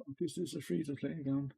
This is a free-to-play account.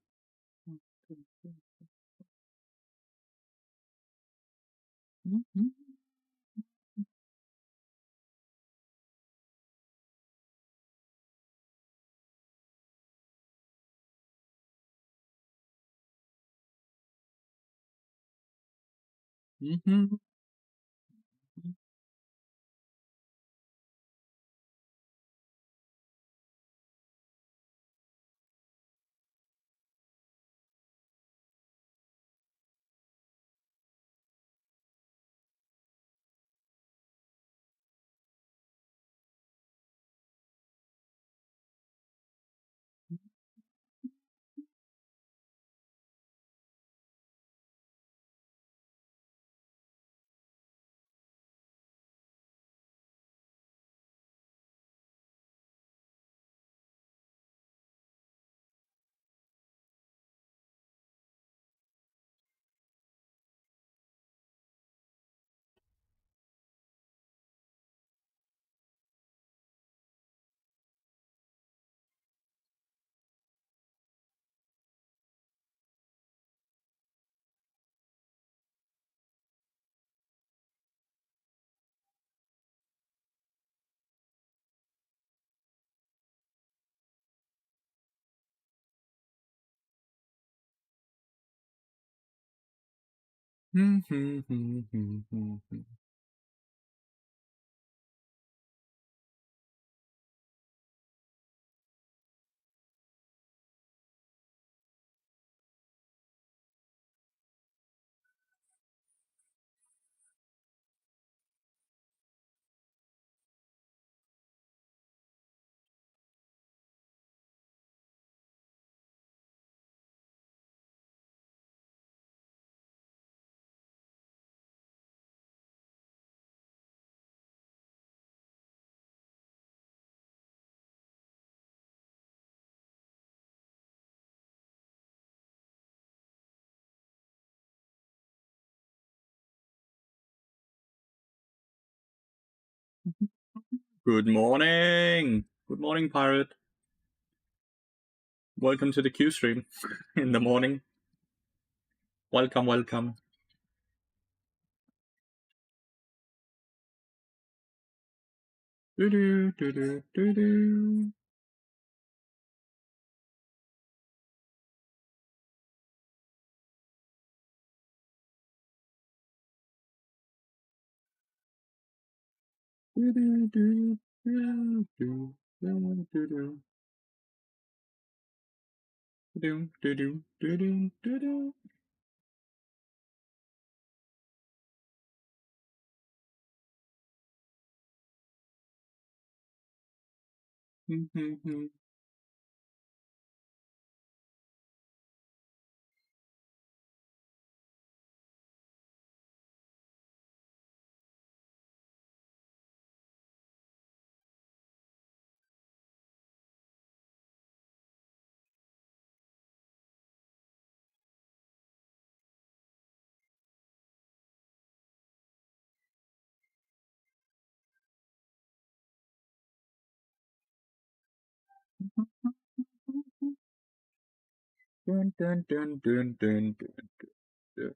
Good morning. Good morning, pirate. Welcome to the Q stream in the morning. Welcome, welcome. Do-do, do-do, do-do. Do-do, do, do, do, do, do, do, do, do, do, do, do. Dun, dun, dun, dun, dun, dun, dun.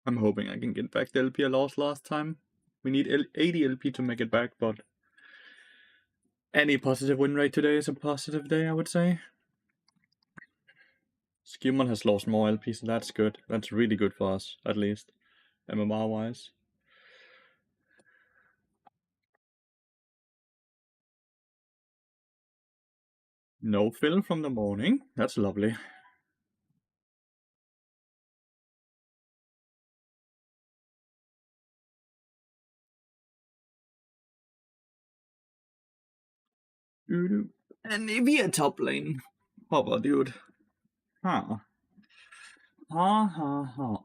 I'm hoping I can get back the LP I lost last time. We need 80 LP to make it back, but any positive win rate today is a positive day, I would say. Skewman has lost more LP, so that's good. That's really good for us, at least, MMR-wise. No fill from the morning. That's lovely. And Nivea top lane. Hopper, dude. Ha. Ha ha ha.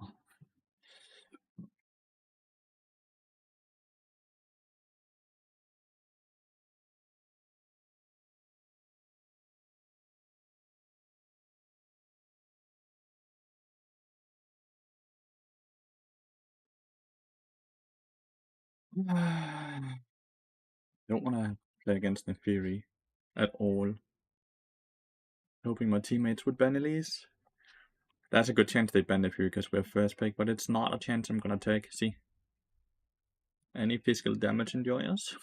Don't want to play against the Fury at all. Hoping my teammates would ban Elise. That's a good chance they ban the Fury because we're first pick, but it's not a chance I'm gonna take. See? Any physical damage enjoyers?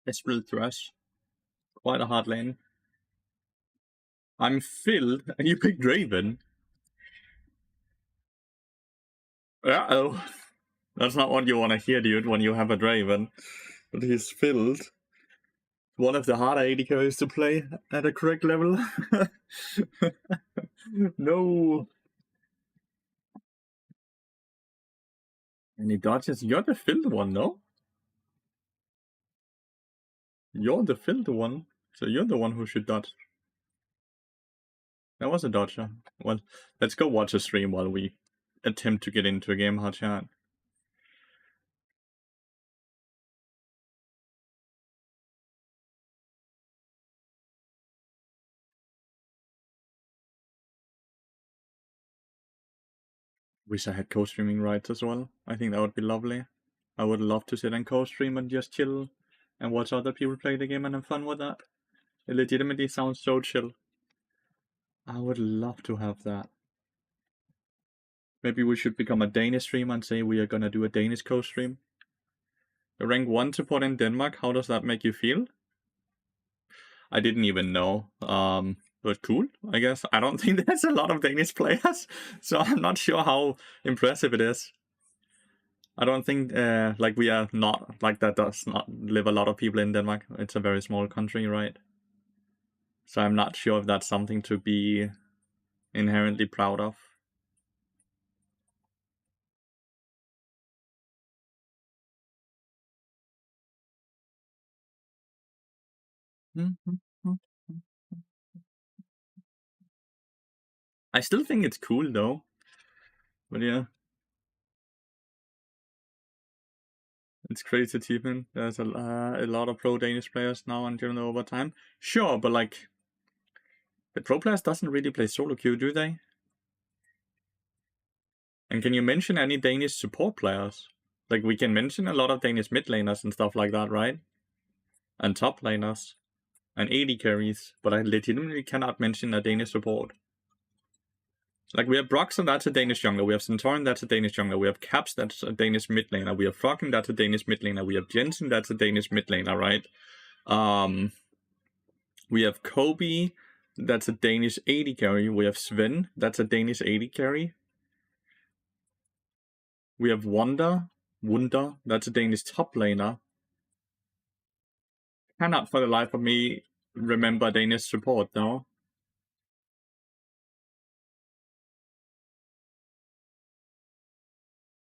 Esprit Thrush. Quite a hard lane. I'm filled, and you picked Draven. Uh-oh. That's not what you want to hear, dude, when you have a Draven. But he's filled. One of the harder AD carries to play at a correct level. No. And he dodges. You're the filled one, no? You're the filled one. So you're the one who should dodge. That was a dodger. Well, let's go watch a stream while we attempt to get into a game, hot chat. Wish I had co-streaming rights as well. I think that would be lovely. I would love to sit and co-stream and just chill and watch other people play the game and have fun with that. It legitimately sounds so chill. I would love to have that. Maybe we should become a Danish streamer and say we are gonna do a Danish co-stream. The rank 1 support in Denmark, how does that make you feel? I didn't even know. But cool, I guess. I don't think there's a lot of Danish players, so I'm not sure how impressive it is. I don't think like we are not like that does not live a lot of people in Denmark. It's a very small country, right? So I'm not sure if that's something to be inherently proud of. I still think it's cool though. But yeah. It's crazy achievement. There's a lot of pro Danish players now and during the overtime. Sure, but like the pro players doesn't really play solo queue, do they? And can you mention any Danish support players? Like we can mention a lot of Danish mid laners and stuff like that, right? And top laners and AD carries, but I legitimately cannot mention a Danish support. Like we have Broxton, that's a Danish jungler. We have Centauran, that's a Danish jungler. We have Caps, that's a Danish mid laner. We have Froggen, that's a Danish mid laner. We have Jensen, that's a Danish mid laner, right? We have Kobe, that's a Danish AD carry. We have Sven, that's a Danish AD carry. We have Wunder, that's a Danish top laner. Cannot for the life of me remember Danish support though.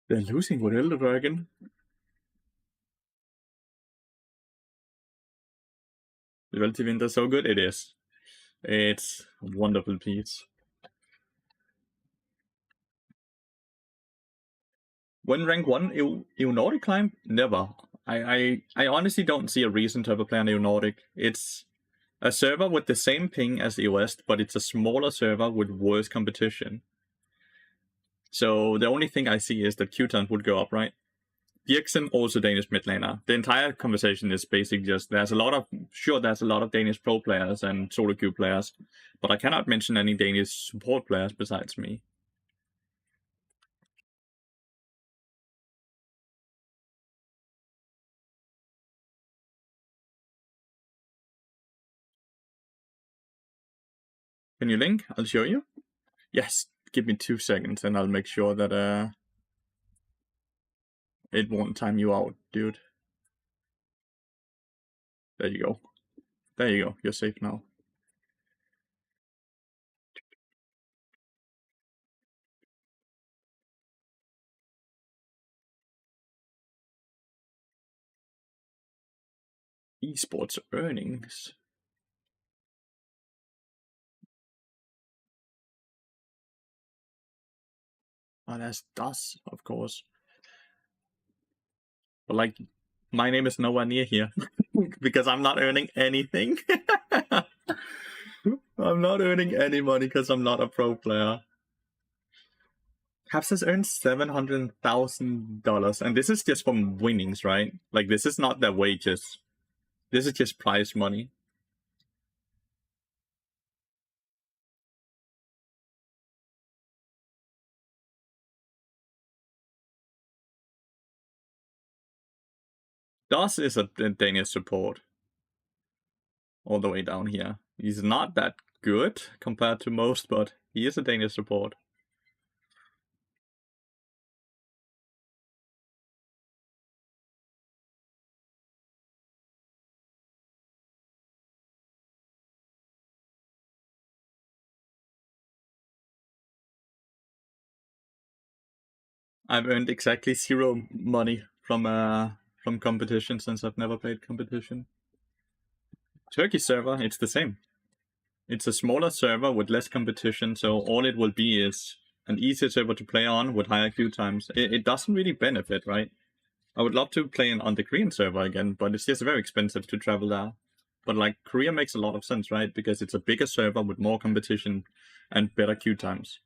They're losing with Elder Dragon. Relative Winter so good? It is. It's a wonderful piece. When rank 1 Nordic climb? Never. I honestly don't see a reason to ever play on Nordic. It's a server with the same ping as the West, but it's a smaller server with worse competition. So the only thing I see is that Q-times would go up, right? Bjergsen, also Danish mid laner. The entire conversation is basically just there's a lot of Danish pro players and solo queue players, but I cannot mention any Danish support players besides me. Can you link? I'll show you. Yes, give me 2 seconds and I'll make sure that it won't time you out, dude. There you go. There you go. You're safe now. Esports earnings. Oh, that's DOS, of course. But like, my name is nowhere near here because I'm not earning anything. I'm not earning any money because I'm not a pro player. Caps has earned $700,000, and this is just from winnings, right? Like, this is not their wages. This is just prize money. DOS is a Danish support. All the way down here. He's not that good compared to most, but he is a Danish support. I've earned exactly 0 money from competition since I've never played competition. Turkish server, it's the same. It's a smaller server with less competition, so all it will be is an easier server to play on with higher queue times. It doesn't really benefit, right? I would love to play on the Korean server again, but it's just very expensive to travel there. But like, Korea makes a lot of sense, right? Because it's a bigger server with more competition and better queue times.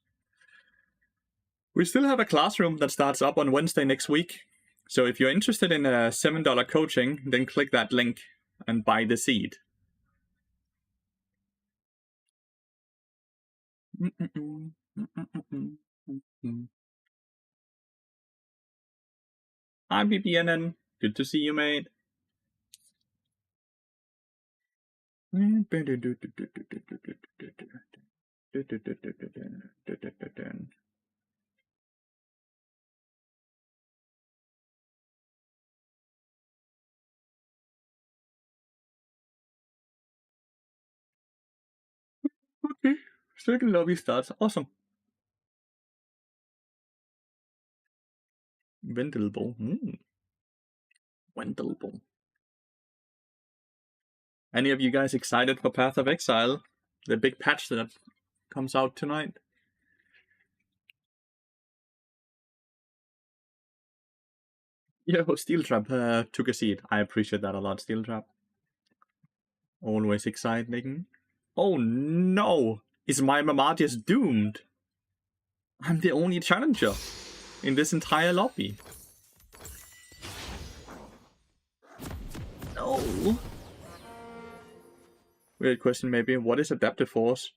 We still have a classroom that starts up on Wednesday next week. So if you're interested in a $7 coaching, then click that link and buy the seed. Hi, BBNN. Good to see you, mate. Okay, second lobby starts. Awesome. Ventilable. Ventilable. Any of you guys excited for Path of Exile? The big patch that comes out tonight? Yo, Steel Trap took a seat. I appreciate that a lot, Steel Trap. Always exciting. Oh no! Is my Mama just doomed? I'm the only challenger in this entire lobby. No! Weird question maybe. What is Adaptive Force?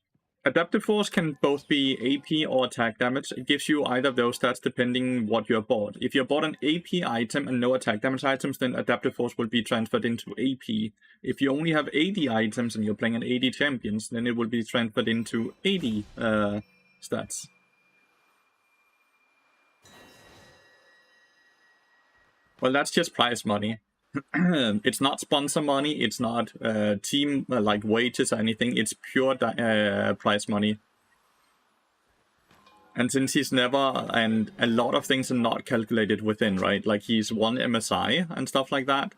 Adaptive Force can both be AP or attack damage. It gives you either of those stats depending what you're bought. If you're bought an AP item and no attack damage items, then Adaptive Force will be transferred into AP. If you only have AD items and you're playing an AD champions, then it will be transferred into AD stats. Well, that's just prize money. It's not sponsor money, it's not team like wages or anything, it's pure prize money. And since he's never, and a lot of things are not calculated within, right? Like he's won MSI and stuff like that,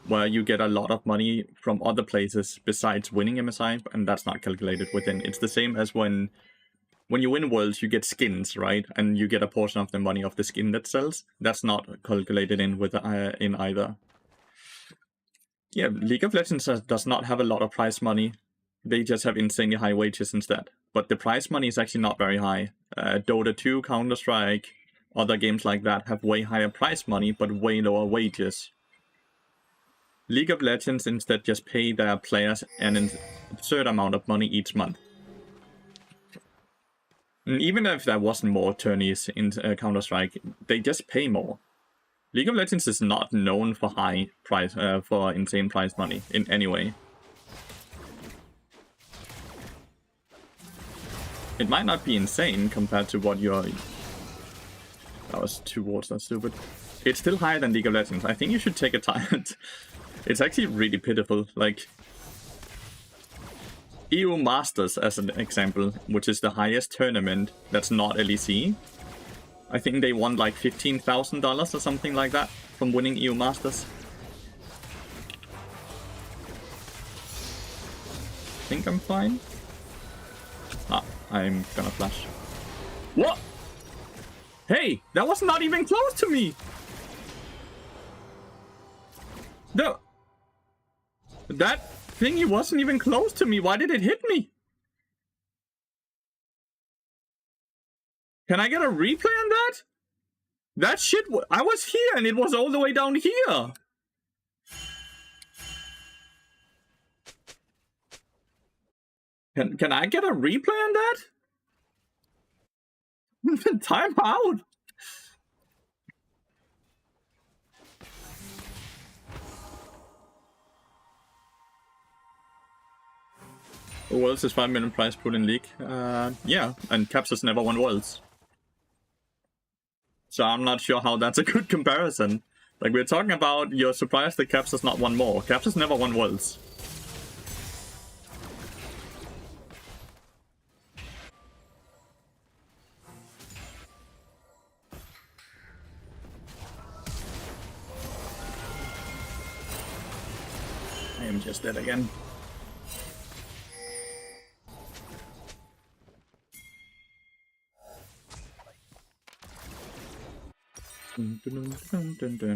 where you get a lot of money from other places besides winning MSI, and that's not calculated within. It's the same as when when you win Worlds, you get skins, right? And you get a portion of the money of the skin that sells. That's not calculated in with in either. Yeah, League of Legends does not have a lot of prize money. They just have insanely high wages instead. But the prize money is actually not very high. Dota 2, Counter-Strike, other games like that have way higher prize money, but way lower wages. League of Legends instead just pay their players an absurd amount of money each month. And even if there wasn't more tourneys in Counter-Strike, they just pay more. League of Legends is not known for high price, for insane prize money in any way. It might not be insane compared to what you're... That was 2 words, that's stupid. It's still higher than League of Legends. I think you should take a time. It's actually really pitiful. Like, EU Masters, as an example, which is the highest tournament that's not LEC. I think they won like $15,000 or something like that from winning EU Masters. I think I'm fine. Ah, I'm gonna flash. What? Hey, that was not even close to me! No. That thingy wasn't even close to me. Why did it hit me? Can I get a replay on that? That shit, I was here and it was all the way down here. Can I get a replay on that? Time out. Worlds is 5 million prize pool in League. Yeah, and Caps has never won Worlds. So I'm not sure how that's a good comparison. Like, we're talking about, you're surprised that Caps has not won more. Caps has never won Worlds. I am just dead again.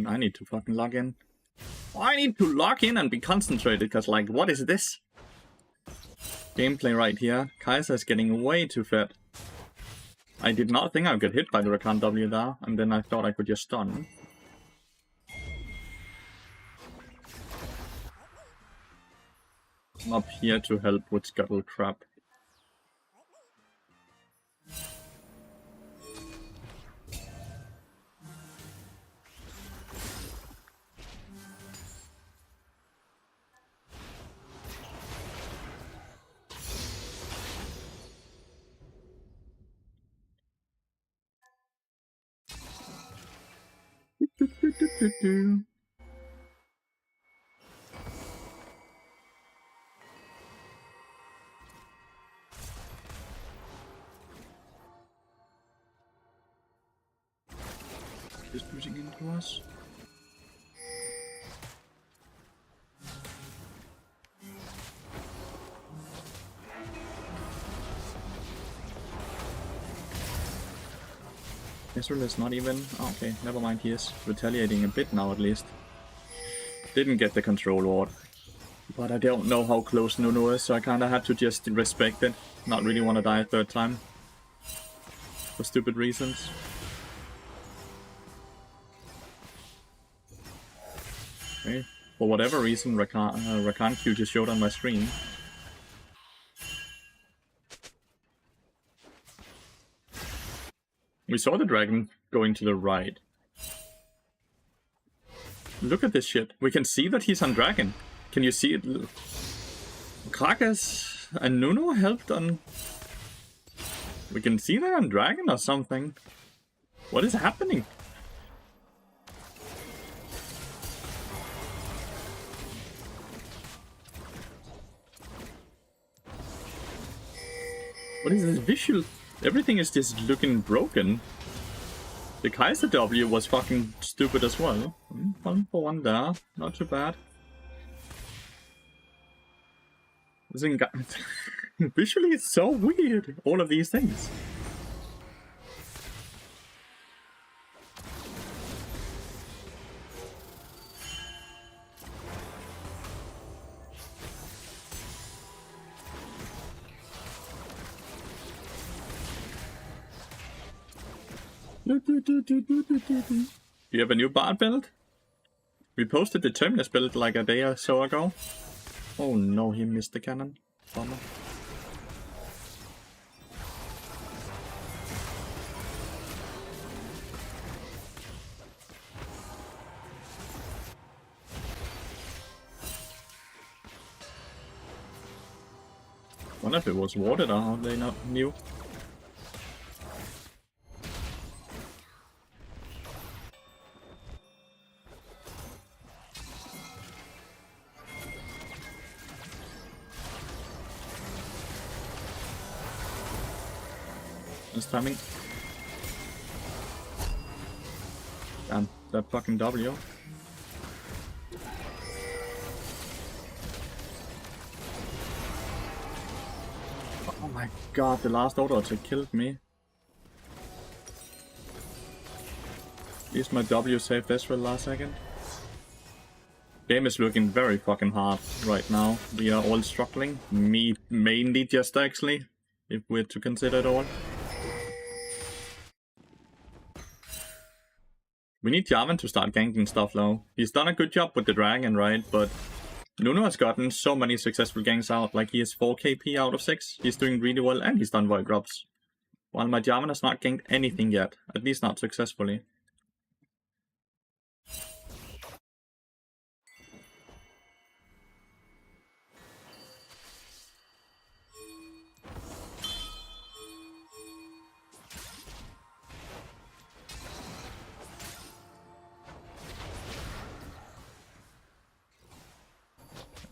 I need to fucking log in. I need to log in and be concentrated, because, like, what is this? Gameplay right here. Kaiser is getting way too fat. I did not think I would get hit by the Rakan W there, and then I thought I could just stun. I'm up here to help with Scuttle Crab. Just pushing into us. Israel is not even... Oh, okay, never mind, he is retaliating a bit now at least. Didn't get the control ward. But I don't know how close Nuno is, so I kinda had to just respect it. Not really want to die a third time. For stupid reasons. Okay. For whatever reason, Rakan Q just showed on my screen. We saw the dragon going to the right. Look at this shit. We can see that he's on dragon. Can you see it? Krakas and Nuno helped on... We can see they're on dragon or something. What is happening? What is this visual? Everything is just looking broken. The Kaiser W was fucking stupid as well. 1 for 1 there. Not too bad. Visually it's so weird. All of these things. Do you have a new bard build? We posted the Terminus build like a day or so ago. Oh no, he missed the cannon. Bummer. Wonder if it was warded or how they not knew. This timing. Damn, that fucking W. Oh my god, the last auto attack killed me. At least my W saved this for the last second. Game is looking very fucking hard right now. We are all struggling. Me mainly just actually, if we're to consider it all. We need Jarvan to start ganking stuff though. He's done a good job with the dragon, right? But Nuno has gotten so many successful ganks out. Like he is 4 KP out of 6. He's doing really well and he's done void drops. While my Jarvan has not ganked anything yet. At least not successfully.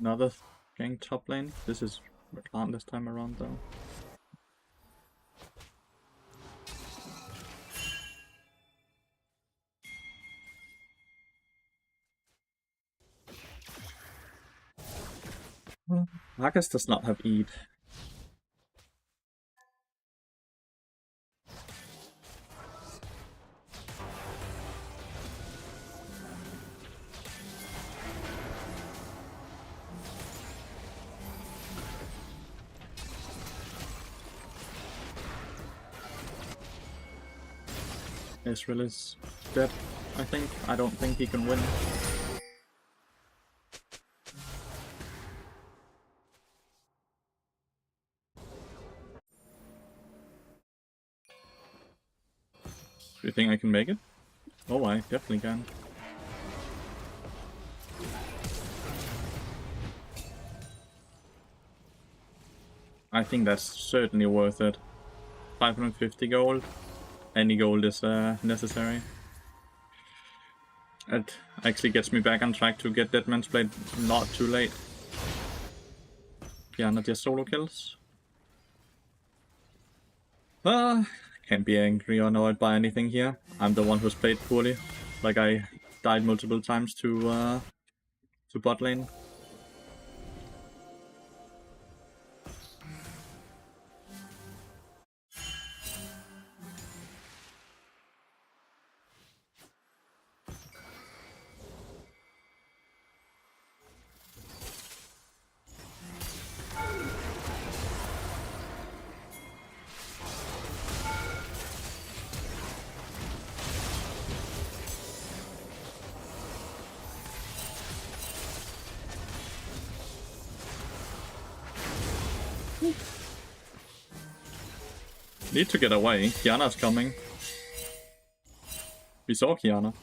Another gank top lane. This is Recant this time around though. Marcus does not have Eid. Israel is dead, I think. I don't think he can win. Do you think I can make it? Oh, I definitely can. I think that's certainly worth it. 550 gold. Any gold is necessary. It actually gets me back on track to get Deadman's Blade not too late. Yeah, not just solo kills. Can't be angry or annoyed by anything here. I'm the one who's played poorly. Like I died multiple times to bot lane. Need to get away. Kiana's coming. We saw Kiana.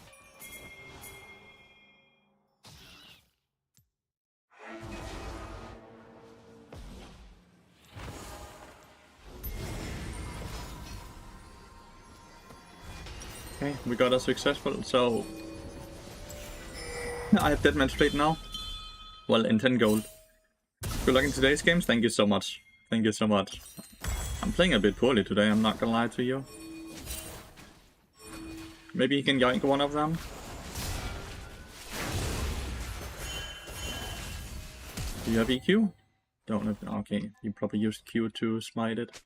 Okay, we got us successful, so I have Deadman's Blade now. Well, in 10 gold. Good luck in today's games. Thank you so much. Thank you so much. I'm playing a bit poorly today, I'm not gonna lie to you. Maybe he can gank one of them. Do you have EQ? Don't have. Okay, you probably used Q to smite it.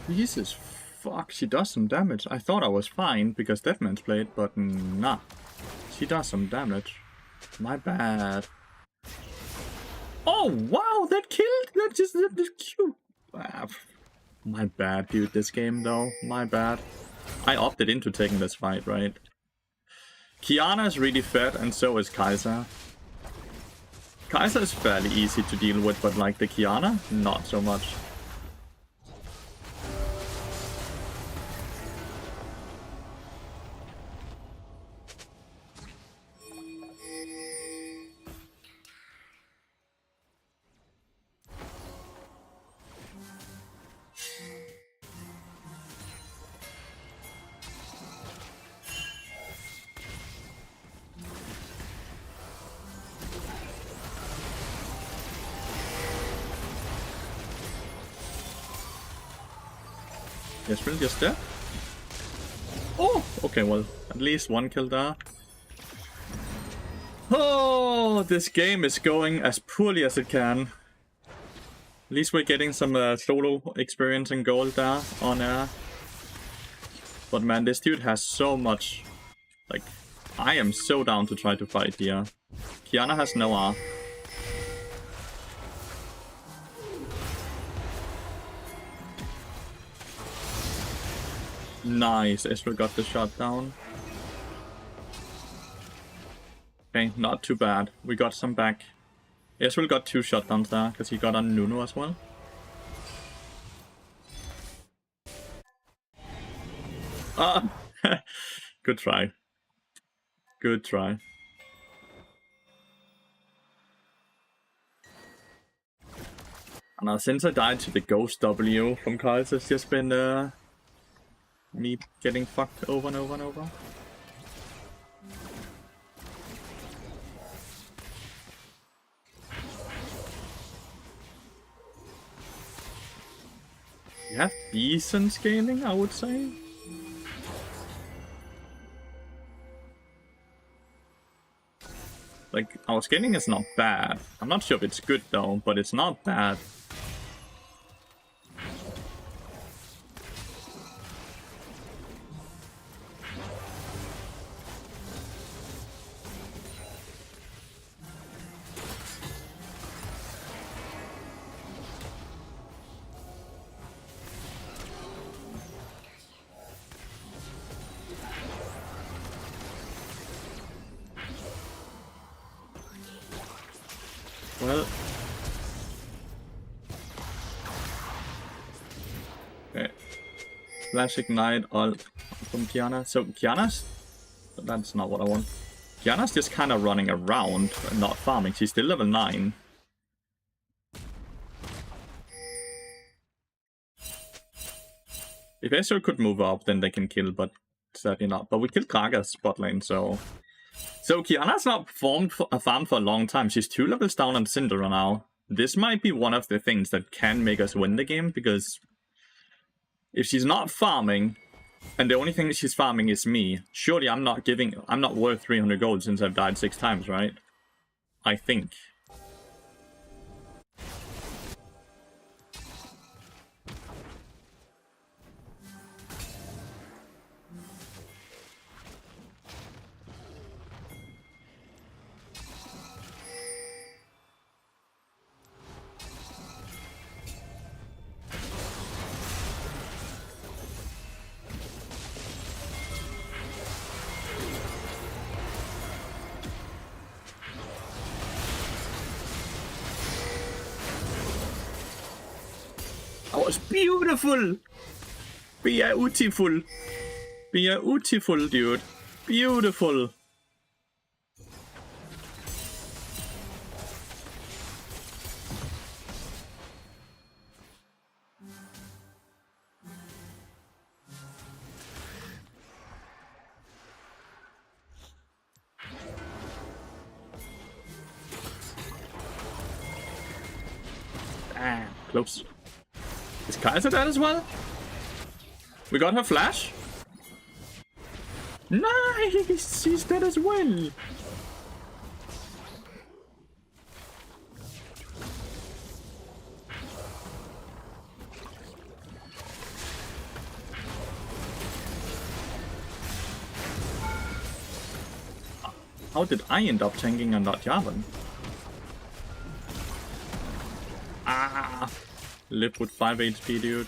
Jesus fuck, she does some damage. I thought I was fine because Deadman's Blade, but nah. She does some damage. My bad. Oh wow, that killed! That's cute. Ah, my bad, dude. This game though, my bad. I opted into taking this fight, right? Kiana is really fed, and so is Kai'Sa. Kai'Sa is fairly easy to deal with, but like the Kiana, not so much. Yes, really just there. Oh, okay, well, at least one kill there. Oh, this game is going as poorly as it can. At least we're getting some solo experience and gold there on air. But man, this dude has so much. Like, I am so down to try to fight here. Kiana has no R. Nice, Ezreal got the shot down. Okay, not too bad. We got some back. Ezreal got 2 shutdowns there, because he got on Nunu as well. Ah! Good try. Good try. And since I died to the Ghost W from Kai'Sa, it's just been me getting fucked over and over and over. You have decent scaling, I would say. Like, our scaling is not bad. I'm not sure if it's good though, but it's not bad. Well, okay. Flash Ignite ult from Kiana. So Kiana's... That's not what I want. Kiana's just kind of running around and not farming. She's still level 9. If Ezreal could move up, then they can kill, but sadly not. But we killed Kraga's bot lane, so... So Kiana's not farmed for a long time. She's 2 levels down on Syndra now. This might be one of the things that can make us win the game, because if she's not farming, and the only thing she's farming is me, surely I'm not worth 300 gold since I've died 6 times, right? I think. That was beautiful! Beautiful! Beautiful, dude. Beautiful! Ah, close. Is Kai'Sa dead as well? We got her flash? Nice! She's dead as well! How did I end up tanking and not Jarvan? Ah! Live with 5 HP, dude.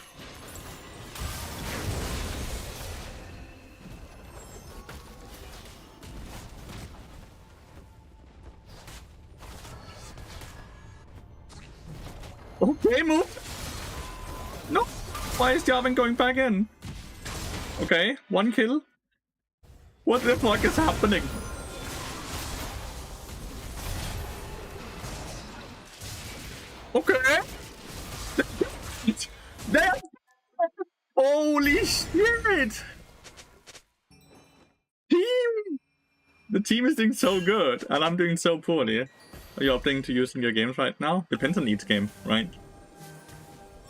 Okay, move! No! Why is Jarvan going back in? Okay, 1 kill. What the fuck is happening? Okay! Holy shit! Team! The team is doing so good, and I'm doing so poorly. Are you opting to using your games right now? Depends on each game, right?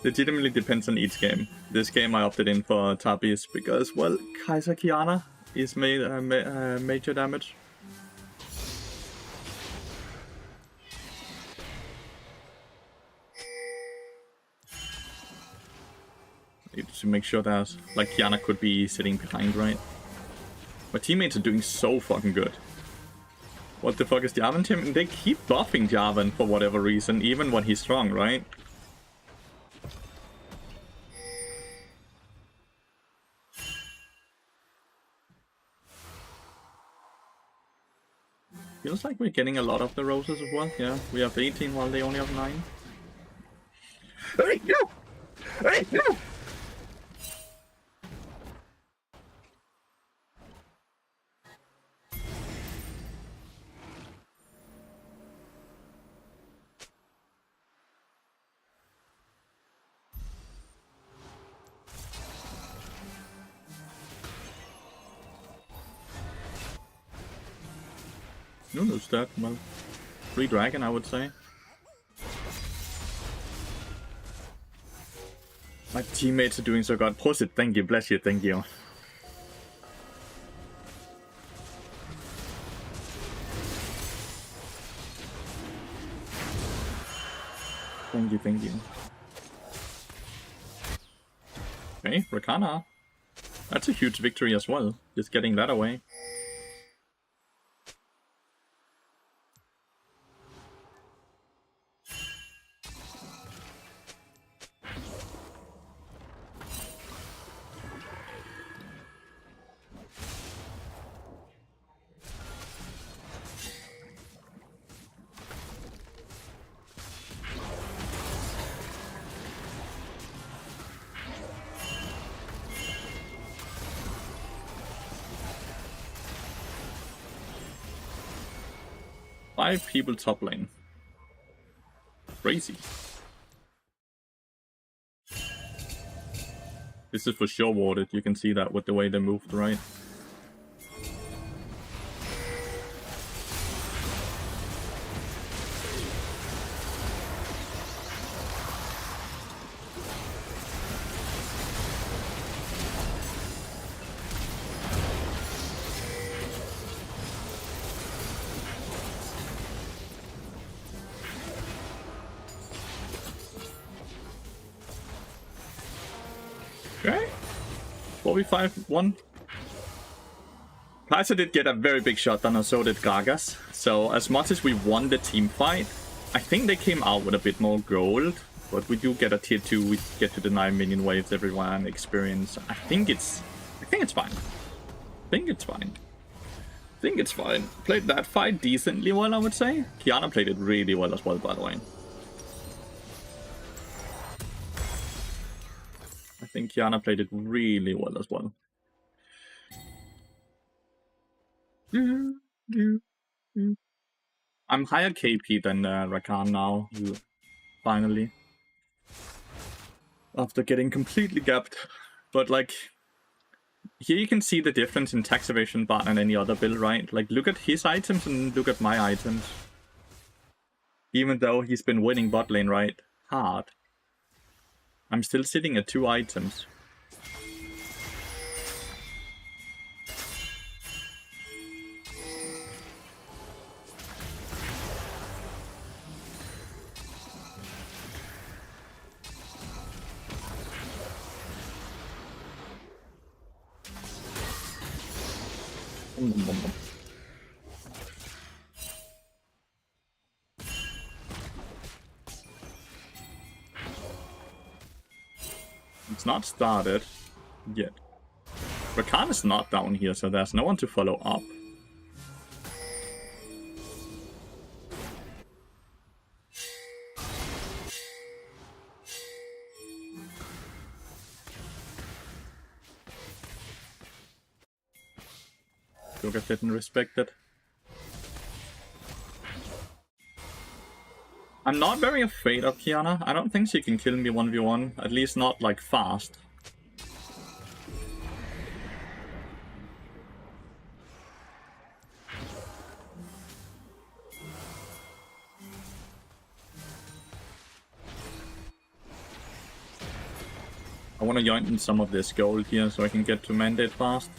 Legitimately depends on each game. This game I opted in for Tabis because, well, Kaiser Kiana is made major damage. Need to make sure that, like, Kiana could be sitting behind, right? My teammates are doing so fucking good. What the fuck is Jarvan team? They keep buffing Jarvan for whatever reason, even when he's strong, right? Feels like we're getting a lot of the roses as well. Yeah, we have 18 while they only have 9. Hey, no! Hey, no! No, no stat. Well, 3 dragon, I would say. My teammates are doing so good. Prosit, thank you, bless you, thank you. Thank you, thank you. Okay, Rakana. That's a huge victory as well, just getting that away. Five people top lane. Crazy. This is for sure warded. You can see that with the way they moved, right? Okay. 4v5-1. Kaiser did get a very big shotgun, and so did Gragas. So as much as we won the team fight, I think they came out with a bit more gold. But we do get a tier 2, we get to the 9 minion waves, everyone experience. I think it's fine. I think it's fine. Played that fight decently well, I would say. Kiana played it really well as well, by the way. I think Kiana played it really well as well. I'm higher KP than Rakan now, finally. After getting completely gapped. But like, here you can see the difference in tax evasion bar and any other build, right? Like, look at his items and look at my items. Even though he's been winning bot lane, right? Hard. I'm still sitting at 2 items. It's not started yet. Rakan is not down here, so there's no one to follow up. Joker didn't respect it. I'm not very afraid of Kiana. I don't think she can kill me 1v1, at least not like fast. I want to join in some of this gold here so I can get to mandate fast.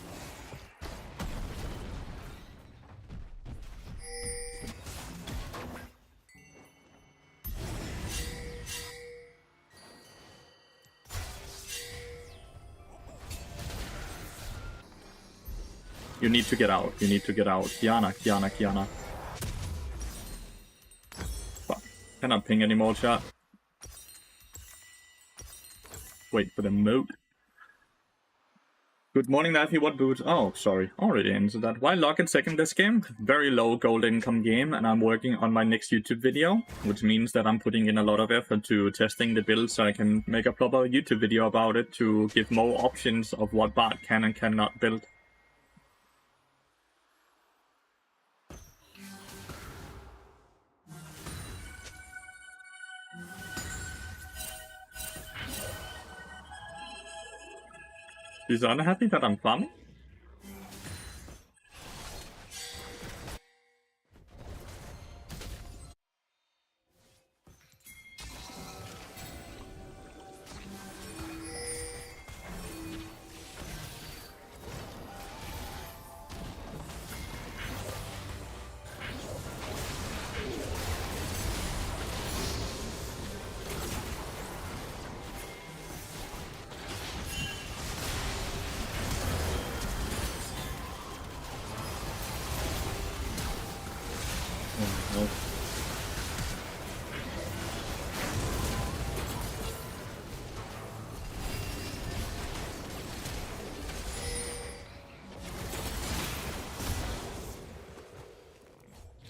You need to get out. You need to get out. Kiana. Fuck. Cannot ping anymore, chat. Wait for the mode. Good morning, Matthew. What boot? Oh, sorry. Already answered that. Why lock in second this game? Very low gold income game, and I'm working on my next YouTube video, which means that I'm putting in a lot of effort to testing the build so I can make a proper YouTube video about it to give more options of what Bard can and cannot build. She's unhappy that I'm farming?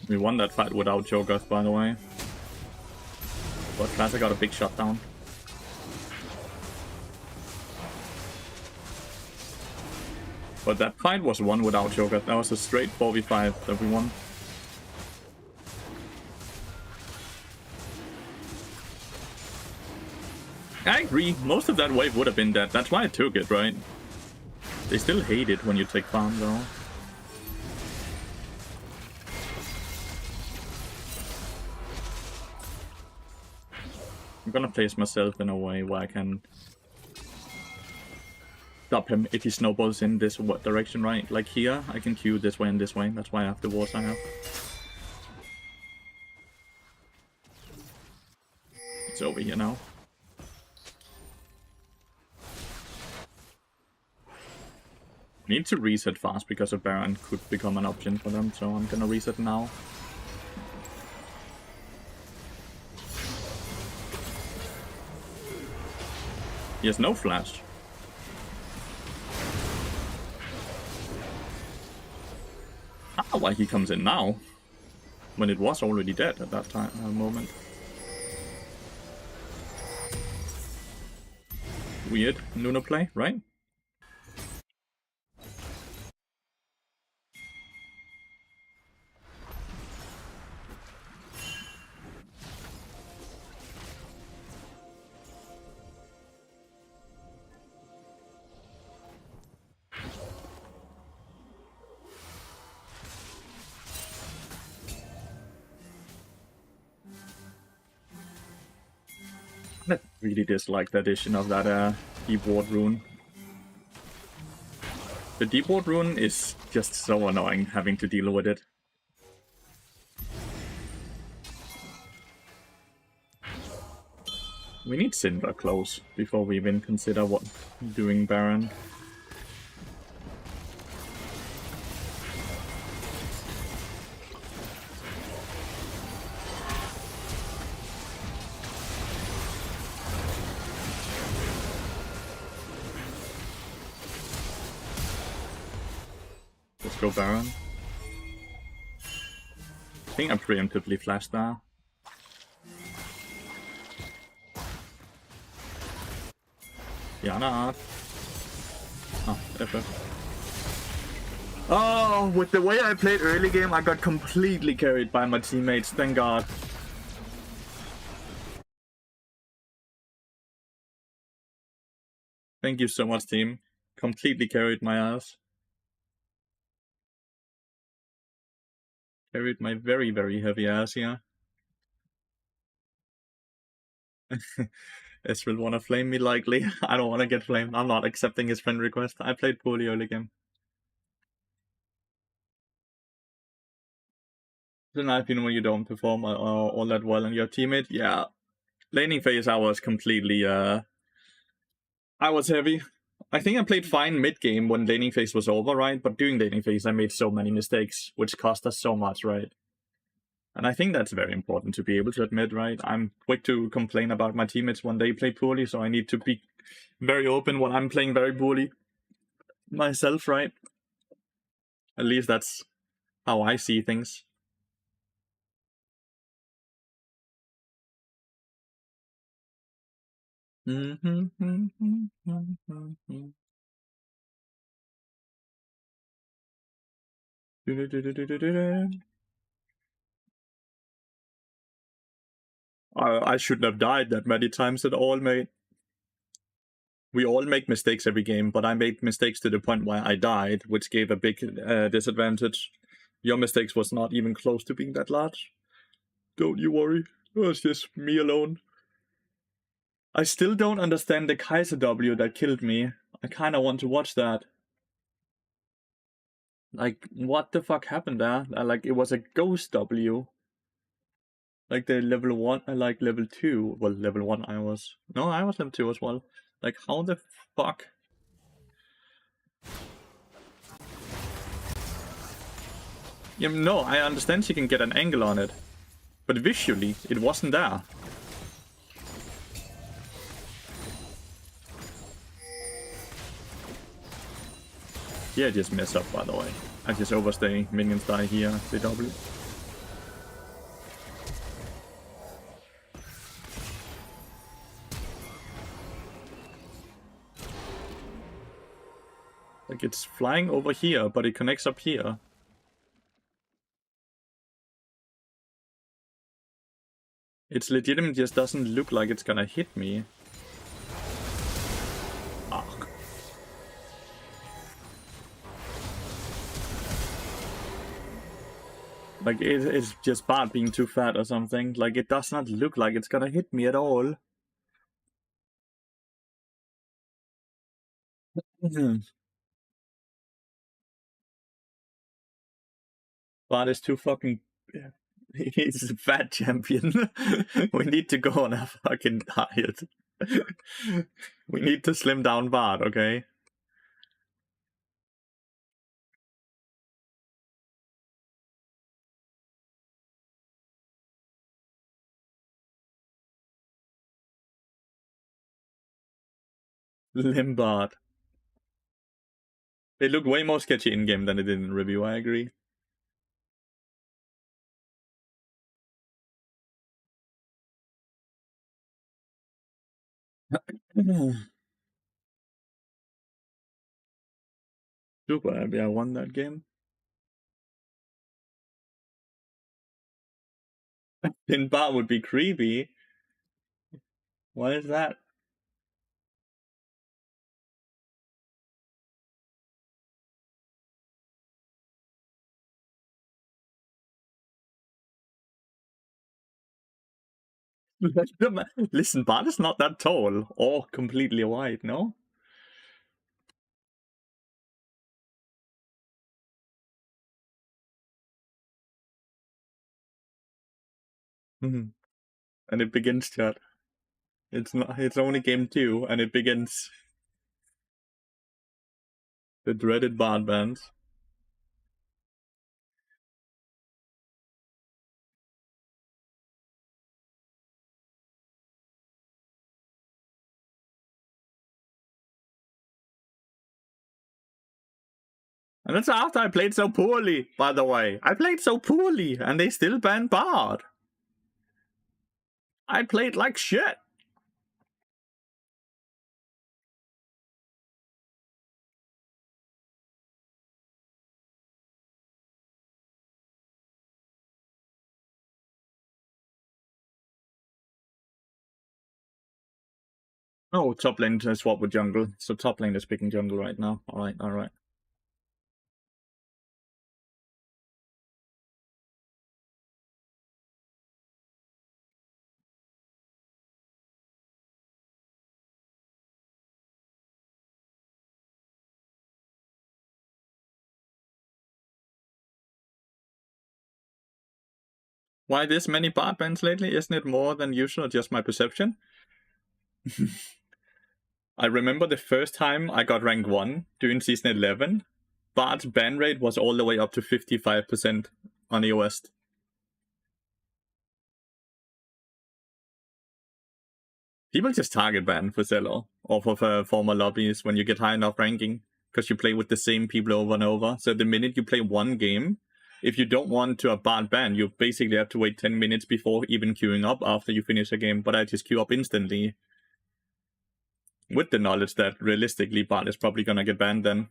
We won that fight without Jokers, by the way. But Classic got a big shutdown. But that fight was won without Jokers. That was a straight 4v5 that we won. I agree. Most of that wave would have been dead. That's why I took it, right? They still hate it when you take farm, though. I'm gonna place myself in a way where I can stop him if he snowballs in this direction, right? Like here, I can queue this way and this way. That's why I have the wards I have. It's over here now. Need to reset fast because a Baron could become an option for them, so I'm gonna reset now. He has no flash. I don't know why he comes in now, when it was already dead at that time moment. Weird Luna play, right? I really dislike the addition of that deep ward rune. The deep ward rune is just so annoying having to deal with it. We need Syndra close before we even consider what doing Baron. go Baron. I think I preemptively flashed there. Yana art. Oh, FF. Oh, with the way I played early game, I got completely carried by my teammates, thank god. Thank you so much, team. Completely carried my ass. Carried my very, very heavy ass here. S will wanna flame me likely. I don't wanna get flamed. I'm not accepting his friend request. I played poorly early game. It's a nice feeling when you don't perform all that well and your teammate. Yeah. Laning phase I was completely I was heavy. I think I played fine mid-game when laning phase was over, right? But during laning phase I made so many mistakes, which cost us so much, right? And I think that's very important to be able to admit, right? I'm quick to complain about my teammates when they play poorly, so I need to be very open when I'm playing very poorly myself, right? At least that's how I see things. I shouldn't have died that many times at all, mate. We all make mistakes every game, but I made mistakes to the point where I died, which gave a big disadvantage. Your mistakes was not even close to being that large. Don't you worry. It was just me alone. I still don't understand the Kaiser W that killed me. I kinda want to watch that. Like, what the fuck happened there? Like, it was a ghost W. Like the level 1, like level 2. Well, level 1 I was. No, I was level 2 as well. Like, how the fuck? Yeah, no, I understand she can get an angle on it. But visually, it wasn't there. Yeah, I just mess up, by the way. I just overstay, minions die here, CW. Like, it's flying over here, but it connects up here. It's legitimate, just doesn't look like it's gonna hit me. Ah. Like, it's just bad being too fat or something. Like, it does not look like it's gonna hit me at all. Bart is too fucking... He's a fat champion. We need to go on a fucking diet. We need to slim down Bart, okay? Slim Bart. They look way more sketchy in-game than they did in review, I agree. Super happy I won that game. Thin Bart would be creepy. Why is that? Listen, Bart is not that tall or completely wide, no? And it begins, chat. It's not. It's only game 2, and it begins. The dreaded Bart bands. And that's after I played so poorly, by the way. I played so poorly, and they still banned Bard. I played like shit. Oh, top lane to swap with jungle. So top lane is picking jungle right now. Alright, alright. Why this many bard bans lately? Isn't it more than usual, just my perception? I remember the first time I got rank 1 during season 11, Bard's ban rate was all the way up to 55% on the West. People just target ban for Zello or for former lobbies when you get high enough ranking, because you play with the same people over and over. So the minute you play one game, if you don't want to have Bard ban, you basically have to wait 10 minutes before even queuing up after you finish a game. But I just queue up instantly, with the knowledge that realistically Bard is probably gonna get banned then.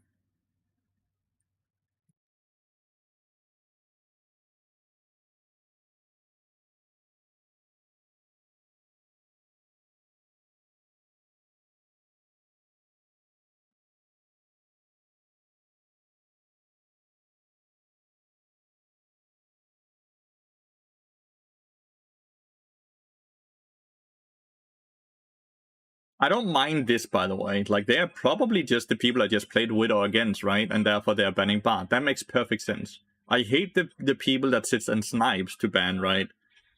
I don't mind this, by the way. Like, they are probably just the people I just played with or against, right? And therefore they're banning Bard. That makes perfect sense. I hate the people that sits and snipes to ban, right?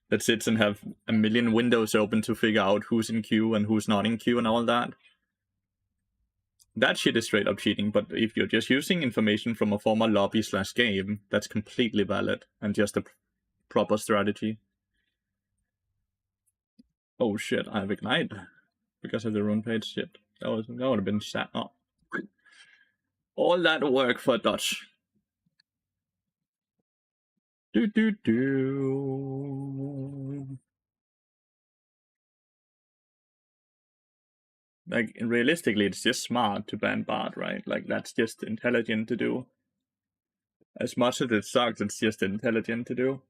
That sits and have a million windows open to figure out who's in queue and who's not in queue and all that. That shit is straight up cheating, but if you're just using information from a former lobby/game, that's completely valid and just a proper strategy. Oh shit, I have Ignite because of the rune page shit. That would have been sad. Oh. All that work for Dutch. Do do do. Like, realistically, it's just smart to ban Bard, right? Like, that's just intelligent to do. As much as it sucks, it's just intelligent to do.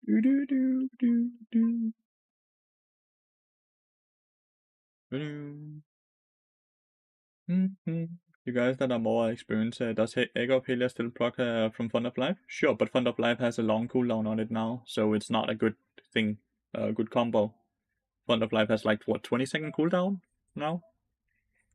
Do do do do do. Mm-hmm. You guys that are more experienced, does Egg of Helia still proc from Fund of Life? Sure, but Fund of Life has a long cooldown on it now, so it's not a good thing, good combo. Fund of Life has like, what, 20-second cooldown now?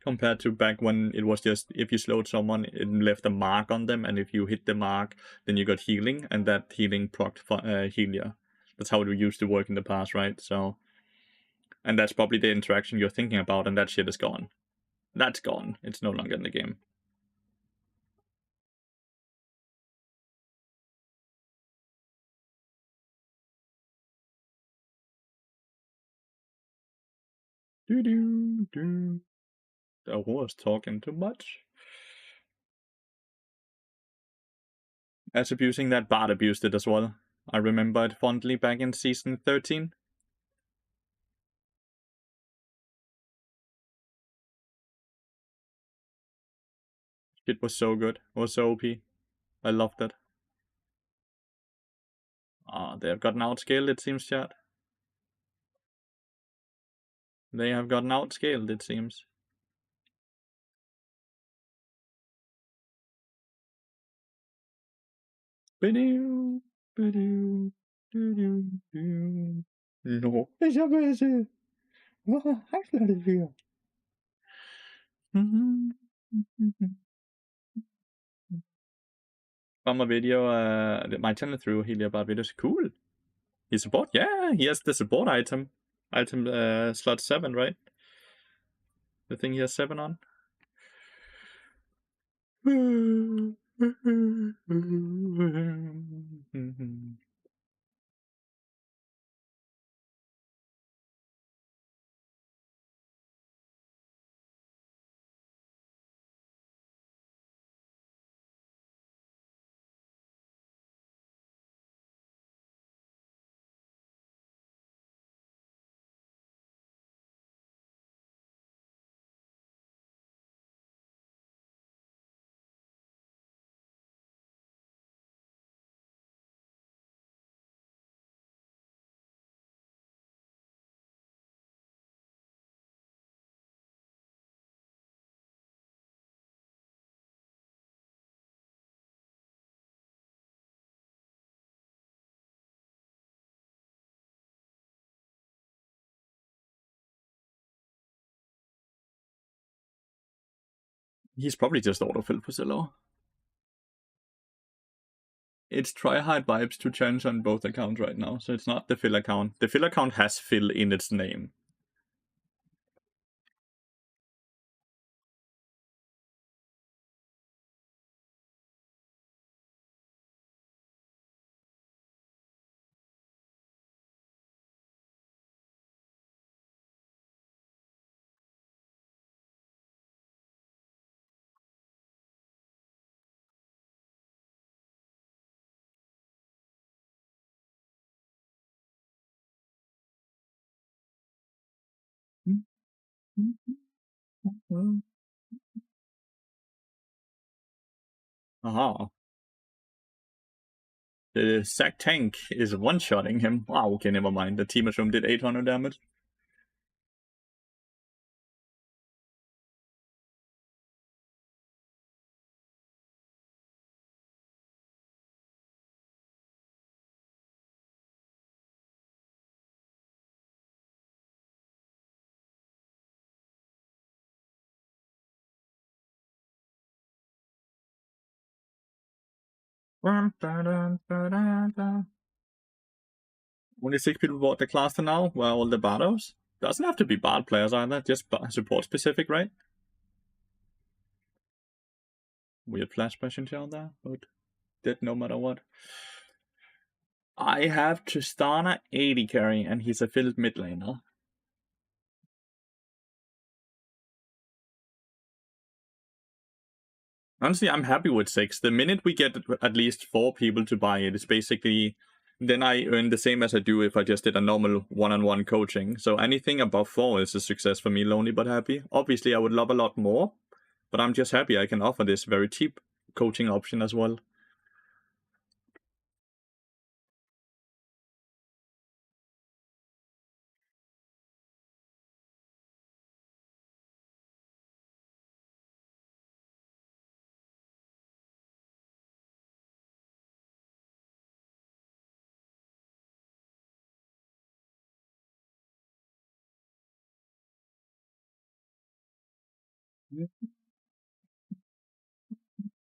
Compared to back when it was just, if you slowed someone, it left a mark on them, and if you hit the mark, then you got healing, and that healing procced Helia. That's how it used to work in the past, right? So, and that's probably the interaction you're thinking about, and that shit is gone. That's gone. It's no longer in the game. Do do do. The horse talking too much. As abusing that Bard abused it as well. I remember it fondly back in season 13. It was so good. It was so OP. I loved it. They have gotten outscaled, it seems, chat. They have gotten outscaled, it seems. No, ich habe es. From a video, my channel through Helia about videos. Cool. He support? Yeah, he has the support item. Item slot 7, right? The thing he has 7 on. He's probably just autofilled for Zillow. It's tryhard vibes to change on both accounts right now, so it's not the Phil account. The Phil account has Phil in its name. Aha. The Sack Tank is one-shotting him. Wow, okay, never mind. The Team Mushroom did 800 damage. Only 6 people bought the class to now. Well, all the Bardos. Doesn't have to be bard players either, just support specific, right? Weird flash passion shell there, but dead no matter what. I have Tristana 80 carry, and he's a filled mid laner. Honestly, I'm happy with 6. The minute we get at least 4 people to buy it, it's basically... Then I earn the same as I do if I just did a normal one-on-one coaching. So anything above 4 is a success for me, lonely but happy. Obviously, I would love a lot more, but I'm just happy I can offer this very cheap coaching option as well.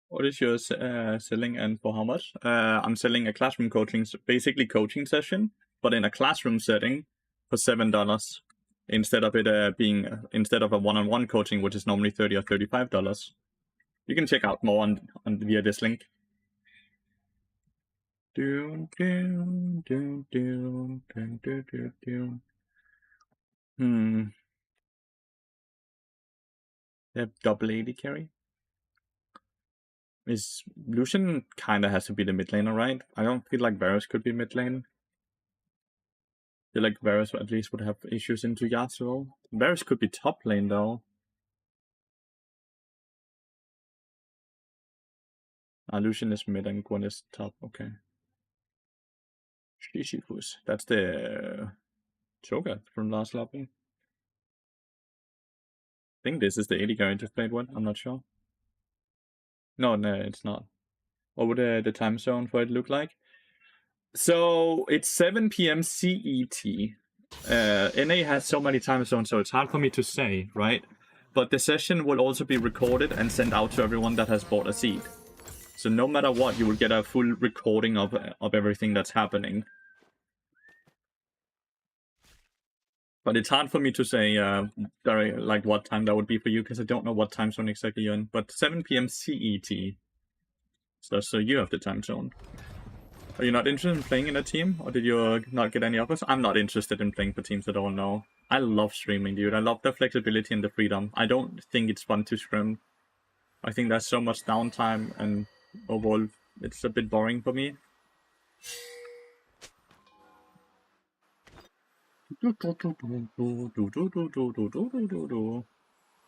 What is your selling and for how much? I'm selling a classroom coaching, basically coaching session, but in a classroom setting for $7 instead of it being instead of a one-on-one coaching, which is normally $30 or $35. You can check out more on via this link. They have double 80 carry. Is Lucian kinda has to be the mid laner, right? I don't feel like Varus could be mid lane. I feel like Varus at least would have issues into Yasuo. Varus could be top lane though. Lucian is mid and Gwen is top, okay. Shishifus. That's the Choga from last lobby. I think this is the 80 guy I just played with, I'm not sure. No, it's not. What would the time zone for it look like? So it's 7 p.m. CET. NA has so many time zones, so it's hard for me to say, right? But the session will also be recorded and sent out to everyone that has bought a seat. So no matter what, you will get a full recording of everything that's happening. But it's hard for me to say very, like what time that would be for you, because I don't know what time zone exactly you're in. But 7 p.m. CET. So you have the time zone. Are you not interested in playing in a team, or did you not get any offers? I'm not interested in playing for teams at all, no. I love streaming, dude. I love the flexibility and the freedom. I don't think it's fun to scrim. I think there's so much downtime, and overall, it's a bit boring for me.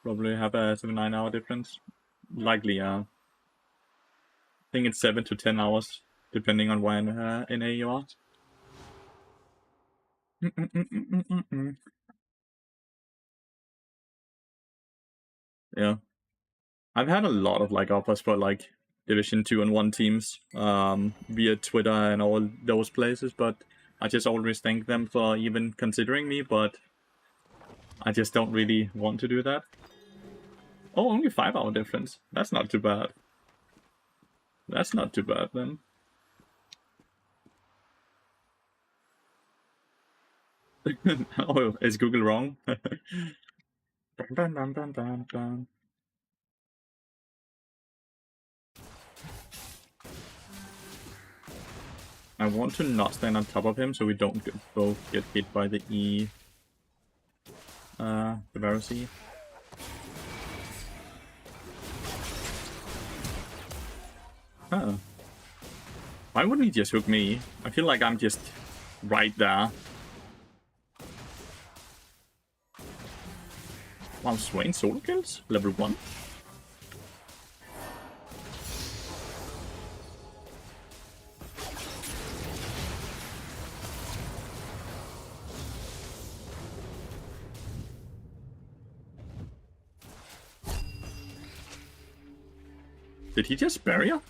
Probably have a 7-9 hour difference. Likely, yeah. I think it's 7 to 10 hours, depending on when in NA you are. Yeah. I've had a lot of like offers for like Division 2 and 1 teams via Twitter and all those places, but I just always thank them for even considering me, but I just don't really want to do that. Oh, only 5 hour difference. That's not too bad. That's not too bad then. Oh, is Google wrong? I want to not stand on top of him so we don't both get hit by the E. The Varus E. Oh. Why wouldn't he just hook me? I feel like I'm just right there. Wow, Swain solo kills? Level 1? Did he just bury her?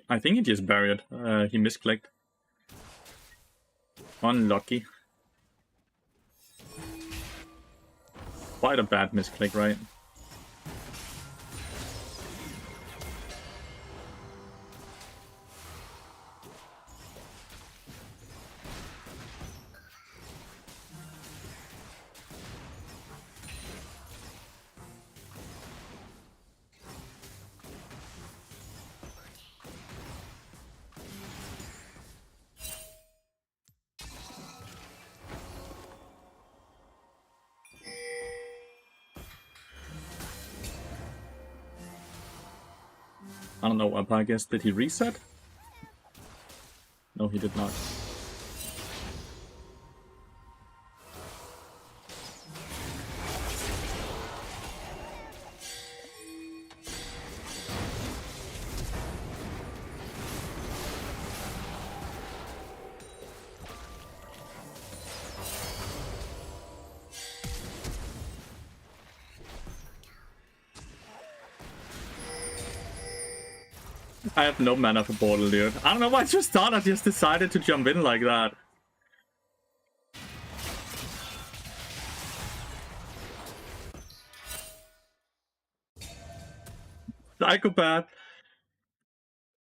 I think he just buried. He misclicked. Unlucky. Quite a bad misclick, right? I don't know what I guess. Did he reset? No, he did not. I have no mana for Portal, dude. I don't know why I just thought I just decided to jump in like that. Psychopath.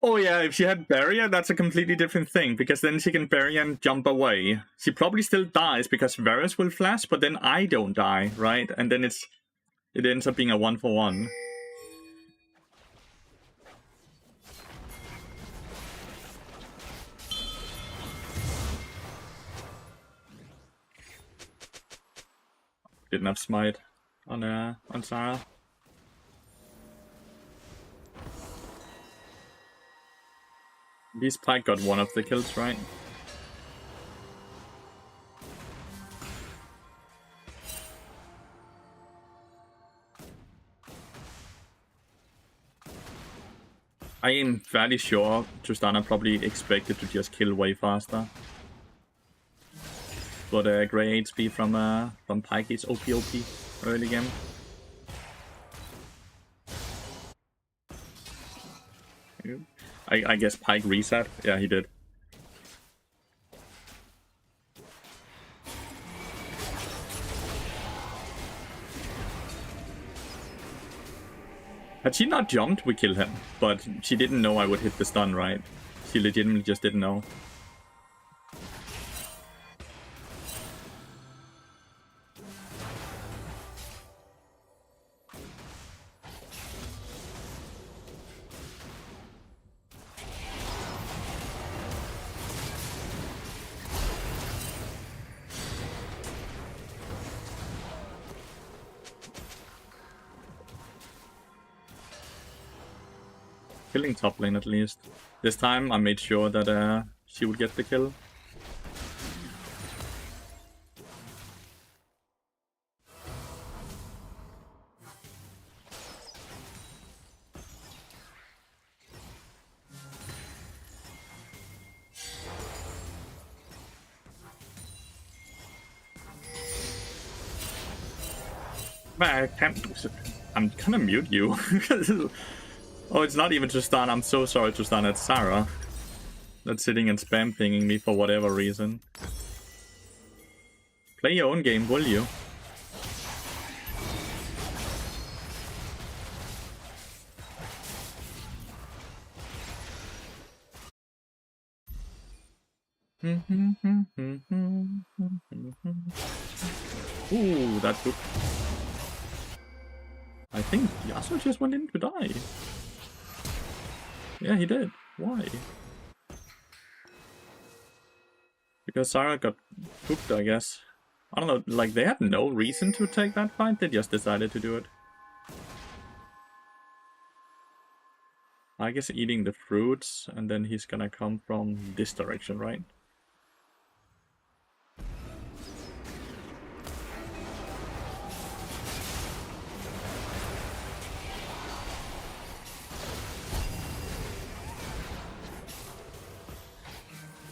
Oh yeah, if she had Barrier, that's a completely different thing, because then she can Barrier and jump away. She probably still dies because Varus will flash, but then I don't die, right? And then it ends up being a 1-for-1. Didn't have smite on Sarah. This Pike got one of the kills, right? I am fairly sure Tristana probably expected to just kill way faster. But Grey HP from Pike is OP early game. I guess Pike reset. Yeah, he did. Had she not jumped, we kill him. But she didn't know I would hit the stun, right? She legitimately just didn't know. killing top lane at least. This time I made sure that she would get the kill. I'm gonna mute you. Oh, it's not even Tristan. I'm so sorry, Tristan. It's Sarah. That's sitting and spam pinging me for whatever reason. Play your own game, will you? Ooh, that's good. I think Yasuo just went in to die. Yeah, he did. Why? Because Sarah got hooked, I guess. I don't know, like, they had no reason to take that fight, they just decided to do it. I guess eating the fruits, and then he's gonna come from this direction, right?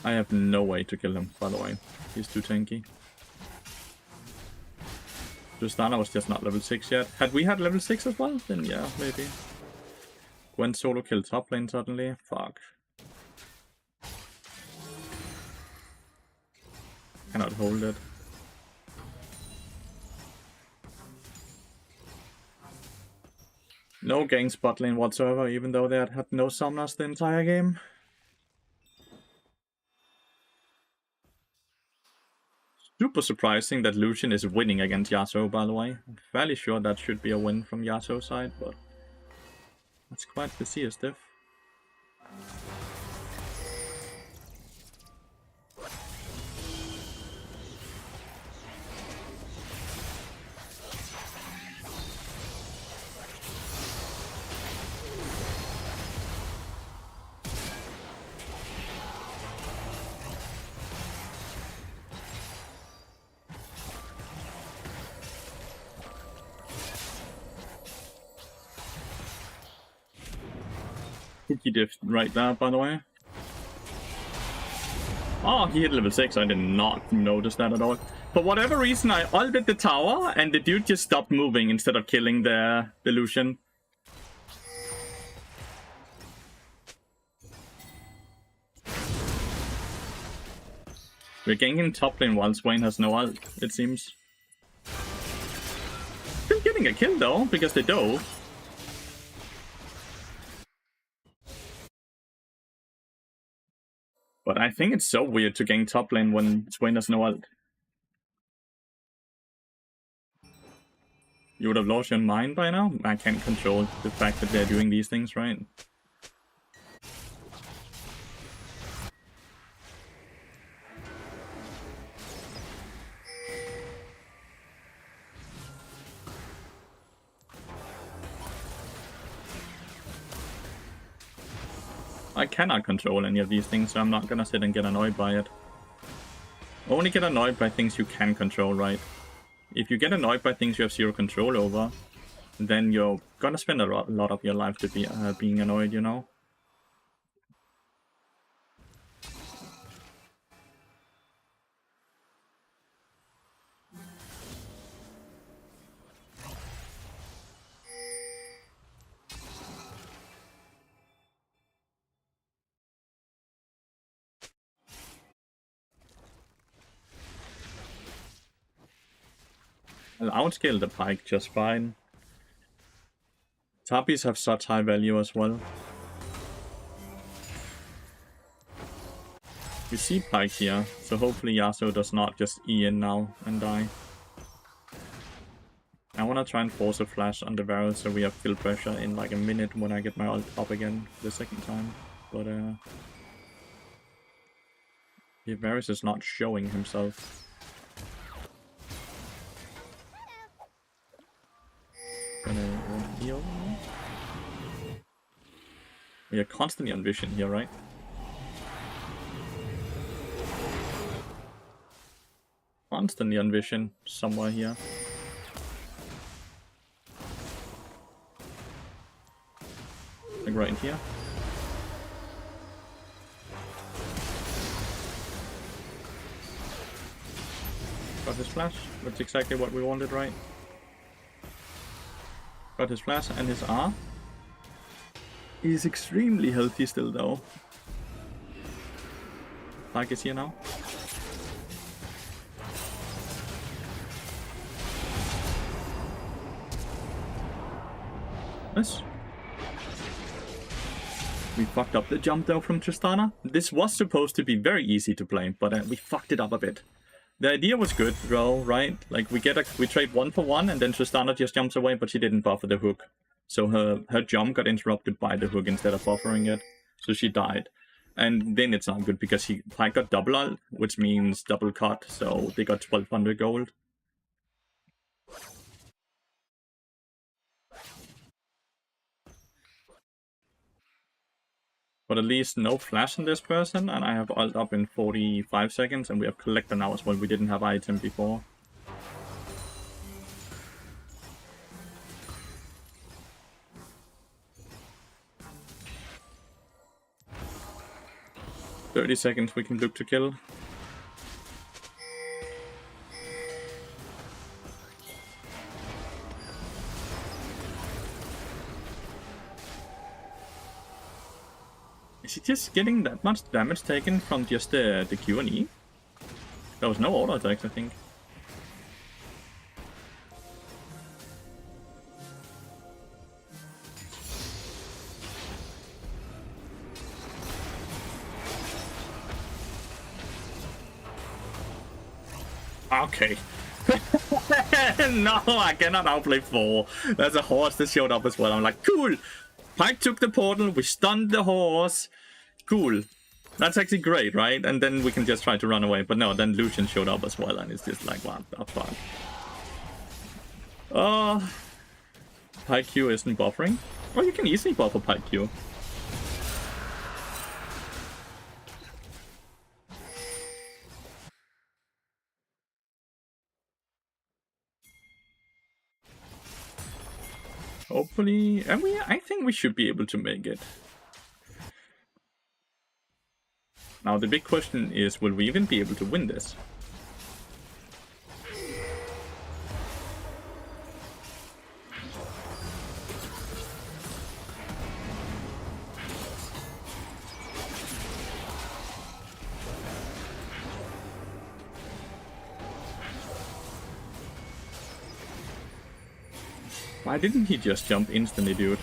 I have no way to kill him, by the way. He's too tanky. Justana was just not level 6 yet. Had we had level 6 as well? Then yeah, maybe. Gwen solo killed top lane suddenly. Fuck. Cannot hold it. No gank bot lane whatsoever, even though they had no summoners the entire game. Super surprising that Lucian is winning against Yasuo, by the way. I'm fairly sure that should be a win from Yasuo's side, but that's quite the CS diff. He did right there, by the way. Oh, he hit level 6. I did not notice that at all. For whatever reason, I ulted the tower, and the dude just stopped moving instead of killing the Lucian. We're ganking top lane while Swain has no ult, it seems. Still getting a kill though, because they dove. But I think it's so weird to gank top lane when Swain has no ult. You would have lost your mind by now? I can't control the fact that they're doing these things, right? I cannot control any of these things, so I'm not gonna sit and get annoyed by it. Only get annoyed by things you can control, right? If you get annoyed by things you have zero control over, then you're gonna spend a lot of your life to be being annoyed, you know? I'll outscale the pike just fine. Tapis have such high value as well. We see pike here, so hopefully Yasuo does not just E in now and die. I wanna try and force a flash on the Varus so we have kill pressure in like a minute when I get my ult up again the second time. But the Varus is not showing himself. Gonna heal. We are constantly on vision here, right? Constantly on vision somewhere here. Like right here. Got his flash. That's exactly what we wanted, right? Got his flash and his R. He's extremely healthy still, though. Like is here now. Yes. We fucked up the jump though from Tristana. This was supposed to be very easy to play, but we fucked it up a bit. The idea was good, though, right? Like we trade 1 for 1, and then Tristana just jumps away, but she didn't buffer the hook, so her jump got interrupted by the hook instead of buffering it, so she died. And then it's not good because Pyke got double ult, which means double cut, so they got 1200 gold. But at least no flash on this person, and I have ult up in 45 seconds, and we have collector now as well. We didn't have item before. "30 seconds we can look to kill." Is he just getting that much damage taken from just the Q and E? There was no auto attacks, I think. Okay. No, I cannot outplay 4. There's a horse that showed up as well. I'm like, cool! Pyke took the portal, we stunned the horse. Cool. That's actually great, right? And then we can just try to run away. But no, then Lucian showed up as well, and it's just like, what the fuck? Pyke Q isn't buffering? Well, you can easily buffer Pyke Q. Hopefully, and I think we should be able to make it. Now the big question is, will we even be able to win this? Why didn't he just jump instantly, dude?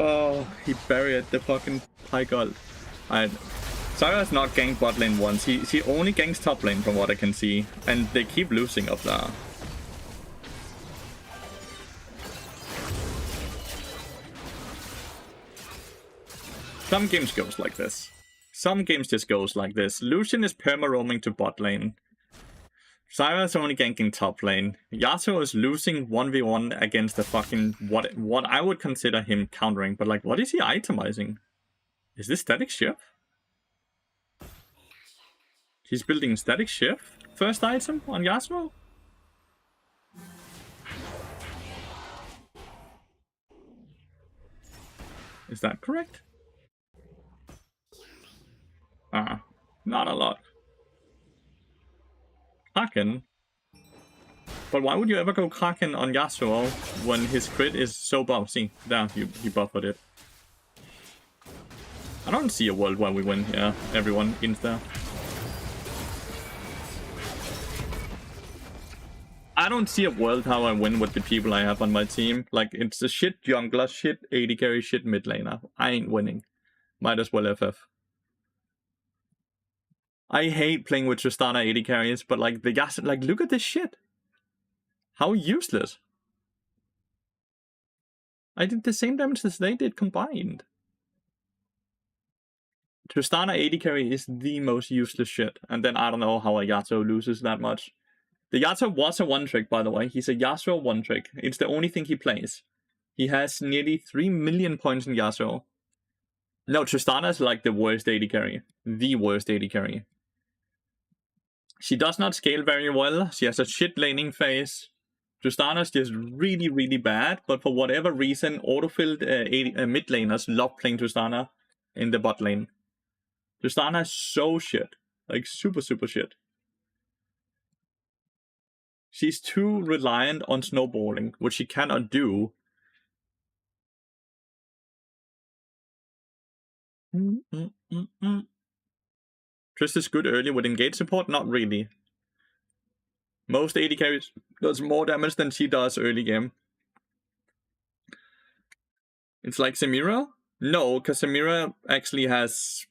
Oh, he buried the fucking Pyke ult. Zyra's not ganked bot lane once. He only ganks top lane from what I can see. And they keep losing up there. Some games goes like this. Some games just goes like this. Lucian is perma-roaming to bot lane. Zyra's only ganking top lane. Yasuo is losing 1v1 against a fucking... What I would consider him countering. But like, what is he itemizing? Is this static shift? He's building static shift? First item on Yasuo? Is that correct? Not a lot. Kraken? But why would you ever go Kraken on Yasuo when his crit is so buffed? See, there, he buffered it. I don't see a world where we win here. Everyone insta. I don't see a world how I win with the people I have on my team. Like, it's a shit jungler, shit AD carry, shit mid laner. I ain't winning. Might as well FF. I hate playing with Tristana AD carries, but like the gas, like look at this shit. How useless. I did the same damage as they did combined. Tristana AD carry is the most useless shit, and then I don't know how a Yasuo loses that much. The Yasuo was a one-trick, by the way. He's a Yasuo one-trick. It's the only thing he plays. He has nearly 3 million points in Yasuo. No, Tristana is like the worst AD carry. The worst AD carry. She does not scale very well. She has a shit laning phase. Tristana's just really, really bad, but for whatever reason, autofilled mid laners love playing Tristana in the bot lane. Tristana is so shit. Like, super, super shit. She's too reliant on snowballing, which she cannot do. Trist is good early with engage support? Not really. Most AD carries does more damage than she does early game. It's like Samira? No, because Samira actually has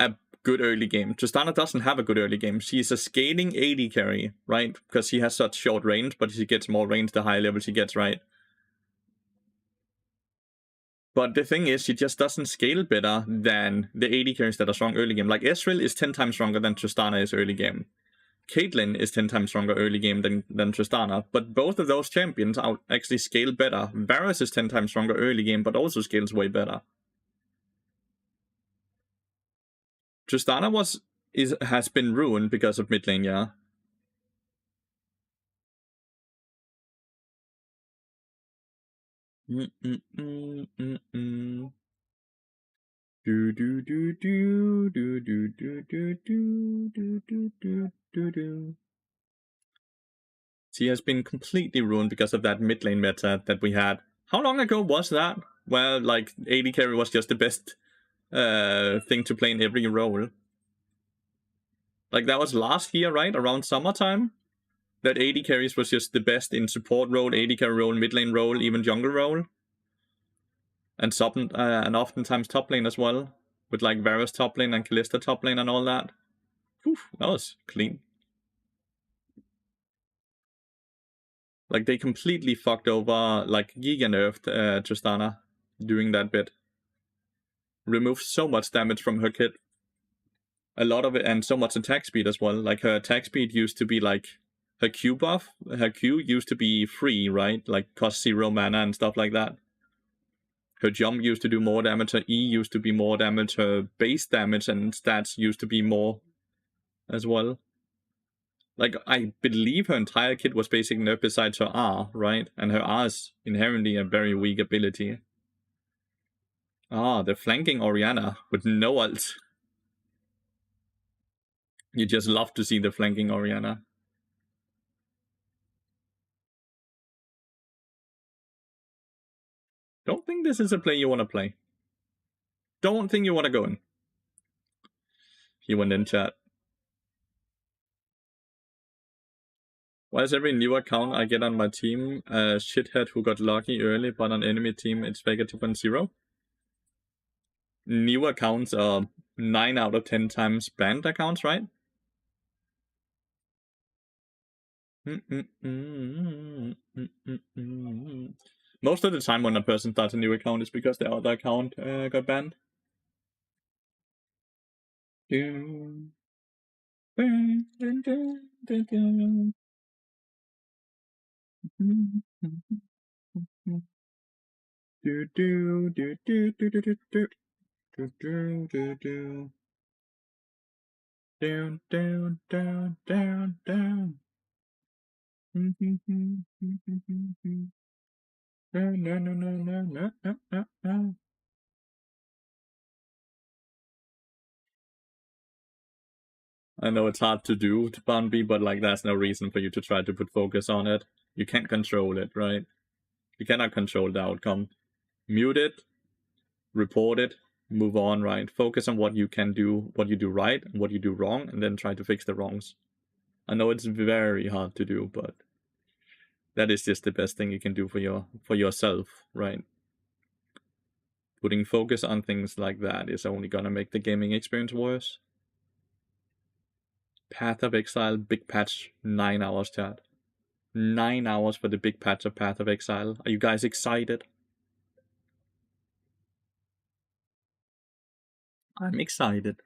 a good early game. Tristana doesn't have a good early game. She's a scaling AD carry, right? Because she has such short range, but she gets more range the higher level she gets, right? But the thing is, she just doesn't scale better than the AD carries that are strong early game. Like, Ezreal is 10 times stronger than Tristana is early game. Caitlyn is 10 times stronger early game than Tristana, but both of those champions actually scale better. Varus is 10 times stronger early game, but also scales way better. Tristana has been ruined because of mid lane, yeah. She has been completely ruined because of that mid lane meta that we had. How long ago was that? Well, like, AD carry was just the best thing to play in every role. Like, that was last year, right? Around summertime? That AD carries was just the best in support role, AD carry role, mid lane role, even jungle role. And oftentimes top lane as well. With like Varus top lane and Kalista top lane and all that. Whew, that was clean. Like, they completely fucked over, like, Giga nerfed Tristana doing that bit. Removed so much damage from her kit. A lot of it, and so much attack speed as well. Like, her attack speed used to be like her Q buff. Her Q used to be free, right? Like, cost 0 mana and stuff like that. Her jump used to do more damage. Her E used to be more damage. Her base damage and stats used to be more as well. Like, I believe her entire kit was basically nerfed besides her R, right? And her R is inherently a very weak ability. Ah, the flanking Orianna with no ult. You just love to see the flanking Orianna. Don't think this is a play you want to play. Don't think you want to go in. He went in chat. Why is every new account I get on my team a shithead who got lucky early, but on enemy team it's Vega 2.0? New accounts are 9 out of 10 times banned accounts, right? Most of the time when a person starts a new account is because their other account got banned. Down, down, down, down, down. No, no, no, no, no, no, no, no, no. I know it's hard to do to Bunby, but like, there's no reason for you to try to put focus on it. You can't control it, right? You cannot control the outcome. Mute it, report it, move on, right? Focus on what you can do, what you do right, and what you do wrong, and then try to fix the wrongs. I know it's very hard to do, but that is just the best thing you can do for yourself, right? Putting focus on things like that is only gonna make the gaming experience worse. Path of Exile, big patch, 9 hours, chat. 9 hours for the big patch of Path of Exile. Are you guys excited? I'm excited.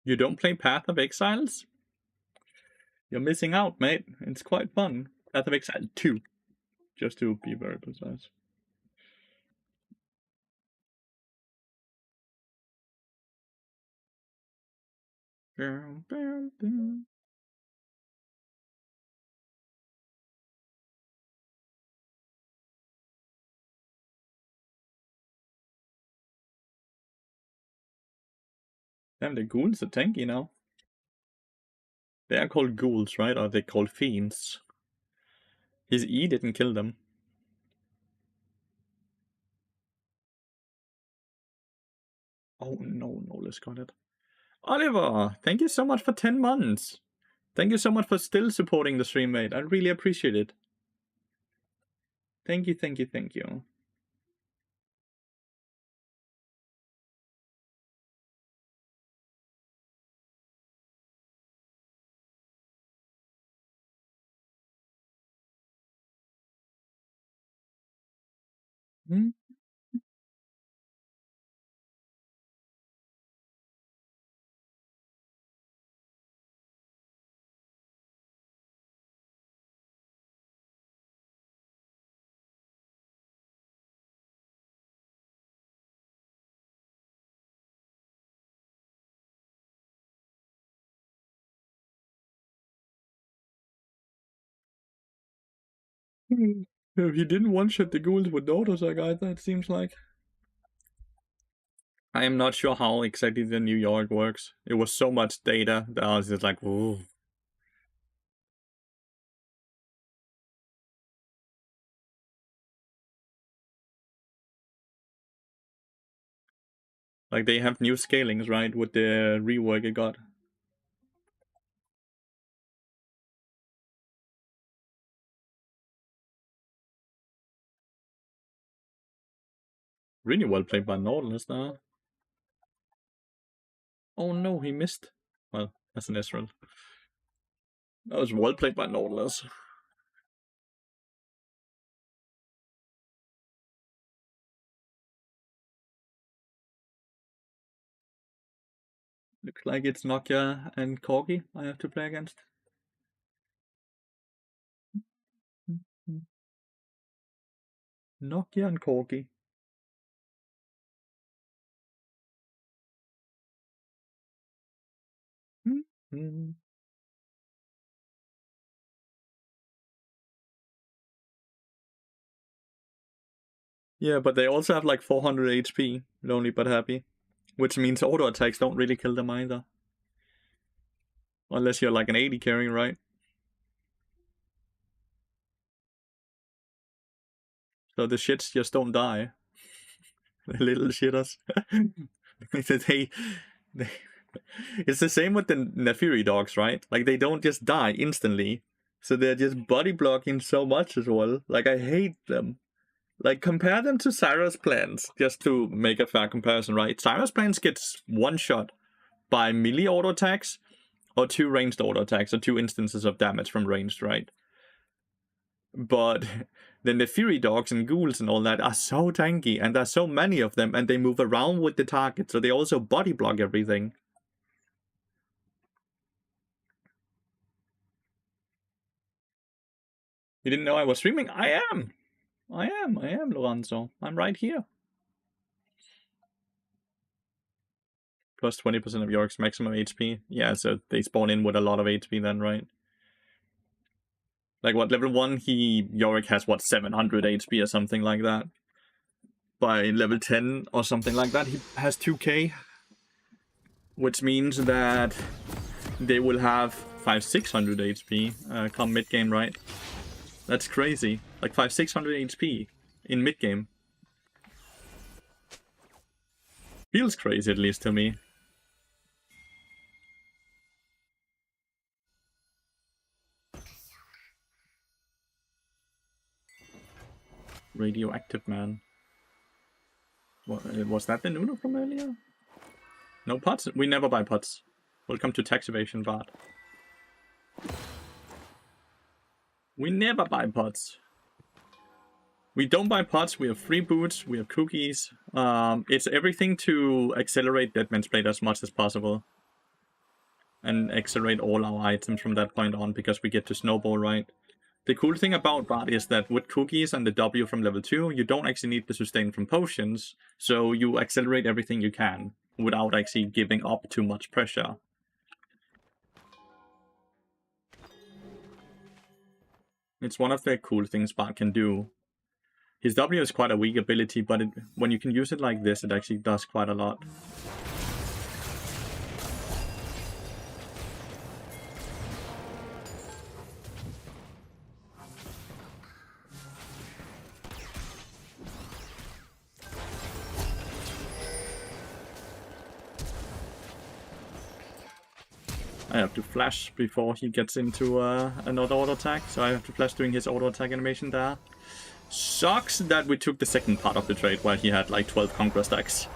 You don't play Path of Exiles? You're missing out, mate. It's quite fun. Path of Exile 2, just to be very precise. Damn, the ghouls are tanky now. They are called ghouls, right? Or are they called fiends? His E didn't kill them. Oh no, Nolis got it. Oliver, thank you so much for 10 months. Thank you so much for still supporting the stream, mate. I really appreciate it. Thank you, thank you, thank you. Hmm? He didn't one-shot the ghouls with daughters, either, it seems like. I am not sure how exactly the New York works. It was so much data that I was just like, ooh. Like, they have new scalings, right, with the rework it got. Really well played by Nautilus now. Oh no, he missed. Well, that's an Ezreal. That was well played by Nautilus. Looks like it's Nokia and Corgi I have to play against. Nokia and Corgi. Yeah, but they also have like 400 HP, lonely but happy. Which means auto attacks don't really kill them either. Unless you're like an 80 carry, right? So the shits just don't die. The little shitters. they, it's the same with the Lathyrus dogs, right? Like, they don't just die instantly. So they're just body blocking so much as well. Like, I hate them. Like, compare them to Cyrus plants, just to make a fair comparison, right? Cyrus plants gets one shot by melee auto attacks or 2 ranged auto attacks or 2 instances of damage from ranged, right? But then the Fury Dogs and Ghouls and all that are so tanky, and there's so many of them, and they move around with the target, so they also body block everything. You didn't know I was streaming? I am, Lorenzo. I'm right here. Plus 20% of Yorick's maximum HP. Yeah, so they spawn in with a lot of HP then, right? Like, what, level 1, Yorick has, what, 700 HP or something like that? By level 10 or something like that, he has 2k. Which means that they will have 500-600 HP come mid-game, right? That's crazy. Like 500-600 HP in mid-game. Feels crazy, at least to me. Radioactive man. What, was that the Nuno from earlier? No pots? We never buy pots. Welcome to tax evasion, Bart. We never buy pots. We don't buy pots, we have free boots, we have cookies. It's everything to accelerate Deadman's Blade as much as possible. And accelerate all our items from that point on, because we get to snowball, right? The cool thing about Bard is that with cookies and the W from level 2, you don't actually need the sustain from potions, so you accelerate everything you can, without actually giving up too much pressure. It's one of the cool things Bard can do. His W is quite a weak ability, but when you can use it like this, it actually does quite a lot. I have to flash before he gets into another auto attack, so I have to flash doing his auto attack animation there. Sucks that we took the second part of the trade where he had like 12 Conqueror stacks.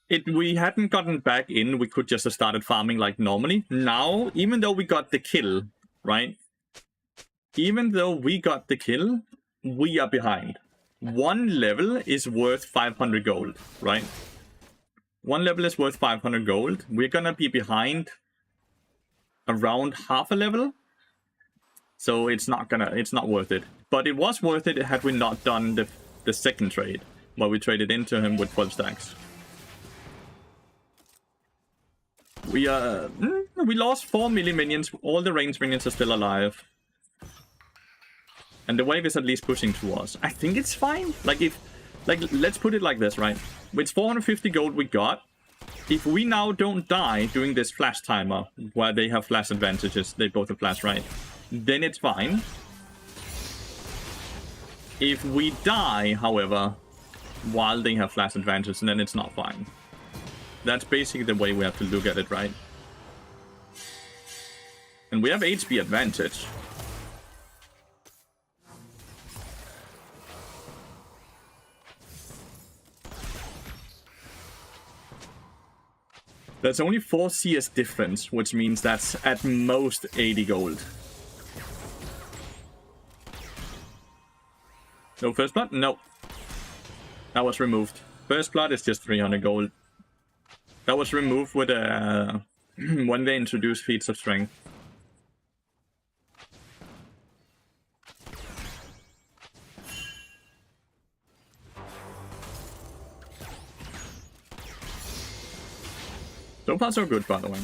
If we hadn't gotten back in, we could just have started farming like normally. Now, even though we got the kill, right? Even though we got the kill, we are behind. One level is worth 500 gold, right? One level is worth 500 gold. We're gonna be behind around half a level. So it's not worth it. But it was worth it had we not done the second trade, where we traded into him with 12 stacks. We lost 4 melee minions. All the ranged minions are still alive. And the wave is at least pushing towards. I think it's fine. Let's put it like this, right? With 450 gold we got, if we now don't die during this flash timer, where they have flash advantages, they both have flash, right? Then it's fine. If we die, however, while they have flash advantage, then it's not fine. That's basically the way we have to look at it, right? And we have HP advantage. There's only 4 CS difference, which means that's at most 80 gold. No first blood? No. That was removed. First blood is just 300 gold. That was removed with when they introduced feats of strength. So far so good, by the way.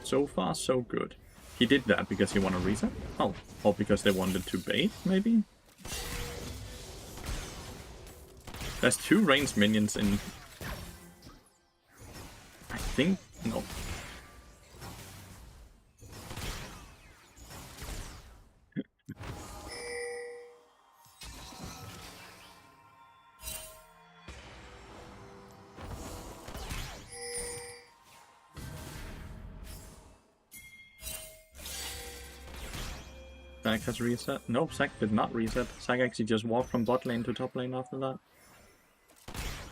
So far so good. He did that because he wanted to reset? Oh, or because they wanted to bait, maybe? There's 2 ranged minions in... I think... no. Zac has reset. Nope, Zac did not reset. Zac actually just walked from bot lane to top lane after that.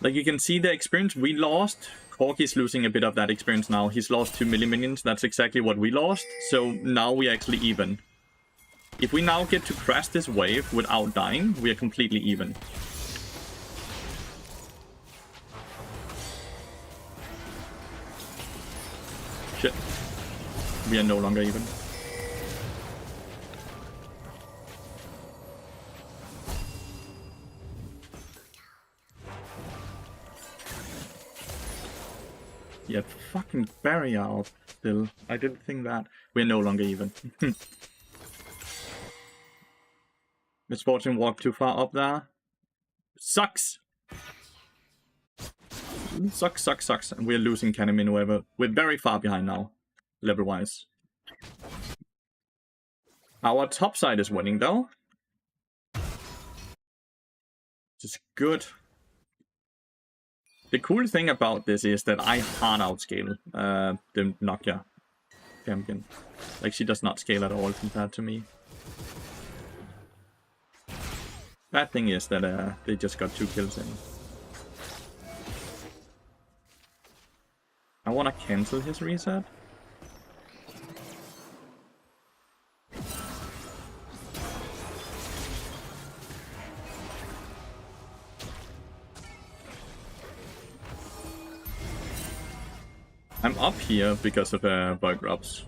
Like, you can see the experience we lost. Corki's losing a bit of that experience now. He's lost 2 melee minions. That's exactly what we lost. So now we're actually even. If we now get to crash this wave without dying, we are completely even. Shit. We are no longer even. Yeah, fucking barrier out still. I didn't think that. We're no longer even. Misfortune walked too far up there. Sucks! Sucks. And we're losing Cannon whoever. We're very far behind now, level-wise. Our top side is winning though. Which is good. The cool thing about this is that I hard outscale the Nokia champion. Like, she does not scale at all compared to me. Bad thing is that they just got 2 kills in. I want to cancel his reset. I'm up here because of bug drops.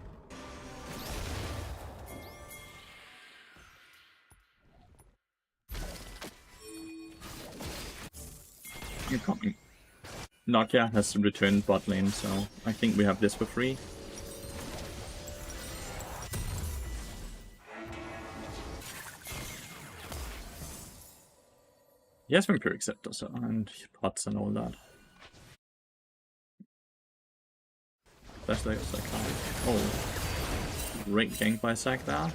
I'm coming. Nokia has returned bot lane, so I think we have this for free. He has Vampiric Scepter, so, and pots and all that. That's like oh, great gank by Zac there.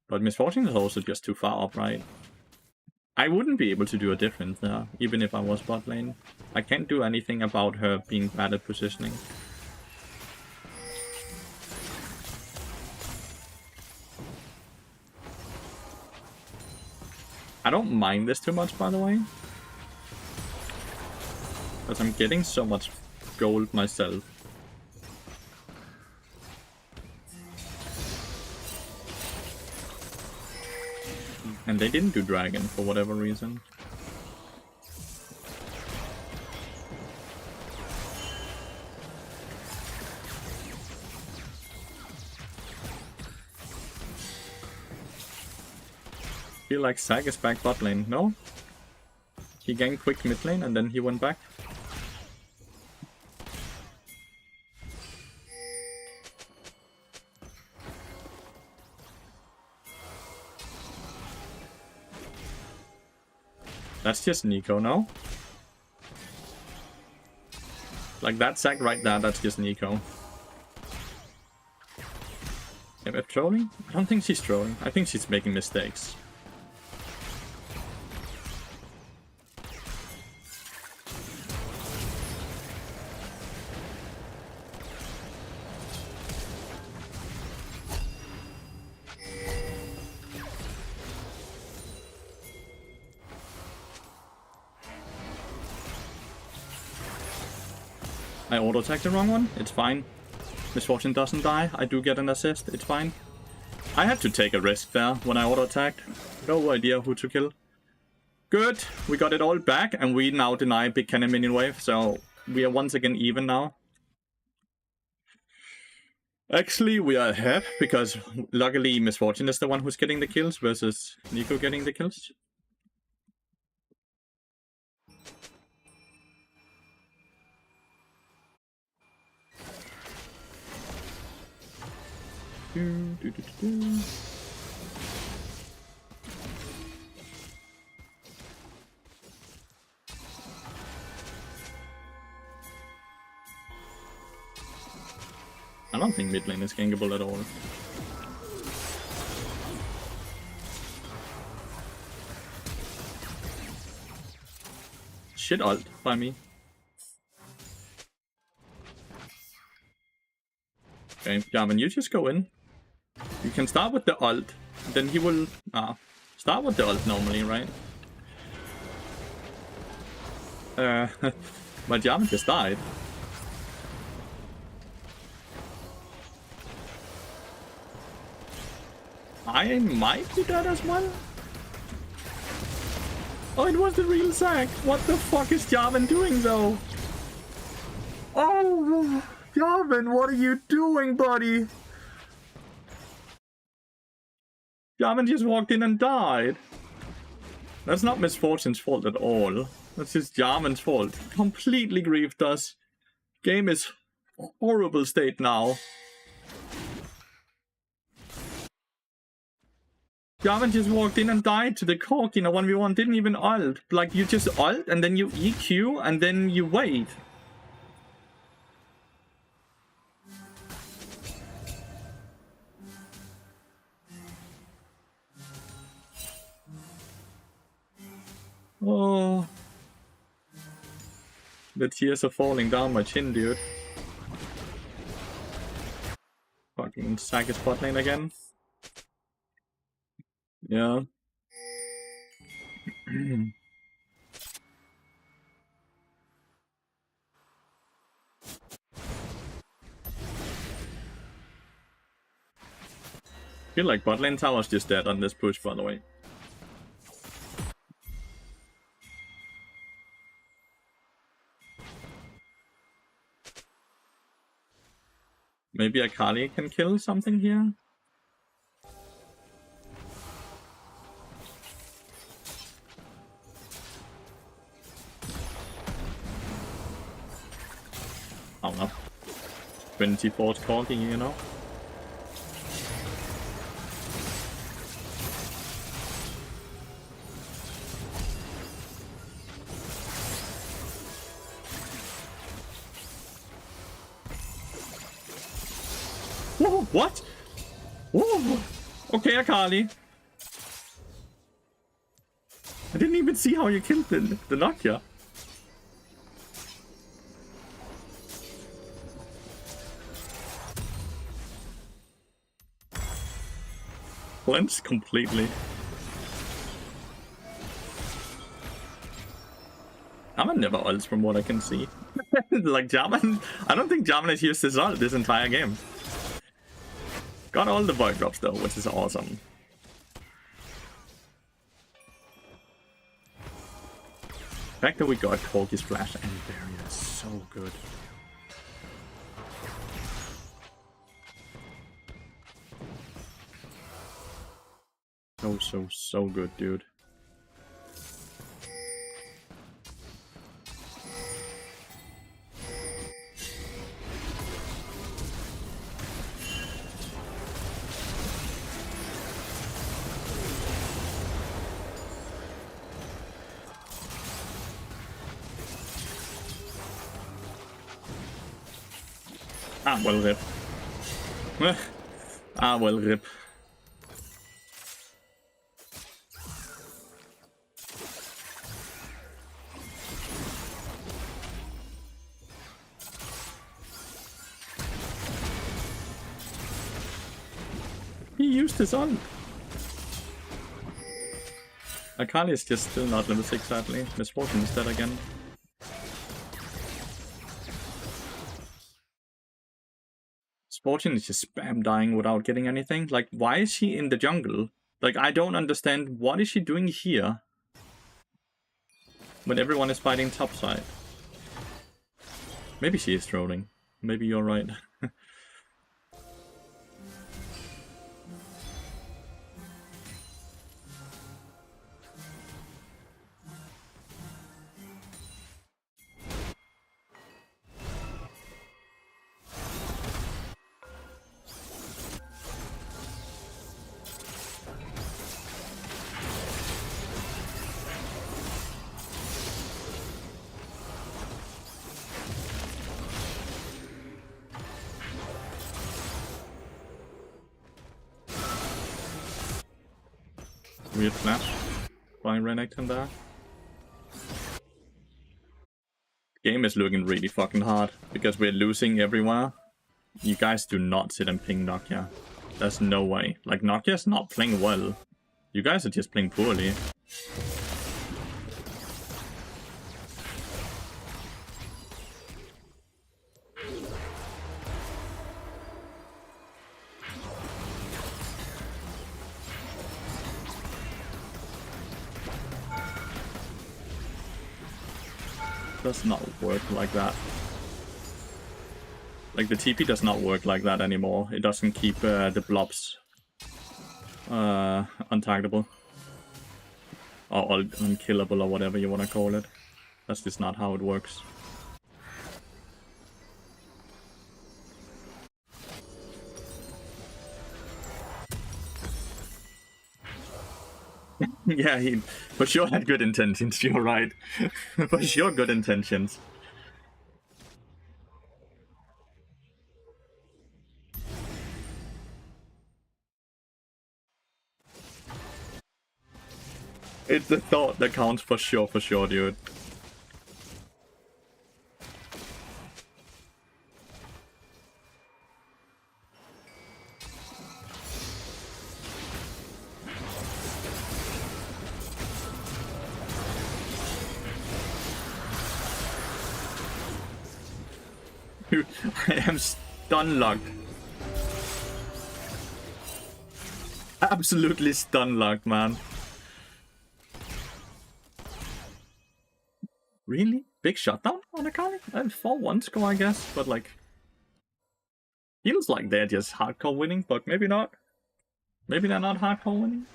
But Misfortune is also just too far up, right? I wouldn't be able to do a difference there, even if I was bot lane. I can't do anything about her being bad at positioning. I don't mind this too much, by the way. Because I'm getting so much gold myself. And they didn't do dragon for whatever reason. Feel like Zac is back bot lane. No? He ganked quick mid lane and then he went back. That's just Nico, no? Like that Zac right there, that's just Nico. MF trolling? I don't think she's trolling. I think she's making mistakes. I auto-attacked the wrong one, it's fine. Misfortune doesn't die, I do get an assist, it's fine. I had to take a risk there when I auto-attacked. No idea who to kill. Good, we got it all back and we now deny big cannon minion wave, so we are once again even now. Actually, we are ahead because luckily Misfortune is the one who's getting the kills versus Nico getting the kills. I don't think mid lane is gankable at all. Shit ult by me. Okay, Jarvan, you just go in. You can start with the ult, then he will... start with the ult normally, right? But Jarvan just died. I might do that as well. Oh, it was the real Zac. What the fuck is Jarvan doing though? Oh, Jarvan, what are you doing, buddy? Jarvan just walked in and died. That's not Misfortune's fault at all. That's just Jarvan's fault. Completely griefed us. Game is horrible state now. Jarvan just walked in and died to the Cork in a 1v1, didn't even ult. Like, you just ult and then you EQ and then you wait. Oh. The tears are falling down my chin, dude. Fucking Zac is bot lane again. Yeah. I feel like bot lane tower's just dead on this push, by the way. Maybe Akali can kill something here? I don't know. 24th corgi, you know? Whoa, what? Whoa. Okay, Akali. I didn't even see how you killed the Nokia. Cleansed completely. Jarman never ults from what I can see. Like Jarman, I don't think Jarman has used his ult this entire game. Got all the void drops though, which is awesome. The fact that we got Corgi's Flash and Barrier is so good. So good, dude. Ah, well, rip. Ah, well, rip. He used his ult. Akali is just still not level 6, sadly. Misfortune is dead again. Misfortune is just spam dying without getting anything. Like, why is she in the jungle? Like, I don't understand. What is she doing here? When everyone is fighting topside. Maybe she is trolling. Maybe you're right. Weird flash by Renekton there. Game is looking really fucking hard because we're losing everywhere. You guys do not sit and ping Nokia. There's no way. Like, Nokia's not playing well. You guys are just playing poorly. Does not work like that. Like, the TP does not work like that anymore. It doesn't keep the blobs untargetable. Or unkillable, or whatever you want to call it. That's just not how it works. Yeah, he for sure had good intentions, you're right. For sure good intentions. It's the thought that counts for sure, dude. Dude, I am stun locked. Absolutely stun locked, man. Really? Big shutdown on Akali? 4-1 score, I guess, but like... Feels like they're just hardcore winning, but maybe not. Maybe they're not hardcore winning.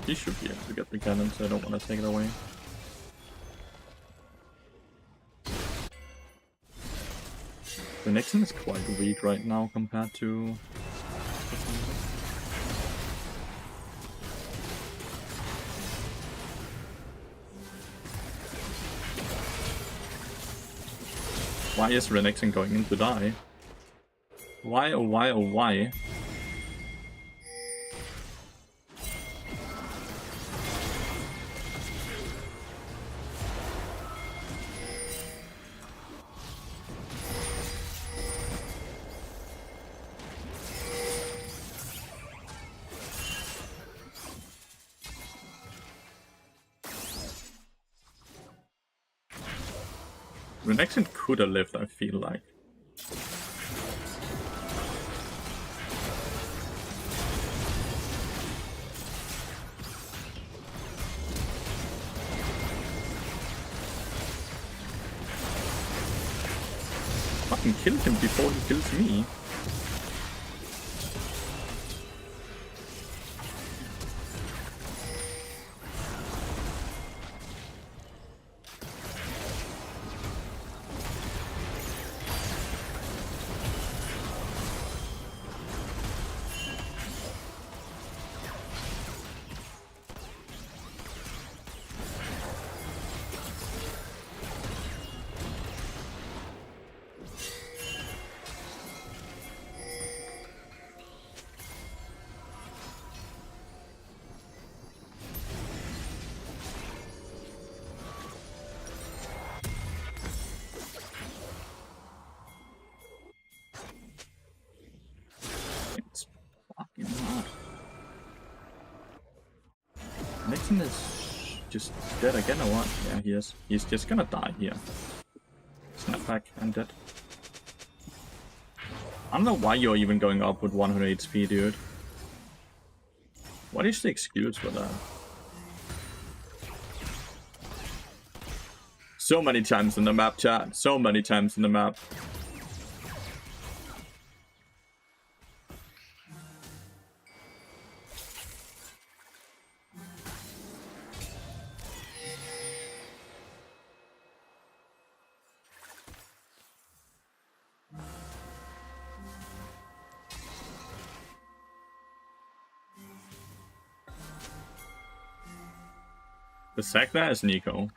He should be able to get the cannon, so I don't want to take it away. The Nixon is quite weak right now compared to... Why is Renekton going in to die? Why, oh why, oh why? Renekton could have lived, I feel like. Fucking kill him before he kills me. Nixon is just dead again or what? Yeah, he is. He's just gonna die here. Snapback and dead. I don't know why you're even going up with 100 HP, dude. What is the excuse for that? So many times in the map, chat. So many times in the map. The sack there is Nico.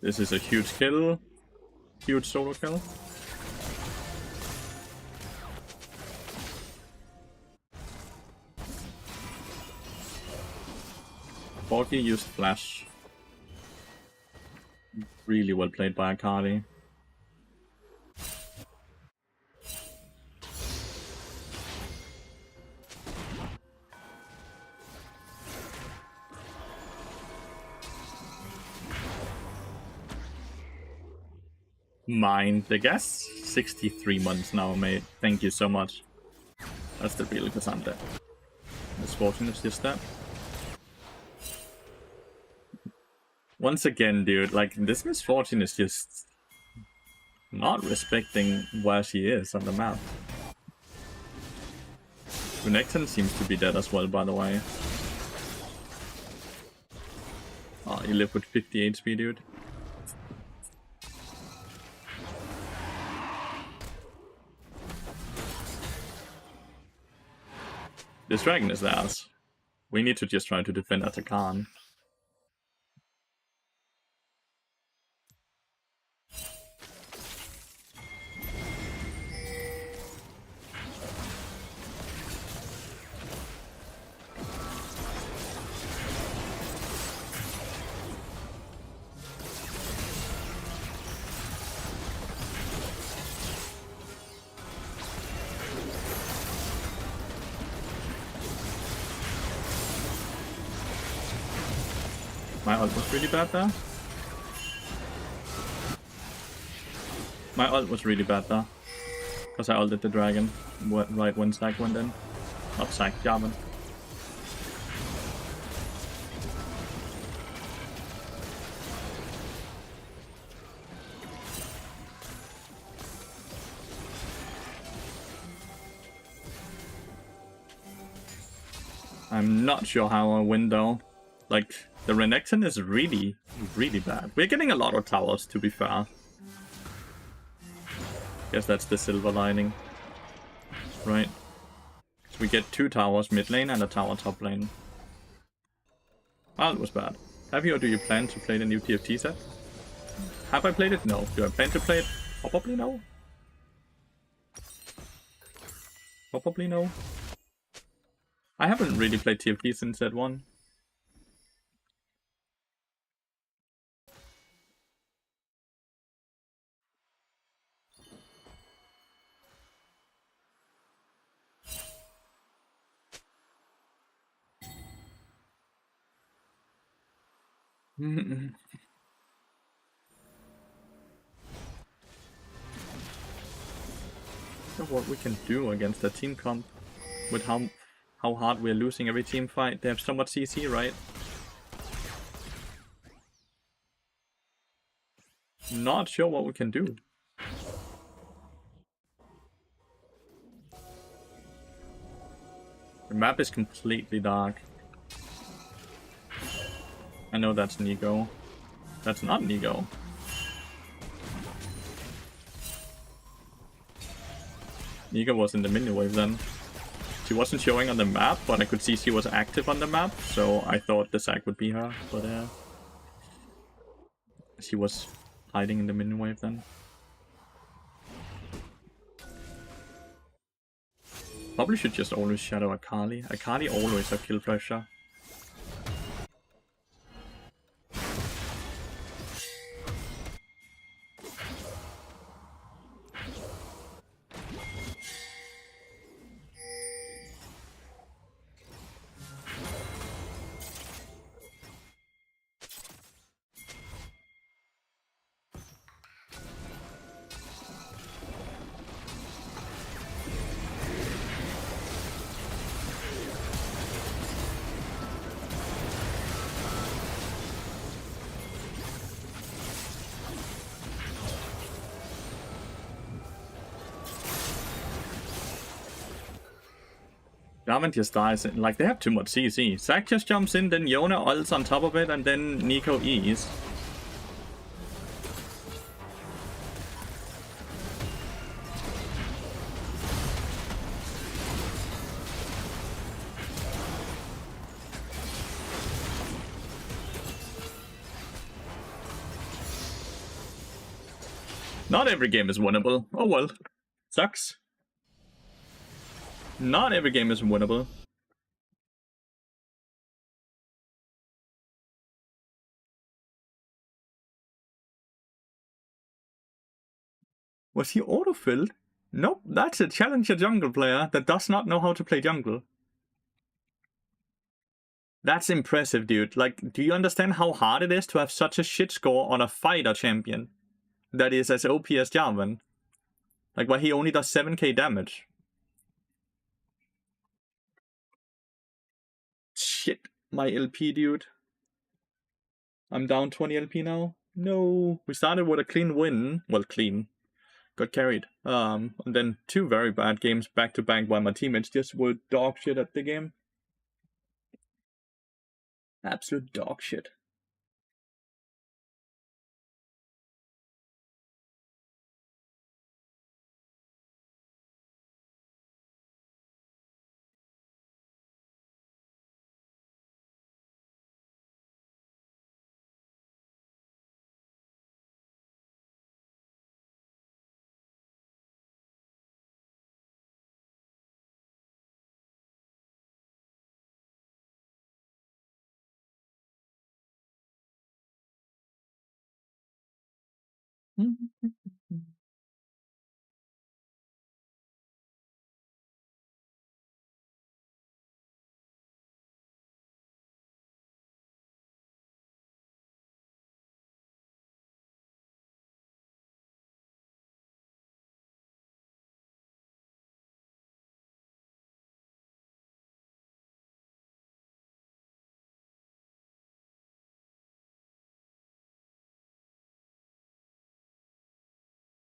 This is a huge kill. Huge solo kill. Forky used flash. Really well played by Akali. Mind the guess. 63 months now, mate. Thank you so much. That's the real Cassandra. Misfortune is just that. Once again, dude, like, this Misfortune is just not respecting where she is on the map. Renekton seems to be dead as well, by the way. Oh, you live with 50 HP, dude. This dragon is theirs. We need to just try to defend Atakan. My ult was really bad there. My ult was really bad there. Because I ulted the dragon right when Zac went in. Not Zac, Jarvan. I'm not sure how I'll win though. Like, the Renekton is really, really bad. We're getting a lot of towers, to be fair. Guess that's the silver lining. Right. So we get 2 towers mid lane and a tower top lane. Oh, it was bad. Have you or do you plan to play the new TFT set? Have I played it? No. Do I plan to play it? Probably no. Probably no. I haven't really played TFT since that one. What we can do against the team comp with how hard we're losing every team fight. They have so much CC, right? Not sure what we can do. The map is completely dark. I know that's Nigo. That's not Nigo. Nigo was in the mini wave then. She wasn't showing on the map, but I could see she was active on the map, so I thought the Zac would be her, but she was hiding in the mini wave then. Probably should just always shadow Akali. Akali always have kill pressure. Jarvan just dies. Like, they have too much CC. Zac just jumps in, then Yona ults on top of it, and then Nico E's. Not every game is winnable. Oh well. Sucks. Not every game is winnable. Was he autofilled? Nope, that's a challenger jungle player that does not know how to play jungle. That's impressive, dude. Like, do you understand how hard it is to have such a shit score on a fighter champion that is as OP as Jarvan? Like, where he only does 7k damage. Shit, my LP, dude. I'm down 20 LP now. No, we started with a clean win. Well, clean. Got carried. And then 2 very bad games back to back while my teammates just were dog shit at the game. Absolute dog shit.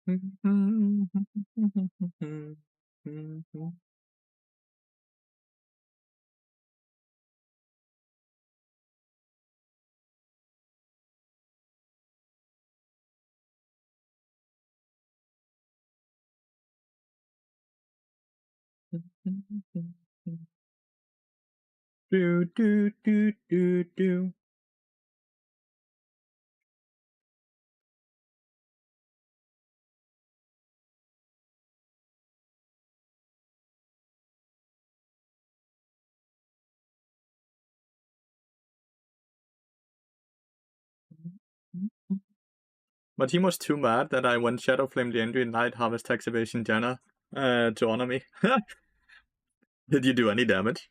Do do do do do. My team was too mad that I went Shadow Flame Legendary Night Harvest Activation Janna to honor me. Did you do any damage?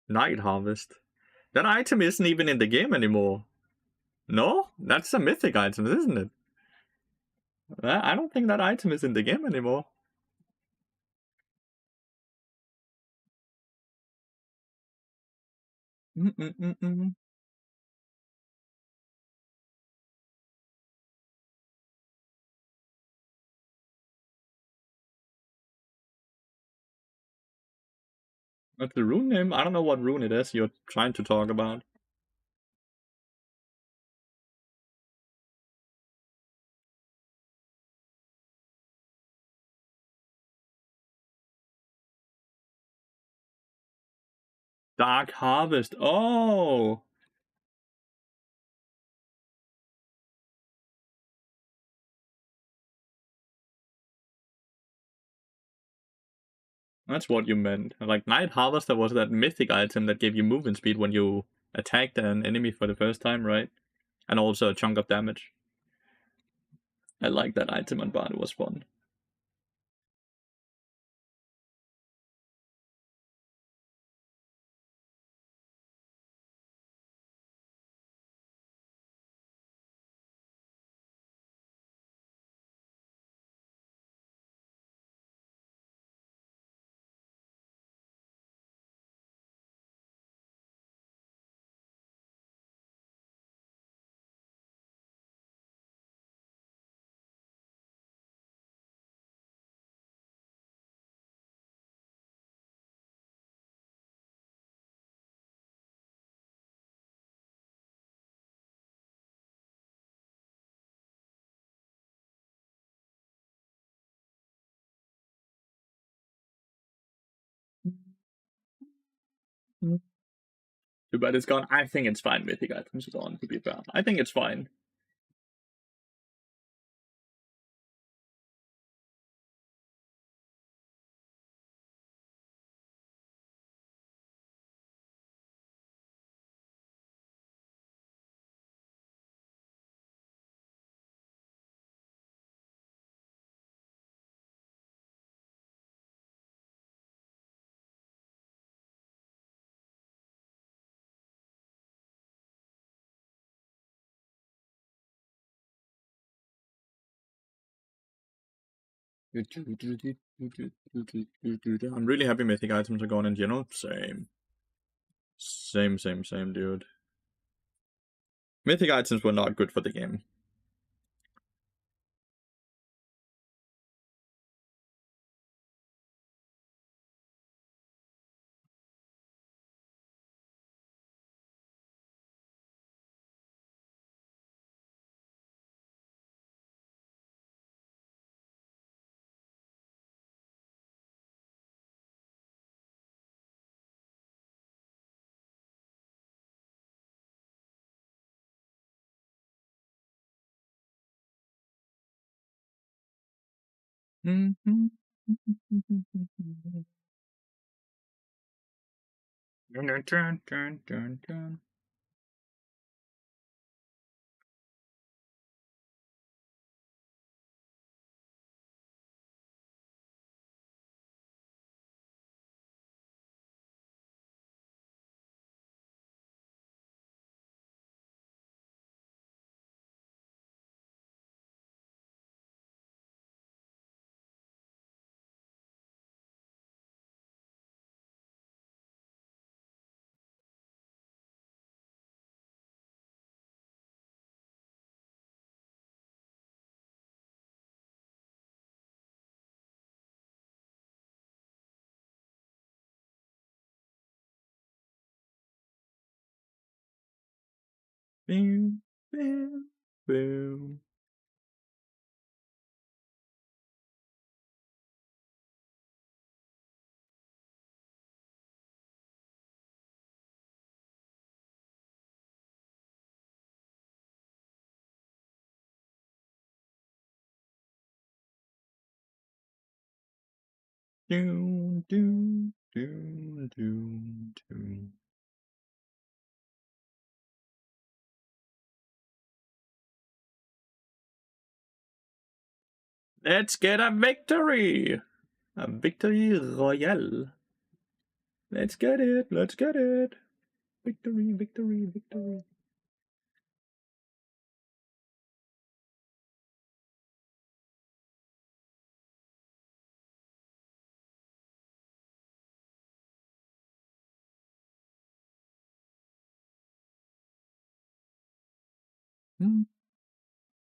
Night Harvest. That item isn't even in the game anymore. No? That's a mythic item, isn't it? I don't think that item is in the game anymore. That's the rune name? I don't know what rune it is you're trying to talk about. Dark Harvest. Oh! That's what you meant. Like, Night Harvester was that mythic item that gave you movement speed when you attacked an enemy for the first time, right? And also a chunk of damage. I like that item on Bard, it was fun. Too bad it's gone. I think it's fine. Mythic items are gone, to be fair. I think it's fine. I'm really happy mythic items are gone in general. Same. Same, dude. Mythic items were not good for the game. Boom, boom, boom. Doom, doom, doom, doom, doom. Let's get a victory! A victory royale. Let's get it, let's get it. Victory, victory, victory.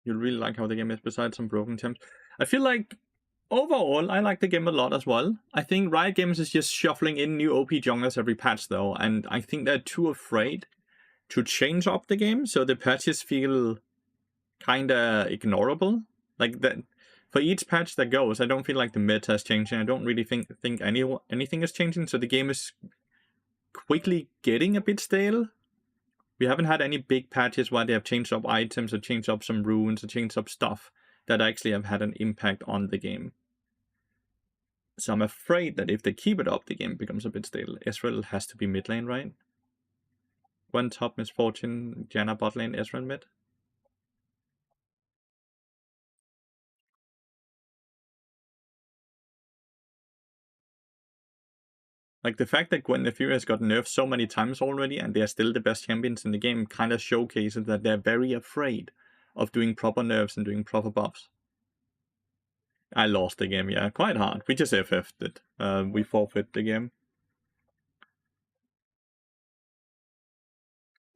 You really like how the game is, besides some broken temps. I feel like, overall, I like the game a lot as well. I think Riot Games is just shuffling in new OP junglers every patch, though, and I think they're too afraid to change up the game, so the patches feel kinda ignorable. Like, that, for each patch that goes, I don't feel like the meta is changing. I don't really think anything is changing, so the game is quickly getting a bit stale. We haven't had any big patches where they have changed up items or changed up some runes or changed up stuff that actually have had an impact on the game. So I'm afraid that if they keep it up, the game becomes a bit stale. Ezreal has to be mid lane, right? One top Misfortune, Janna bot lane, Ezreal mid. Like, the fact that Gwen Lathyrus has got nerfed so many times already and they're still the best champions in the game kind of showcases that they're very afraid of doing proper nerfs and doing proper buffs. I lost the game, yeah, quite hard. We just FF'd it. We forfeit the game.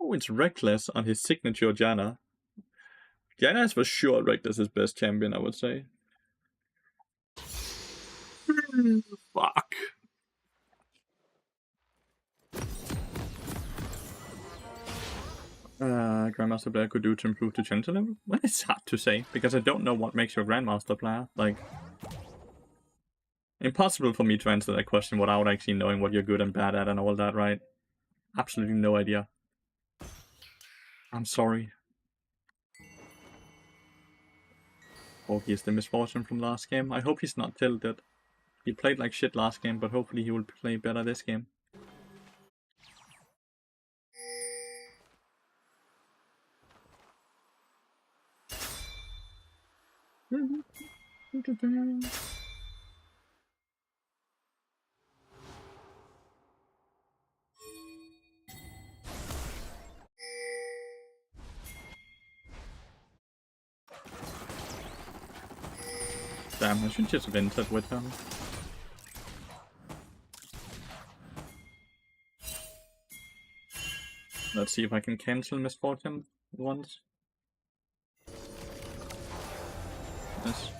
Oh, it's Reckless on his signature Janna. Janna is for sure Reckless's best champion, I would say. Fuck. Grandmaster player could do to improve the gentle level? Well, it's hard to say, because I don't know what makes you a Grandmaster player. Like, impossible for me to answer that question without actually knowing what you're good and bad at and all that, right? Absolutely no idea. I'm sorry. Oh, he's the Misfortune from last game. I hope he's not tilted. He played like shit last game, but hopefully he will play better this game. Damn, I should just vent it with him. Let's see if I can cancel Misfortune once. Yes.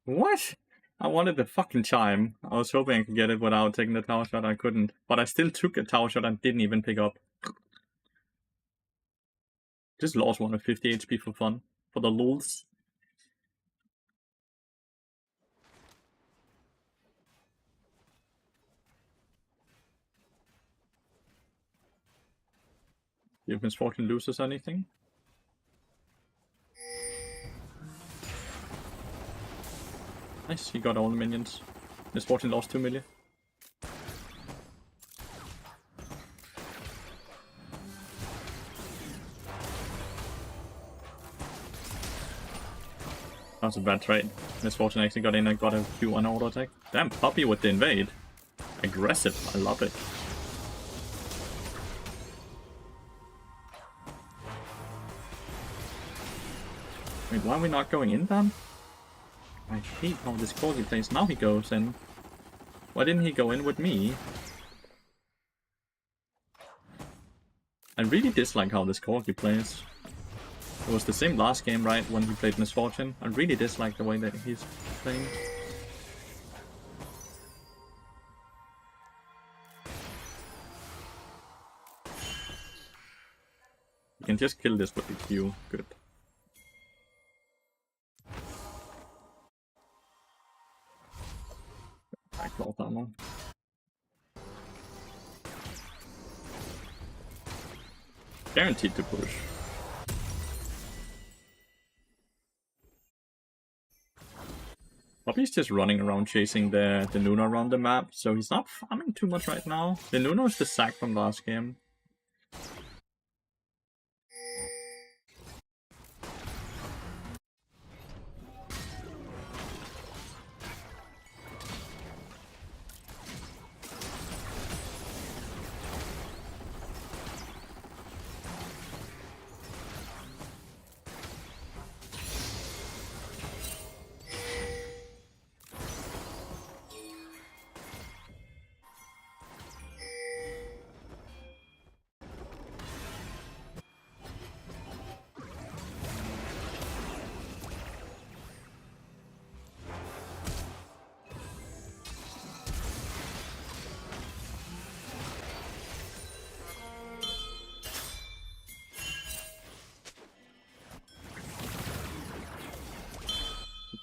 What? I wanted the fucking chime. I was hoping I could get it without taking the tower shot. I couldn't. But I still took a tower shot and didn't even pick up. Just lost 150 HP for fun. For the lulz. If Misfortune loses anything. Nice, he got all the minions. Misfortune lost 2 million. That's a bad trade. Misfortune actually got in and got a Q1 auto attack. Damn, Puppy with the invade. Aggressive, I love it. Wait, why are we not going in then? I hate how this Corgi plays. Now he goes in. Why didn't he go in with me? I really dislike how this Corgi plays. It was the same last game, right, when he played Misfortune. I really dislike the way that he's playing. You can just kill this with the Q. Good. Back cloth armor. Guaranteed to push. Poppy's just running around chasing the Nuno around the map, so he's not farming too much right now. The Nuno is the sack from last game.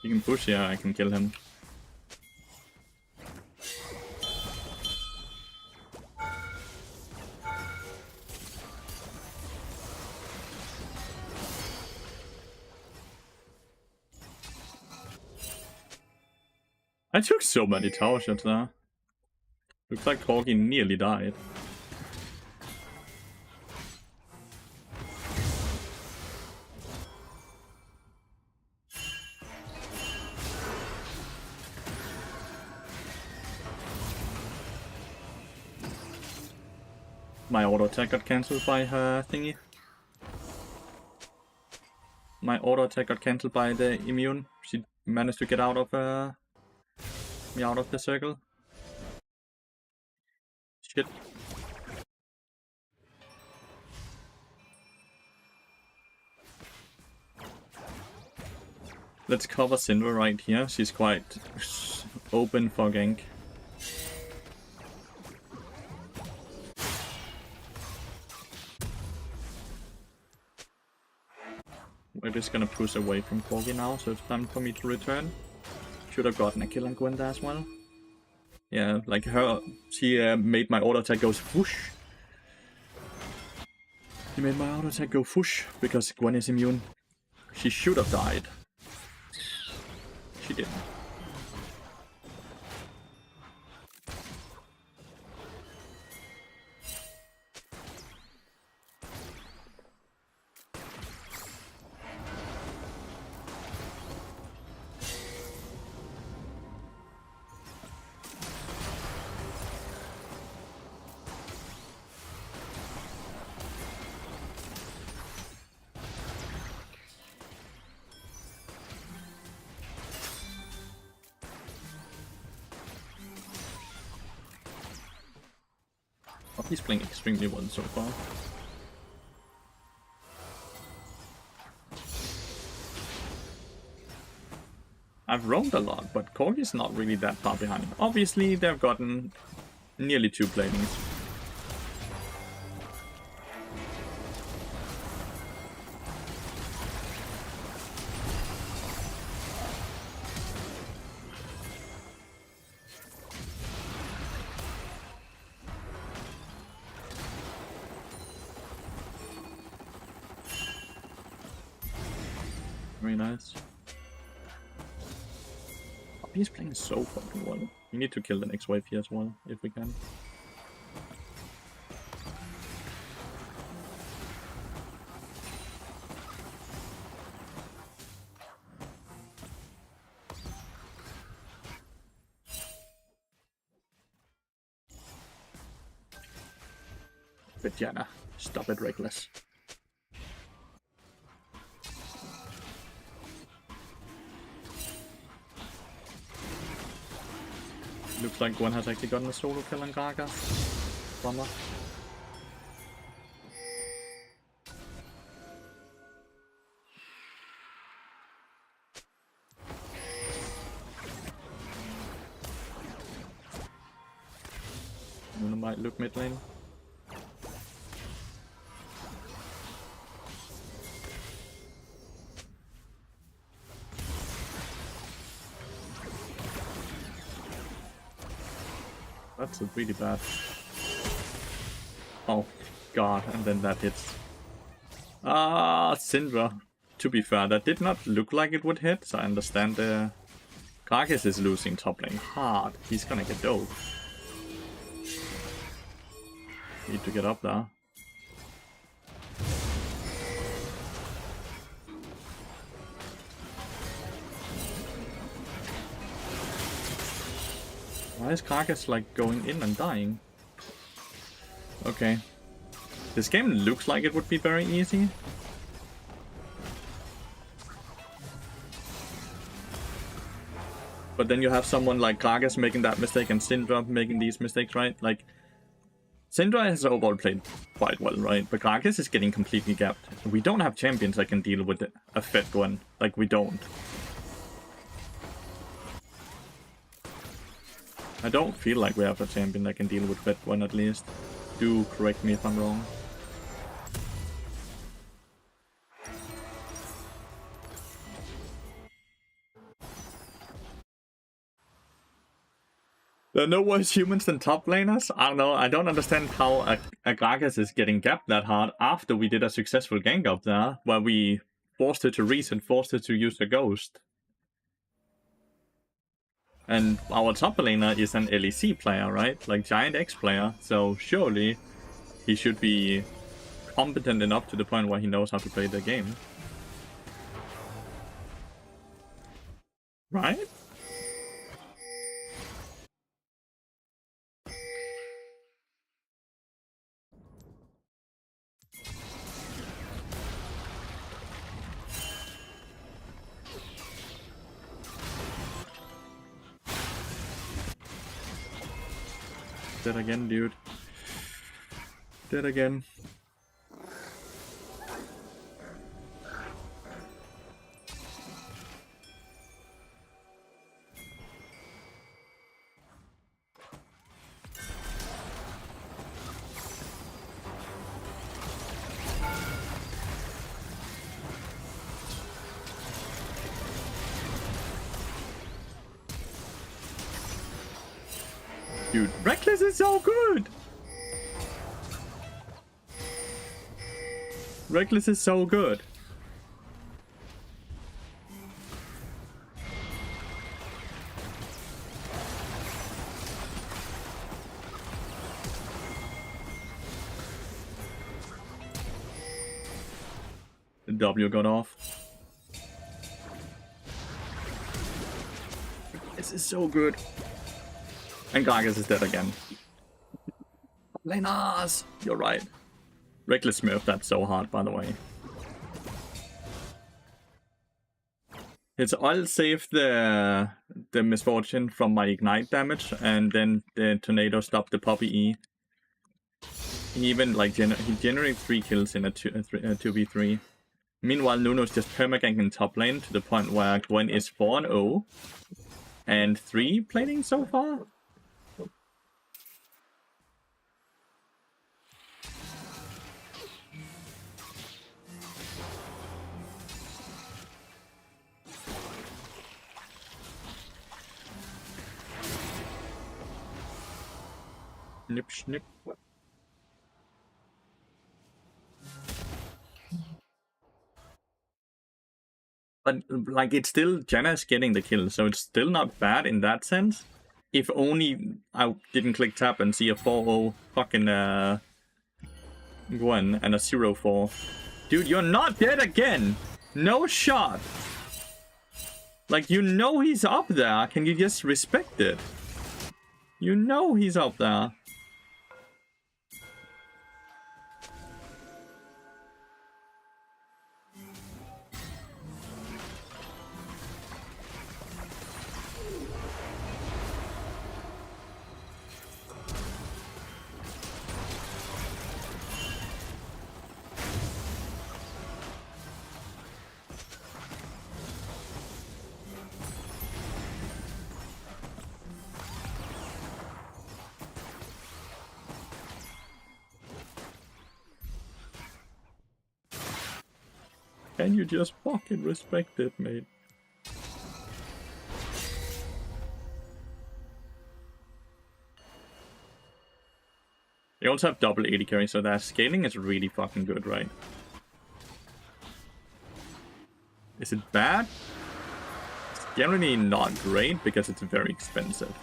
You can push, yeah, I can kill him. I took so many tower shots there. Looks like Corgi nearly died. My auto attack got cancelled by her thingy. My auto attack got cancelled by the immune. She managed to get out of me out of the circle. Shit. Let's cover Silver right here. She's quite open for gank. We're just gonna push away from Corgi now, so it's time for me to return. Should have gotten a kill on Gwen there as well. Yeah, like her, she made my auto attack go whoosh. He made my auto attack go whoosh because Gwen is immune. She should have died. She didn't. He's playing extremely well so far. I've roamed a lot, but Corgi's not really that far behind. Obviously, they've gotten nearly 2 platings. Very nice. Oh, he's playing so fucking well. We need to kill the next wave here as well, if we can. Vijana, stop it, Reckless. Looks like Gwen has actually gotten a solo kill on Gaga. Bummer. Luna might look mid lane. That's really bad. Oh, God, and then that hits. Syndra. To be fair, that did not look like it would hit, so I understand the... Gragas is losing top lane hard. He's gonna get dove. Need to get up there. Why is Gragas like going in and dying? Okay. This game looks like it would be very easy. But then you have someone like Gragas making that mistake and Syndra making these mistakes, right? Like, Syndra has overall played quite well, right? But Gragas is getting completely gapped. We don't have champions that can deal with a Fed Gwen. Like, we don't. I don't feel like we have a champion that can deal with Fed Gwen, at least. Do correct me if I'm wrong. There are no worse humans than top laners? I don't know, I don't understand how a Gragas is getting gapped that hard after we did a successful gank up there, where we forced her to reset, forced her to use the ghost. And our top laner is an LEC player, right? Like Giant X player, so surely he should be competent enough to the point where he knows how to play the game. Right? Dead again, dude. Dead again. Dude, Reckless is so good! Reckless is so good. The W got off. This is so good. And Gragas is dead again. Laners! You're right. Reckless smurfed that so hard, by the way. His ult saved the misfortune from my ignite damage, and then the tornado stopped the Poppy E. He even like he generated 3 kills in a 2v3. Meanwhile, Nuno's just permaganking top lane to the point where Gwen is 4-0 and 3 plating so far. Snip, snip. But, like, it's still Janna's getting the kill, so it's still not bad in that sense. If only I didn't click tab and see a 4-0 fucking Gwen and a 0-4. Dude, you're not dead again! No shot! Like, you know he's up there, can you just respect it? You know he's up there. Can you just fucking respect it, mate? They also have double 80 carry, so their scaling is really fucking good, right? Is it bad? It's generally not great because it's very expensive.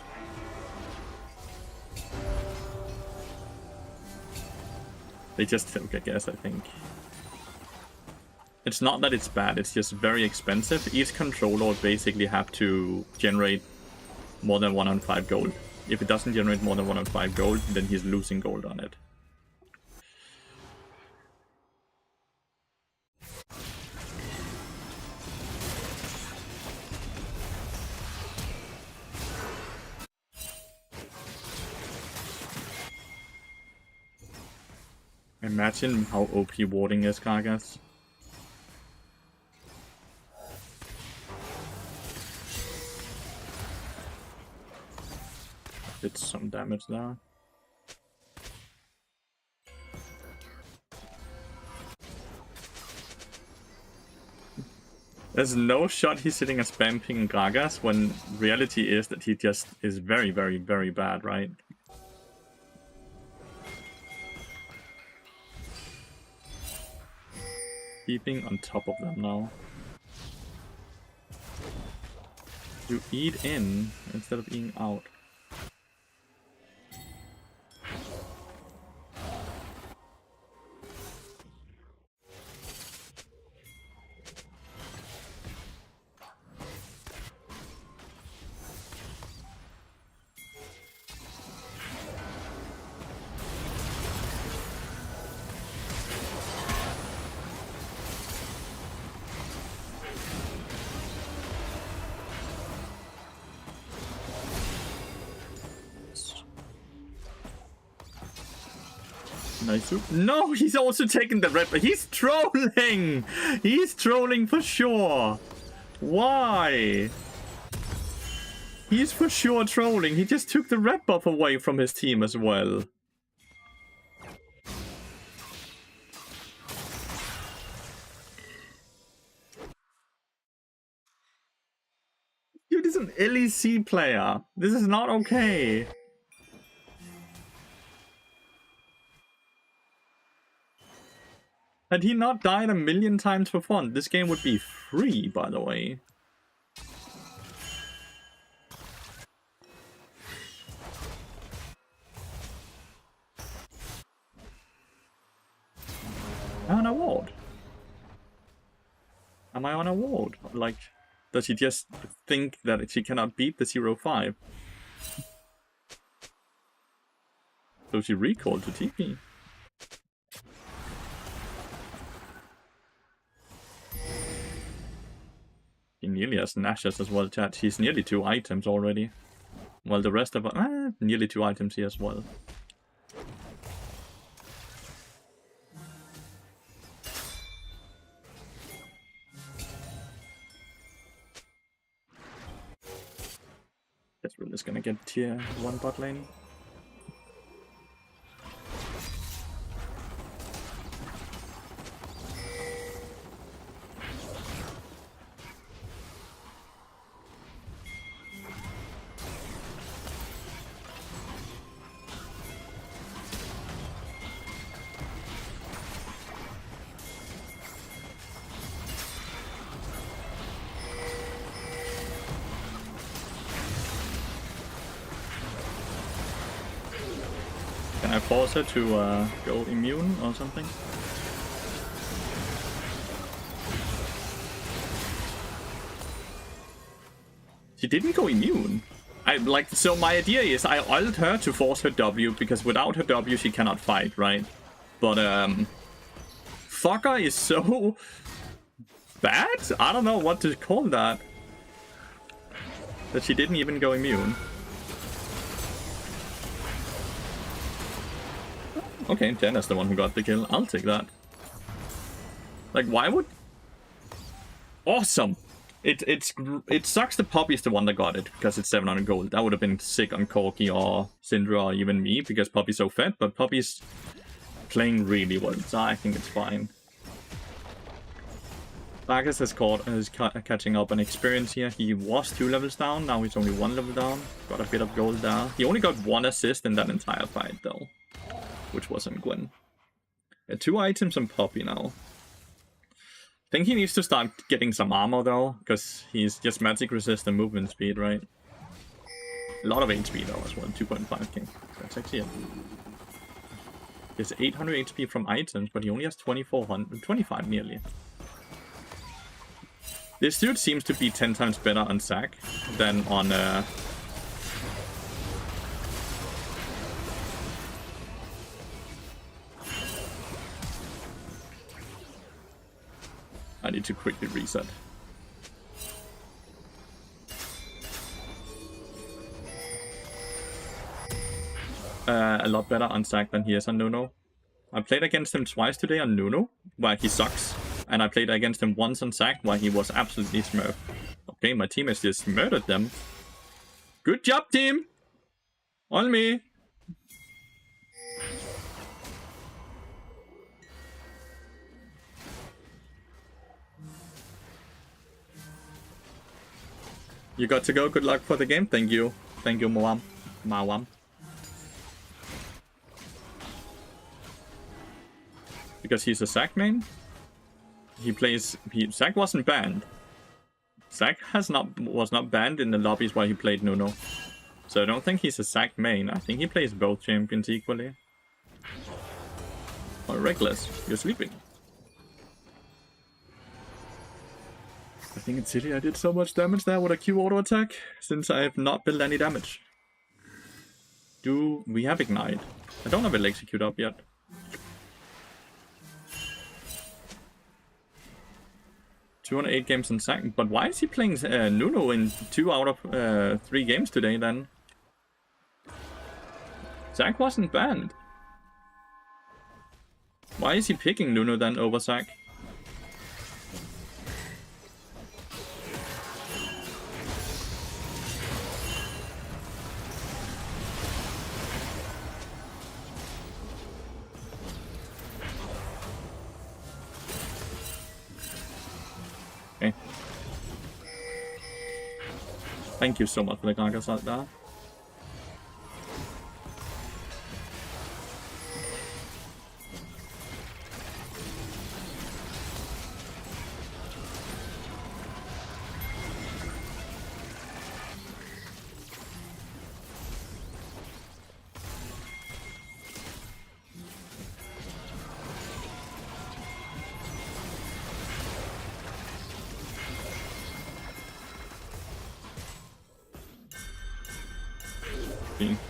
They just took, I guess, I think. It's not that it's bad, it's just very expensive. Each controller would basically have to generate more than 105 gold. If it doesn't generate more than 105 gold, then he's losing gold on it. Imagine how OP warding is, Kargas. Did some damage there. There's no shot he's sitting and spam ping Gragas when reality is that he just is very, very, very bad, right? Keeping on top of them now. You eat in instead of eating out. Nice. No, he's also taking the red, but he's trolling! He's trolling for sure! Why? He's for sure trolling. He just took the red buff away from his team as well. Dude, this is an LEC player. This is not okay. Had he not died a million times for fun, this game would be free, by the way. An award? Am I on a ward? Like, does he just think that she cannot beat the 0-5? So she recalled to TP. He nearly has Nash's as well, chat. He's nearly 2 items already. Well, the rest of us... nearly 2 items here as well. Guess we're just gonna get tier 1 bot lane. Can I force her to go immune or something? She didn't go immune. So my idea is I ult her to force her W, because without her W she cannot fight, right? But fucker is so bad? I don't know what to call that. That she didn't even go immune. Okay, Jenna's the one who got the kill. I'll take that. Like, why would... Awesome! It sucks that Poppy's the one that got it, because it's 700 gold. That would have been sick on Corki or Syndra or even me, because Poppy's so fat, but Poppy's playing really well, so I think it's fine. Vargas is catching up on experience here. He was 2 levels down, now he's only 1 level down. Got a bit of gold there. He only got 1 assist in that entire fight, though. which wasn't Gwen. 2 items on Poppy now. I think he needs to start getting some armor though, because he's just magic resist and movement speed, right? A lot of HP though as well, 2.5k. That's actually it. He has 800 HP from items, but he only has 25 nearly. This dude seems to be 10 times better on Zac than on I need to quickly reset. A lot better on Zac than he is on Nuno. I played against him twice today on Nuno, where he sucks. And I played against him once on Zac, where he was absolutely smurf. Okay, my team has just murdered them. Good job, team! On me! You got to go. Good luck for the game. Thank you. Thank you, Mawam. Mawam. Because he's a Zac main? He plays... Zac wasn't banned. Zac was not banned in the lobbies while he played Nuno. So I don't think he's a Zac main. I think he plays both champions equally. Oh, Reckless, you're sleeping. I think it's silly I did so much damage there with a Q auto attack, since I have not built any damage. Do we have Ignite? I don't have it execute up yet. Two on 8 games on Zac, but why is he playing Nuno in 2 out of 3 games today then? Zac wasn't banned. Why is he picking Nuno then over Zac? Okay. Thank you so much for the Gagas like that.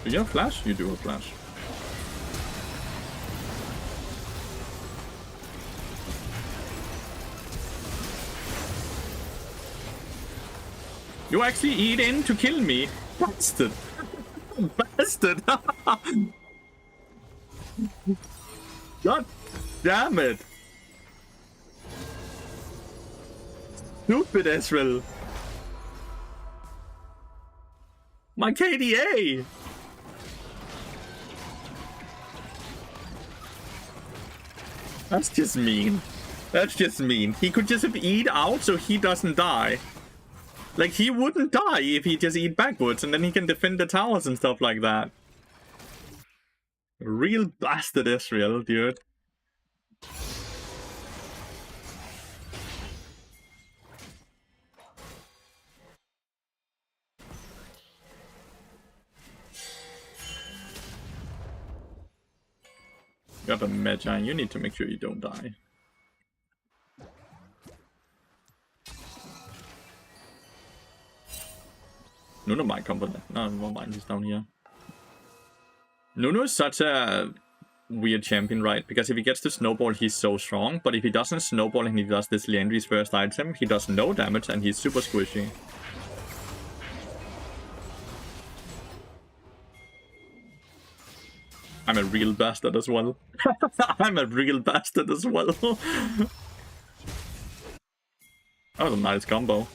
Do you have flash? You do have flash. You actually eat in to kill me, bastard! Bastard! God damn it! Stupid Ezreal! My KDA! That's just mean. That's just mean. He could just have eat out so he doesn't die. Like, he wouldn't die if he just eat backwards and then he can defend the towers and stuff like that. Real bastard Ezreal, dude. Got a Magi, you need to make sure you don't die. Nuno might come, but no, never mind, he's down here. Nuno is such a weird champion, right? Because if he gets to snowball, he's so strong, but if he doesn't snowball and he does this Leandry's first item, he does no damage and he's super squishy. I'm a real bastard as well. I'm a real bastard as well. That was a nice combo.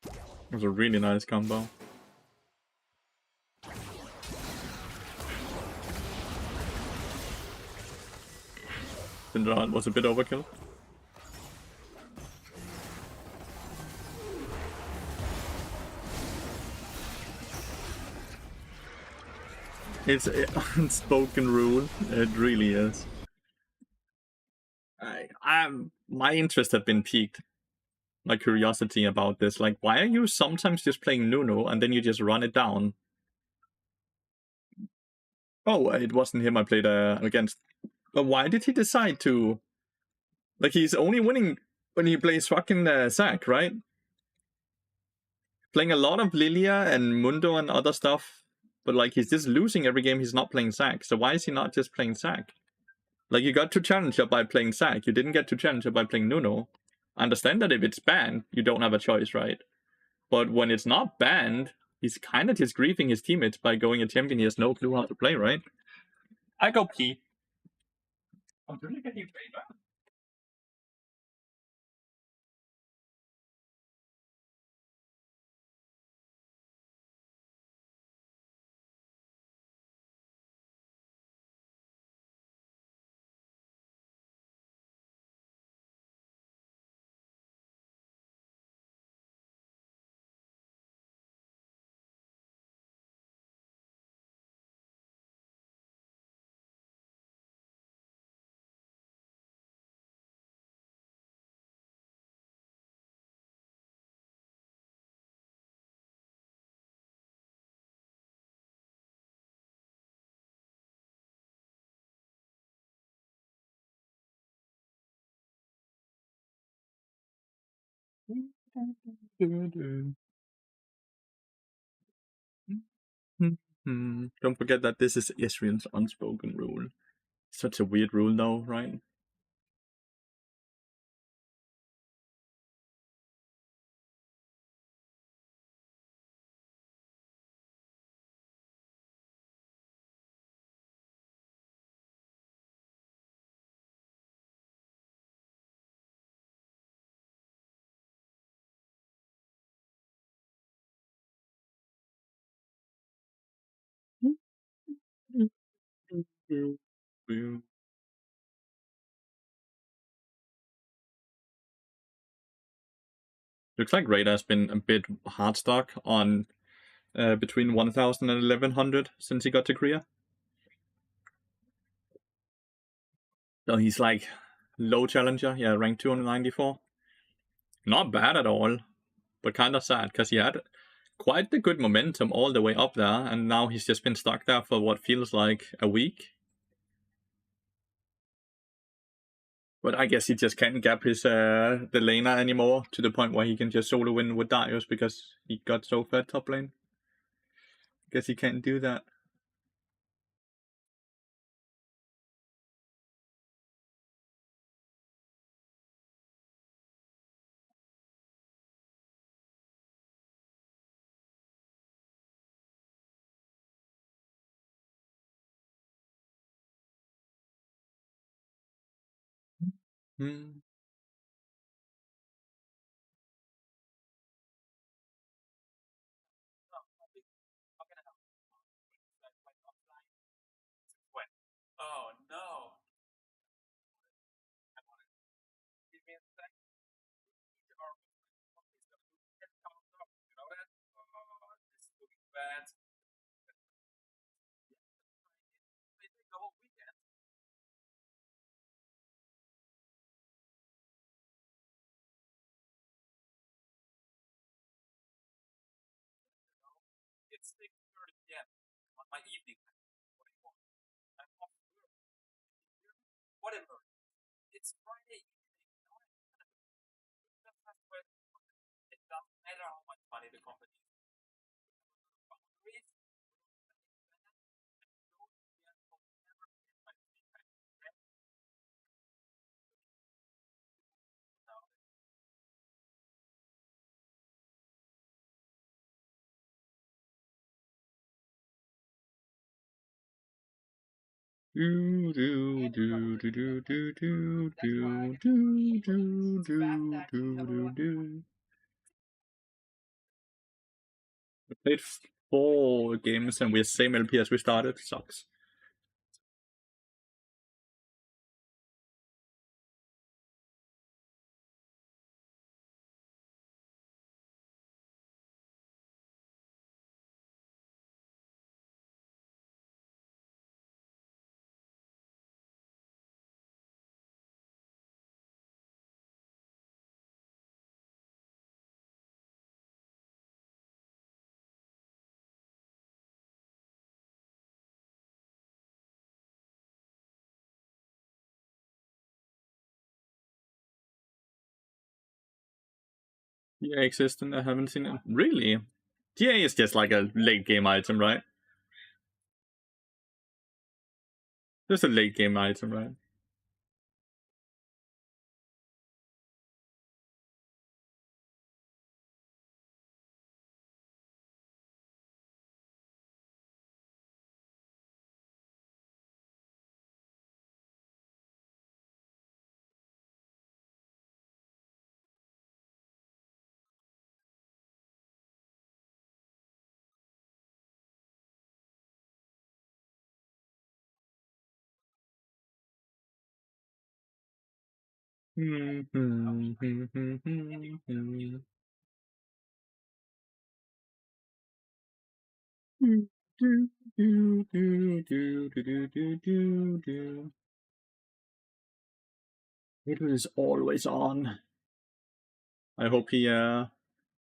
It was a really nice combo. Syndra was a bit overkill. It's an unspoken rule. It really is. My interest had been piqued. My curiosity about this. Like, why are you sometimes just playing Nuno and then you just run it down? Oh, it wasn't him I played against. But why did he decide to? Like, he's only winning when he plays fucking Zac, right? Playing a lot of Lilia and Mundo and other stuff. But, like, he's just losing every game he's not playing Zac. So why is he not just playing Zac? Like, you got to Challenger by playing Zac. You didn't get to Challenger by playing Nuno. I understand that if it's banned, you don't have a choice, right? But when it's not banned, he's kind of just griefing his teammates by going a champion he has no clue how to play, right? I go pee. I'm really getting paid back. Don't forget that this is Israel's unspoken rule. Such a weird rule, though, right? Looks like Radar has been a bit hard stuck on between 1000 and 1100 since he got to Korea. So he's like low challenger, yeah, rank 294. Not bad at all, but kind of sad because he had quite the good momentum all the way up there, and now he's just been stuck there for what feels like a week. But I guess he just can't gap his the laner anymore to the point where he can just solo win with Darius because he got so fed top lane. Guess he can't do that. Hmm. Oh no. It's 6:30 p.m. on my evening. What do you want? I'm off work. Whatever. It's Friday evening. Just have to. It doesn't matter how much money the company is. Do do do do do do do do do do do do. We played 4 games and we're same LP as we started. Sucks. GA existent, I haven't seen it. Really? GA is just like a late game item, right? Just a late game item, right? It is always on. I hope he I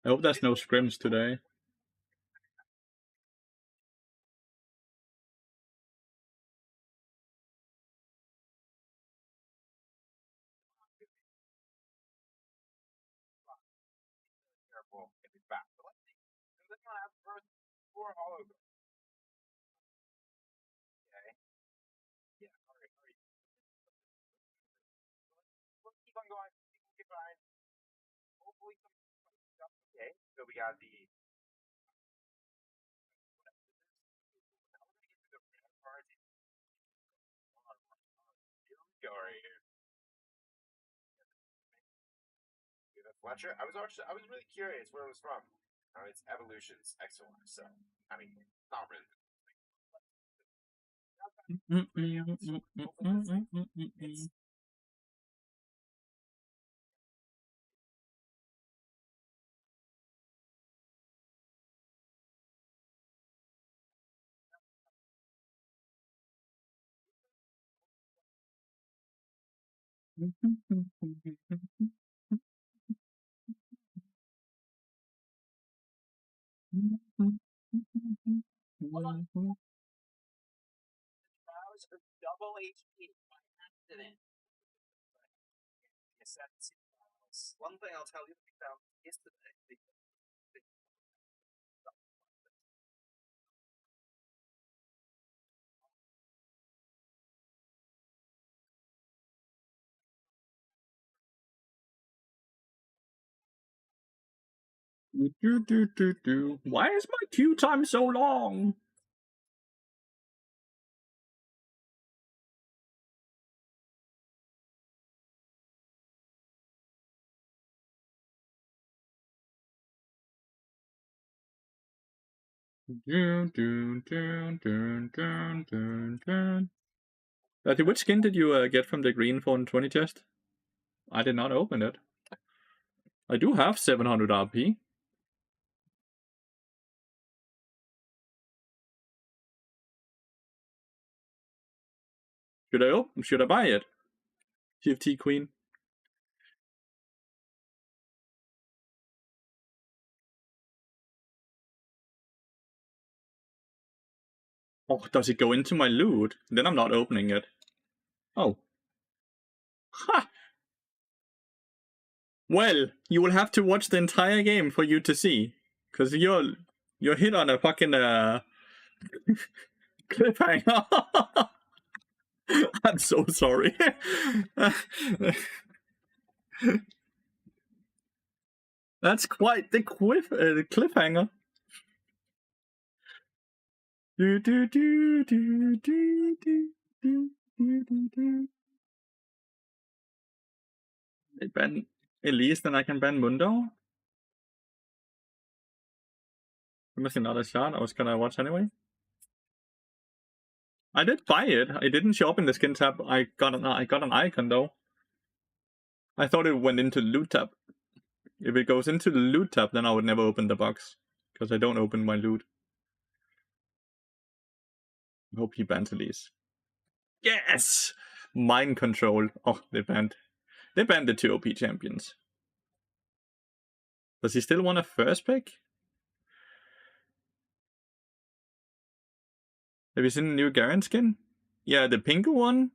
hope there's no scrims today. Fletcher. I was really curious where it was from. It's evolutions XY, so I mean, not really. Double HP by accident. One thing I'll tell you, we found yesterday. Why is my queue time so long? Which skin did you get from the green 420 chest? I did not open it. I do have 700 RP. Should I buy it? TFT Queen. Oh, does it go into my loot? Then I'm not opening it. Oh. Ha! Well, you will have to watch the entire game for you to see. Cause you're hit on a fucking cliffhanger. I'm so sorry. That's quite the cliffhanger. Do do do do do do do do do. They ban Elise, then I can ban Mundo. I'm missing another shot. I was gonna watch anyway. I did buy it. It didn't show up in the skin tab. I got an icon though. I thought it went into the loot tab. If it goes into the loot tab, then I would never open the box because I don't open my loot. I hope he bans Elise. Yes, mind control. Oh, they banned the 2 OP champions. Does he still want a first pick? Have you seen the new Garen skin? Yeah, the Pingu one.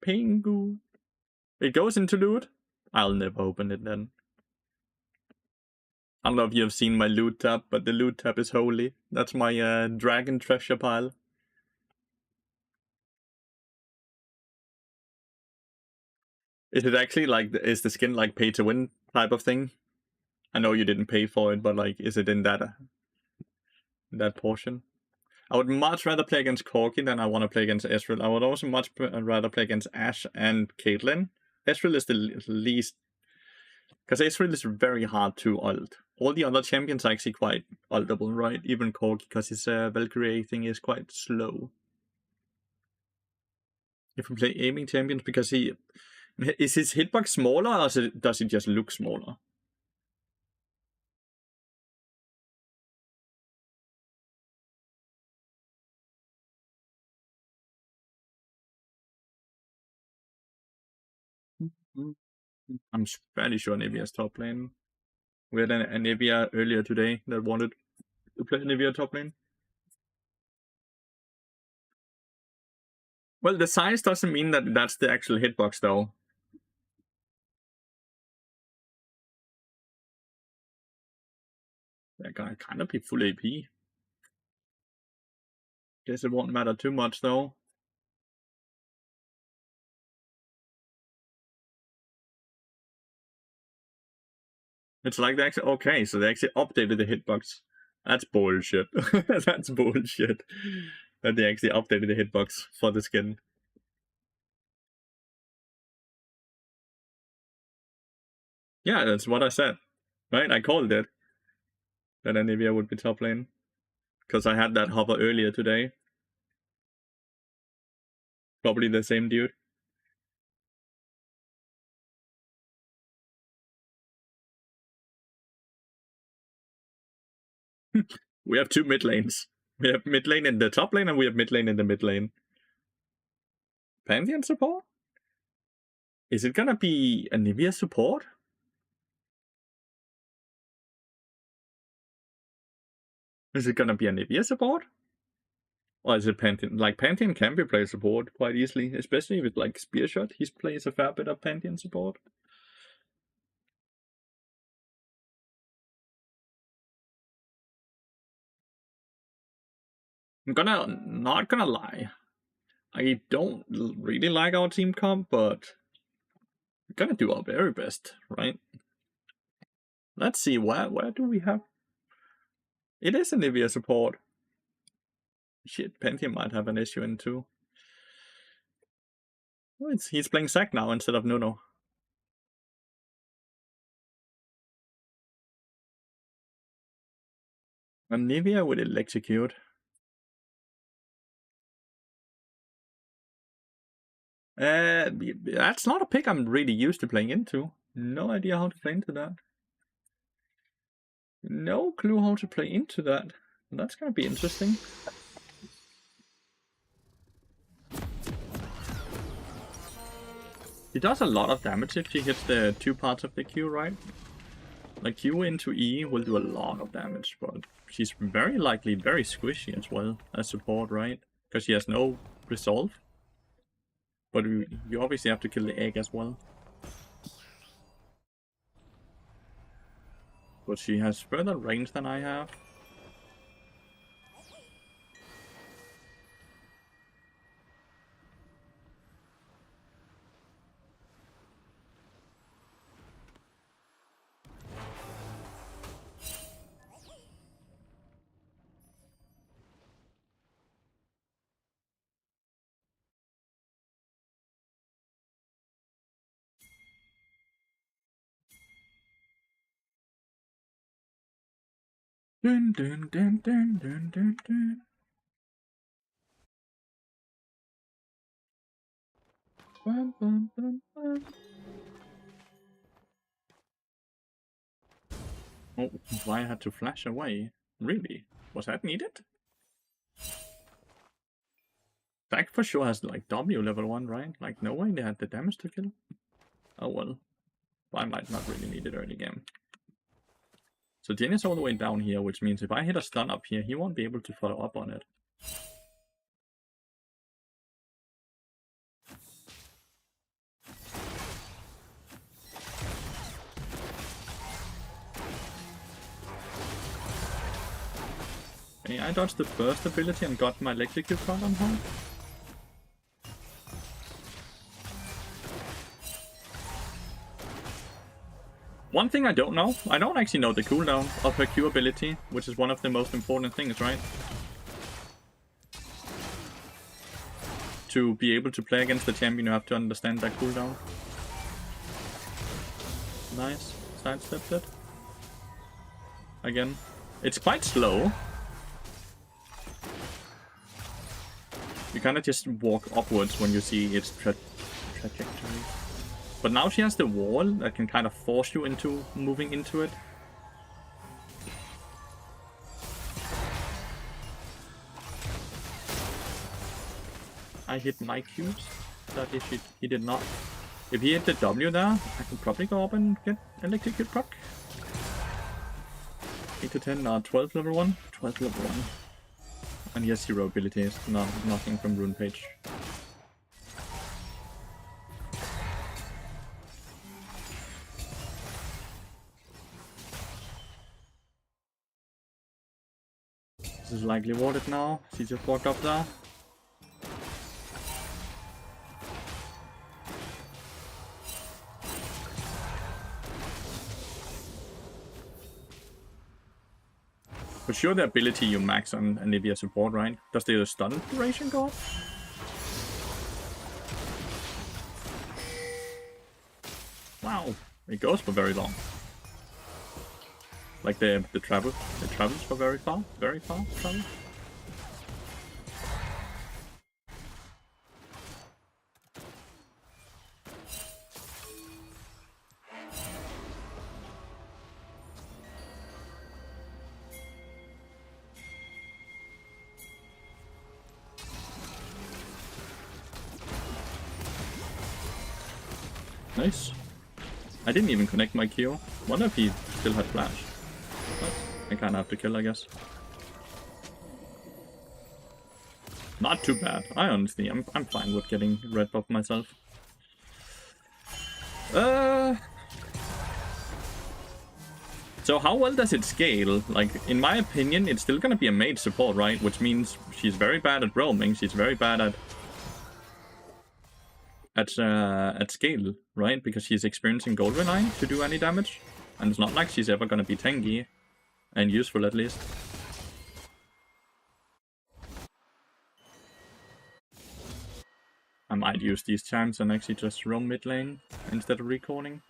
Pingu. It goes into loot. I'll never open it then. I don't know if you have seen my loot tab, but the loot tab is holy. That's my dragon treasure pile. Is it actually like, is the skin like pay to win type of thing? I know you didn't pay for it, but like, is it in that portion? I would much rather play against Corki than I want to play against Ezreal. I would also much rather play against Ashe and Caitlyn. Ezreal is the least, because Ezreal is very hard to ult. All the other champions are actually quite ultable, right? Even Corki, because his Valkyrie thing is quite slow. If we play aiming champions, because is his hitbox smaller, or does he just look smaller? I'm fairly sure Nivea's top lane. We had an Nivea earlier today that wanted to play Nivea top lane. Well, the size doesn't mean that that's the actual hitbox, though. They're gonna kind of be full AP. Guess it won't matter too much, though. It's like they actually, okay, so they actually updated the hitbox. That's bullshit. That's bullshit. That they actually updated the hitbox for the skin. Yeah, that's what I said. Right? I called it. That Nivea would be top lane. Because I had that hover earlier today. Probably the same dude. We have two mid lanes. We have mid lane in the top lane and we have mid lane in the mid lane. Pantheon support? Is it gonna be a Nivea support? Is it gonna be a Nivea support? Or is it Pantheon? Like, Pantheon can be play support quite easily, especially with like Spear Shot. He plays a fair bit of Pantheon support. I'm not gonna lie. I don't really like our team comp, but we're gonna do our very best, right? Let's see, where do we have? It is a Nivea support. Shit, Pantheon might have an issue in too. Oh, he's playing Zac now instead of Nuno. And Nivea would electrocute. That's not a pick I'm really used to playing into. No idea how to play into that. No clue how to play into that. That's gonna be interesting. He does a lot of damage if she hits the two parts of the Q, right? Like, Q into E will do a lot of damage, but she's very likely very squishy as well as support, right? Because she has no resolve. But you obviously have to kill the egg as well. But she has further range than I have. Dun, dun, dun, dun, dun, dun, dun. Bum, bum, bum, bum. Oh, why I had to flash away? Really? Was that needed? Zac for sure has like W level 1, right? Like, no way they had the damage to kill. Oh well. I might not really need it early game. So Jin is all the way down here, which means if I hit a stun up here, he won't be able to follow up on it. Okay, I dodged the first ability and got my electrocute card on her. One thing I don't know, I don't actually know the cooldown of her Q ability, which is one of the most important things, right? To be able to play against the champion, you have to understand that cooldown. Nice. Sidestepped it. Again. It's quite slow. You kind of just walk upwards when you see its trajectory. But now she has the wall that can kind of force you into moving into it. I hit my Qs. That he did not. If he hit the W there, I can probably go up and get electrocute proc. 8 to 10, 12 level 1. 12 level 1. And he has 0 abilities, nothing from Rune Page. This is likely warded now. She just walked up there. For sure the ability you max on Anivia support, right? Does the stun duration go up? Wow, it goes for very long. Like the travel, it travels for very far travel. Nice. I didn't even connect my Q. Wonder if he still had flash. But I kinda have to kill, I guess. Not too bad. I honestly, I'm fine with getting red buff myself. So how well does it scale? Like, in my opinion, it's still gonna be a mage support, right? Which means she's very bad at roaming. She's very bad at scale, right? Because she's experiencing gold relying to do any damage. And it's not like she's ever gonna be tanky. And useful, at least. I might use these charms and actually just roam mid lane instead of recalling.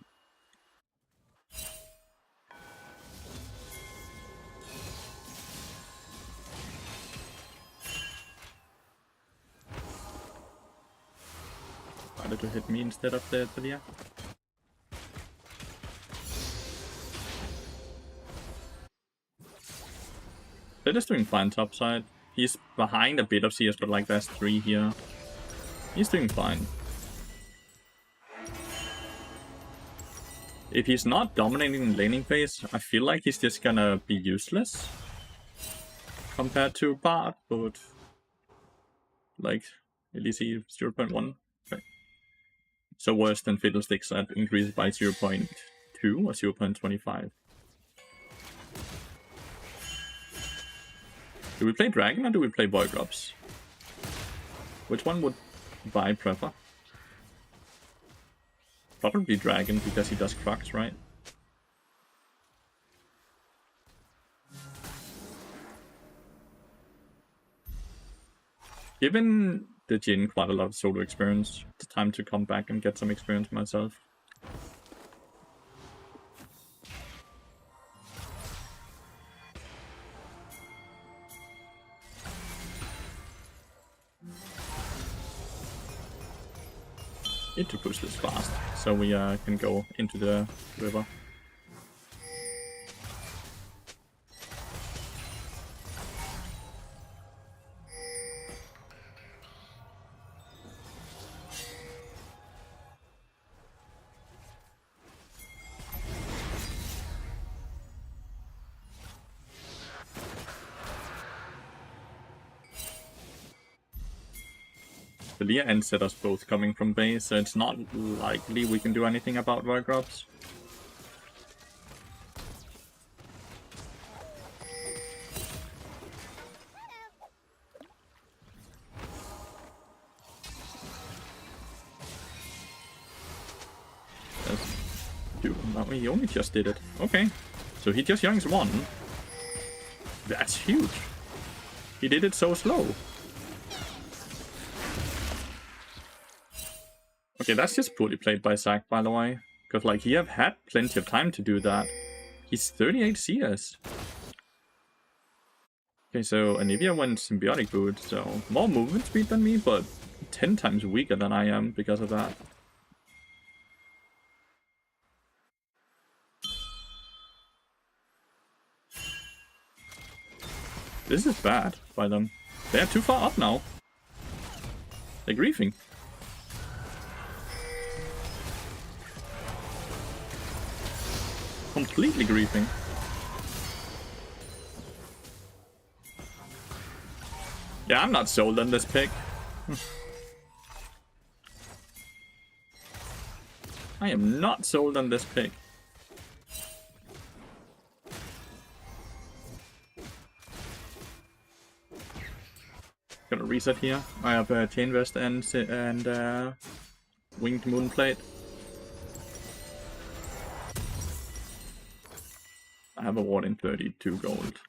Better to hit me instead of the Thalia. They're just doing fine topside. He's behind a bit of CS, but like there's 3 here. He's doing fine. If he's not dominating the laning phase, I feel like he's just gonna be useless. Compared to Bard, but... like, LEC 0.1. Okay. So worse than Fiddlesticks that increased by 0.2 or 0.25. Do we play Dragon or do we play Voidrops? Which one would I prefer? Probably Dragon because he does Crux, right? Given the Jhin quite a lot of solo experience, it's time to come back and get some experience myself. Need to push this fast, so we can go into the river. Thalia and set us both coming from base, so it's not likely we can do anything about Voidrops. Oh, he only just did it. Okay. So he just yoinks 1. That's huge. He did it so slow. Okay, that's just poorly played by Zac, by the way. Because, like, he have had plenty of time to do that. He's 38 CS. Okay, so Anivia went Symbiotic Boot, so more movement speed than me, but 10 times weaker than I am because of that. This is bad by them. They are too far up now. They're griefing. Completely griefing. Yeah, I'm not sold on this pick. I am not sold on this pick. Gonna reset here. I have a Chain Vest and Winged Moonplate. I have a ward in 32 gold.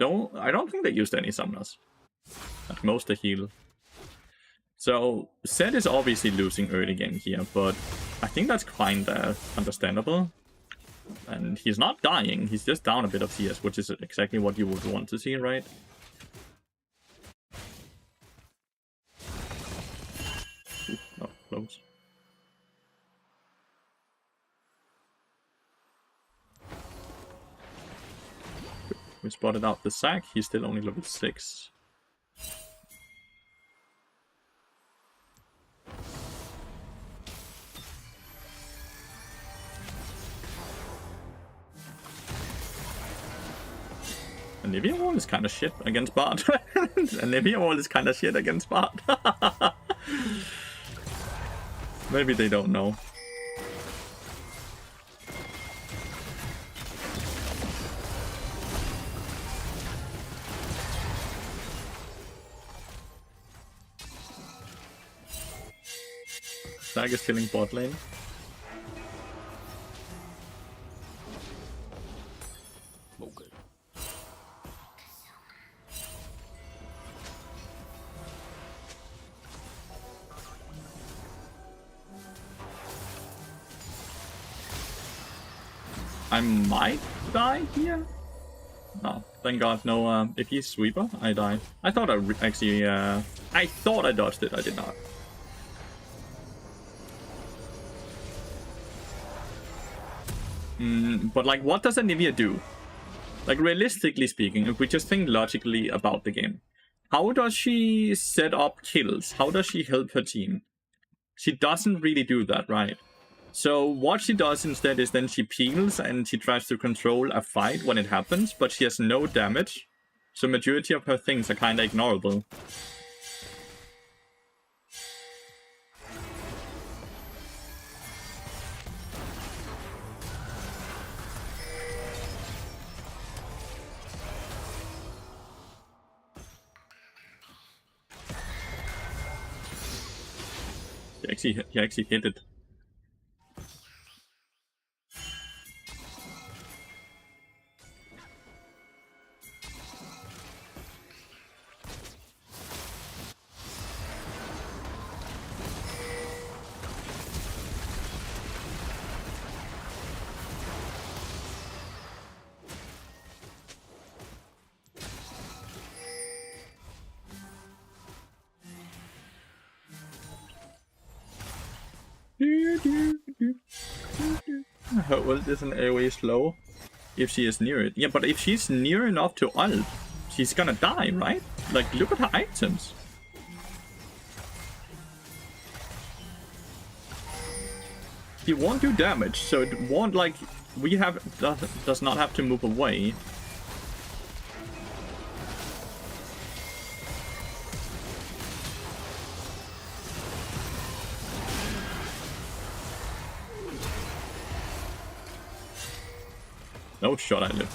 I don't think they used any summoners. At most a heal. So Zed is obviously losing early game here, but I think that's kinda understandable. And he's not dying, he's just down a bit of CS, which is exactly what you would want to see, right? Ooh, oh, close. We spotted out the Zac, he's still only level 6. Anivia wall is kind of shit against Bard. Anivia wall is kind of shit against Bard. Maybe they don't know. Zac is killing bot lane. Okay. I might die here? No, thank god, no, if he's sweeper, I die. I thought I actually, I thought I dodged it, I did not. But like, what does Anivia do? Like, realistically speaking, if we just think logically about the game, how does she set up kills? How does she help her team? She doesn't really do that, right? So what she does instead is then she peels and she tries to control a fight when it happens, but she has no damage. So majority of her things are kind of ignorable. He actually hit it. Her ult is an AoE slow if she is near it. Yeah, but if she's near enough to ult, she's gonna die, right? Like, look at her items. He won't do damage, so it won't, like, does not have to move away. No shot, I live.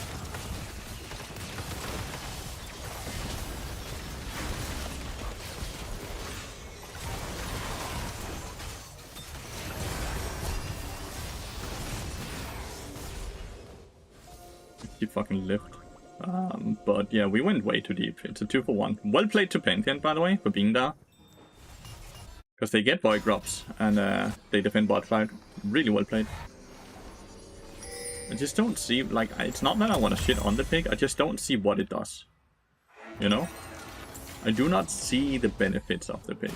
He fucking lived. But yeah, we went way too deep. It's a 2-for-1. Well played to Pantheon, by the way, for being there. Because they get Void Drops, and they defend bot side. Really well played. I just don't see, like, it's not that I want to shit on the pick, I just don't see what it does. You know? I do not see the benefits of the pick.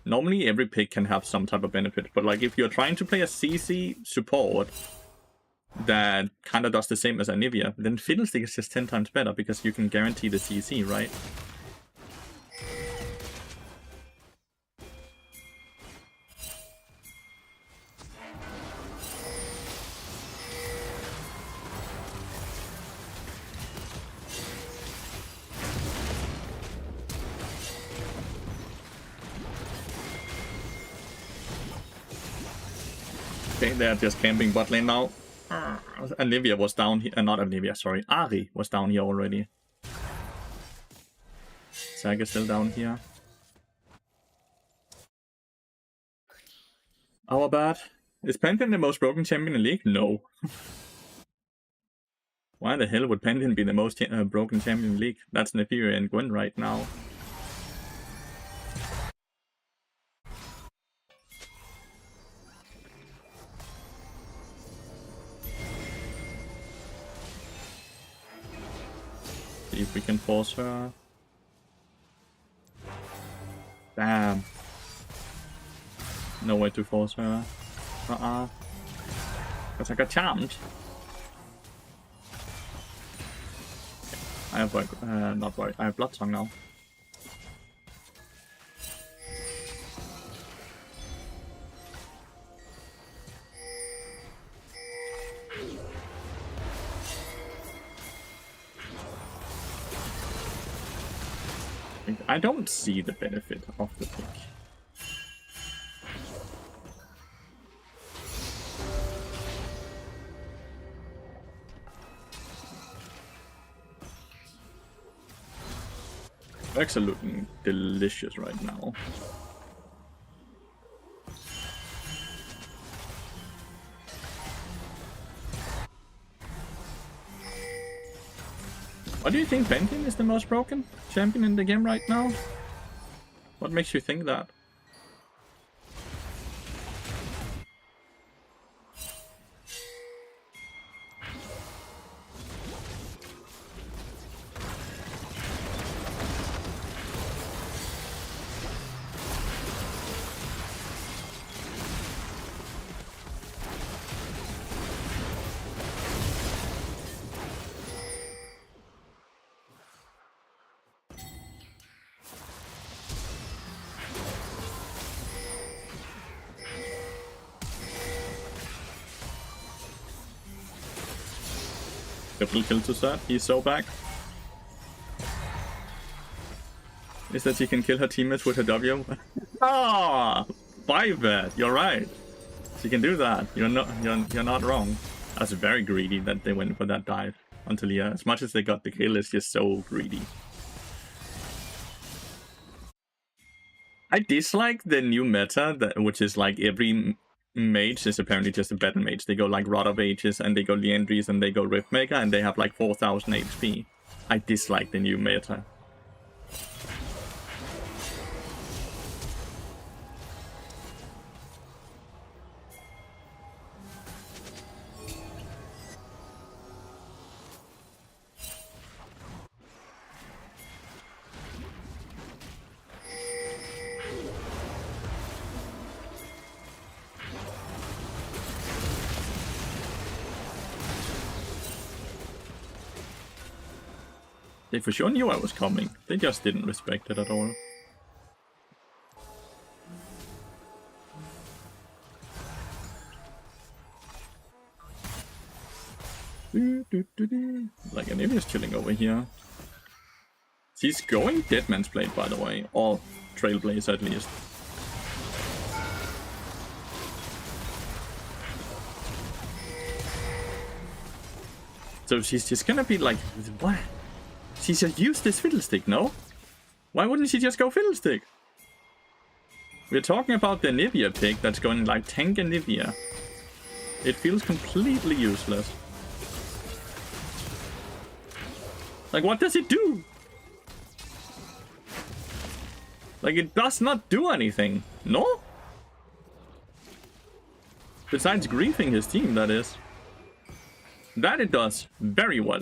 Normally every pick can have some type of benefit, but like if you're trying to play a CC support that kind of does the same as Anivia, then Fiddlestick is just 10 times better because you can guarantee the CC, right? Okay, they're just camping bot lane now. Anivia was down here, not Anivia, sorry. Ari was down here already. Zag is still down here. Our bad. Is Pantheon the most broken champion in the league? No. Why the hell would Pantheon be the most broken champion in the league? That's Nefiria and Gwen right now. See if we can force her. Damn. No way to force her. Because I got charmed. I have not worried. I have Blood Song now. I don't see the benefit of the pick. Rex are looking delicious right now. What do you think Pantheon is the most broken champion in the game right now? What makes you think that? Triple kill to Seth, he's so back. Is that she can kill her teammates with her W? Ah, 5-bet, you're right. She can do that. You're not wrong. That's very greedy that they went for that dive. Until yeah, as much as they got the kill, it's just so greedy. I dislike the new meta, which is like every mage is apparently just a better mage. They go like Rod of Ages, and they go Liandry's, and they go Riftmaker, and they have like 4000 HP. I dislike the new meta. They for sure knew I was coming. They just didn't respect it at all. Like Anivia's chilling over here. She's going Deadman's Blade, by the way. Or Trailblazer at least. So she's just gonna be like, what? She just used this Fiddlestick, no? Why wouldn't she just go Fiddlestick? We're talking about the Anivia pick that's going like tank Anivia. It feels completely useless. Like, what does it do? Like, it does not do anything. No? Besides griefing his team, that is. That it does very well.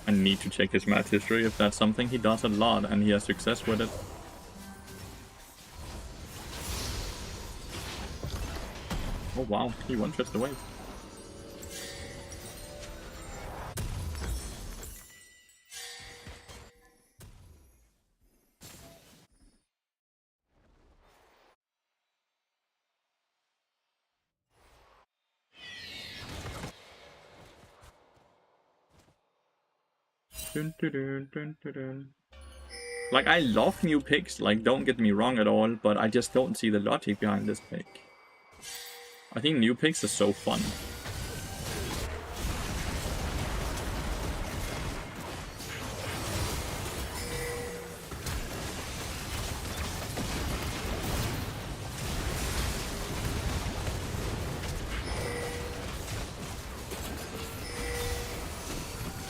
I need to check his match history if that's something he does a lot and he has success with it. Oh wow, he one-shots the wave. Dun, dun, dun, dun, dun, dun. Like, I love new picks, like, don't get me wrong at all, but I just don't see the logic behind this pick. I think new picks are so fun.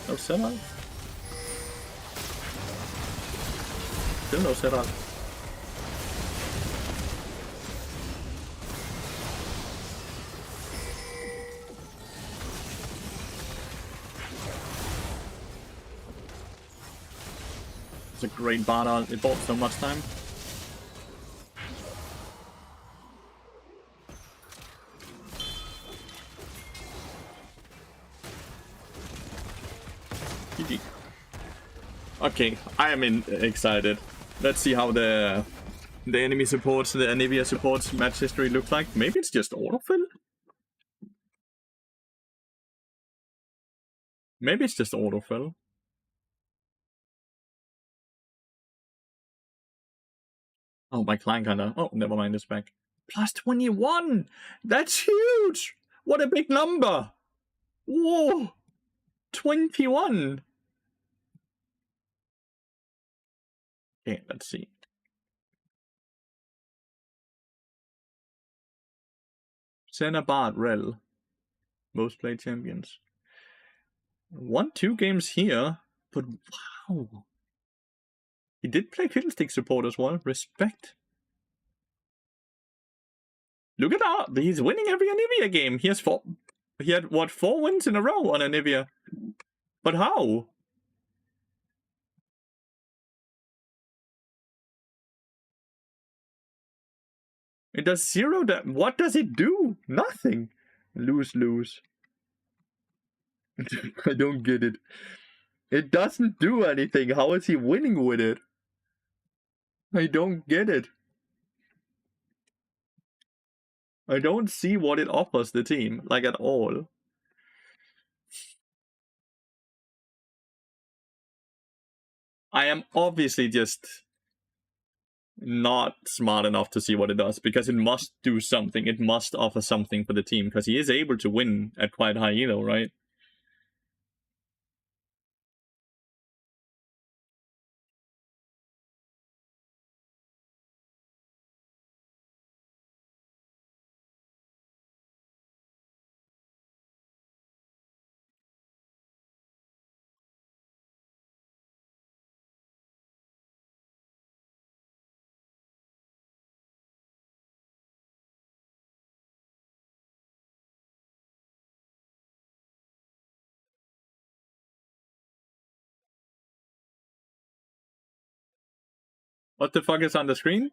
No setup? Still no setup. It's a great battle. It bought so much time. GG. Okay, I am excited. Let's see how the enemy supports, the Anivia supports match history looks like. Maybe it's just autofill? Maybe it's just autofill. Oh, my client kinda... Oh, never mind, it's back. Plus 21! That's huge! What a big number! Whoa! 21! Okay, let's see. Cenobart Rel. Most played champions. 1-2 games here, but wow. He did play Fiddlestick support as well. Respect. Look at that! He's winning every Anivia game. He has 4. He had, what, 4 wins in a row on Anivia? But how? It does 0 damage. What does it do? Nothing. Lose. I don't get it. It doesn't do anything. How is he winning with it? I don't get it. I don't see what it offers the team, like, at all. I am obviously just not smart enough to see what it does, because it must do something. It must offer something for the team, because he is able to win at quite high elo, right? What the fuck is on the screen?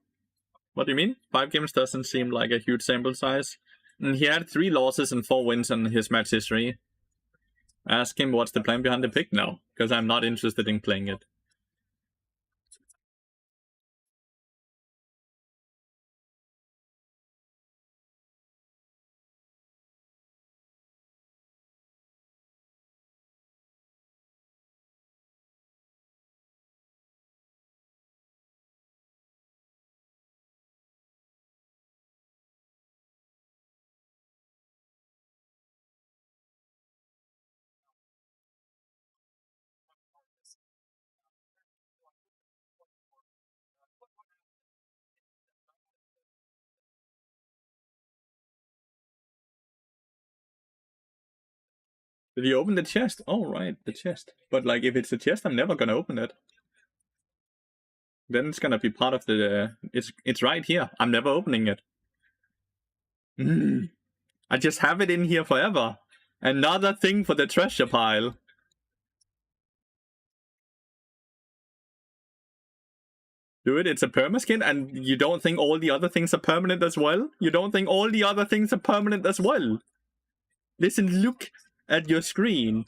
What do you mean? 5 games doesn't seem like a huge sample size. And he had 3 losses and 4 wins in his match history. Ask him what's the plan behind the pick now, because I'm not interested in playing it. Did you open the chest? Oh, right, the chest. But, like, if it's a chest, I'm never gonna open it. Then it's gonna be part of the... It's right here. I'm never opening it. I just have it in here forever. Another thing for the treasure pile. Do it, it's a permaskin, and you don't think all the other things are permanent as well? You don't think all the other things are permanent as well? Listen, look at your screen.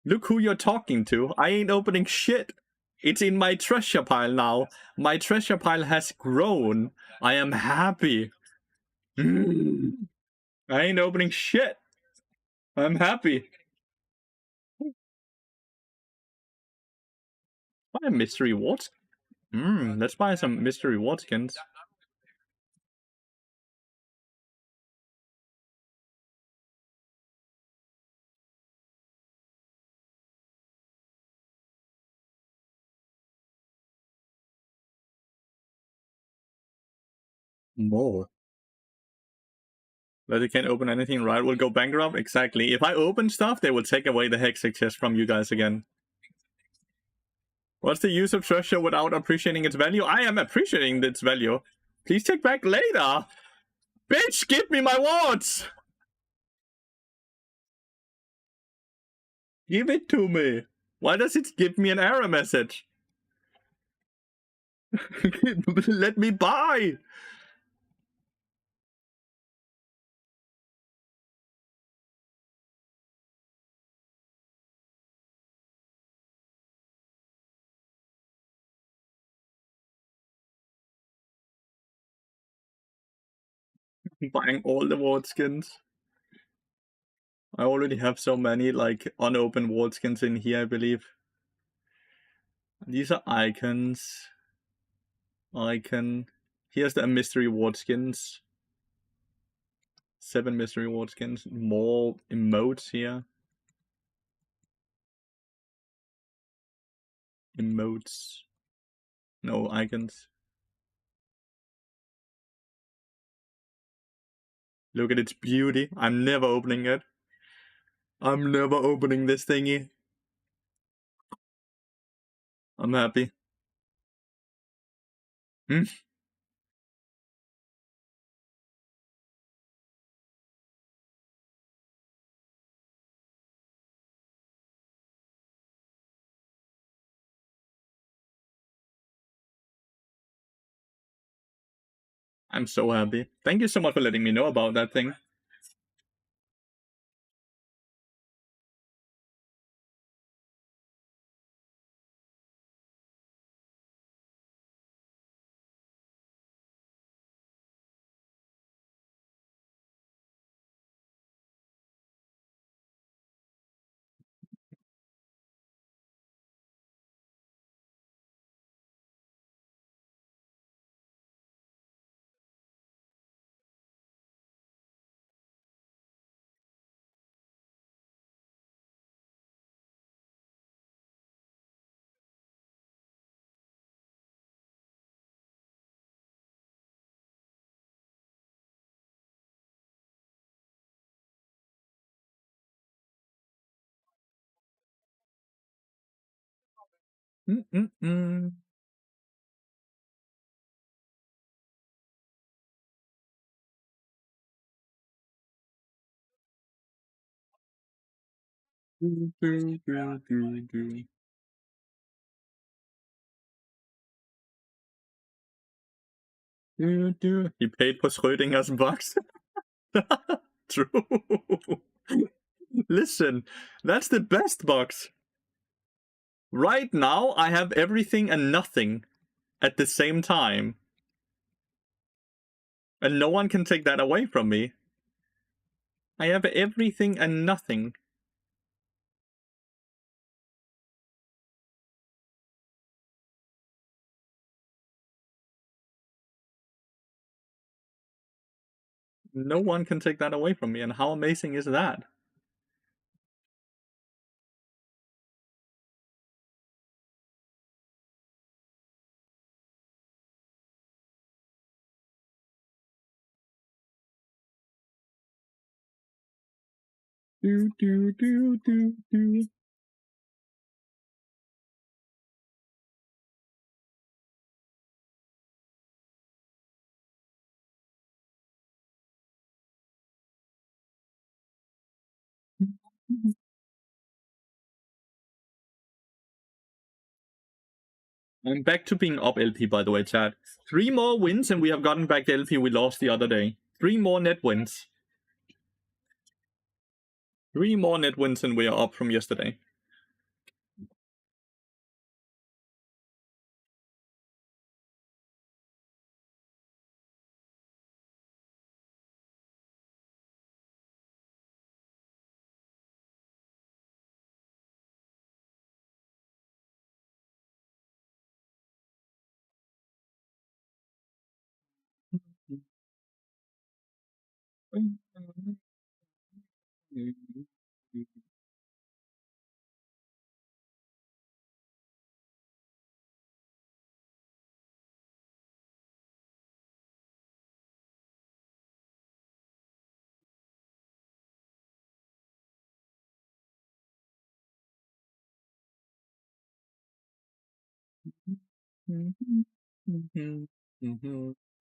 Look who you're talking to. I ain't opening shit. It's in my treasure pile now. My treasure pile has grown. I am happy. I ain't opening shit. I'm happy. Buy a mystery wart. Let's buy some mystery warskins. More. That you can't open anything, right? Will go bankrupt? Exactly. If I open stuff, they will take away the Hexic chest from you guys again. What's the use of treasure without appreciating its value? I am appreciating its value. Please take back later. Bitch, give me my wards! Give it to me. Why does it give me an error message? Let me buy! Buying all the ward skins. I already have so many, like, unopened ward skins in here, I believe. These are icons. Icon. Here's the mystery ward skins. 7 mystery ward skins. More emotes here. Emotes. No icons. Look at its beauty. I'm never opening it. I'm never opening this thingy. I'm happy. I'm so happy. Thank you so much for letting me know about that thing. He paid for Schrödinger's box. True. Listen, that's the best box. Right now, I have everything and nothing at the same time. And no one can take that away from me. I have everything and nothing. No one can take that away from me, and how amazing is that? Do, do, do, do, do. I'm back to being up LP, by the way, chat. 3 more wins and we have gotten back the LP we lost the other day. 3 more net wins. 3 more net wins and we are up from yesterday.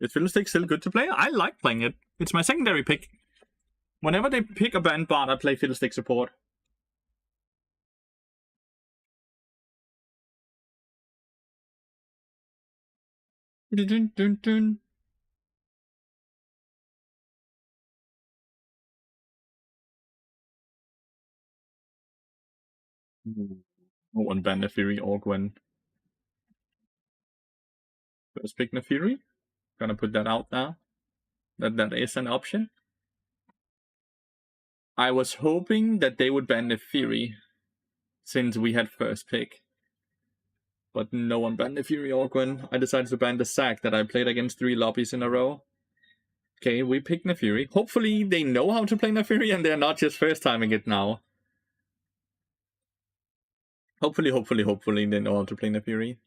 Is Fiddlestick still good to play? I like playing it. It's my secondary pick. Whenever they pick a band bard, I play Fiddlestick support. Dun, dun, dun. No one banned Nathiri or Gwen. First pick Nathiri. Gonna put that out now. That is an option. I was hoping that they would ban Nathiri since we had first pick. But no one banned Nathiri or Gwen. I decided to ban the sack that I played against 3 lobbies in a row. Okay, we picked Nathiri. Hopefully they know how to play Nathiri and they're not just first timing it now. Hopefully they know how to play Nathiri.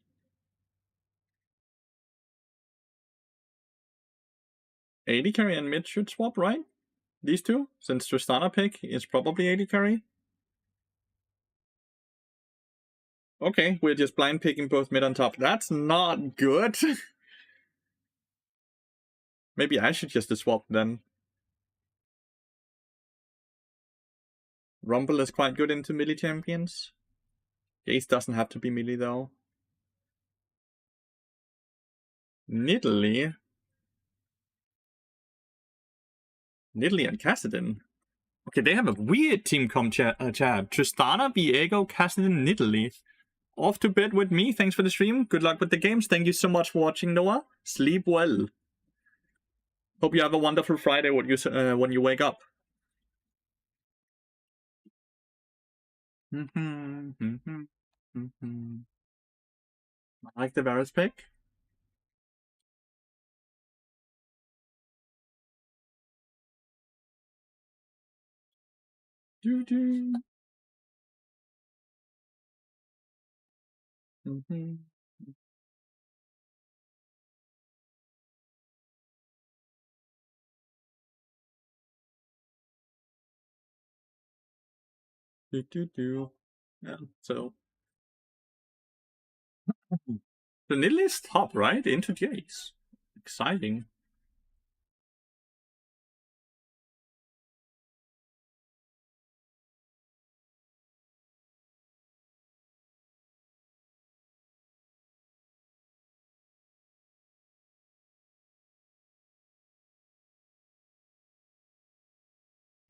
AD carry and mid should swap, right? These two? Since Tristana pick is probably AD carry. Okay, we're just blind picking both mid on top. That's not good. Maybe I should just swap then. Rumble is quite good into melee champions. Jace doesn't have to be melee though. Nidalee and Kassadin. Okay, they have a weird team comp chat. Tristana, Viego, Kassadin, Nidalee. Off to bed with me. Thanks for the stream. Good luck with the games. Thank you so much for watching, Noah. Sleep well. Hope you have a wonderful Friday when you wake up. I like the Varus pick. Yeah, so the Nidalee is top, right? Into Jace. Exciting.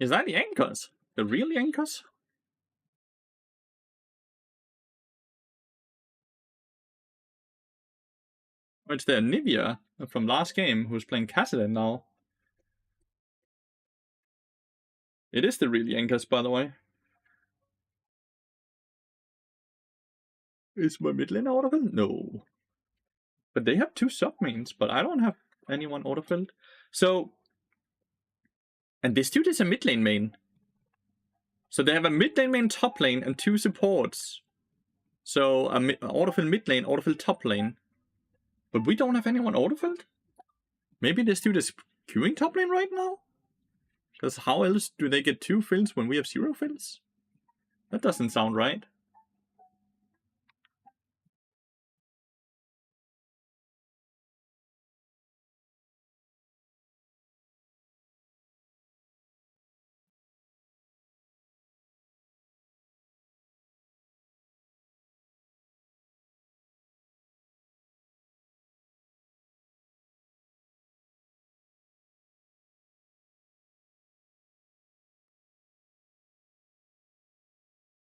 Is that the anchors? The real anchors? Or it's the Nivea from last game who's playing Kassadin now. It is the real anchors, by the way. Is my mid lane autofilled? No. But they have 2 sub mains, but I don't have anyone autofilled. So, and this dude is a mid lane main. So they have a mid lane main top lane and 2 supports. So autofill mid lane, autofill top lane. But we don't have anyone autofilled? Maybe this dude is queuing top lane right now? Because how else do they get 2 fills when we have 0 fills? That doesn't sound right.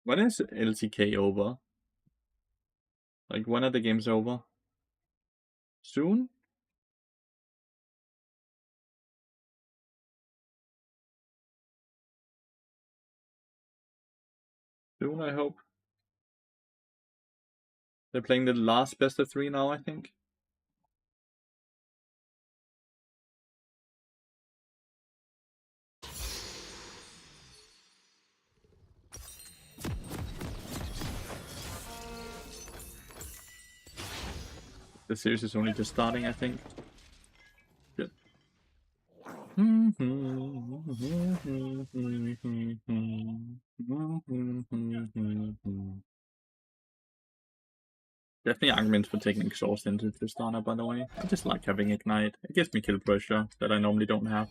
When is LTK over? Like, when are the games over? Soon? Soon, I hope. They're playing the last best of 3 now, I think. The series is only just starting, I think. Good. Definitely arguments for taking Exhaust into the starter, by the way. I just like having Ignite. It gives me kill pressure that I normally don't have.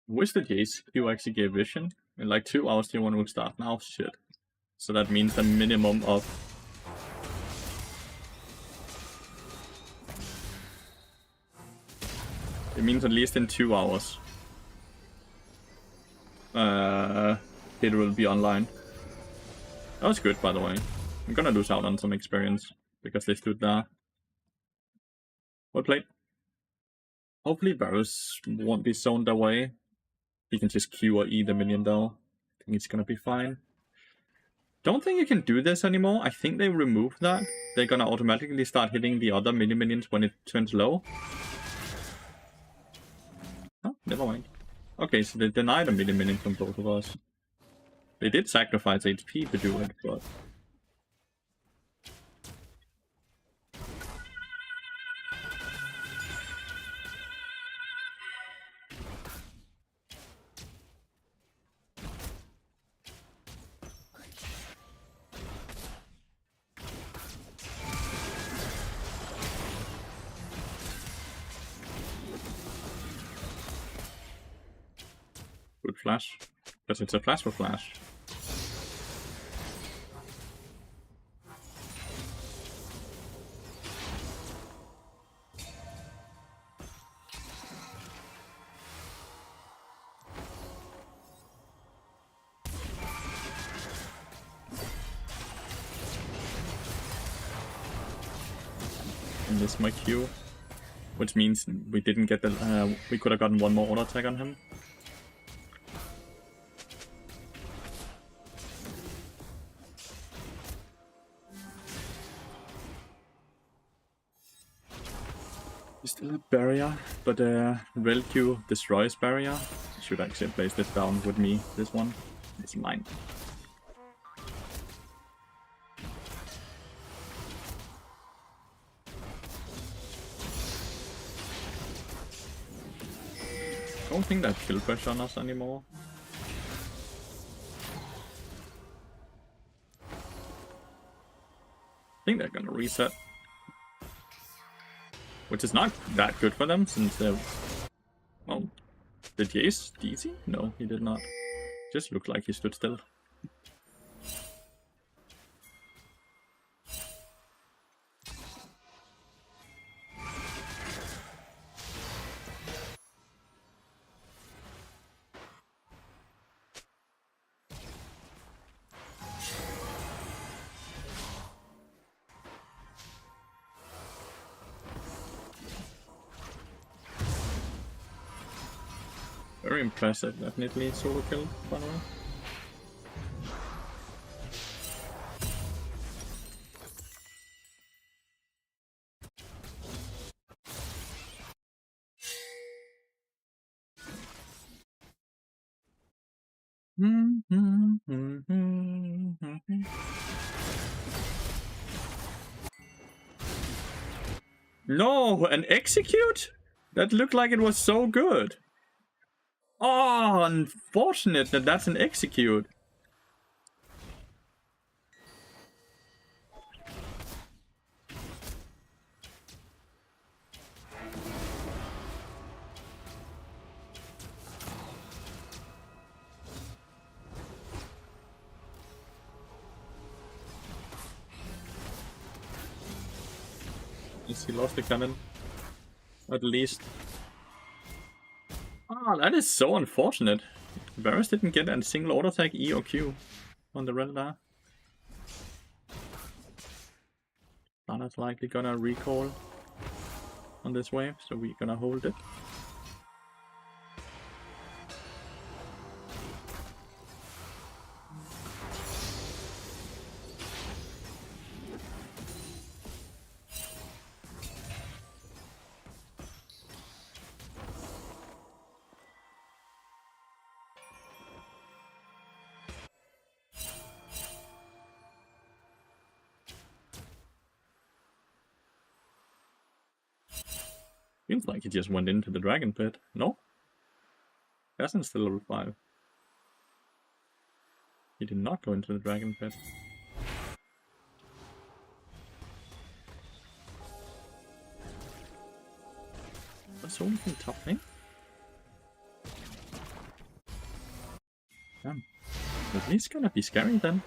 Wish the Jace you actually gave vision. In like 2 hours, the one will start now. Shit. So that means a minimum of. It means at least in 2 hours. It will be online. That was good, by the way. I'm gonna lose out on some experience because they stood there. Well played. Hopefully Varus won't be zoned away. He can just Q or E the minion though. I think it's gonna be fine. Don't think you can do this anymore. I think they removed that. They're gonna automatically start hitting the other minions when it turns low. Oh, never mind. Okay, so they denied a minion from both of us. They did sacrifice HP to do it, but... Good flash. Because it's a flash for flash. And this is my Q. Which means we didn't get the... we could have gotten one more auto attack on him. Still a barrier, but Relq destroys barrier. Should actually place this down with me, this one. It's mine. Don't think that kill pressure on us anymore. I think they're gonna reset. Which is not that good for them, since they're... Oh, did Jace DZ? No, he did not. Just looked like he stood still. Very impressive, definitely solo kill, by the way. No, an execute? That looked like it was so good. Oh, unfortunate that that's an execute. He lost the cannon. At least. Ah, that is so unfortunate. Varus didn't get a single auto attack E or Q on the red there. Lana's likely gonna recall on this wave, so we're gonna hold it. Feels like he just went into the dragon pit. No? Gaston's still level 5. He did not go into the dragon pit. What's only from top lane? Damn. At least gonna be scary then.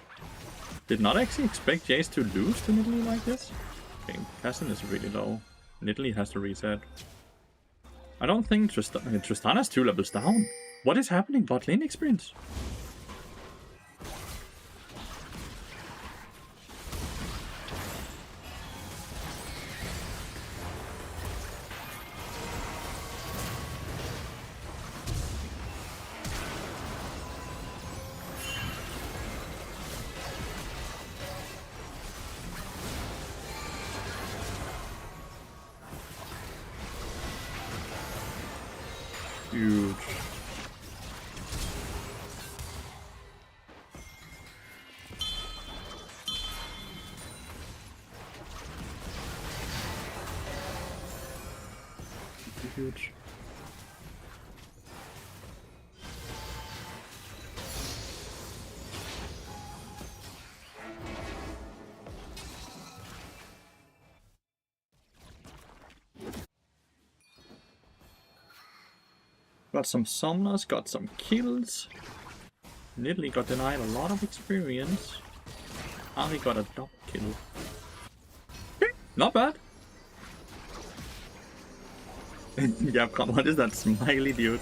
Did not actually expect Jace to lose to Nidalee like this. Okay, Gaston is really low. Nidalee has to reset. I don't think Tristana's 2 levels down. What is happening bot lane experience? Huge. Huge. Got some summoners, got some kills. Nidalee got denied a lot of experience. Ari got a double kill. Not bad. Yeah, what is that smiley dude?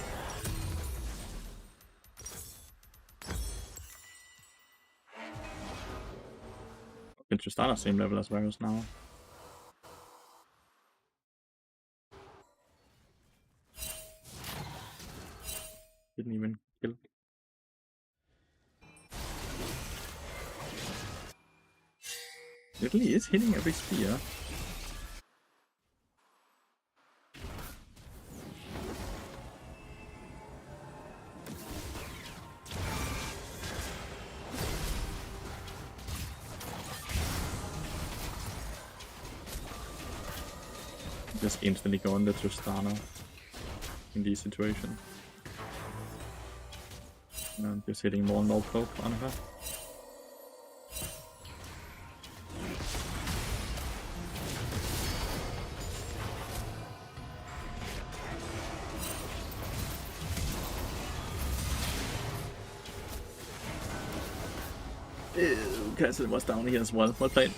Tristana same level as Varus now. Didn't even kill. Nidalee is hitting every spear. Just instantly go under Tristana in these situations. And just hitting more and more poke on her. Ew, Castle was down here as well. Well played.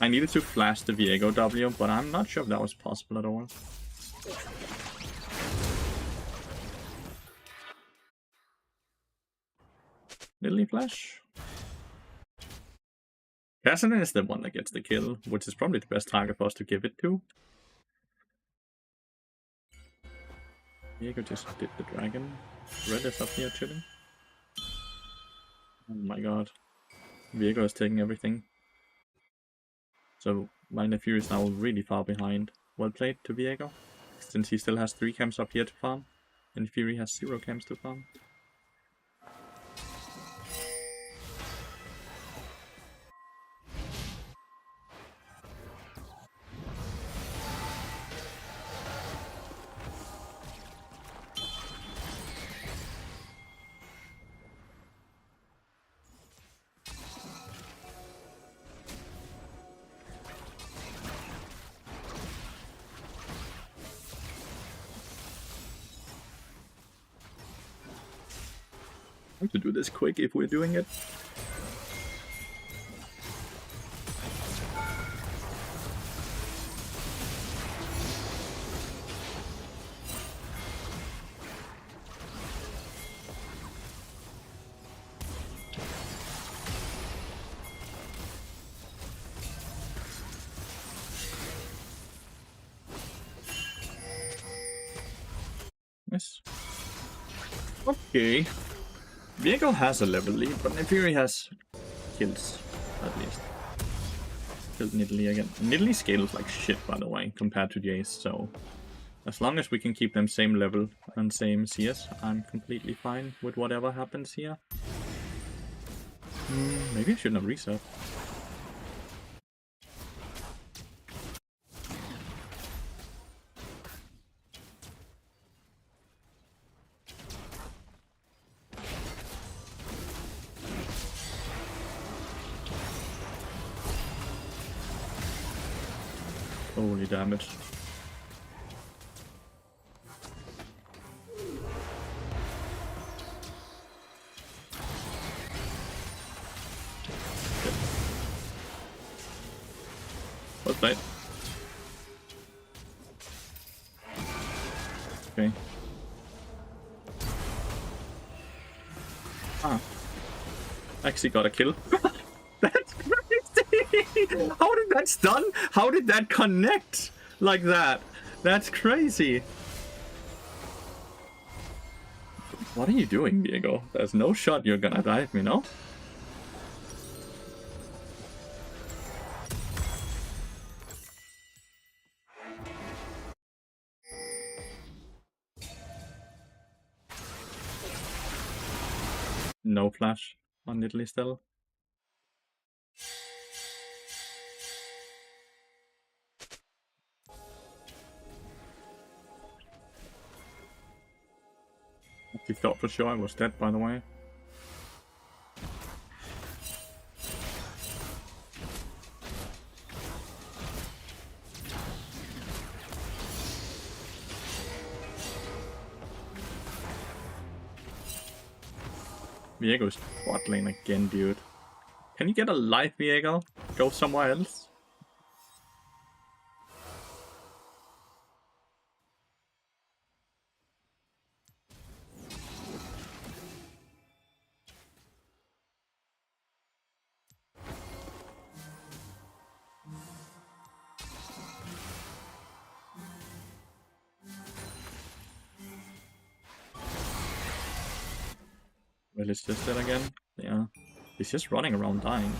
I needed to flash the Viego W, but I'm not sure if that was possible at all. Nidalee flash. Cassidy is the one that gets the kill, which is probably the best target for us to give it to. Diego just did the dragon. Red is up here chilling. Oh my god. Viego is taking everything. So my nephew is now really far behind. Well played to Viego, since he still has 3 camps up here to farm, and Fury has 0 camps to farm. I have to do this quick if we're doing it. Yes. Okay. Viego has a level lead, but Fury has kills, at least. Killed Nidalee again. Nidalee scales like shit, by the way, compared to Jace, so... As long as we can keep them same level and same CS, I'm completely fine with whatever happens here. Maybe I shouldn't have reset. Holy damage. Well played. Okay. Ah. Actually got a kill. That's crazy! How did that stun? How did that connect like that? That's crazy. What are you doing, Diego? There's no shot you're gonna dive me, no? No flash on Nidalee still. He thought for sure I was dead, by the way. Viego's bot lane again, dude. Can you get a life, Viego? Go somewhere else? Well, it's just that again. Yeah. He's just running around dying.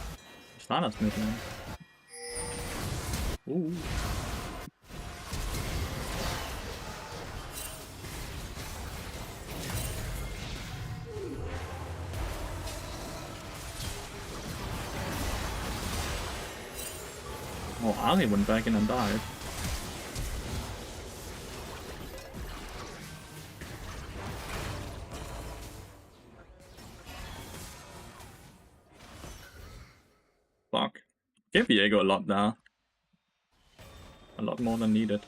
Stardust mid lane. Ooh. Oh, Ali went back in and died. Fuck. Gave Viego a lot now. A lot more than needed.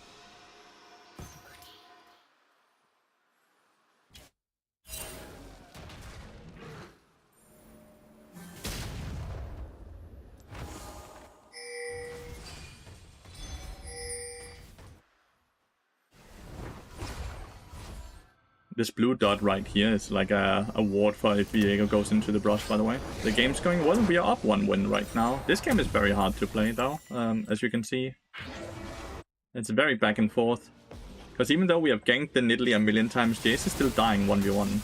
This blue dot right here is like a ward for if Viego goes into the brush, by the way. The game's going well. We are up 1 win right now. This game is very hard to play, though, as you can see. It's very back and forth. Because even though we have ganked the Nidalee a million times, Jace is still dying 1v1.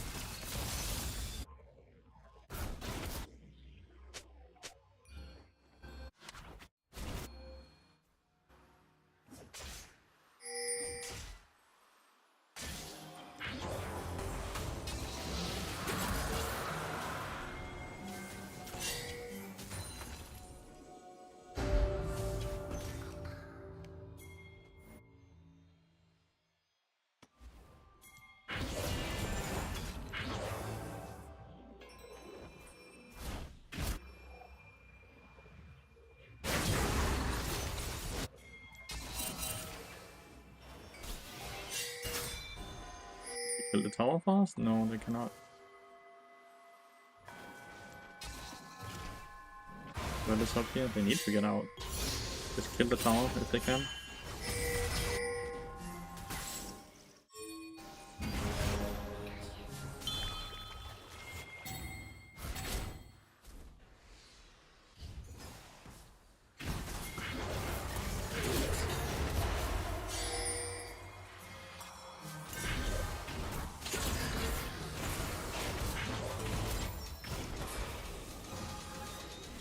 Kill the tower fast? No, they cannot. Red is up here. They need to get out. Just kill the tower if they can.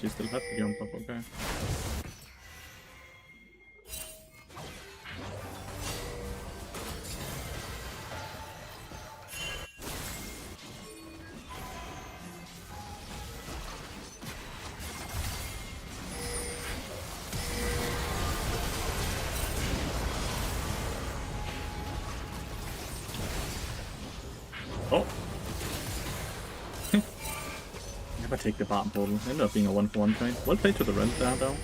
She still had to jump up, okay. Oh! Never take the bottom portal. Ended up being a 1-for-1 trade. Well played to the red there, though.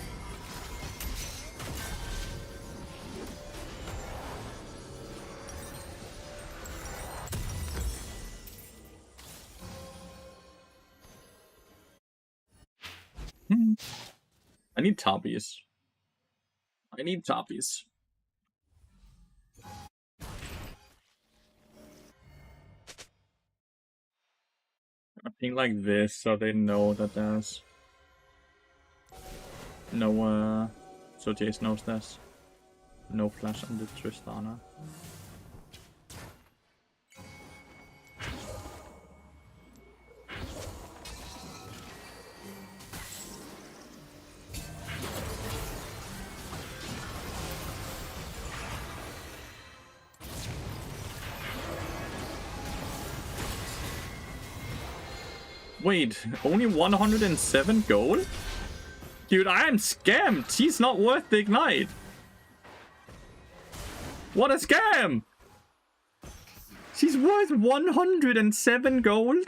I need toppies. I need toppies. I think like this, so they know that there's no, so Jace knows there's no flash on the Tristana. Wait, only 107 gold? Dude, I am scammed! She's not worth the ignite! What a scam! She's worth 107 gold?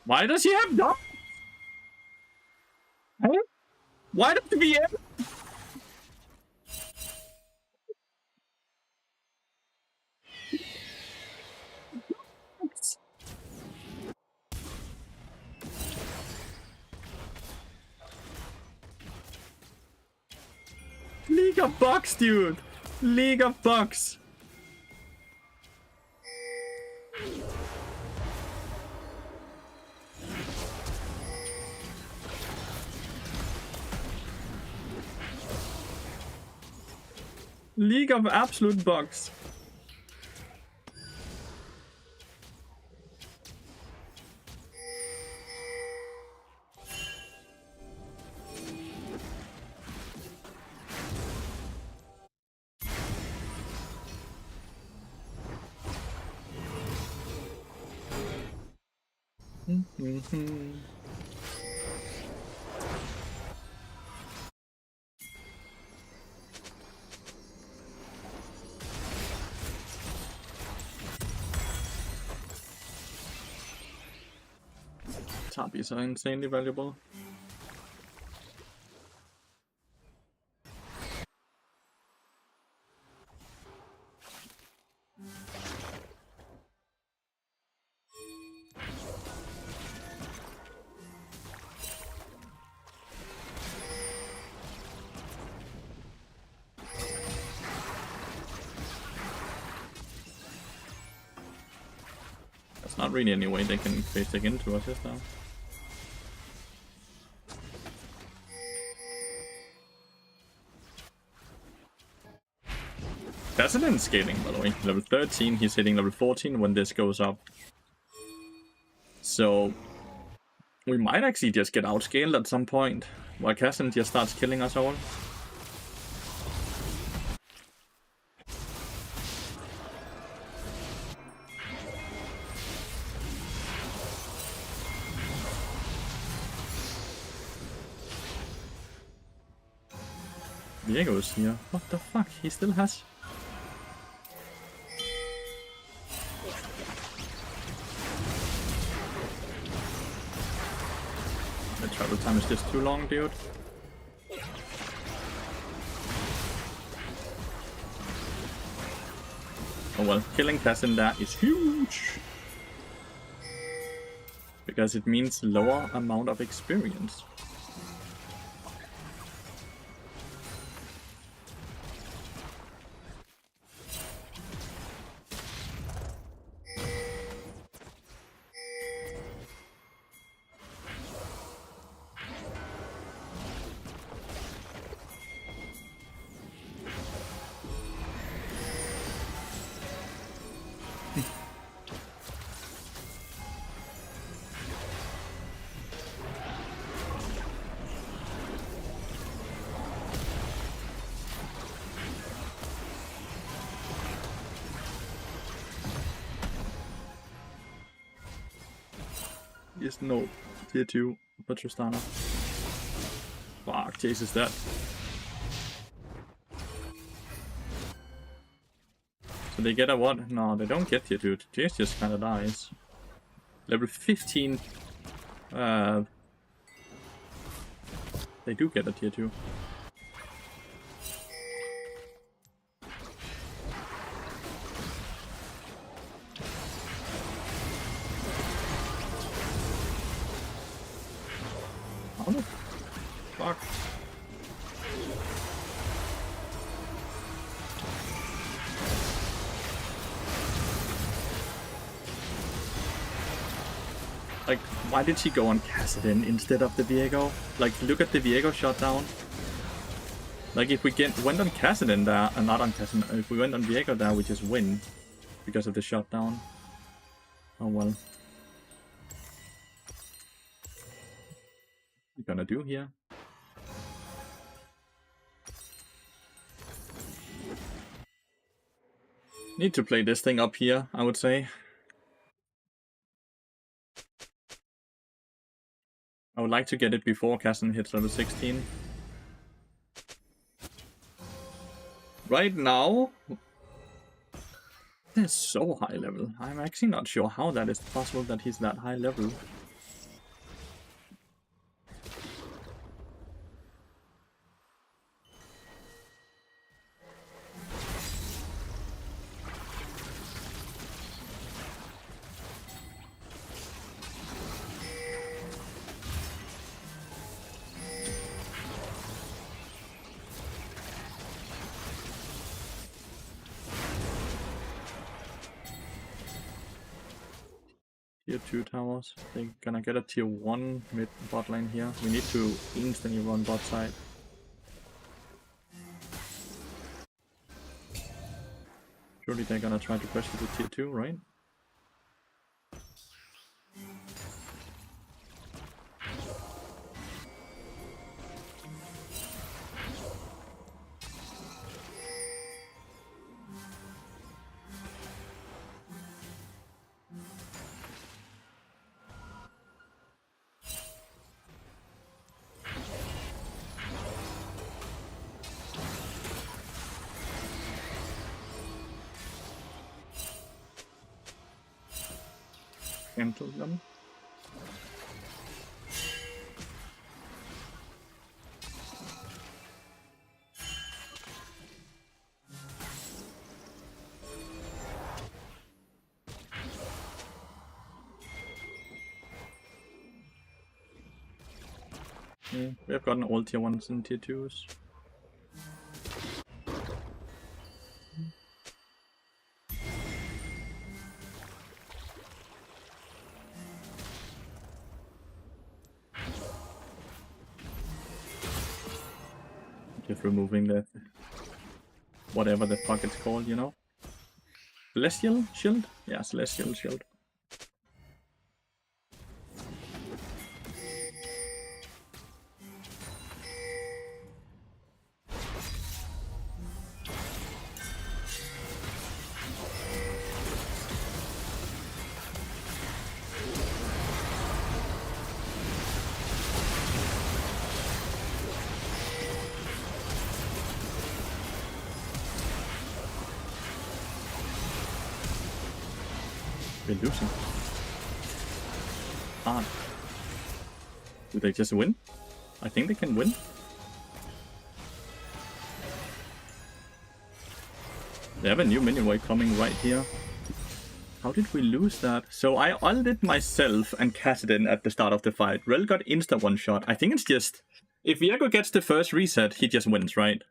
Why does he have dogs? Huh? Why does he have... League of Bucks, dude! League of Bucks! League of absolute bugs. Tapis are insanely valuable. There's not really any way they can Fiddlestick into us, is there? Cassidy scaling, by the way. Level 13, he's hitting level 14 when this goes up. So we might actually just get outscaled at some point, while Cassidy just starts killing us all. Diego's here. What the fuck? He still has... The travel time is just too long, dude. Oh well, killing Cassinda is huge! Because it means lower amount of experience. Yes, no. Tier 2, Petrostana. Fuck, Chase is dead. So they get a what? No, they don't get tier 2. Chase just kinda dies. Level 15. They do get a tier 2. How the fuck? Like, why did she go on Cassidin instead of the Viego? Like, look at the Viego shutdown. Like, if we went on Cassidin there, and not on Cassidin, if we went on Viego there, we just win. Because of the shutdown. Oh well. What are you gonna do here? Need to play this thing up here, I would say. I would like to get it before Cassin hits level 16. Right now, he's so high level. I'm actually not sure how that is possible that he's that high level. Tier 2 towers. They're gonna get a tier 1 mid bot lane here. We need to instantly run bot side. Surely they're gonna try to push to the tier 2, right? Cancel them. Yeah, we have gotten all tier 1s and tier 2s. Just removing the whatever the fuck it's called, you know? Celestial shield? Yeah, celestial shield. We're losing. Ah. Do they just win? I think they can win. They have a new minion wave coming right here. How did we lose that? So I ulted myself and Kassadin at the start of the fight. Rel got insta one shot. I think it's just... If Viego gets the first reset, he just wins, right?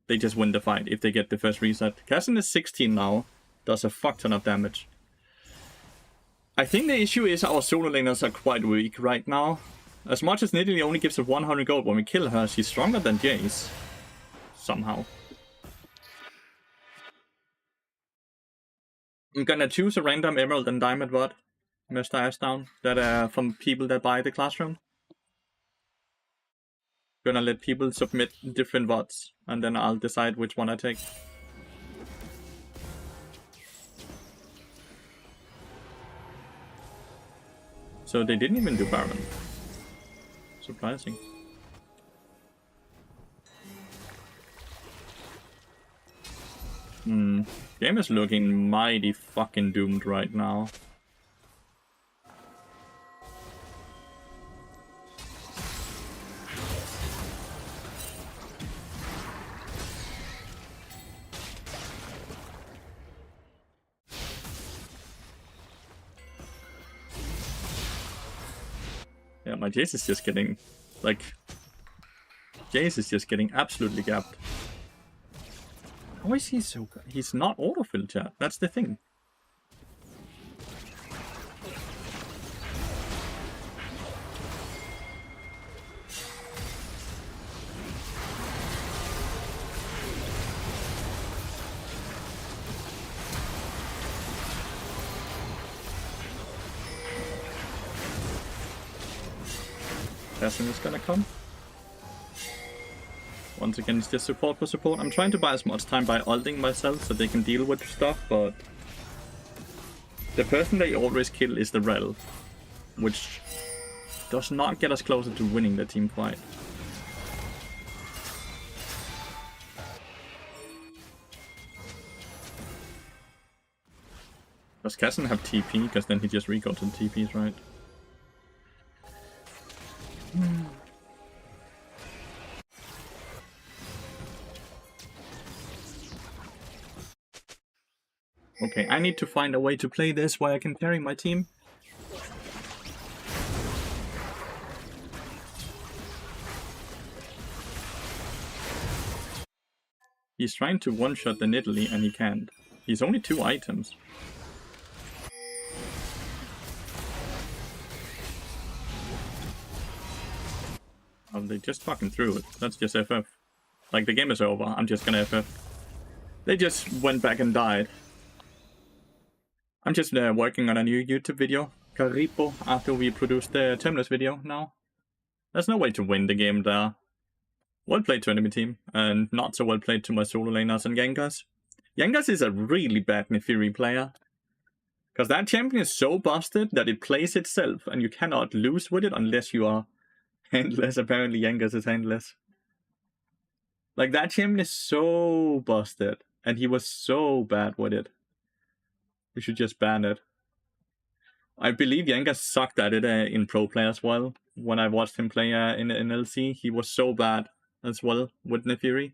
They just win the fight if they get the first reset. Kassadin is 16 now. Does a fuck ton of damage. I think the issue is our solo laners are quite weak right now. As much as Nidalee only gives us 100 gold when we kill her, she's stronger than Jace. Somehow. I'm gonna choose a random emerald and diamond VOD. Mr. Ashdown. That from people that buy the classroom. Gonna let people submit different VODs, and then I'll decide which one I take. So they didn't even do Baron. Surprising. Game is looking mighty fucking doomed right now. Yeah, my Jace is just getting, like... Jace is just getting absolutely gapped. How is he so good? He's not autofill, chat. That's the thing. Assassin is gonna come. Once again, it's just support for support. I'm trying to buy as much time by ulting myself so they can deal with stuff, but... The person they always kill is the Rel, which does not get us closer to winning the team fight. Does Kassadin have TP? Because then he just recalls the TPs, right? Okay, I need to find a way to play this where I can carry my team. He's trying to one-shot the Nidalee and he can't. He's only 2 items. Oh, they just fucking threw it. That's just FF. Like, the game is over. I'm just gonna FF. They just went back and died. I'm just working on a new YouTube video, Caripo, after we produce the Terminus video now. There's no way to win the game there. Well played to enemy team, and not so well played to my solo laners and Yangas. Yangas is a really bad Nefiri player. Because that champion is so busted that it plays itself, and you cannot lose with it unless you are handless. Apparently Yangas is handless. Like, that champion is so busted, and he was so bad with it. We should just ban it. I believe Yangas sucked at it in pro play as well. When I watched him play in LC, he was so bad as well with Nefiri.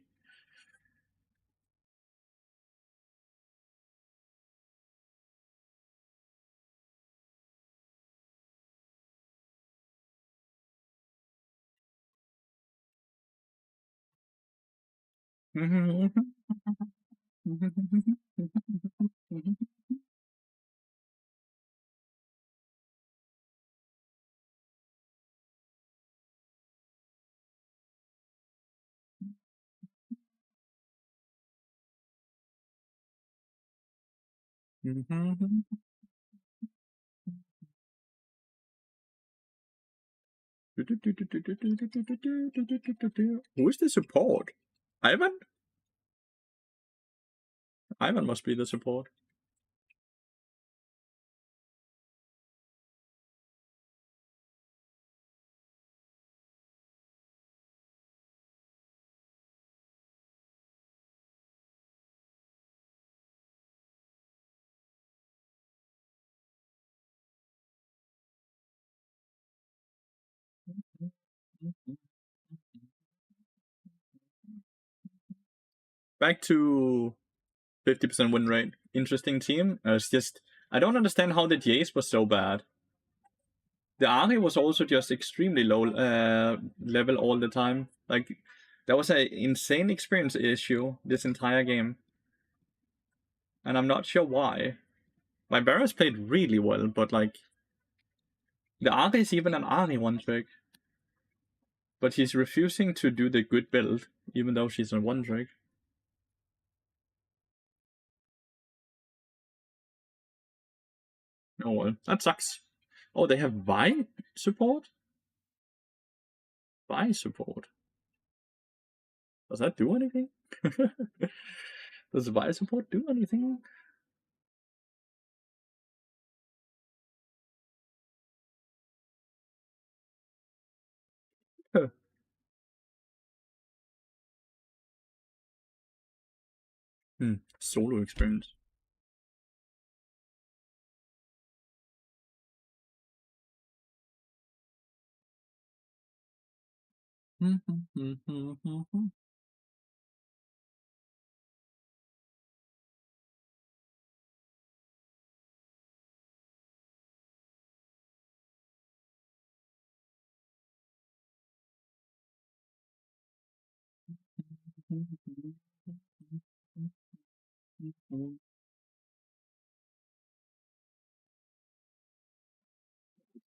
Who is the support? Ivan? Ivan must be the support. Back to 50% win rate. Interesting team. It's just I don't understand how the Jace was so bad. The Ari was also just extremely low level all the time. Like that was an insane experience issue this entire game, and I'm not sure why. My Barras played really well, but like the Ari is even an Ari one trick, but she's refusing to do the good build, even though she's a one trick. Oh well, that sucks. Oh, they have Vi support? Vi support. Does that do anything? Does Vi support do anything? Solo experience.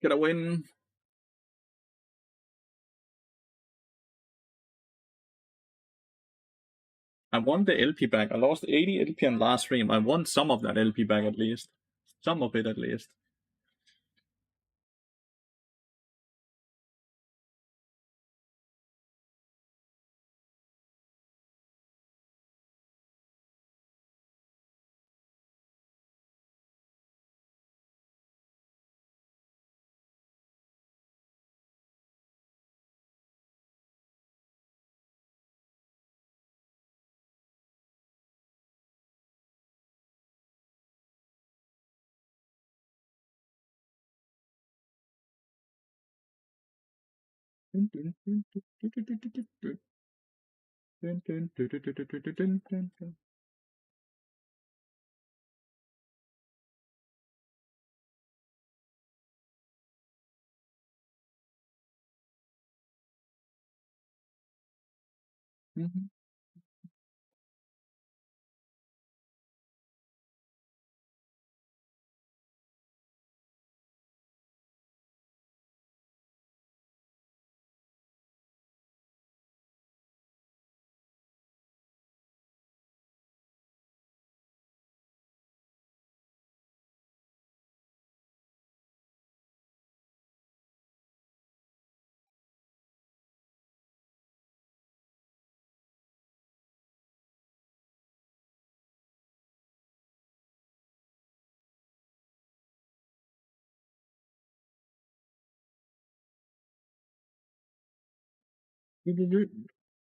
Get a win. I won the LP back. I lost 80 LP on last stream. I won some of that LP back at least. Some of it at least.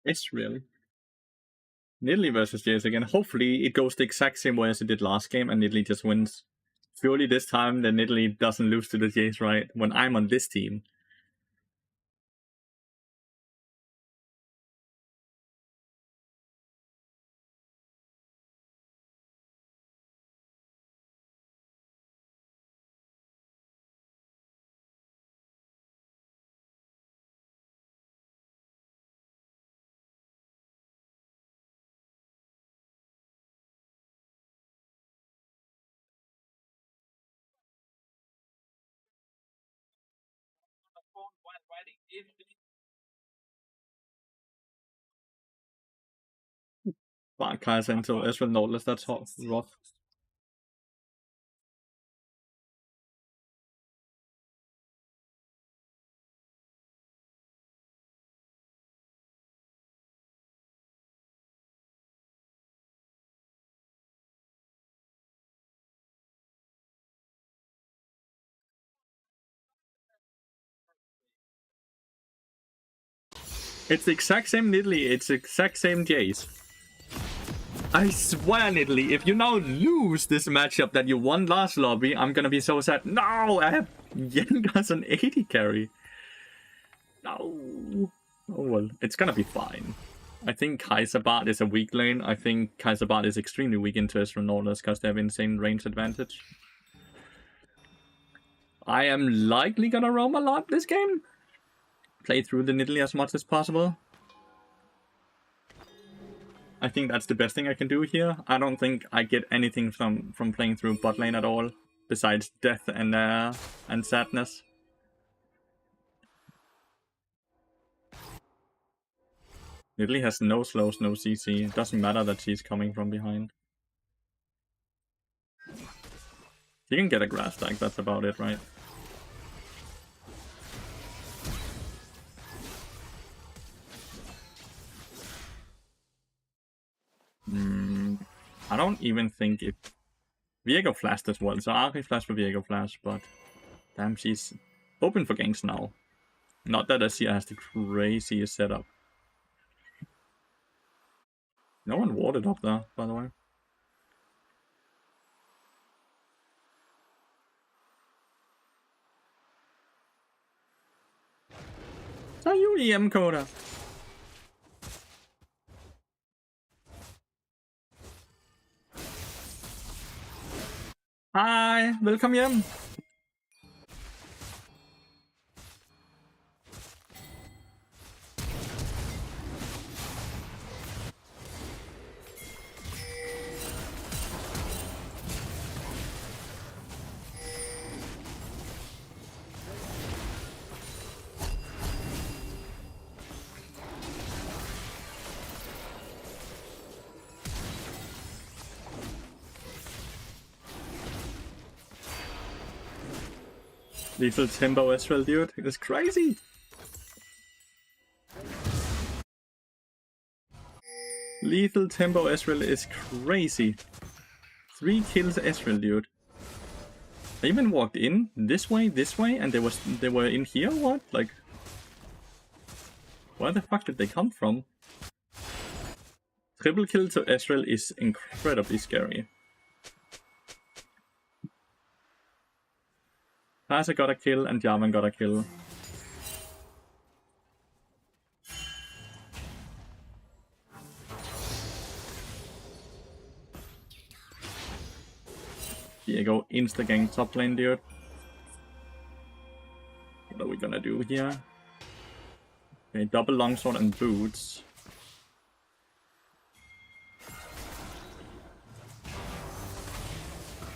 It's really Nidalee versus Jace again. Hopefully it goes the exact same way as it did last game and Nidalee just wins. Surely this time the Nidalee doesn't lose to the Jace, right? When I'm on this team. Bart Kaiser into Ezreal Nautilus, that's rough. It's the exact same Nidalee, it's the exact same Jace. I swear, Nidalee, if you now lose this matchup that you won last lobby, I'm gonna be so sad. No, I have Yengas on 80 carry. No. Oh well, it's gonna be fine. I think Kaiser Bart is a weak lane. I think Kaiser Bart is extremely weak into Ezreal Nautilus because they have insane range advantage. I am likely gonna roam a lot this game. Play through the Nidalee as much as possible. I think that's the best thing I can do here. I don't think I get anything from playing through bot lane at all, besides death and sadness. Nidalee has no slows, no CC. It doesn't matter that she's coming from behind. She can get a grass stack, that's about it, right? I don't even think it... Viego flashed as well, so Ari flashed for Viego flash, but... Damn, she's open for ganks now. Not that Asia has the craziest setup. No one warded up there, by the way. Are you EM Coda? Hej, velkommen hjem. Lethal Timbo Ezreal, dude. It's crazy. Lethal Timbo Ezreal is crazy. 3 kills Ezreal, dude. They even walked in this way, and they were in here. What? Like, where the fuck did they come from? Triple kill to Ezreal is incredibly scary. Kaiser got a kill and Jarvan got a kill. Diego insta-gang top lane, dude. What are we gonna do here? Okay, double longsword and boots.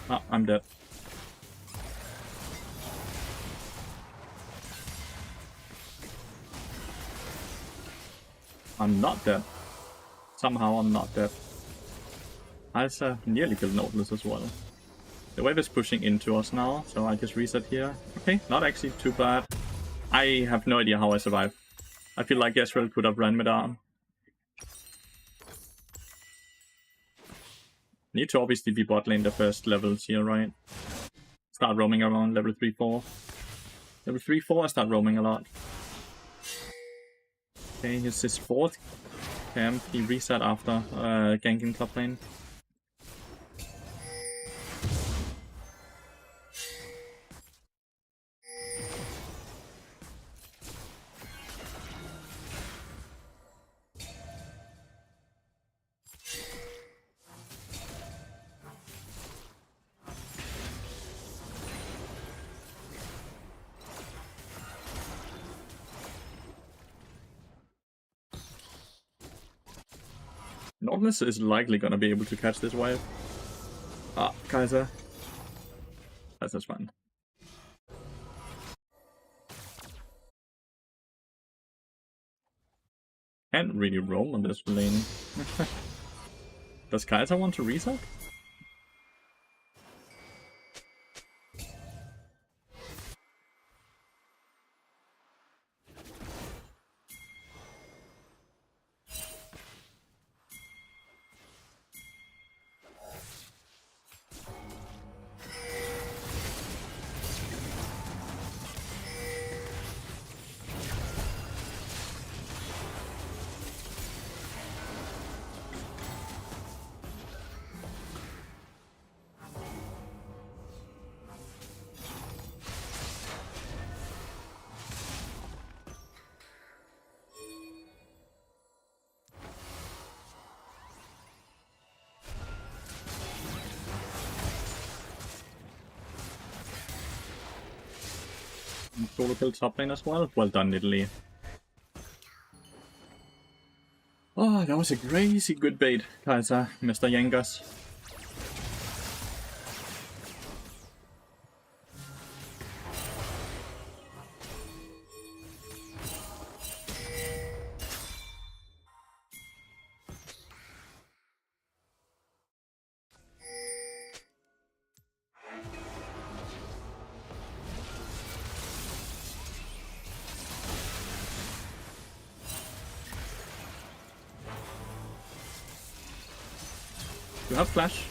Ah, I'm dead. I'm not dead. Somehow I'm not dead. I nearly killed Nautilus as well. The wave is pushing into us now, so I just reset here. Okay, not actually too bad. I have no idea how I survived. I feel like Ezreal could have ran mid-arm. Need to obviously be bot lane the first levels here, right? Start roaming around level 3-4. Level 3-4 I start roaming a lot. Okay, here's his 4th camp. He reset after ganking top lane. Nautilus is likely gonna be able to catch this wave. Ah, Kaiser. That's fun. Can't really roam on this lane. Does Kaiser want to reset? Solo kill top lane as well. Well done, Italy. Oh, that was a crazy good bait, Kaiser, Mr. Yangas. You have flash.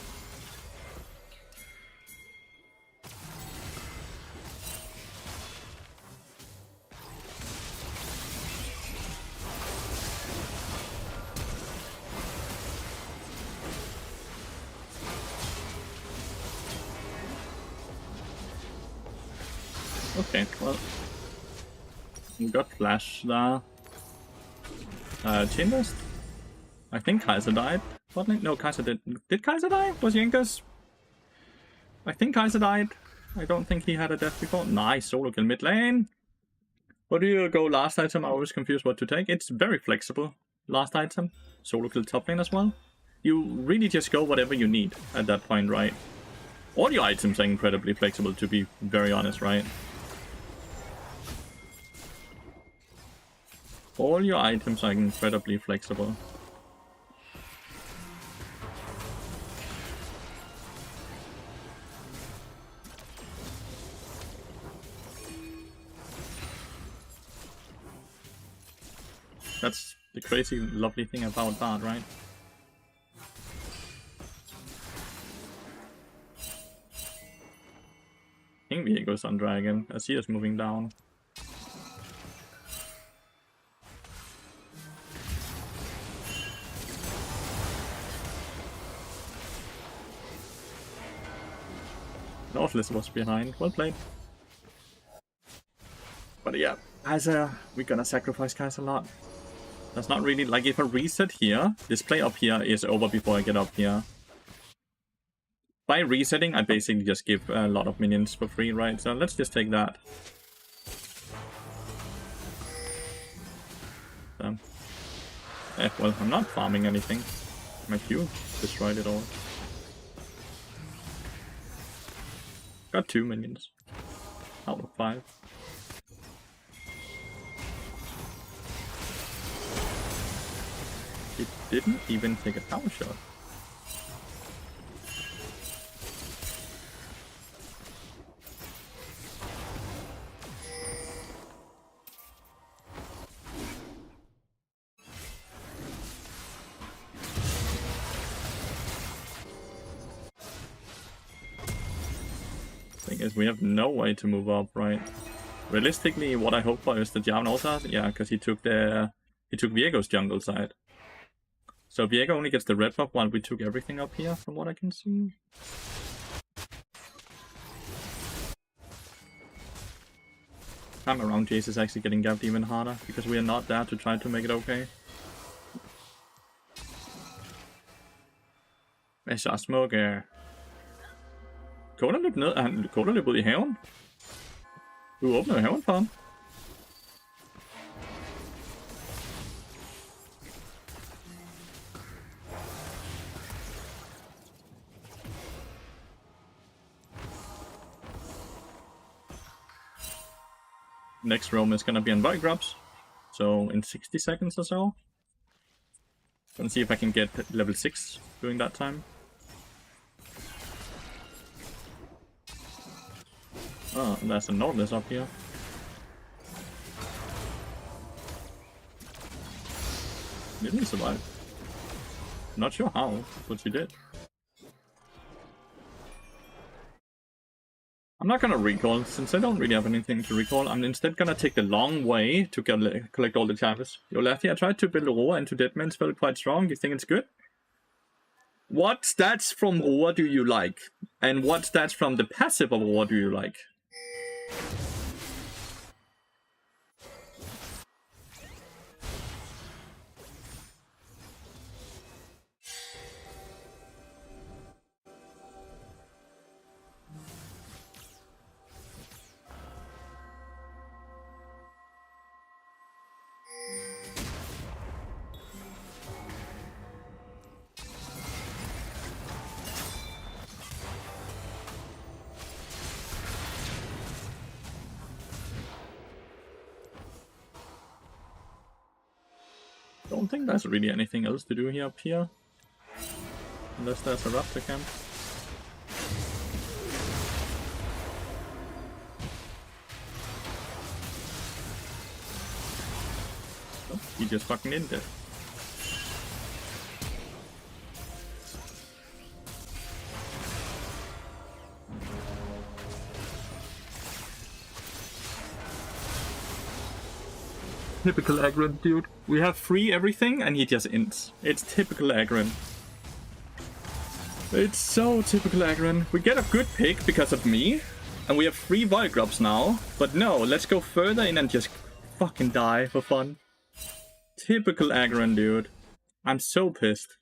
Okay, well, you got flash there. Chambers? I think Kaiser died. What? No, Kaiser did. Did Kaiser die? Was Yankas? I think Kaiser died. I don't think he had a death before. Nice solo kill mid lane. What do you go last item? I was confused what to take. It's very flexible. Last item. Solo kill top lane as well. You really just go whatever you need at that point, right? All your items are incredibly flexible, to be very honest, right? All your items are incredibly flexible. That's the crazy lovely thing about that, right? I think Viego's on dragon, as he is moving down. Northless was behind. Well played. But yeah, Kaiser, we're gonna sacrifice Kaiser a lot. That's not really like if I reset here, this play up here is over before I get up here. By resetting, I basically just give a lot of minions for free, right? So let's just take that. Well, I'm not farming anything. My Q destroyed it all. Got 2 minions out of 5. It didn't even take a tower shot. Thing is, we have no way to move up, right? Realistically, what I hope for is the Jarvan also has, yeah, because he took Viego's jungle side. So Viego only gets the red buff while we took everything up here, from what I can see. Time around Jace is actually getting gapped even harder, because we are not there to try to make it okay. Hvad så smukke? Koda løb ned. Koda løb ud i haven. Du åbnede haven for ham. Next roam is gonna be on body drops. So in 60 seconds or so, Let's see if I can get level 6 during that time. Oh, there's a Nautilus up here. Didn't survive. Not sure how, but she did. I'm not gonna recall, since I don't really have anything to recall. I'm instead gonna take the long way to collect all the charges. Yo, Lathy, I tried to build Aurora into Deadman's felt quite strong. Do you think it's good? What stats from Aurora do you like? And what stats from the passive of Aurora do you like? Don't think there's really anything else to do here up here. Unless there's a raptor camp. Oh, he just fucking in there. Typical aggro, dude. We have free everything and he just ints. It's typical aggro. It's so typical aggro. We get a good pick because of me. And we have free void drops now. But no, let's go further in and just fucking die for fun. Typical aggro, dude. I'm so pissed.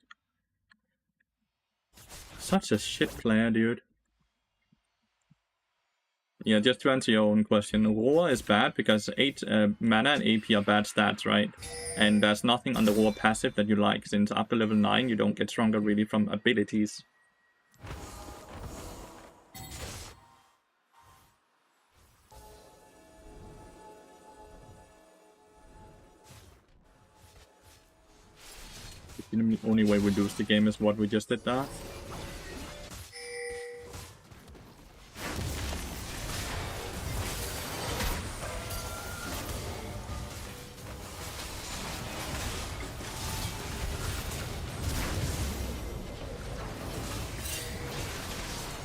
Such a shit player, dude. Yeah, just to answer your own question, Aurora is bad because 8 mana and AP are bad stats, right? And there's nothing on the Aurora passive that you like, since after level 9 you don't get stronger really from abilities. The only way we lose the game is what we just did there.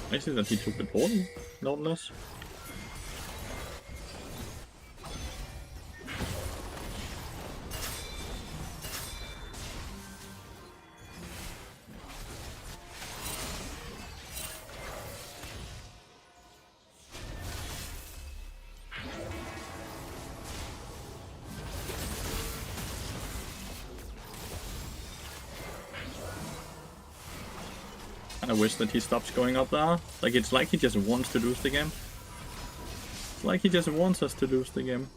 I see that he took the portal, Nautilus. I wish that he stops going up there. Like, it's like he just wants to lose the game. It's like he just wants us to lose the game.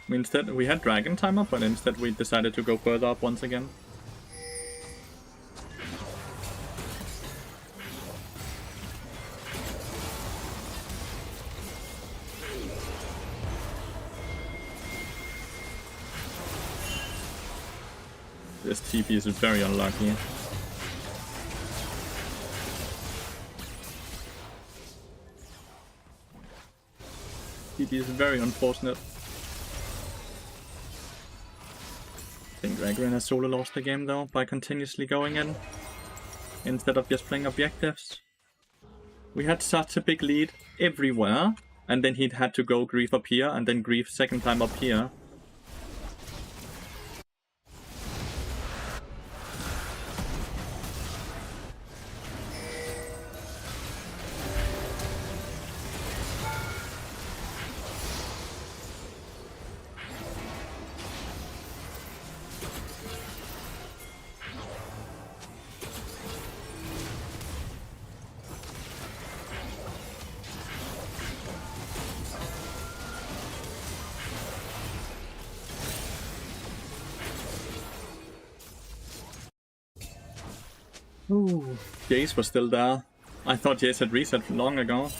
Instead, we had Dragon time up, but instead we decided to go further up once again. This TP is very unlucky. TP is very unfortunate. I think Ragran has solo lost the game though, by continuously going in, instead of just playing objectives. We had such a big lead everywhere, and then he'd had to go grief up here, and then grief second time up here. Ooh, Jace was still there. I thought Jace had reset long ago.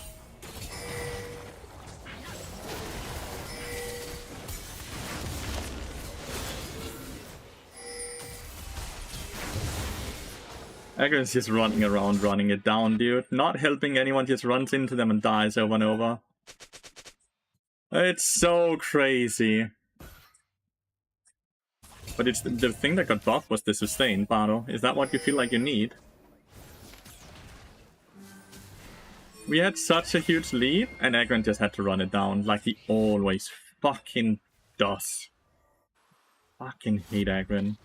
Agron's just running around, running it down, dude. Not helping anyone, just runs into them and dies over and over. It's so crazy. But it's the thing that got buffed was the sustain, Bardo. Is that what you feel like you need? We had such a huge lead, and Agron just had to run it down, like he always fucking does. Fucking hate Agron.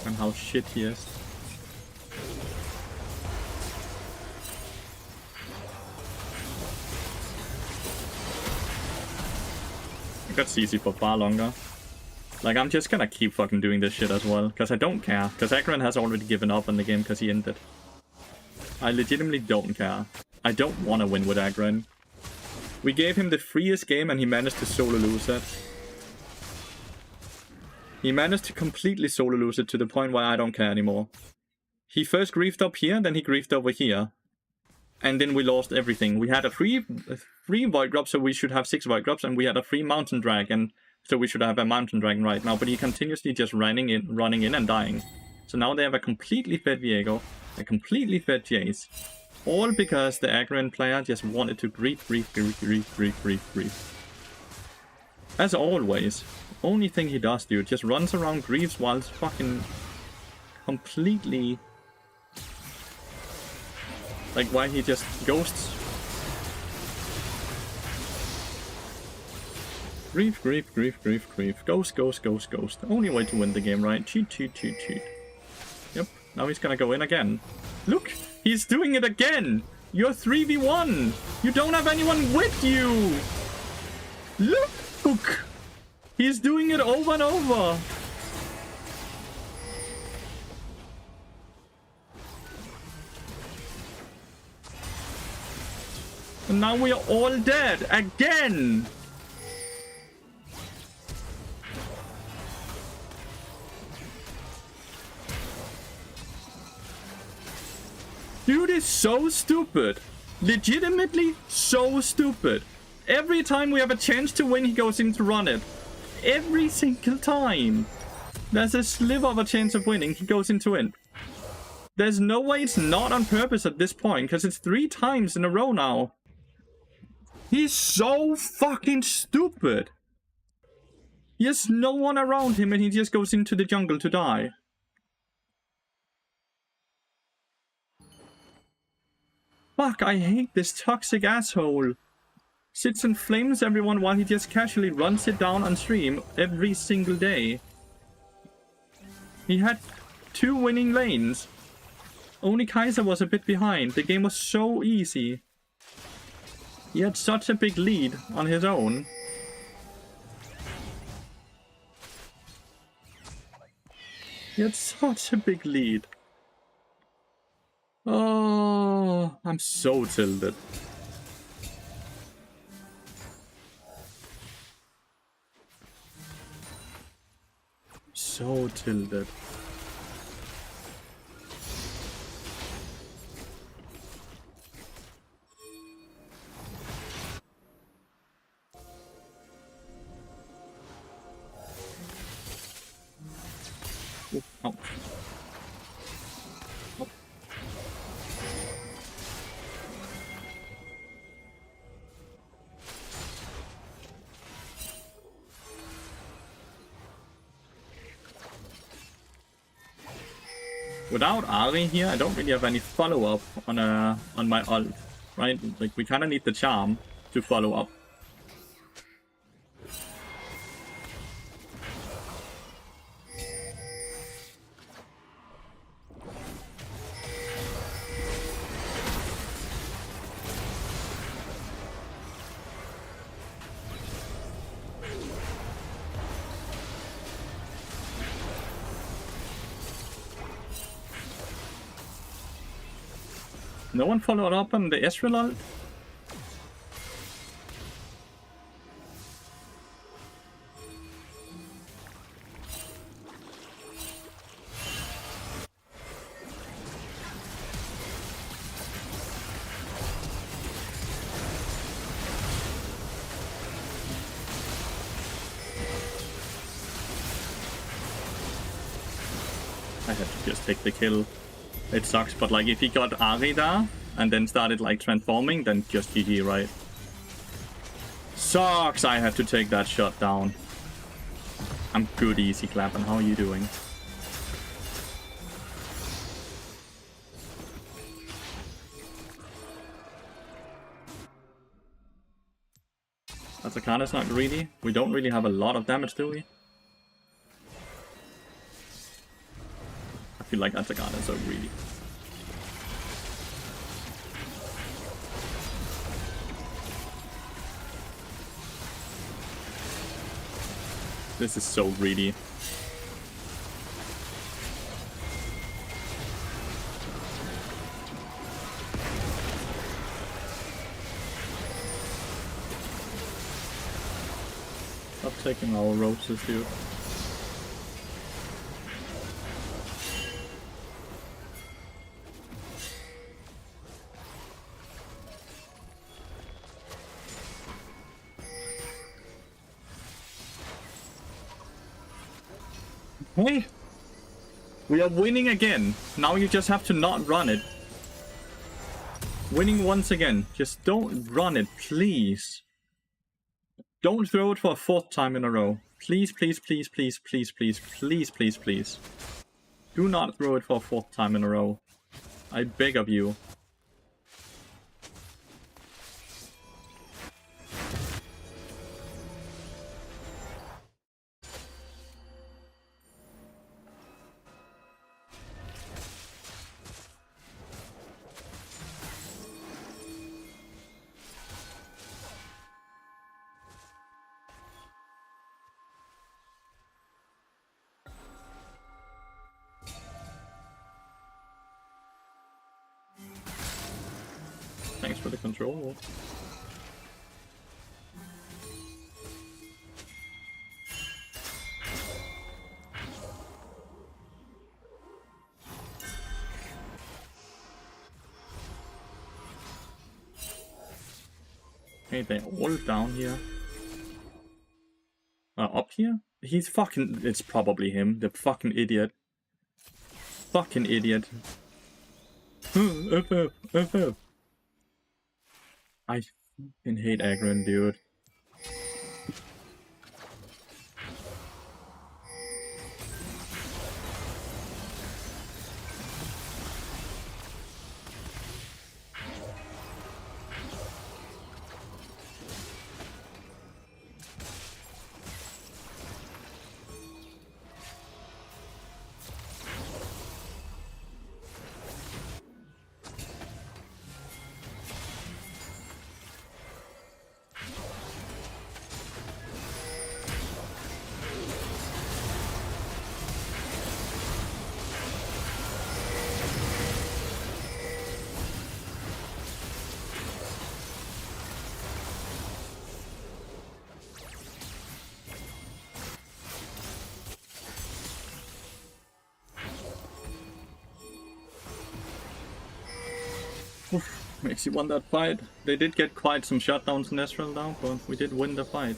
And how shit he is. I got CC for far longer. Like, I'm just gonna keep fucking doing this shit as well, because I don't care. Because Agron has already given up on the game because he ended. I legitimately don't care. I don't want to win with Agron. We gave him the freest game and he managed to solo lose it. He managed to completely solo lose it to the point where I don't care anymore. He first griefed up here, then he griefed over here. And then we lost everything. We had a free Void Drop, so we should have 6 Void Drops, and we had a free Mountain Dragon, so we should have a Mountain Dragon right now. But he continuously just running in and dying. So now they have a completely fed Viego, a completely fed Jace. All because the Agron player just wanted to grief. As always. Only thing he does, dude, just runs around, grieves while fucking completely... Like, why he just ghosts. Grief. Ghost. Only way to win the game, right? Cheat. Yep, now he's gonna go in again. Look! He's doing it again! You're 3v1! You don't have anyone with you! Look! He's doing it over and over! And now we are all dead! Again! Dude is so stupid. Legitimately so stupid. Every time we have a chance to win, he goes in to run it. Every single time. There's a sliver of a chance of winning, he goes into it. There's no way it's not on purpose at this point, because it's 3 times in a row now. He's so fucking stupid. He has no one around him and he just goes into the jungle to die. Fuck, I hate this toxic asshole. Sits and flames everyone while he just casually runs it down on stream every single day. He had 2 winning lanes. Only Kaiser was a bit behind. The game was so easy. He had such a big lead on his own. He had such a big lead. Oh, I'm so tilted. So tilted. Oh. Without Ari here, I don't really have any follow-up on my ult, right? Like, we kind of need the charm to follow up. No one followed up on the Ezreal ult? I had to just take the kill. It sucks, but like if he got Ari there and then started like transforming, then just GG, right? Sucks, I had to take that shot down. I'm good, easy clapping. How are you doing? Atacana's not greedy. We don't really have a lot of damage, do we? I feel like Atacana is so greedy. This is so greedy. Stop taking our roses, dude. Hey! We are winning again. Now you just have to not run it. Winning once again. Just don't run it, please. Don't throw it for a 4th time in a row. Please, please, please, please, please, please, please, please, please. Do not throw it for a 4th time in a row. I beg of you. Thanks for the control. Hey, they're all down here. Up here? He's fucking... It's probably him, the fucking idiot. Fucking idiot. FF. I fucking hate Agron, dude. Makes you want that fight. They did get quite some shutdowns in Ezreal now, but we did win the fight.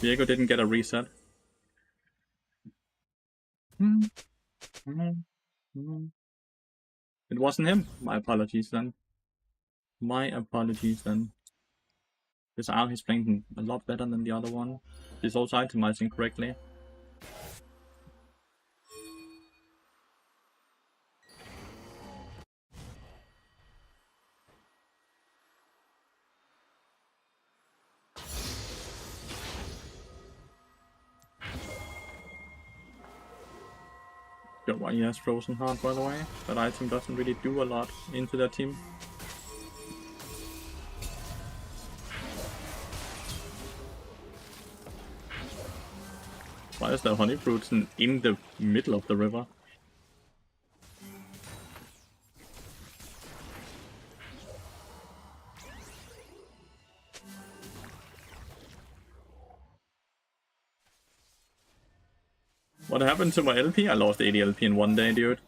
Diego didn't get a reset. It wasn't him. My apologies then. My apologies then. This Al he's playing a lot better than the other one. He's also itemizing correctly. Got why he has Frozen Heart, by the way. That item doesn't really do a lot into their team. Why is there honey fruits in the middle of the river? What happened to my LP? I lost 80 LP in one day, dude.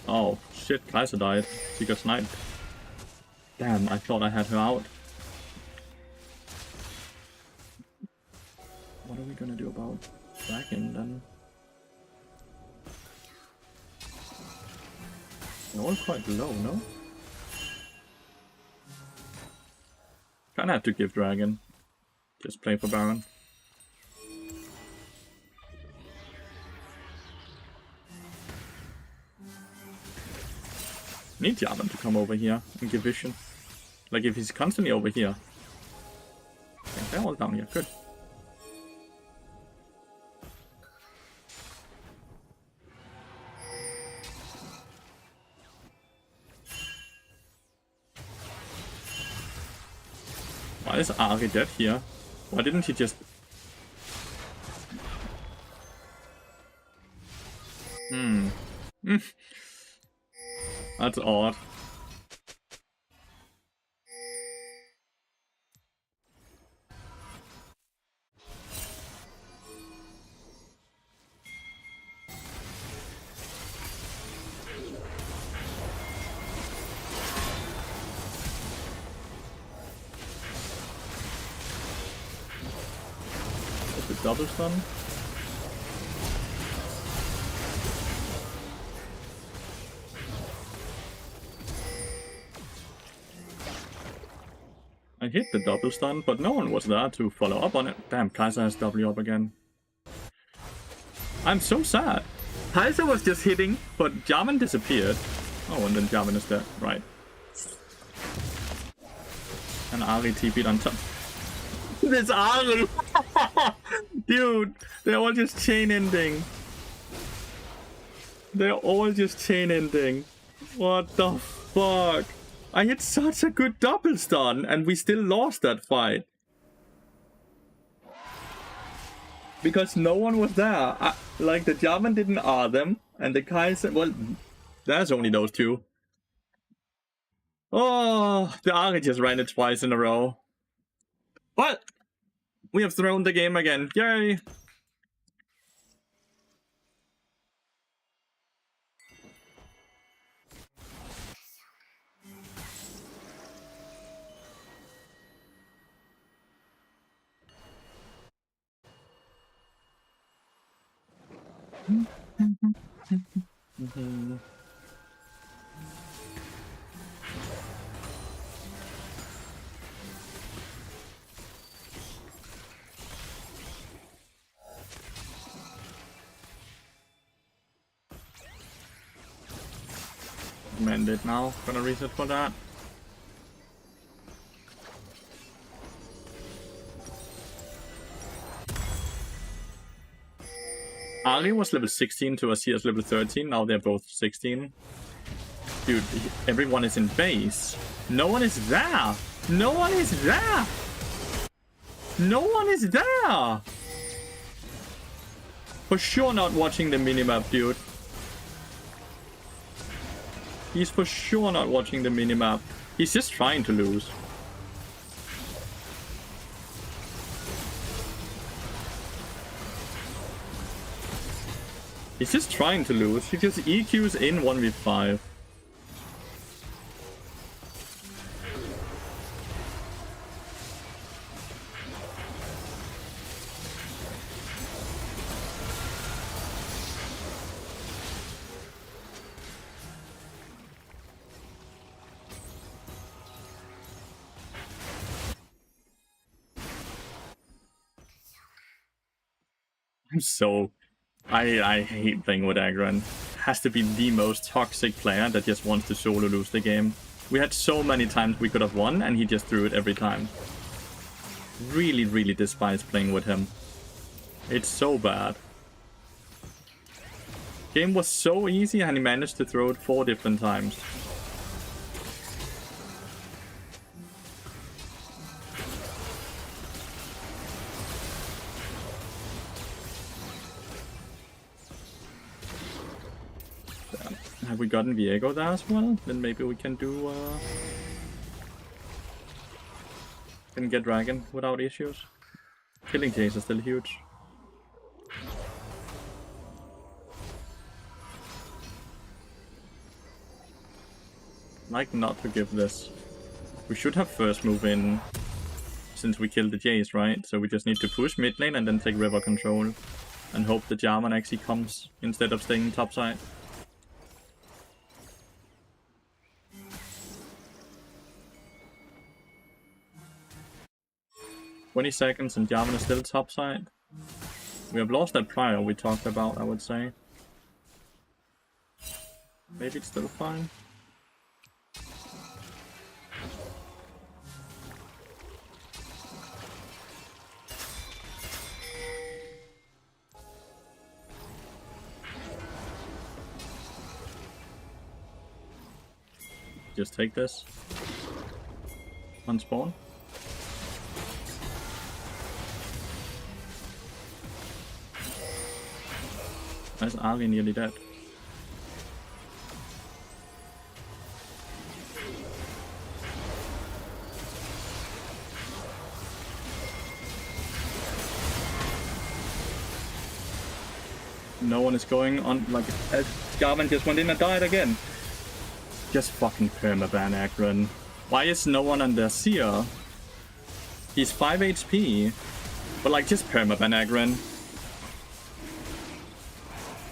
Oh shit, Kaiser died. She got sniped. Damn, I thought I had her out. What are we gonna do about Dragon then? They're all quite low, no? Kinda have to give Dragon. Just play for Baron. Need Jarvan to come over here and give vision. Like if he's constantly over here. Okay, they're all down here, good. Why is Ari dead here? Why didn't he just... That's odd. Is it double stun? I hit the double stun, but no one was there to follow up on it. Damn, Kai'Sa has W up again. I'm so sad. Kai'Sa was just hitting, but Jarvan disappeared. Oh, and then Jarvan is dead. Right. And Ari TP'd on top. This Ari! Dude, they're all just chain ending. They're all just chain ending. What the fuck? I hit such a good double stun, and we still lost that fight. Because no one was there. Like, the Jarvan didn't R them, and the Kai'Sa... Well, there's only those two. Oh, the Ari just ran it twice in a row. But we have thrown the game again. Yay! Mended now. Gonna reset for that. Ali was level 16 to Asia's level 13. Now they're both 16. Dude, everyone is in base. No one is there. No one is there. No one is there. For sure not watching the minimap, dude. He's for sure not watching the minimap. He's just trying to lose. He's just trying to lose. He just EQs in 1v5. I'm so... I hate playing with Agron. Has to be the most toxic player that just wants to solo lose the game. We had so many times we could have won, and he just threw it every time. Really, really despise playing with him. It's so bad. Game was so easy, and he managed to throw it 4 different times. Have we gotten Viego there as well? Then maybe we can do... can get Dragon without issues. Killing Chase is still huge. Like not to give this. We should have first move in since we killed the Jace, right? So we just need to push mid lane and then take river control. And hope the Jarvan actually comes instead of staying topside. "20 seconds and Jarvan is still topside. We have lost that prior we talked about, I would say. Maybe it's still fine. Just take this. Unspawn. That's Ali nearly dead. No one is going on, like, Jarvan just went in and died again. Just fucking permaban Agron. Why is no one on their Seer? He's 5 HP. But like, just permaban Agron.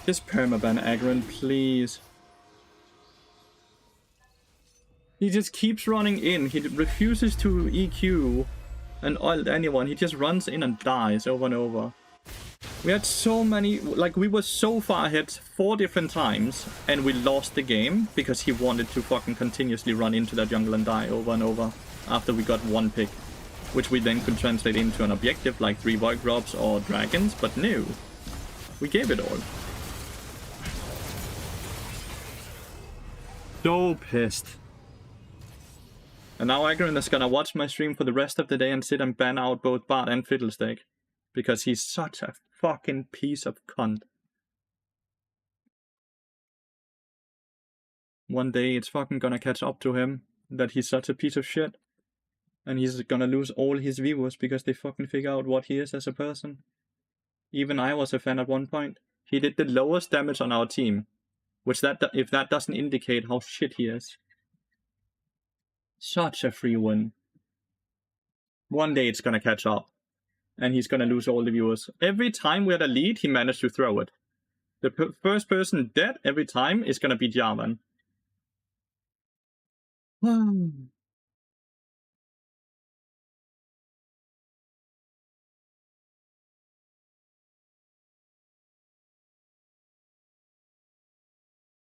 Just permaban Agron, please. He just keeps running in. He refuses to EQ and ult anyone. He just runs in and dies over and over. We had so many, like, we were so far ahead 4 different times, and we lost the game because he wanted to fucking continuously run into that jungle and die over and over after we got 1 pick, which we then could translate into an objective like 3 void drops or dragons, but no. We gave it all. So pissed. And now Agron is gonna watch my stream for the rest of the day and sit and ban out both Bart and Fiddlestick. Because he's such a fucking piece of cunt. One day it's fucking gonna catch up to him that he's such a piece of shit. And he's gonna lose all his viewers because they fucking figure out what he is as a person. Even I was a fan at one point. He did the lowest damage on our team. Which if that doesn't indicate how shit he is. Such a free win. One day it's gonna catch up. And he's gonna lose all the viewers. Every time we had a lead, he managed to throw it. The first person dead every time is gonna be Jarvan.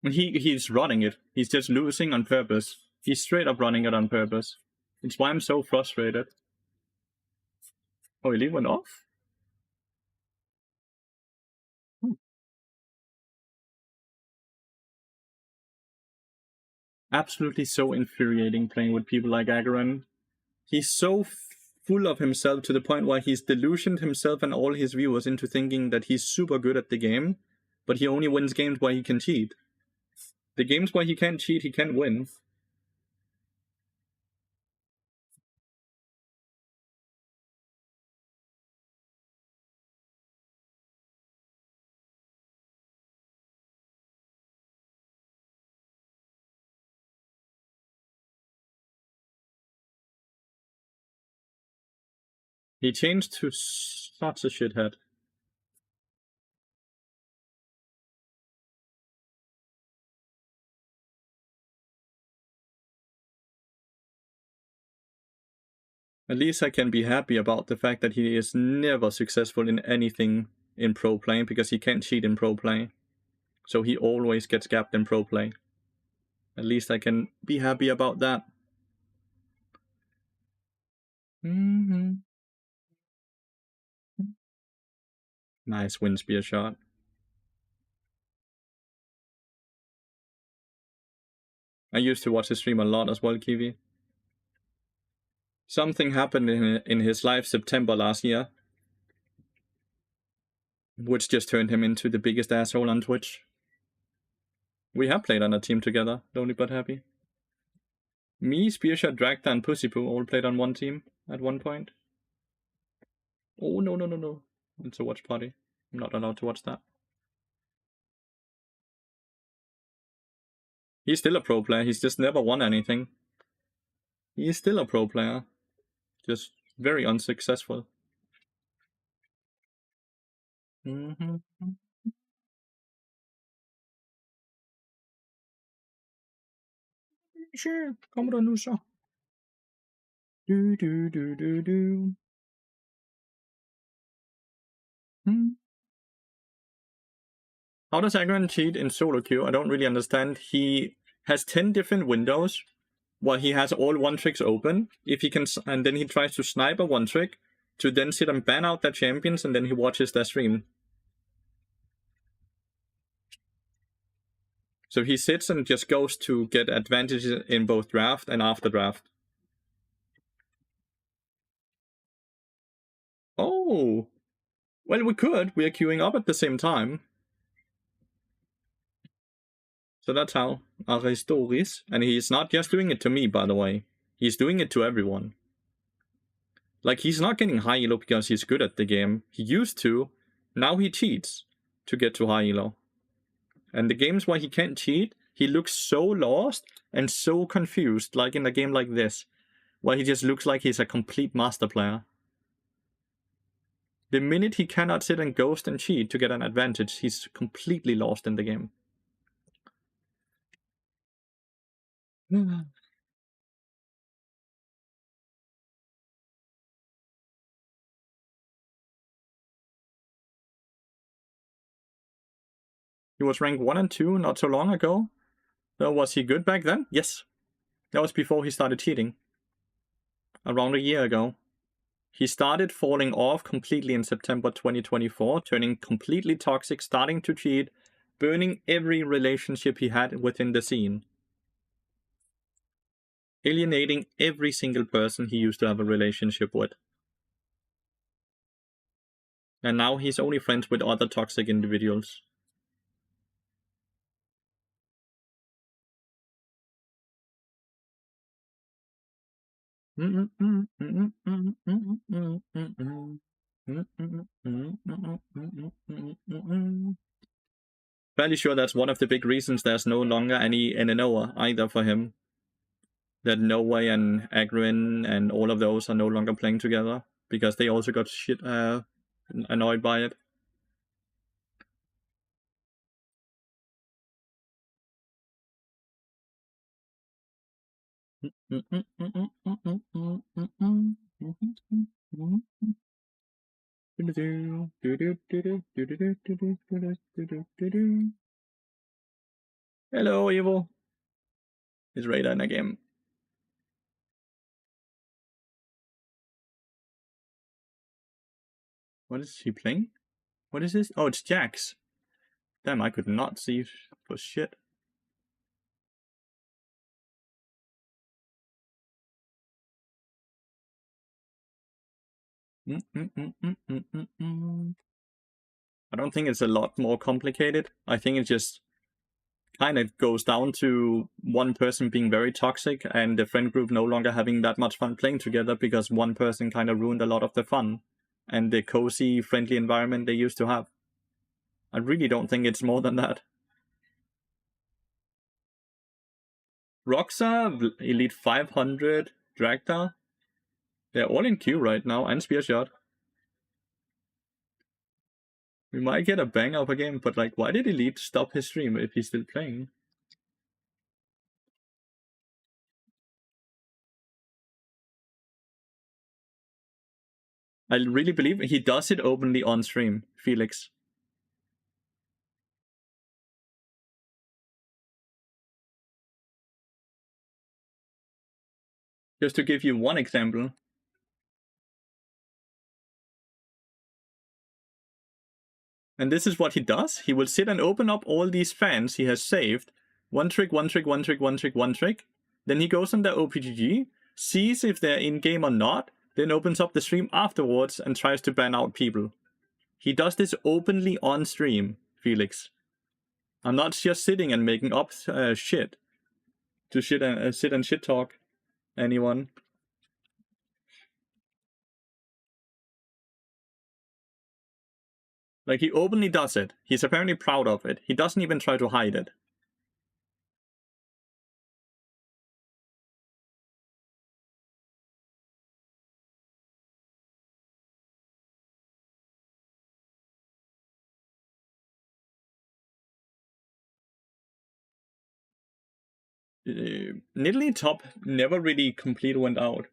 He's running it. He's just losing on purpose. He's straight up running it on purpose. It's why I'm so frustrated. Oh, he went off? Absolutely so infuriating playing with people like Agron. He's so full of himself to the point where he's delusioned himself and all his viewers into thinking that he's super good at the game, but he only wins games where he can cheat. The games where he can't cheat, he can't win. He changed to such a shithead. At least I can be happy about the fact that he is never successful in anything in pro play because he can't cheat in pro play. So he always gets gapped in pro play. At least I can be happy about that. Nice wind spear shot. I used to watch his stream a lot as well, Kiwi. Something happened in his life September last year, which just turned him into the biggest asshole on Twitch. We have played on a team together, Lonely But Happy. Me, Spearshot, Dragta, and Pussypoo all played on one team at one point. Oh, no. It's a watch party. I'm not allowed to watch that. He's still a pro player, he's just never won anything. He is still a pro player. Just very unsuccessful. Sure, kommer der nu så. Du. How does Agron cheat in solo queue? I don't really understand. He has 10 different windows where he has all one tricks open. If he can, and then he tries to snipe a one trick to then sit and ban out their champions, and then he watches their stream. So he sits and just goes to get advantages in both draft and after draft. Oh, well, we could. We are queuing up at the same time. So that's how Aristoris, and he's not just doing it to me, by the way. He's doing it to everyone. Like, he's not getting high elo because he's good at the game. He used to. Now he cheats to get to high elo. And the games where he can't cheat, he looks so lost and so confused, like in a game like this, where he just looks like he's a complete master player. The minute he cannot sit and ghost and cheat to get an advantage, he's completely lost in the game. He was ranked 1 and 2 not so long ago. So was he good back then? Yes. That was before he started cheating. Around a year ago. He started falling off completely in September 2024, turning completely toxic, starting to cheat, burning every relationship he had within the scene. Alienating every single person he used to have a relationship with. And now he's only friends with other toxic individuals. Fairly sure that's one of the big reasons there's no longer any NNO either for him. That No Way and Agrin and all of those are no longer playing together because they also got shit annoyed by it. Hello, Evil. Is Radar in a game? What is he playing? What is this? Oh, it's Jax. Damn, I could not see for shit. I don't think it's a lot more complicated. I think it just kind of goes down to one person being very toxic and the friend group no longer having that much fun playing together because one person kind of ruined a lot of the fun and the cozy, friendly environment they used to have. I really don't think it's more than that. Roxa, Elite 500, Dragda, they're all in queue right now, and Spear Shot. We might get a bang of a game, but like, why did Elite stop his stream if he's still playing? I really believe he does it openly on stream, Felix. Just to give you one example. And this is what he does. He will sit and open up all these fans he has saved. One trick, one trick, one trick, one trick, one trick. Then he goes on their OPGG, sees if they're in-game or not, then opens up the stream afterwards and tries to ban out people. He does this openly on stream, Felix. I'm not just sitting and making up shit to sit and shit talk anyone. Like, he openly does it. He's apparently proud of it. He doesn't even try to hide it. Nidalee top never really complete went out.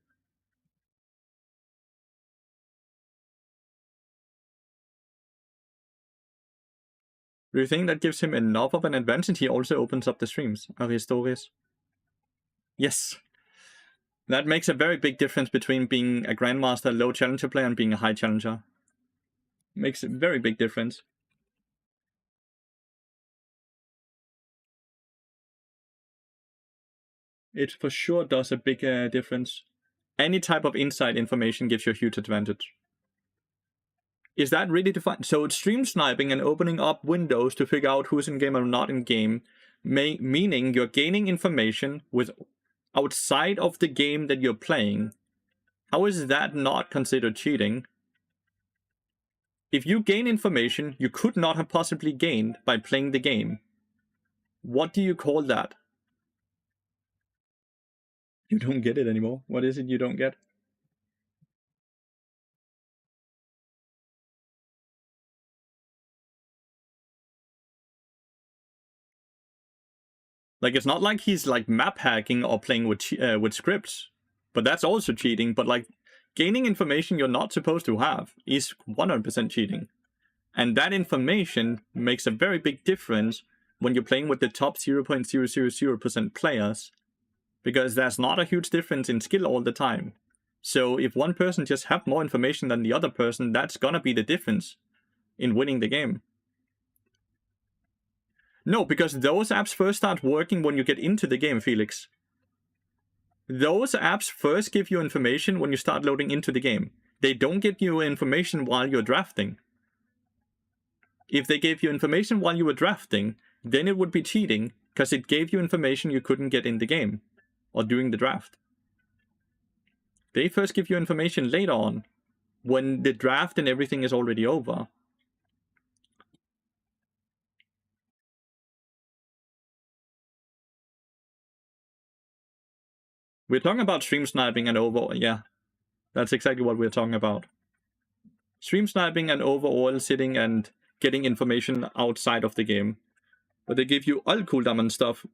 Do you think that gives him enough of an advantage? He also opens up the streams, Aristoris. Yes. That makes a very big difference between being a Grandmaster low challenger player and being a high challenger. Makes a very big difference. It for sure does a big difference. Any type of inside information gives you a huge advantage. Is that really defined? So it's stream sniping and opening up windows to figure out who's in game or not in game, meaning you're gaining information with outside of the game that you're playing. How is that not considered cheating? If you gain information you could not have possibly gained by playing the game, what do you call that? You don't get it anymore. What is it you don't get? Like, it's not like he's like map hacking or playing with scripts, but that's also cheating. But like, gaining information you're not supposed to have is 100% cheating. And that information makes a very big difference when you're playing with the top 0.000% players, because there's not a huge difference in skill all the time. So if one person just have more information than the other person, that's gonna be the difference in winning the game. No, because those apps first start working when you get into the game, Felix. Those apps first give you information when you start loading into the game. They don't give you information while you're drafting. If they gave you information while you were drafting, then it would be cheating, because it gave you information you couldn't get in the game or during the draft. They first give you information later on, when the draft and everything is already over. We're talking about stream sniping and overall, yeah. That's exactly what we're talking about. Stream sniping and overall sitting and getting information outside of the game. But they give you ult cooldown and stuff.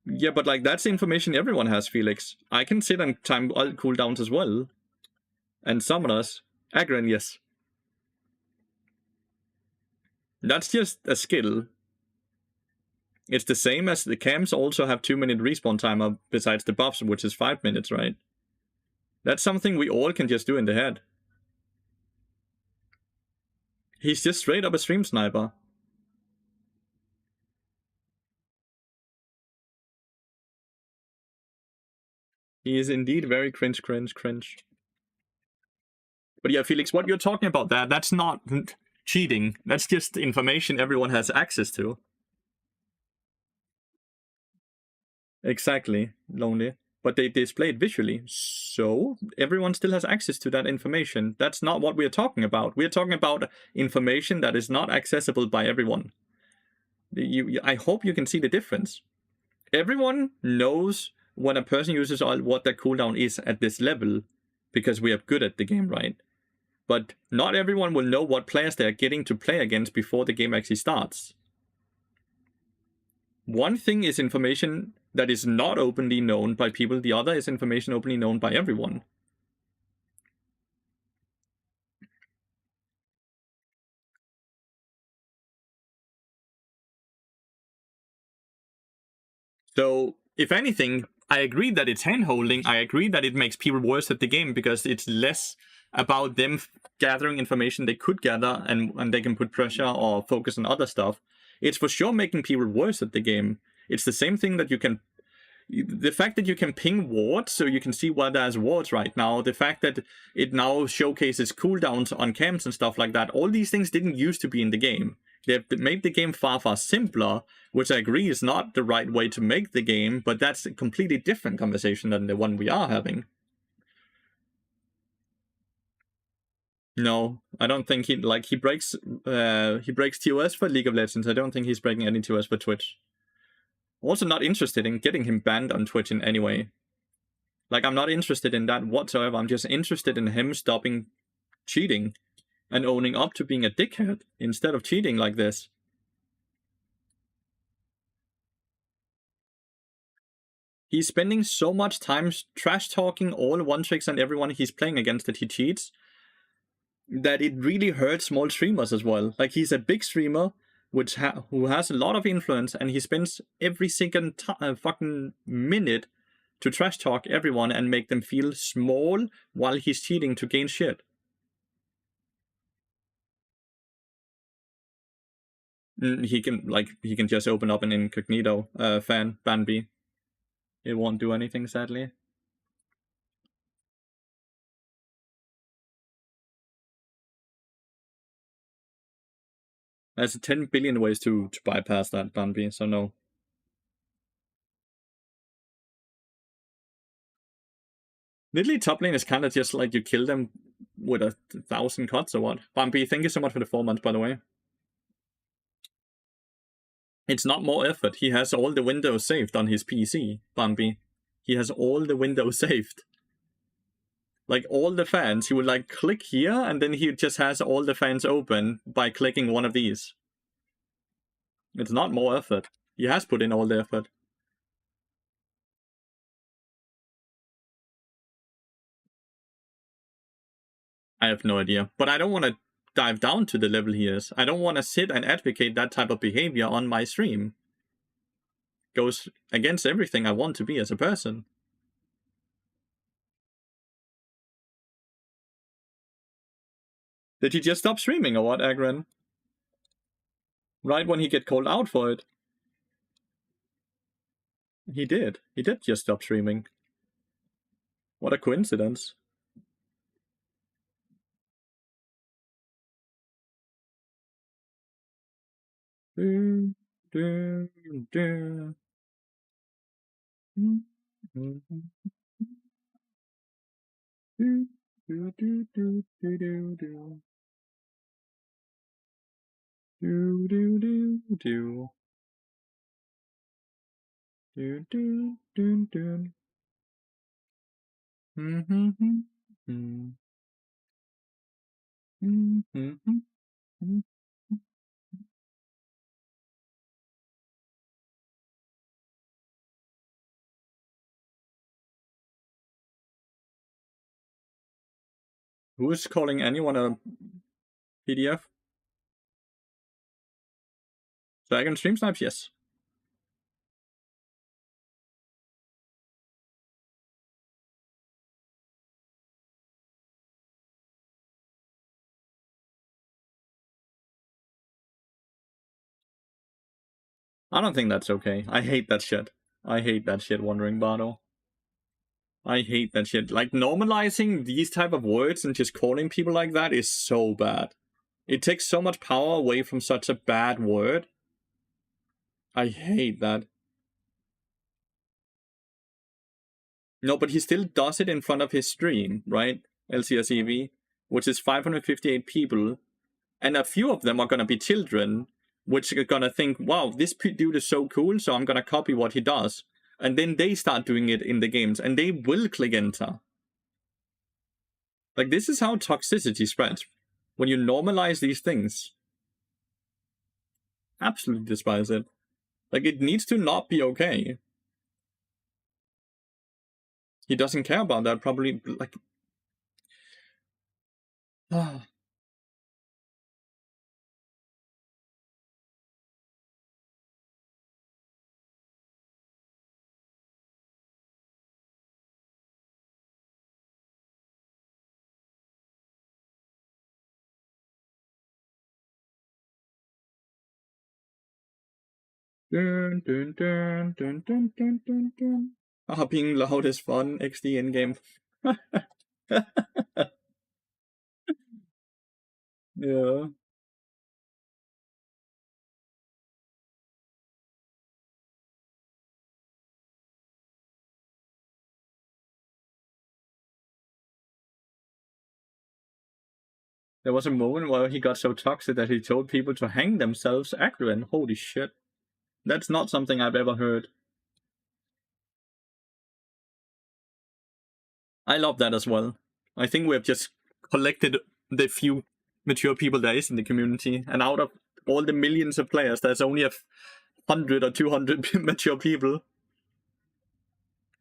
Yeah, but like, that's information everyone has, Felix. I can sit and time ult cooldowns as well. And summoners. Agron, yes. That's just a skill. It's the same as the camps also have 2-minute respawn timer besides the buffs, which is 5 minutes, right? That's something we all can just do in the head. He's just straight up a stream sniper. He is indeed very cringe. But yeah, Felix, what you're talking about there, that's not cheating. That's just information everyone has access to. Exactly, Lonely. But they display it visually, so everyone still has access to that information. That's not what we're talking about. We're talking about information that is not accessible by everyone. I hope you can see the difference. Everyone knows when a person uses what their cooldown is at this level, because we are good at the game, right? But not everyone will know what players they are getting to play against before the game actually starts. One thing is information that is not openly known by people, the other is information openly known by everyone. So, if anything, I agree that it's hand-holding. I agree that it makes people worse at the game because it's less about them gathering information they could gather and they can put pressure or focus on other stuff. It's for sure making people worse at the game. It's the same thing that you can... The fact that you can ping wards so you can see where there's wards right now, the fact that it now showcases cooldowns on camps and stuff like that, all these things didn't used to be in the game. They've made the game far simpler, which I agree is not the right way to make the game, but that's a completely different conversation than the one we are having. No, I don't think he breaks TOS for League of Legends. I don't think he's breaking any TOS for Twitch. Also not interested in getting him banned on Twitch in any way. Like, I'm not interested in that whatsoever. I'm just interested in him stopping cheating and owning up to being a dickhead instead of cheating like this. He's spending so much time trash talking all one tricks and everyone he's playing against that he cheats, that it really hurts small streamers as well. Like, he's a big streamer who has a lot of influence, and he spends every second fucking minute to trash talk everyone and make them feel small while he's cheating to gain shit. He can just open up an incognito fan banby. It won't do anything, sadly. There's 10 billion ways to bypass that banby, so no. Literally, top lane is kind of just like you kill them with 1,000 cuts or what. Bambi, thank you so much for the 4 months, by the way. It's not more effort. He has all the windows saved on his PC, Bambi. He has all the windows saved. Like, all the fans, he would like click here, and then he just has all the fans open by clicking one of these. It's not more effort. He has put in all the effort. I have no idea. But I don't want to dive down to the level he is. I don't want to sit and advocate that type of behavior on my stream. Goes against everything I want to be as a person. Did he just stop streaming or what, Agran? Right when he get called out for it. He did. He did just stop streaming. What a coincidence. Who is calling anyone a PDF? Dragon stream snipes? Yes. I don't think that's okay. I hate that shit. I hate that shit, Wandering Bardo. I hate that shit. Like, normalizing these type of words and just calling people like that is so bad. It takes so much power away from such a bad word. I hate that. No, but he still does it in front of his stream, right? LCSEV, which is 558 people. And a few of them are gonna be children, which are gonna think, wow, this dude is so cool, so I'm gonna copy what he does. And then they start doing it in the games, and they will click enter. Like, this is how toxicity spreads. When you normalize these things. Absolutely despise it. Like, it needs to not be okay. He doesn't care about that, probably, like... Dun, dun, dun, dun, dun, dun, dun, dun. Being loud is fun, XD in-game. Yeah. There was a moment where he got so toxic that he told people to hang themselves. Agran, holy shit. That's not something I've ever heard. I love that as well. I think we have just collected the few mature people there is in the community, and out of all the millions of players, there's only 100 or 200 mature people.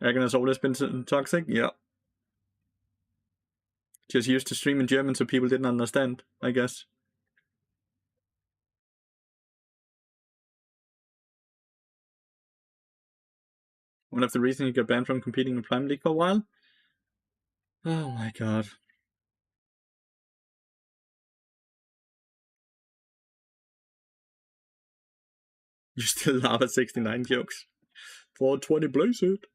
Ergen has always been toxic? Yeah. Just used to stream in German so people didn't understand, I guess. One of the reasons you got banned from competing in Prime League for a while? Oh my god. You still laugh at 69 jokes. 420 blaze it.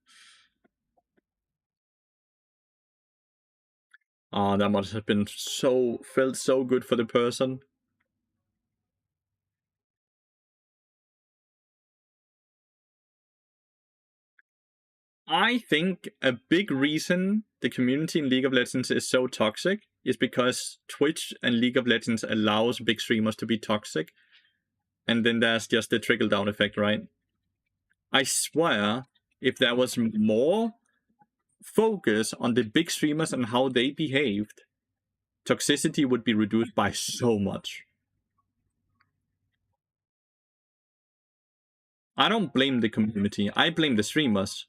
Oh, that must have been felt so good for the person. I think a big reason the community in League of Legends is so toxic is because Twitch and League of Legends allows big streamers to be toxic. And then there's just the trickle-down effect, right? I swear, if there was more focus on the big streamers and how they behaved, toxicity would be reduced by so much. I don't blame the community. I blame the streamers.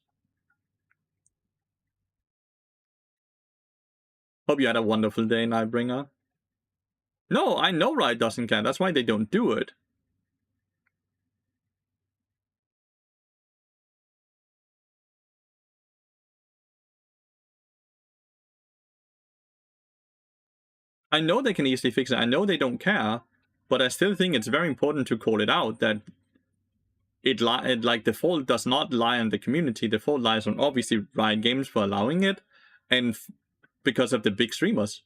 Hope you had a wonderful day, Nightbringer. No, I know Riot doesn't care. That's why they don't do it. I know they can easily fix it. I know they don't care, but I still think it's very important to call it out that the fault does not lie on the community. The fault lies on obviously Riot Games for allowing it, and because of the big streamers.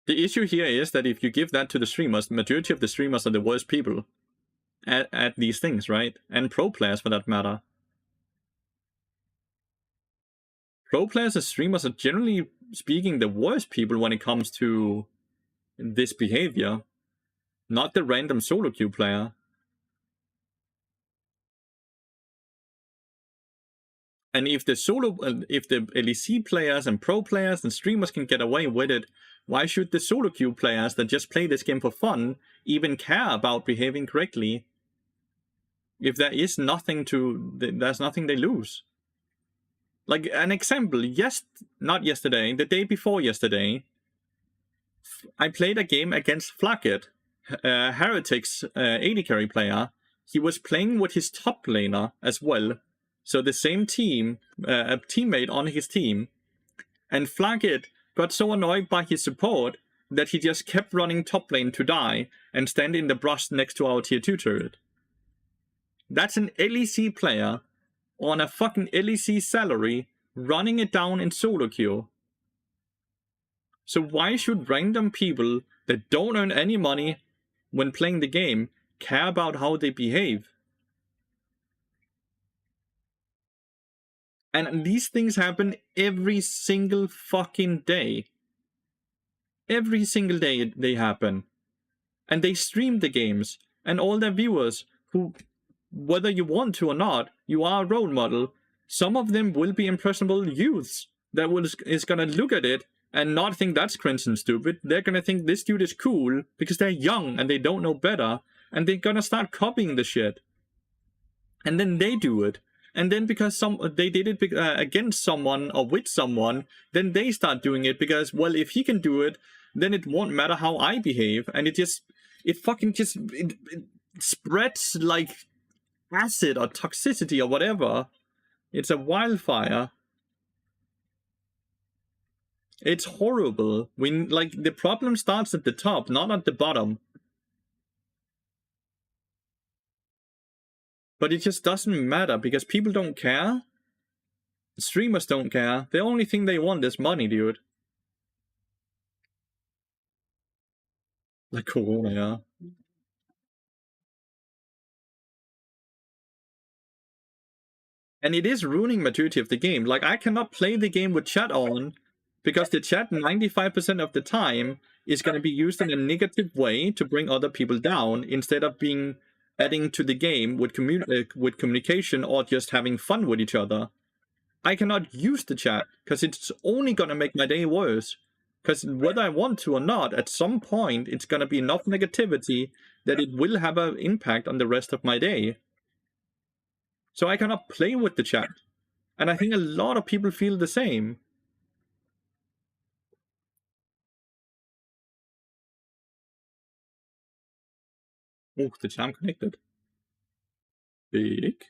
The issue here is that if you give that to the streamers, the majority of the streamers are the worst people at these things, right? And pro players for that matter. Pro players and streamers are generally speaking the worst people when it comes to this behavior, not the random solo queue player. And if the LEC players and pro players and streamers can get away with it, why should the solo queue players that just play this game for fun even care about behaving correctly? If there is nothing there's nothing they lose. Like an example, not yesterday, the day before yesterday, I played a game against Flacket, Heretic's AD carry player. He was playing with his top laner as well. So the same team, a teammate on his team, and Flacket got so annoyed by his support that he just kept running top lane to die and stand in the brush next to our tier 2 turret. That's an LEC player on a fucking LEC salary running it down in solo queue. So why should random people that don't earn any money when playing the game care about how they behave? And these things happen every single fucking day. Every single day they happen. And they stream the games. And all their viewers, who, whether you want to or not, you are a role model. Some of them will be impressionable youths that is gonna look at it and not think that's cringe and stupid. They're gonna think this dude is cool because they're young and they don't know better. And they're gonna start copying the shit. And then they do it. And then because they did it against someone or with someone, then they start doing it because, well, if he can do it, then it won't matter how I behave. And it spreads like acid or toxicity or whatever. It's a wildfire. It's horrible. The problem starts at the top, not at the bottom. But it just doesn't matter because people don't care. Streamers don't care. The only thing they want is money, dude. Like Corona, yeah. And it is ruining majority of the game. Like, I cannot play the game with chat on because the chat 95% of the time is going to be used in a negative way to bring other people down instead of being adding to the game with communication or just having fun with each other. I cannot use the chat because it's only gonna make my day worse. Because whether I want to or not, at some point it's gonna be enough negativity that it will have an impact on the rest of my day. So I cannot play with the chat. And I think a lot of people feel the same. Oh, the jam connected. Big.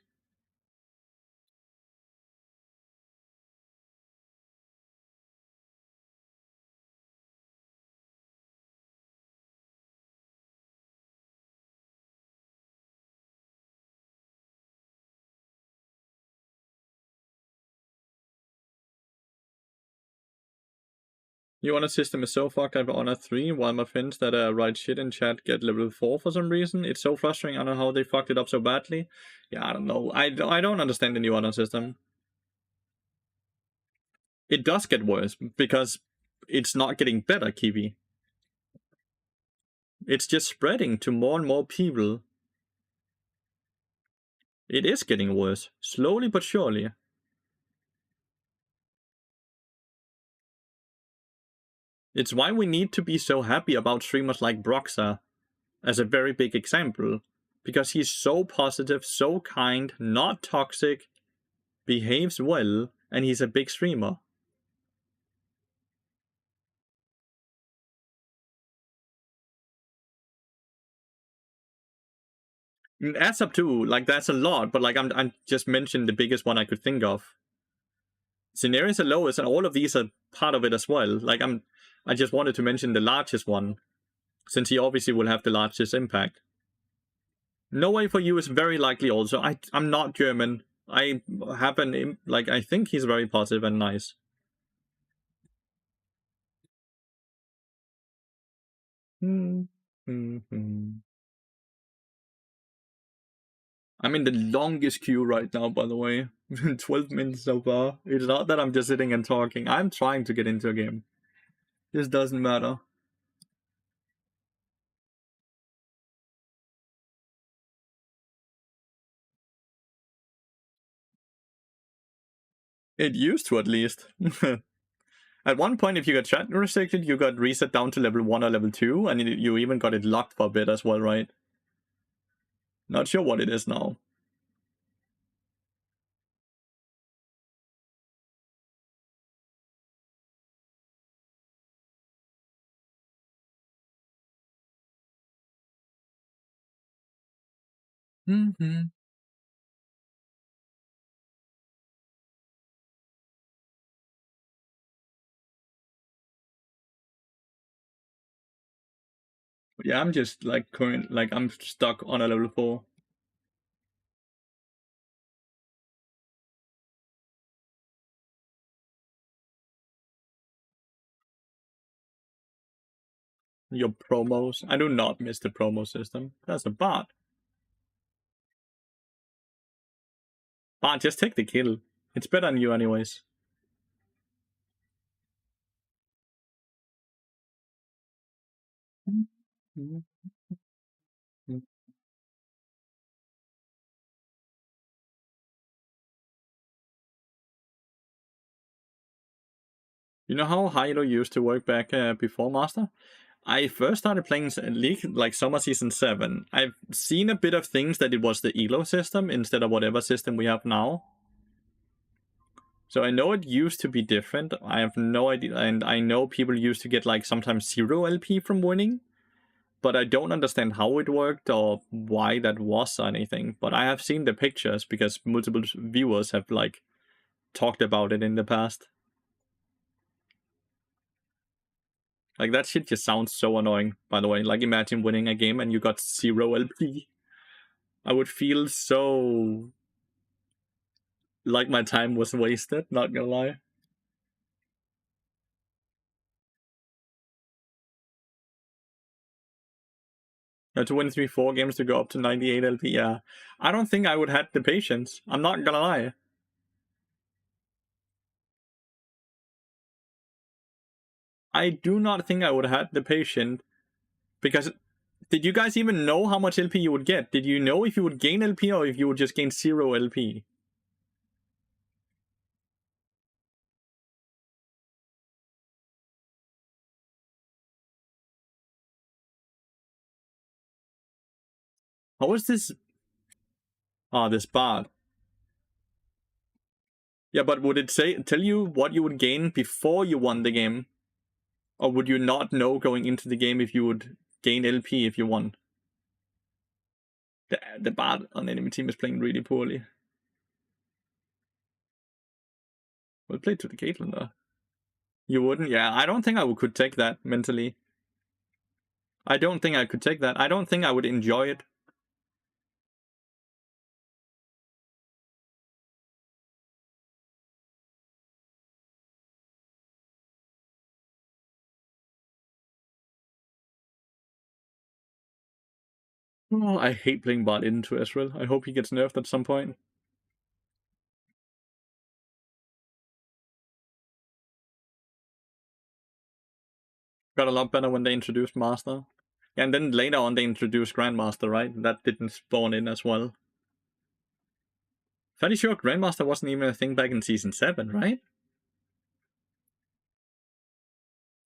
Your honor system is so fucked. I have honor 3, while my friends that write shit in chat get level 4 for some reason. It's so frustrating. I don't know how they fucked it up so badly. Yeah, I don't know. I don't understand the new honor system. It does get worse because it's not getting better, Kiwi. It's just spreading to more and more people. It is getting worse, slowly but surely. It's why we need to be so happy about streamers like Broxa as a very big example, because he's so positive, so kind, not toxic, behaves well, and he's a big streamer. It adds up too, like that's a lot, but like I'm just mentioned the biggest one I could think of. Scenarios are lowest, and all of these are part of it as well. Like I just wanted to mention the largest one, since he obviously will have the largest impact. No Way For You is very likely also. I'm not German. I have an like I think he's very positive and nice. I'm in the longest queue right now, by the way. 12 minutes so far. It's not that I'm just sitting and talking. I'm trying to get into a game. This doesn't matter. It used to, at least. At one point, if you got chat restricted, you got reset down to level 1 or level 2, and you even got it locked for a bit as well, right? Not sure what it is now. Mm-hmm. Yeah, I'm just like I'm stuck on a level 4. Your promos. I do not miss the promo system. That's a bot. Bot, just take the kill. It's better than you anyways. You know how Hilo used to work back before Master? I first started playing League like summer season 7. I've seen a bit of things that it was the Elo system instead of whatever system we have now. So I know it used to be different. I have no idea, and I know people used to get like sometimes 0 LP from winning, but I don't understand how it worked or why that was or anything. But I have seen the pictures because multiple viewers have like talked about it in the past. Like, that shit just sounds so annoying, by the way. Like, imagine winning a game and you got 0 LP. I would feel so like my time was wasted, not gonna lie. To win 3-4 games to go up to 98 LP, yeah. I don't think I would have the patience. I'm not gonna lie. I do not think I would have the patience. Because, did you guys even know how much LP you would get? Did you know if you would gain LP or if you would just gain 0 LP? What was this? Ah, this bard. Yeah, but would it tell you what you would gain before you won the game? Or would you not know going into the game if you would gain LP if you won? The bard on enemy team is playing really poorly. We'll play to the Caitlyn though. You wouldn't? Yeah, I don't think I could take that mentally. I don't think I could take that. I don't think I would enjoy it. Oh, I hate playing bot into Ezreal. I hope he gets nerfed at some point. Got a lot better when they introduced Master. And then later on they introduced Grandmaster, right? That didn't spawn in as well. Fairly sure Grandmaster wasn't even a thing back in Season 7, right?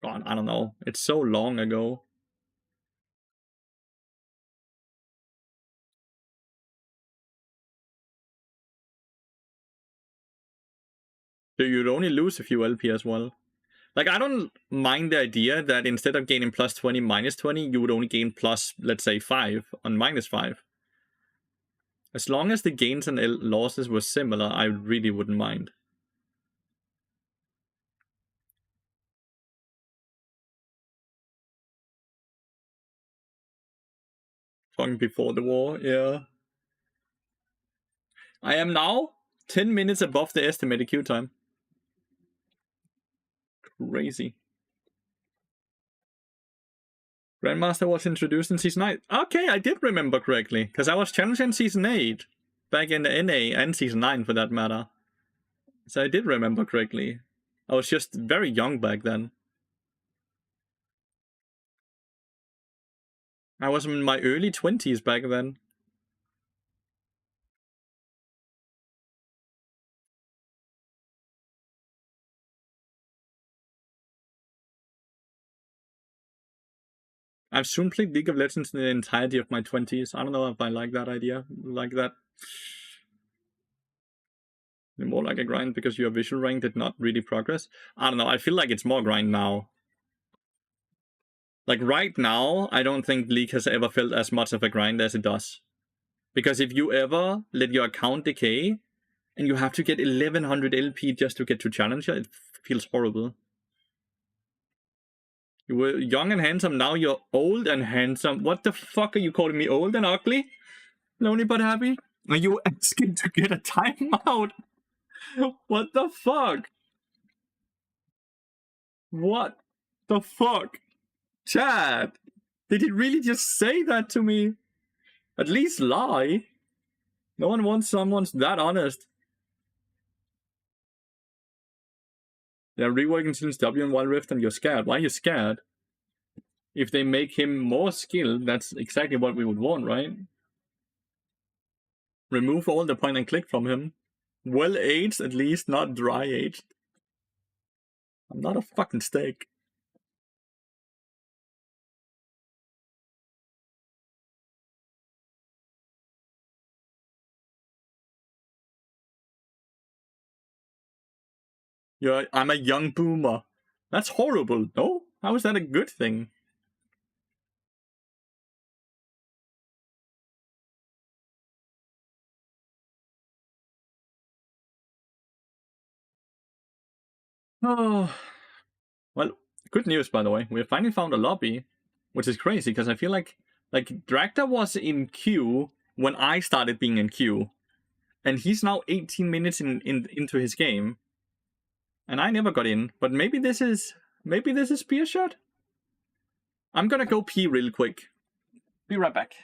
God, I don't know. It's so long ago. So you'd only lose a few LP as well. Like, I don't mind the idea that instead of gaining plus 20, minus 20, you would only gain plus, let's say, 5 on minus 5. As long as the gains and losses were similar, I really wouldn't mind. Talking before the war, yeah. I am now 10 minutes above the estimated queue time. Crazy. Grandmaster was introduced in Season 9. Okay, I did remember correctly, because I was challenged in Season 8. Back in the NA and Season 9 for that matter. So I did remember correctly. I was just very young back then. I was in my early 20s back then. I've soon played League of Legends in the entirety of my 20s. I don't know if I like that idea. Like that. More like a grind because your visual rank did not really progress. I don't know. I feel like it's more grind now. Like right now, I don't think League has ever felt as much of a grind as it does. Because if you ever let your account decay and you have to get 1100 LP just to get to Challenger, it feels horrible. You were young and handsome, now you're old and handsome. What the fuck are you calling me, old and ugly? Lonely but happy? Are you asking to get a timeout? What the fuck? What the fuck? Chad, did he really just say that to me? At least lie. No one wants someone that honest. They're reworking Sin's W in Wild Rift and you're scared. Why are you scared? If they make him more skilled, that's exactly what we would want, right? Remove all the point and click from him. Well aged, at least, not dry aged. I'm not a fucking steak. I'm a young boomer. That's horrible, no? How is that a good thing? Oh. Well, good news, by the way. We have finally found a lobby, which is crazy, because I feel like Drakta was in queue when I started being in queue. And he's now 18 minutes into his game. And I never got in, but maybe this is Spear Shot? I'm gonna go pee real quick. Be right back.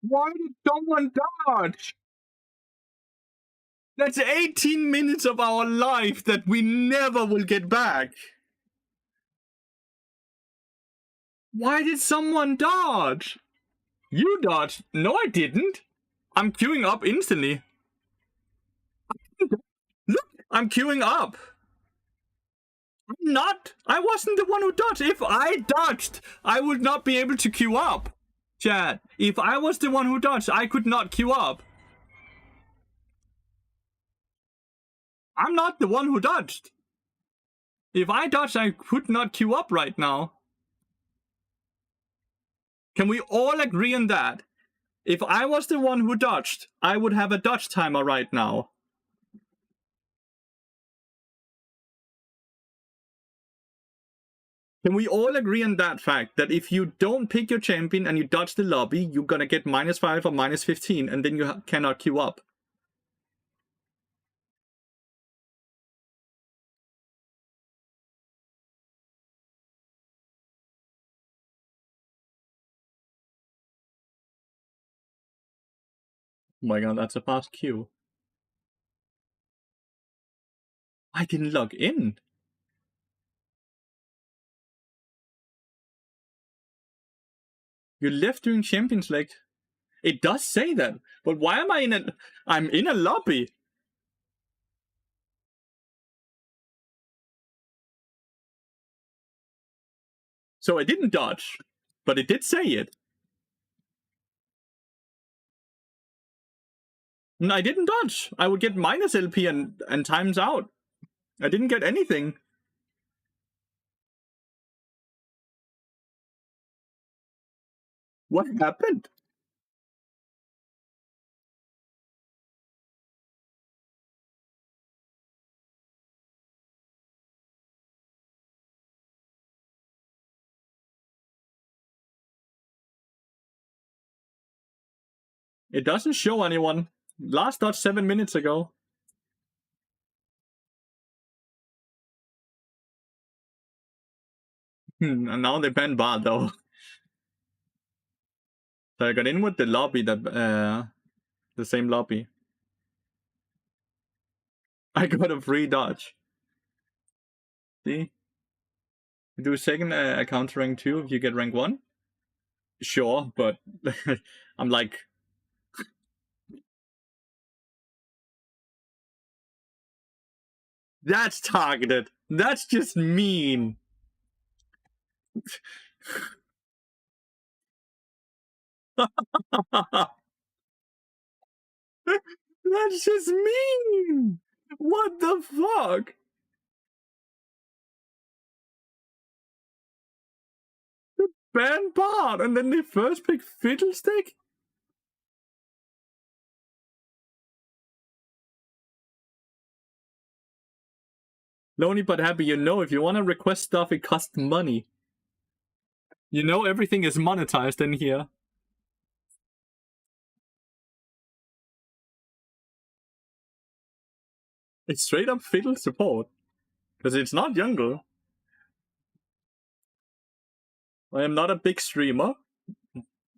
Why did someone dodge? That's 18 minutes of our life that we never will get back. Why did someone dodge? You dodged. No, I didn't. I'm queuing up instantly. Look, I'm queuing up. I'm not. I wasn't the one who dodged. If I dodged, I would not be able to queue up. Chat, if I was the one who dodged, I could not queue up. I'm not the one who dodged. If I dodged, I could not queue up right now. Can we all agree on that? If I was the one who dodged, I would have a dodge timer right now. Can we all agree on that fact, that if you don't pick your champion and you dodge the lobby, you're gonna get -5 or -15, and then you cannot queue up? Oh my god, that's a fast queue. I didn't log in. You left during Champion Select. It does say that, but why am I in a... I'm in a lobby. So I didn't dodge, but it did say it. And I didn't dodge. I would get -LP and times out. I didn't get anything. What happened? It doesn't show anyone. Last dodge 7 minutes ago. And now they banned Bard though. So I got in with the lobby, the same lobby. I got a free dodge. See? You do a second account rank 2 if you get rank 1? Sure, but I'm like... That's targeted. That's just mean. That's just mean. What the fuck? Ban Bard, and then they first pick Fiddlestick? Lonely but happy, you know, if you want to request stuff, it costs money. You know everything is monetized in here. It's straight up fiddle support. Because it's not jungle. I am not a big streamer.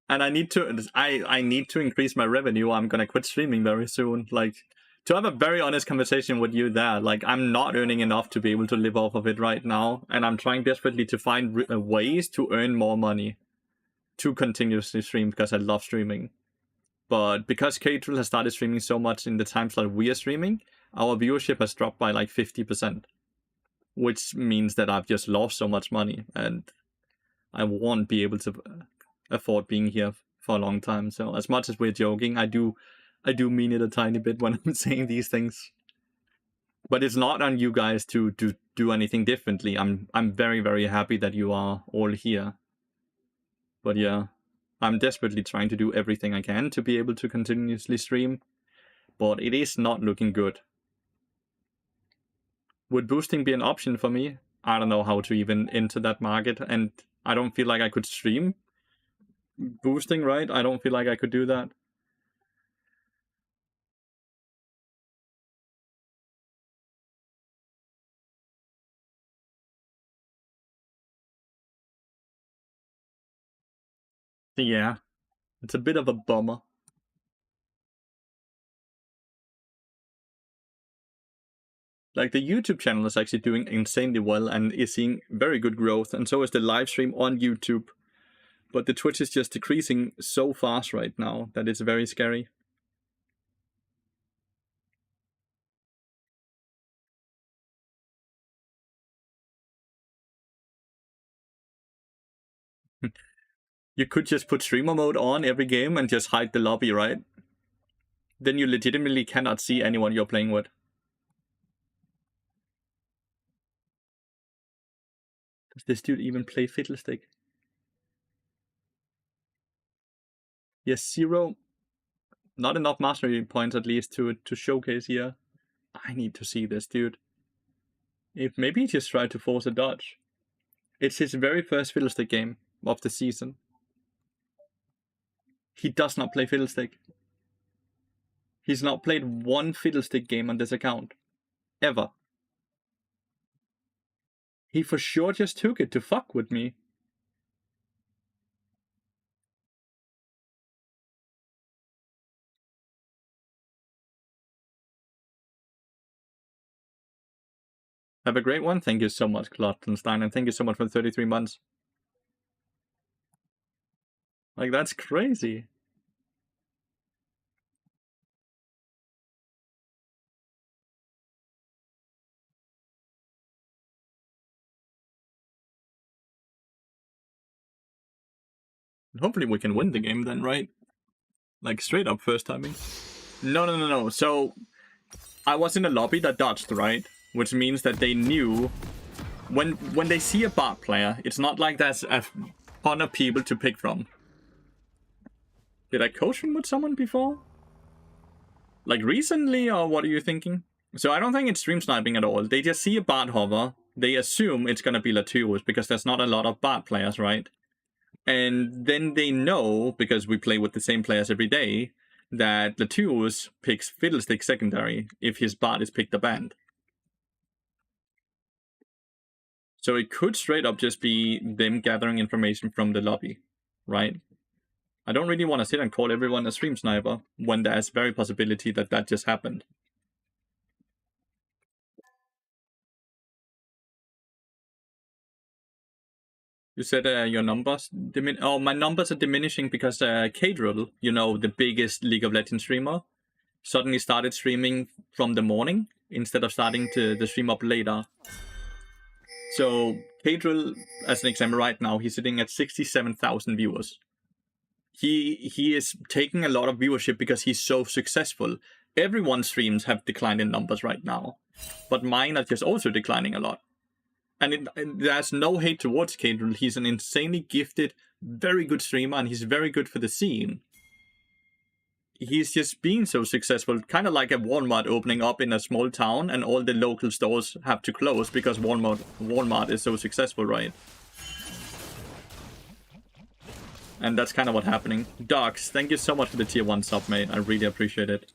And I need to increase my revenue. I'm gonna quit streaming very soon. Like, to have a very honest conversation with you there, like, I'm not earning enough to be able to live off of it right now, and I'm trying desperately to find ways to earn more money to continuously stream, because I love streaming. But because K-Drill has started streaming so much in the times that we are streaming, our viewership has dropped by like 50%, which means that I've just lost so much money, and I won't be able to afford being here for a long time. So as much as we're joking, I do mean it a tiny bit when I'm saying these things. But it's not on you guys to do anything differently. I'm very, very happy that you are all here. But yeah, I'm desperately trying to do everything I can to be able to continuously stream. But it is not looking good. Would boosting be an option for me? I don't know how to even enter that market, and I don't feel like I could stream boosting, right? I don't feel like I could do that. Yeah. It's a bit of a bummer. Like, the YouTube channel is actually doing insanely well and is seeing very good growth, and so is the live stream on YouTube. But the Twitch is just decreasing so fast right now that it's very scary. You could just put streamer mode on every game and just hide the lobby, right? Then you legitimately cannot see anyone you're playing with. Does this dude even play Fiddlestick? Yes, 0. Not enough mastery points, at least, to showcase here. I need to see this dude. If maybe he just tried to force a dodge. It's his very first Fiddlestick game of the season. He does not play Fiddlestick. He's not played one Fiddlestick game on this account. Ever. He for sure just took it to fuck with me. Have a great one. Thank you so much, Klottenstein, and thank you so much for the 33 months. Like, that's crazy. Hopefully we can win the game then, right? Like, straight up first timing. No. So, I was in a lobby that dodged, right? Which means that they knew... When they see a bot player, it's not like there's a ton of people to pick from. Did I coach him with someone before? Like, recently, or what are you thinking? So I don't think it's stream sniping at all. They just see a bot hover. They assume it's gonna be Lathyrus, because there's not a lot of bot players, right? And then they know, because we play with the same players every day, that Lathyrus picks Fiddlestick secondary if his bot is picked a band. So it could straight up just be them gathering information from the lobby, right? I don't really want to sit and call everyone a stream sniper when there's very possibility that that just happened. You said your numbers my numbers are diminishing because Kadrill, you know, the biggest League of Legends streamer, suddenly started streaming from the morning instead of starting the stream up later. So Kadrill, as an example, right now he's sitting at 67,000 viewers. He is taking a lot of viewership because he's so successful. Everyone's streams have declined in numbers right now, but mine are just also declining a lot. And there's no hate towards Kadrill. He's an insanely gifted, very good streamer, and he's very good for the scene. He's just been so successful, kind of like a Walmart opening up in a small town, and all the local stores have to close because Walmart is so successful, right? And that's kind of what's happening. Docs, thank you so much for the tier 1 sub, mate. I really appreciate it.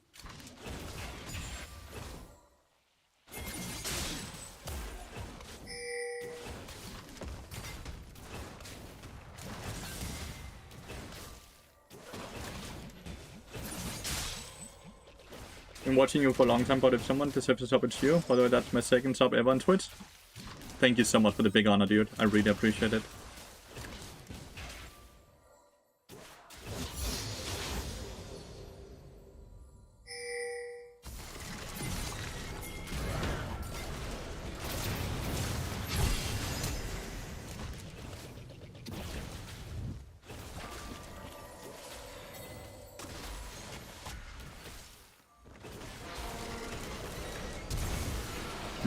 Been watching you for a long time, but if someone deserves a sub, it's you. By the way, that's my second sub ever on Twitch. Thank you so much for the big honor, dude. I really appreciate it.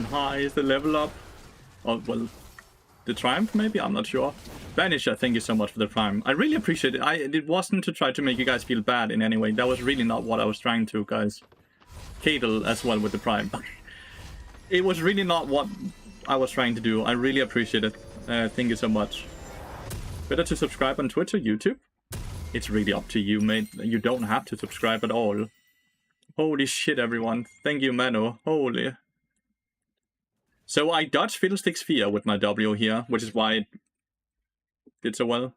High is the level up. Oh, well, the Triumph maybe? I'm not sure. Vanisher, thank you so much for the Prime. I really appreciate it. It wasn't to try to make you guys feel bad in any way. That was really not what I was trying to, guys. Kadel as well with the Prime. It was really not what I was trying to do. I really appreciate it. Thank you so much. Better to subscribe on Twitch or YouTube? It's really up to you, mate. You don't have to subscribe at all. Holy shit, everyone. Thank you, Mano. Holy. So I dodged Fiddlestick's Fear with my W here, which is why it did so well.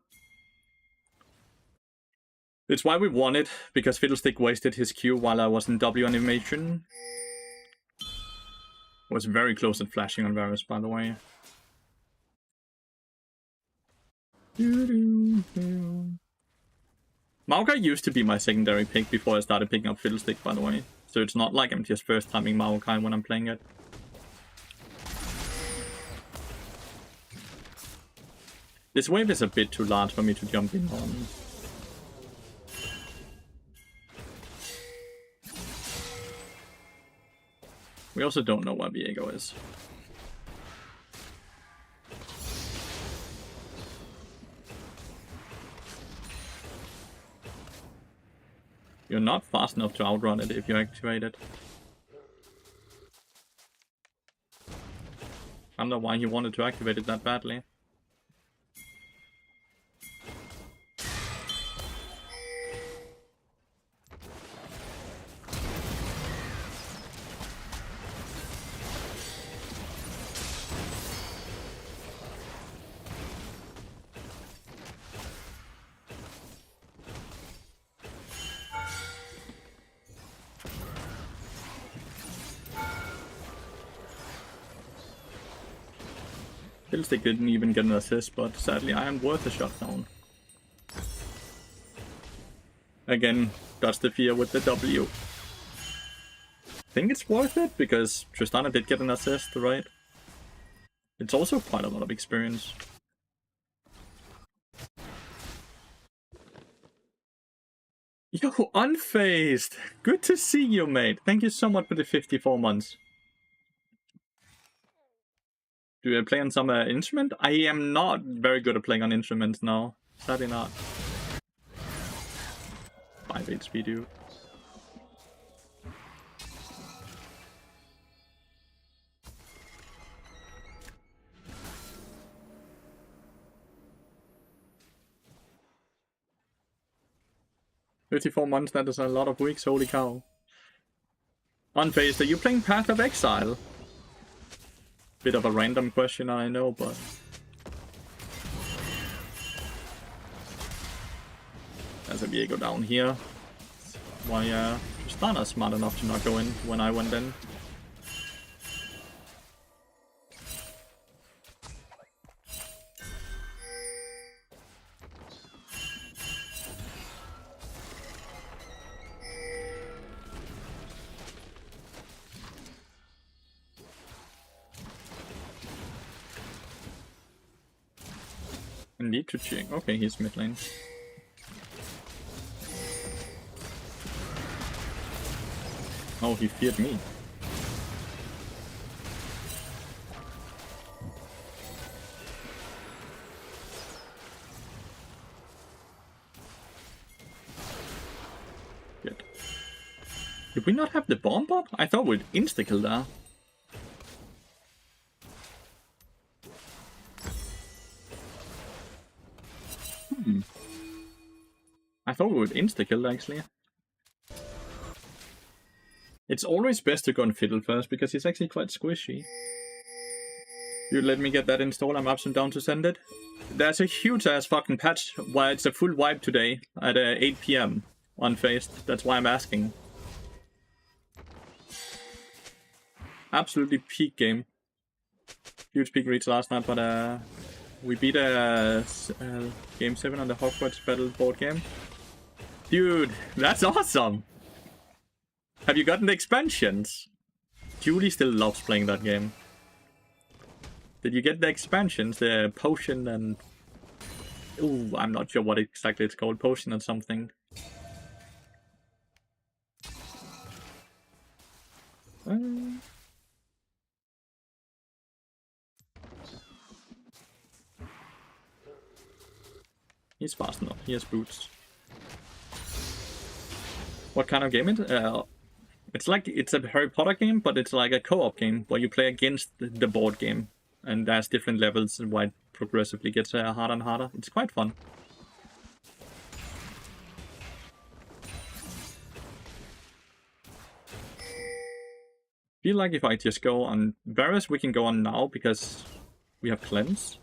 It's why we won it, because Fiddlestick wasted his Q while I was in W animation. Was very close at flashing on Varus, by the way. Maokai used to be my secondary pick before I started picking up Fiddlestick, by the way. So it's not like I'm just first timing Maokai when I'm playing it. This wave is a bit too large for me to jump in on. We also don't know where Viego is. You're not fast enough to outrun it if you activate it. I don't know why he wanted to activate it that badly. Fiddlestick didn't even get an assist, but sadly I am worth a shutdown. Again, that's the fear with the W. I think it's worth it, because Tristana did get an assist, right? It's also quite a lot of experience. Yo, Unfazed! Good to see you, mate. Thank you so much for the 54 months. Do I play on some instrument? I am not very good at playing on instruments now. Sadly not. 5 HP, dude. $54 months, that is a lot of weeks, holy cow. Unfazed, are you playing Path of Exile? Bit of a random question, I know, but... There's a Viego down here. Why, Tristana smart enough to not go in when I went in. Need to check. Okay, he's mid lane. Oh, he feared me. Good. Did we not have the bomb up? I thought we'd insta-kill there. I thought we would insta-kill actually. It's always best to go on Fiddle first because it's actually quite squishy. You let me get that installed, I'm absolutely down to send it. There's a huge ass fucking patch where it's a full wipe today at 8 PM on Faced. That's why I'm asking. Absolutely peak game. Huge peak reach last night, but we beat game 7 on the Hogwarts Battle board game. Dude, that's awesome! Have you gotten the expansions? Julie still loves playing that game. Did you get the expansions? The potion and... Ooh, I'm not sure what exactly it's called. Potion and something. He's fast enough. He has boots. What kind of game is it? It's like, it's a Harry Potter game, but it's like a co-op game where you play against the board game. And there's different levels and why it progressively gets harder and harder. It's quite fun. Feel like if I just go on Varus, we can go on now because we have cleanse.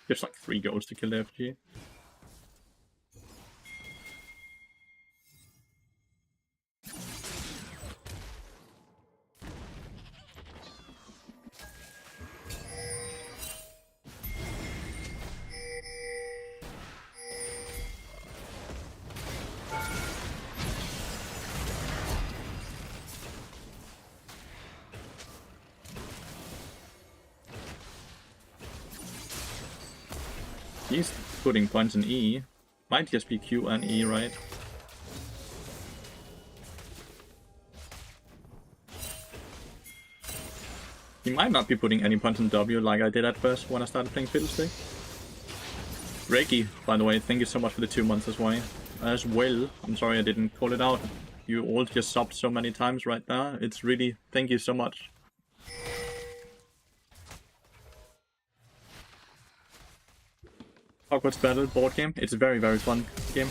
Just like 3 goals to kill the FG. He's putting points in E. Might just be Q and E, right? He might not be putting any points in W like I did at first when I started playing Fiddlestick. Reiki, by the way, thank you so much for the 2 months as well. I'm sorry I didn't call it out. You all just subbed so many times right now. It's really, thank you so much. Hogwarts Battle board game. It's a very, very fun game.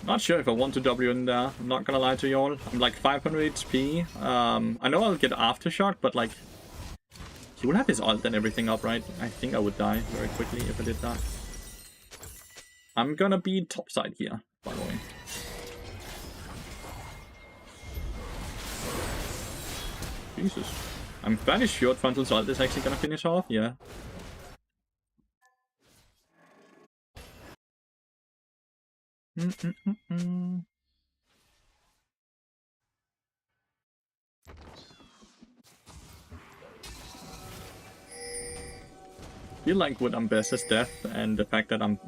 Not sure if I want to W in there. I'm not gonna lie to you all. I'm like 500 HP. I know I'll get Aftershock, but like... He will have his ult and everything up, right? I think I would die very quickly if I did that. I'm gonna be topside here, by the way. Jesus. I'm fairly sure Frontal's ult is actually gonna finish off, yeah. Feel like with Ambessa's death and the fact that I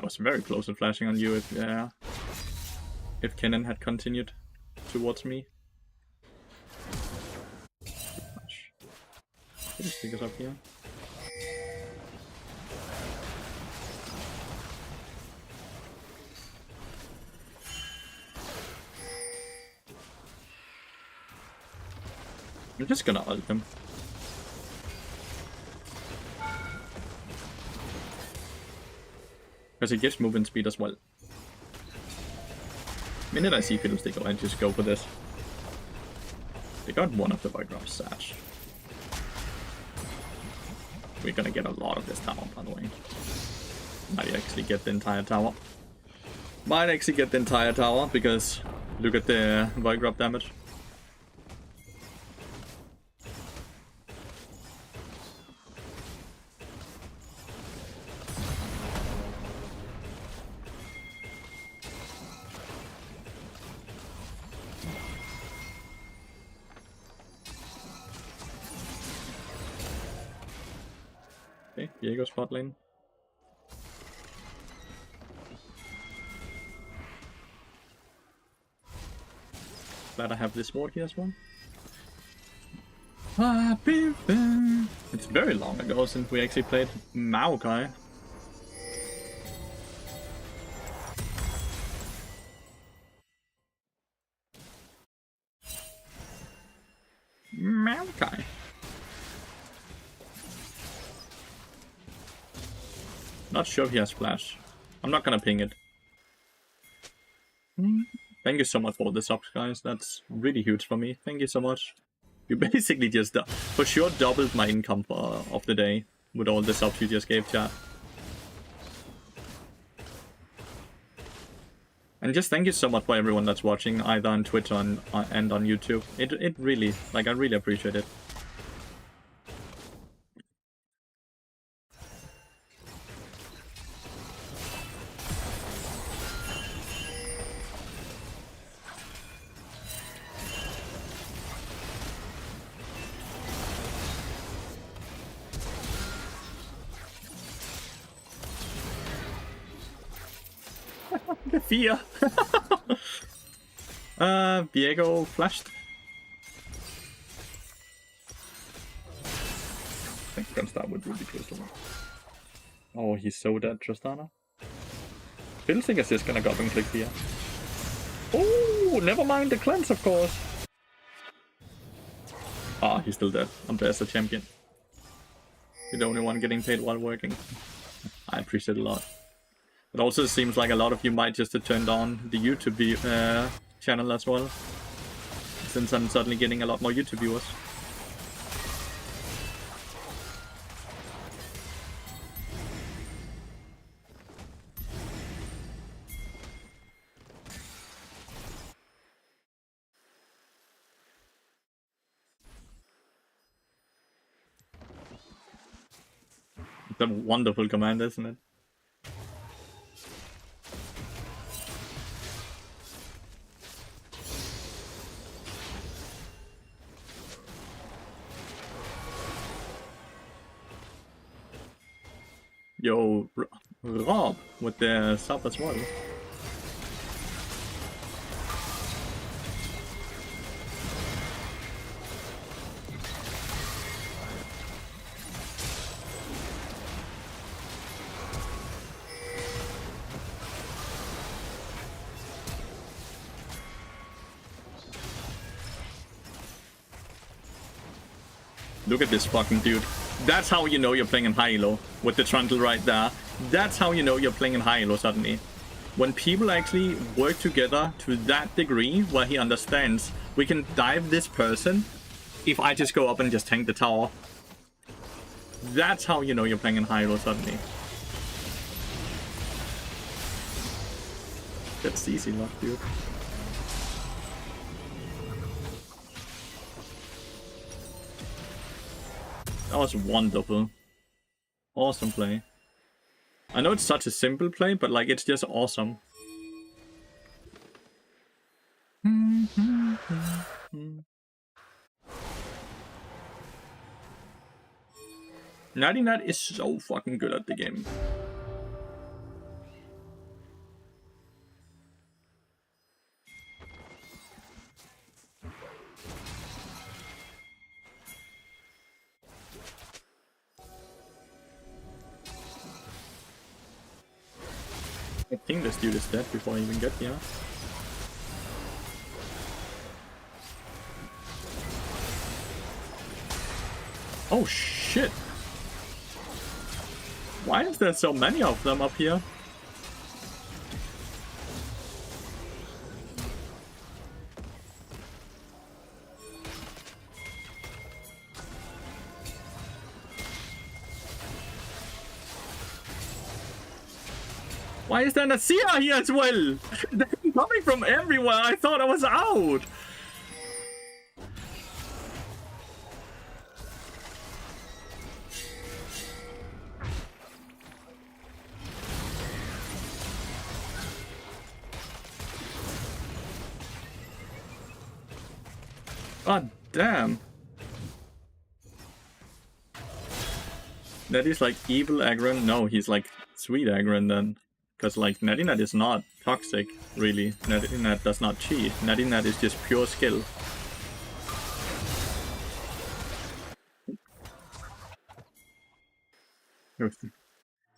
was very close to flashing on you if Kennen had continued towards me. Just stick us up here. I'm just gonna ult him. Because it gives movement speed as well. The minute I see Fiddlestick, I just go for this. They got one of the Vigrams Satch. We're gonna get a lot of this tower, by the way. Might actually get the entire tower. Because look at the Vigram damage. Okay, Diego spot lane. Glad I have this ward here as well. It's very long ago since we actually played Maokai. Maokai. Not sure if he has flash. I'm not gonna ping it. Thank you so much for the subs, guys. That's really huge for me. Thank you so much. You basically just for sure doubled my income of the day with all the subs you just gave, chat. And just thank you so much for everyone that's watching, either on Twitch and on YouTube. It really, like, I really appreciate it. The fear. Diego flashed. I think we're gonna start with Ruby Crystal. Oh, he's so dead, Tristana. Fiddlestick is just gonna go up and click here. Oh, never mind the cleanse, of course. Ah, he's still dead. I'm best a champion. You're the only one getting paid while working. I appreciate it a lot. It also seems like a lot of you might just have turned on the YouTube channel as well, since I'm suddenly getting a lot more YouTube viewers. It's a wonderful command, isn't it? Yo, Rob with the sub as well. Look at this fucking dude. That's how you know you're playing in high-elo, with the trundle right there. That's how you know you're playing in high-elo suddenly. When people actually work together to that degree, where he understands, we can dive this person if I just go up and just tank the tower. That's how you know you're playing in high-elo suddenly. That's easy luck, dude. That was wonderful. Awesome play. I know it's such a simple play, but like it's just awesome. Natty Nat is so fucking good at the game. I think this dude is dead before I even get here. Oh shit! Why is there so many of them up here? Why is there Nasir here as well? They're coming from everywhere. I thought I was out. God damn. That is like evil aggro. No, he's like sweet aggro then. Because like Natty Nat is not toxic, really. Natty Nat does not cheat. Natty Nat is just pure skill.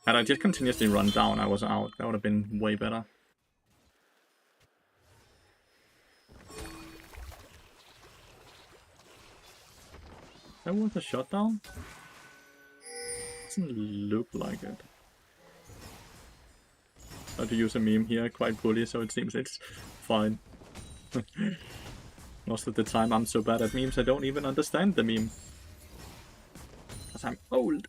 Had I just continuously run down, I was out. That would have been way better. That was a shutdown? Doesn't look like it. I had to use a meme here quite poorly, so it seems it's fine. Most of the time I'm so bad at memes I don't even understand the meme. Because I'm old.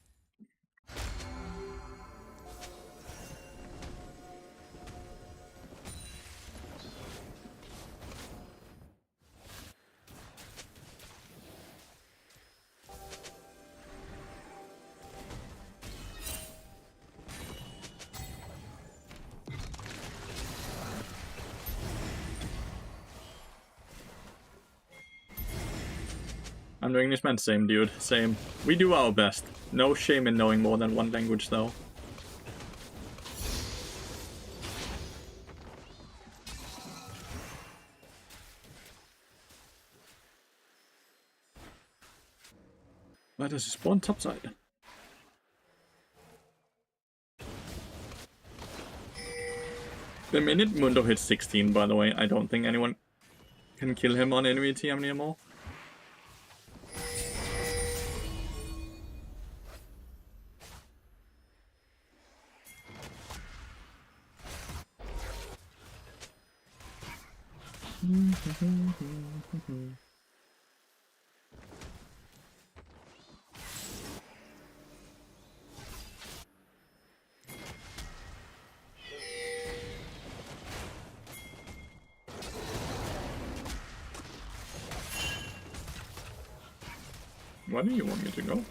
I'm the Englishman, same dude, same. We do our best. No shame in knowing more than one language though. Where does it spawn? Topside. The minute Mundo hits 16, by the way, I don't think anyone can kill him on enemy TM anymore. Where do you want me to go?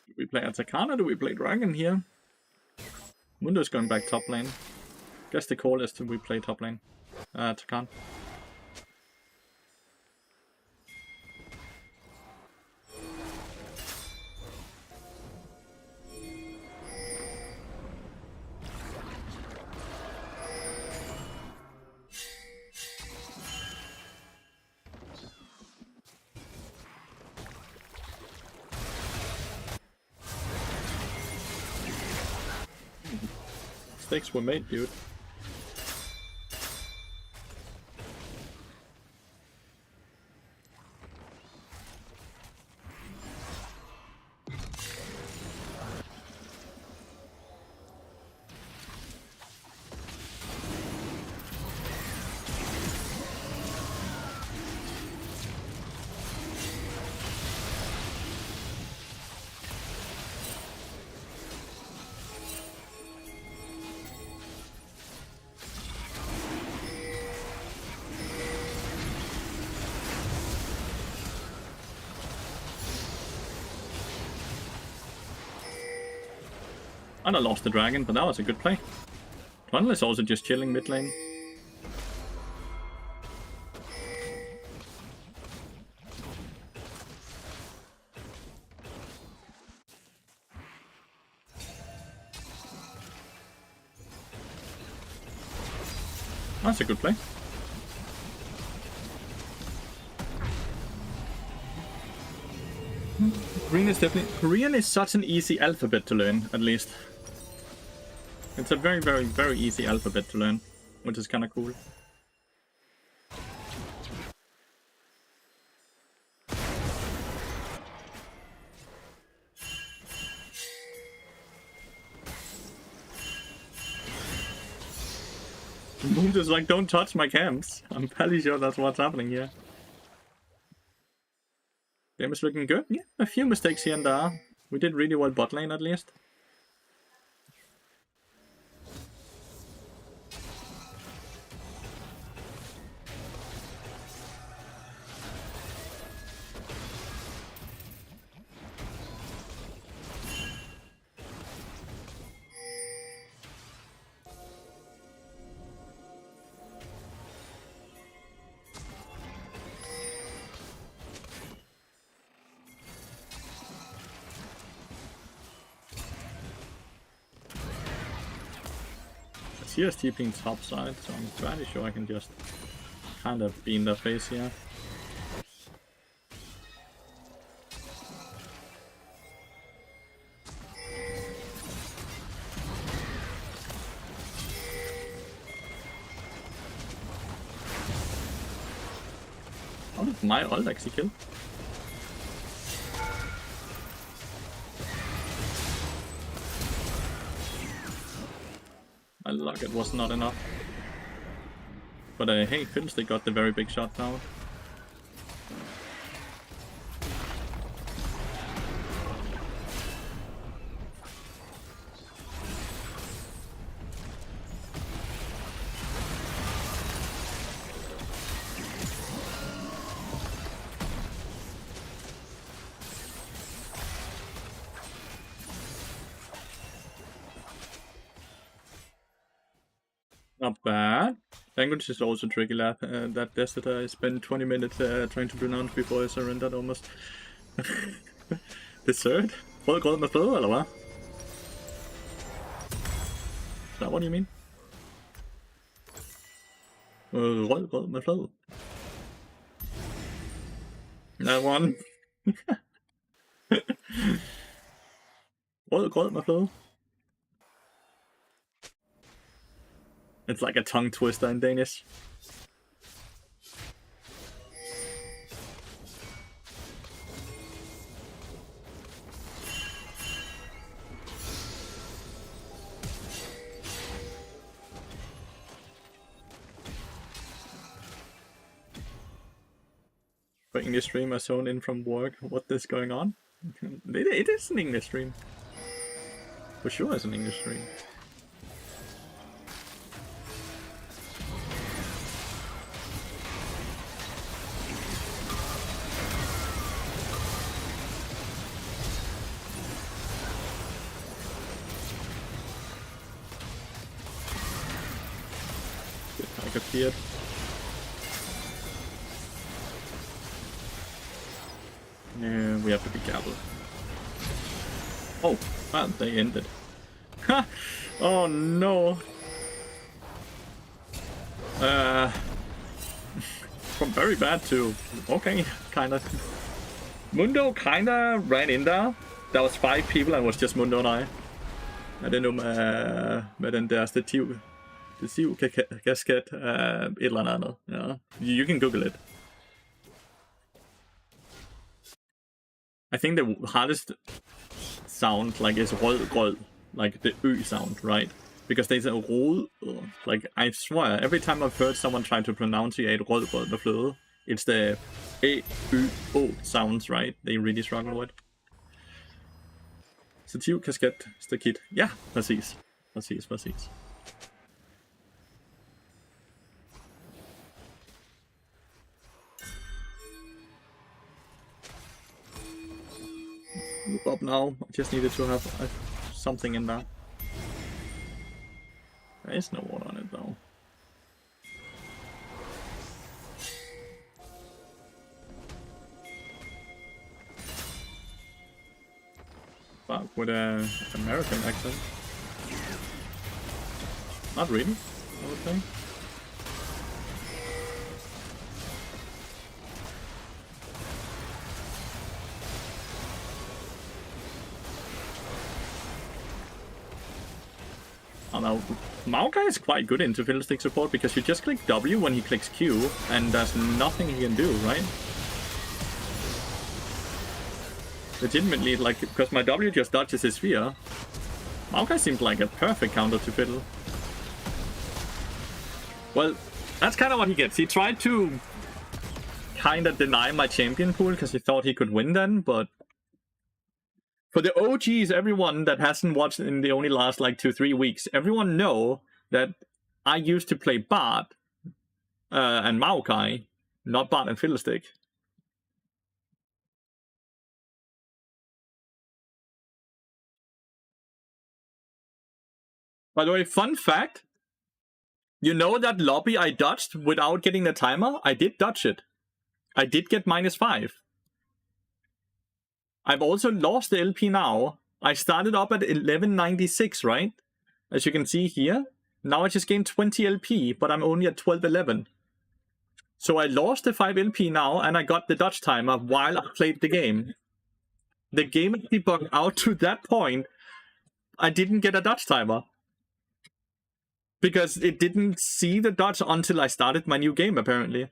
Do we play Atacana or do we play Dragon here? Mundo's going back top lane. Guess the call is to we play top lane. Atacana. Mistakes were made, dude. And I lost the dragon, but that was a good play. Tunnel is also just chilling mid lane. That's a good play. Korean is definitely... Korean is such an easy alphabet to learn, at least. It's a very, very, very easy alphabet to learn, which is kind of cool. Boom is like, don't touch my camps. I'm fairly sure that's what's happening here. Game is looking good. Yeah, a few mistakes here and there. We did really well bot lane at least. Here's TPing top side, so I'm fairly sure I can just kind of be in their face here. How did my ult actually kill? My luck, it was not enough. But hey, Fiddlestick got the very big shot now. Not bad. Language is also tricky, lab. That desert I spent 20 minutes trying to pronounce before I surrendered almost. Dessert? Rødgrød med fløde, eller hvad? Is that what you mean? Rødgrød med fløde. That one. Rødgrød med fløde. It's like a tongue twister in Danish. For English stream, I zoned in from work. What is going on? It is an English stream. For sure it's an English stream. Like appeared. Yeah, we have to be careful. Oh, they ended. Ha! Oh no. From very bad to okay, kinda. Mundo kinda ran in there. There was 5 people and it was just Mundo and I. I don't know med den der stativ kasket et eller andet. Yeah. You can Google it. I think the hardest sound like is rødgrød, like the ø sound, right? Because there's a rød, like I swear, every time I've heard someone try to pronunciate rødgrød med fløde, it's the e, ø, o sounds, right? They really struggle with. Stativ, kasket, stakit. Ja, præcis. Præcis. Look up now. I just needed to have something in there. There is no water on it though. But with an American accent. Not really, I would say. I don't know. Maokai is quite good into Fiddlestick support because you just click W when he clicks Q and there's nothing he can do, right? Legitimately, like, because my W just dodges his sphere. Maokai seems like a perfect counter to Fiddle. Well, that's kind of what he gets. He tried to kind of deny my champion pool because he thought he could win then, but for the OGs, everyone that hasn't watched in the only last like 2-3 weeks, everyone know that I used to play Bard and Maokai, not Bard and Fiddlestick. By the way, fun fact, you know that lobby I dodged without getting the timer? I did dodge it. I did get -5. I've also lost the LP now. I started up at 1196, right? As you can see here. Now I just gained 20 LP, but I'm only at 1211. So I lost the 5 LP now, and I got the dodge timer while I played the game. The game debugged out to that point. I didn't get a dodge timer. Because it didn't see the dodge until I started my new game, apparently.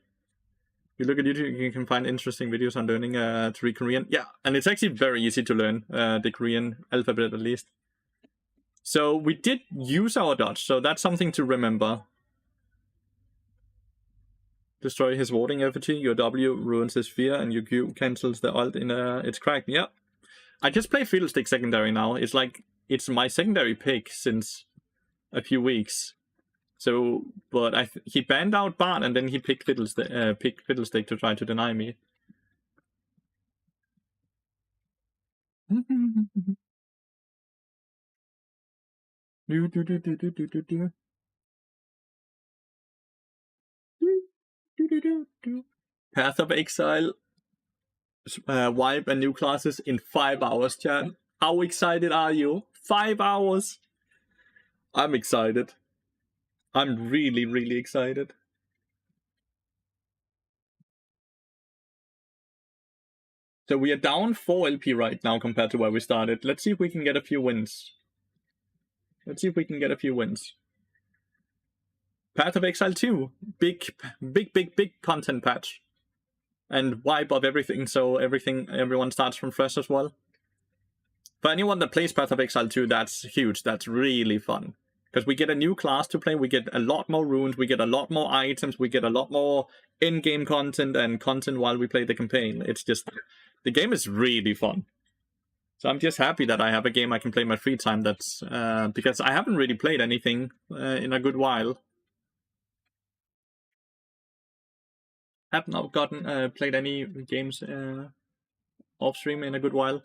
You look at YouTube, you can find interesting videos on learning to read Korean. Yeah, and it's actually very easy to learn the Korean alphabet, at least. So we did use our dodge, so that's something to remember. Destroy his warding effigy, your W ruins his sphere, and your Q cancels the ult in it's cracked. Yeah. I just play Fiddlestick secondary now. It's like, it's my secondary pick since a few weeks. So, but he banned out Bard and then he picked Fiddlestick to try to deny me. Path of Exile, wipe and new classes in 5 hours, chat. How excited are you? 5 hours! I'm excited. I'm really, really excited. So we are down 4 LP right now compared to where we started. Let's see if we can get a few wins. Path of Exile 2. Big content patch. And wipe of everything, so everyone starts from fresh as well. For anyone that plays Path of Exile 2, that's huge. That's really fun. Because we get a new class to play, we get a lot more runes, we get a lot more items, we get a lot more in-game content and content while we play the campaign. It's just, the game is really fun. So I'm just happy that I have a game I can play in my free time. That's because I haven't really played anything in a good while. Have not gotten played any games off stream in a good while.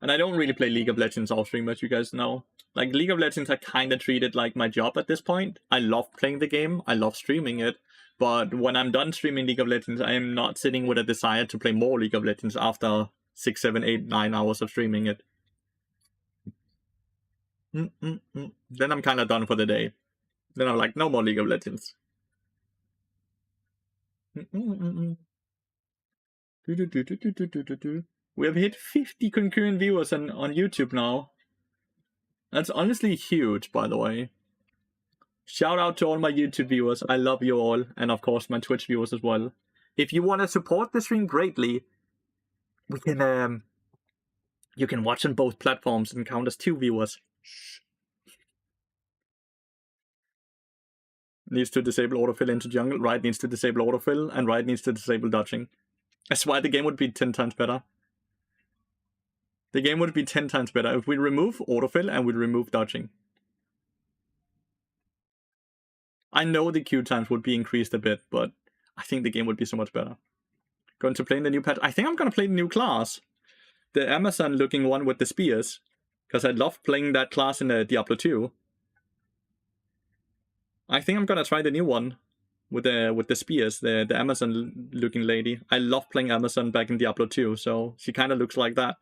And I don't really play League of Legends off stream, as you guys know. Like, League of Legends I kind of treat it like my job at this point. I love playing the game, I love streaming it, but when I'm done streaming League of Legends, I am not sitting with a desire to play more League of Legends after 6, 7, 8, 9 hours of streaming it. Then I'm kind of done for the day. Then I'm like, no more League of Legends. We have hit 50 concurrent viewers on YouTube now. That's honestly huge, by the way. Shout out to all my YouTube viewers. I love you all. And of course, my Twitch viewers as well. If you want to support the stream greatly, we can, you can watch on both platforms and count as 2 viewers. Shh. Needs to disable autofill into jungle. Right needs to disable autofill. And right needs to disable dodging. That's why the game would be 10 times better. The game would be 10 times better if we remove autofill and we remove dodging. I know the queue times would be increased a bit, but I think the game would be so much better. Going to play in the new patch. I think I'm going to play the new class. The Amazon looking one with the spears. Because I love playing that class in Diablo 2. I think I'm going to try the new one. With the spears. The Amazon looking lady. I love playing Amazon back in Diablo 2. So she kind of looks like that.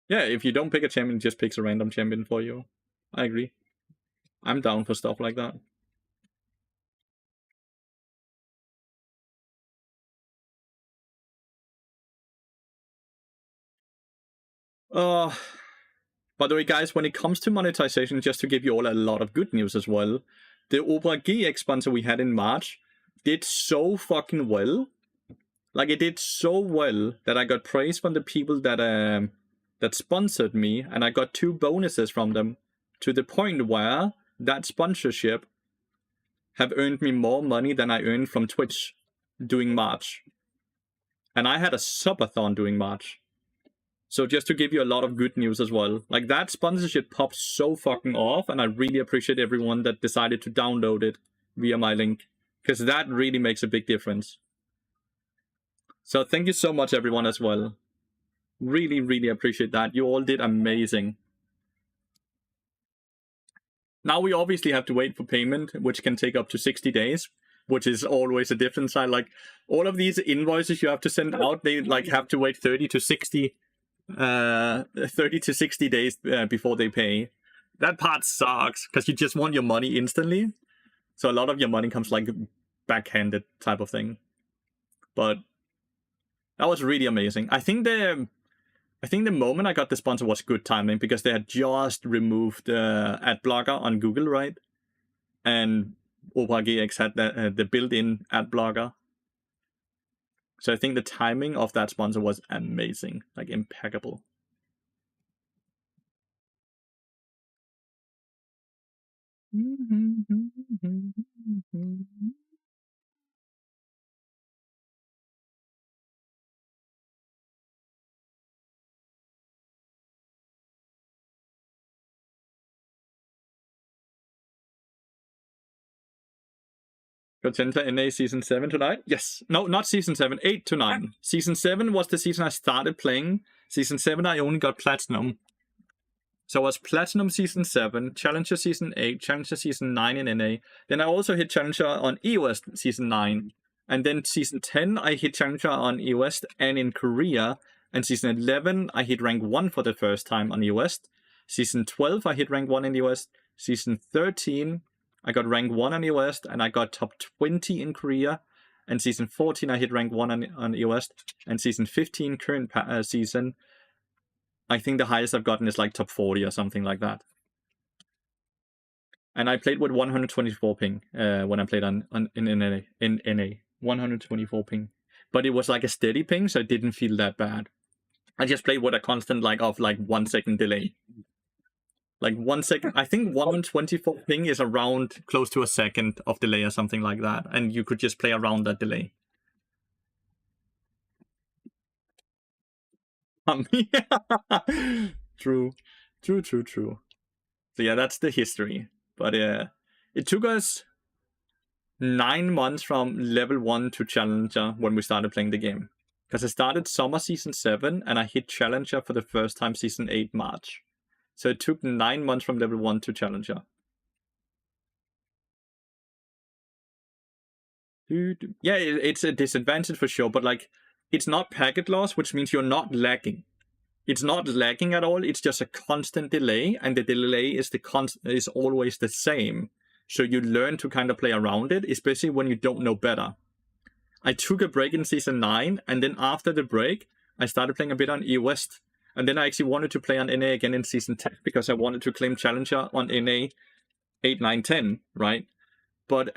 Yeah, if you don't pick a champion, it just picks a random champion for you. I agree. I'm down for stuff like that. By the way, guys, when it comes to monetization, just to give you all a lot of good news as well, the Opera GX sponsor we had in March did so fucking well. Like, it did so well that I got praise from the people that sponsored me, and I got 2 bonuses from them, to the point where that sponsorship have earned me more money than I earned from Twitch doing March. And I had a subathon doing March. So just to give you a lot of good news as well. Like, that sponsorship popped so fucking off, and I really appreciate everyone that decided to download it via my link. Because that really makes a big difference. So thank you so much, everyone, as well. Really, really appreciate that. You all did amazing. Now we obviously have to wait for payment, which can take up to 60 days, which is always a different side. Like, all of these invoices you have to send out, they like have to wait 30 to 60 days before they pay. That part sucks, because you just want your money instantly. So a lot of your money comes like backhanded type of thing. But that was really amazing. I think the moment I got the sponsor was good timing, because they had just removed ad blocker on Google, right? And Opera GX had the built-in ad blocker. So I think the timing of that sponsor was amazing, like impeccable. Got Challenger NA Season 7 to 9? Yes. No, not Season 7. 8 to 9. Season 7 was the season I started playing. Season 7 I only got Platinum. So it was Platinum Season 7, Challenger Season 8, Challenger Season 9 in NA. Then I also hit Challenger on EOS Season 9. And then Season 10, I hit Challenger on EOS and in Korea. And Season 11, I hit Rank 1 for the first time on EOS. Season 12, I hit Rank 1 in EOS. Season 13, I got Rank 1 on EOS, and I got top 20 in Korea. And Season 14, I hit Rank 1 on EOS. And Season 15, current season, I think the highest I've gotten is like top 40 or something like that. And I played with 124 ping when I played in NA. 124 ping. But it was like a steady ping, so it didn't feel that bad. I just played with a constant of 1 second delay. Like 1 second. I think 124 ping is around close to a second of delay or something like that. And you could just play around that delay. True. So yeah, that's the history. But it took us 9 months from level 1 to Challenger when we started playing the game. Because I started Summer Season 7 and I hit Challenger for the first time Season 8 March. So it took 9 months from level 1 to Challenger. Yeah, it's a disadvantage for sure, but it's not packet loss, which means you're not lagging. It's not lagging at all, it's just a constant delay, and the delay is always the same. So you learn to kind of play around it, especially when you don't know better. I took a break in Season 9, and then after the break, I started playing a bit on EOS. And then I actually wanted to play on NA again in Season 10, because I wanted to claim Challenger on NA 8, 9, 10, right? But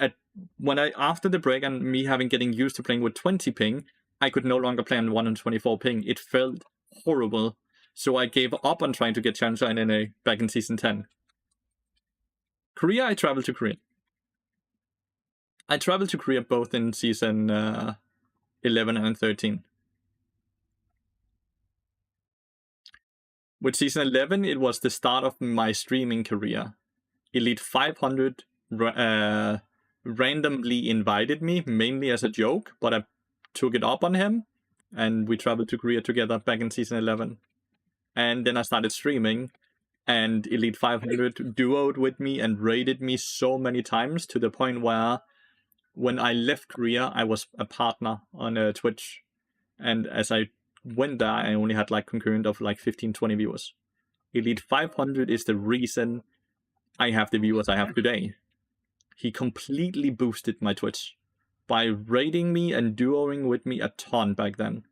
after the break and me getting used to playing with 20 ping, I could no longer play on 124 ping. It felt horrible. So I gave up on trying to get Challenger in NA back in Season 10. Korea, I traveled to Korea. I traveled to Korea both in Season 11 and 13. With Season 11, it was the start of my streaming career. Elite 500 randomly invited me, mainly as a joke, but I took it up on him, and we traveled to Korea together back in Season 11. And then I started streaming, and Elite 500 duoed with me and raided me so many times to the point where when I left Korea, I was a partner on Twitch. And as I went there, I only had concurrent of 15, 20 viewers. Elite 500 is the reason I have the viewers I have today. He completely boosted my Twitch by raiding me and duoing with me a ton back then.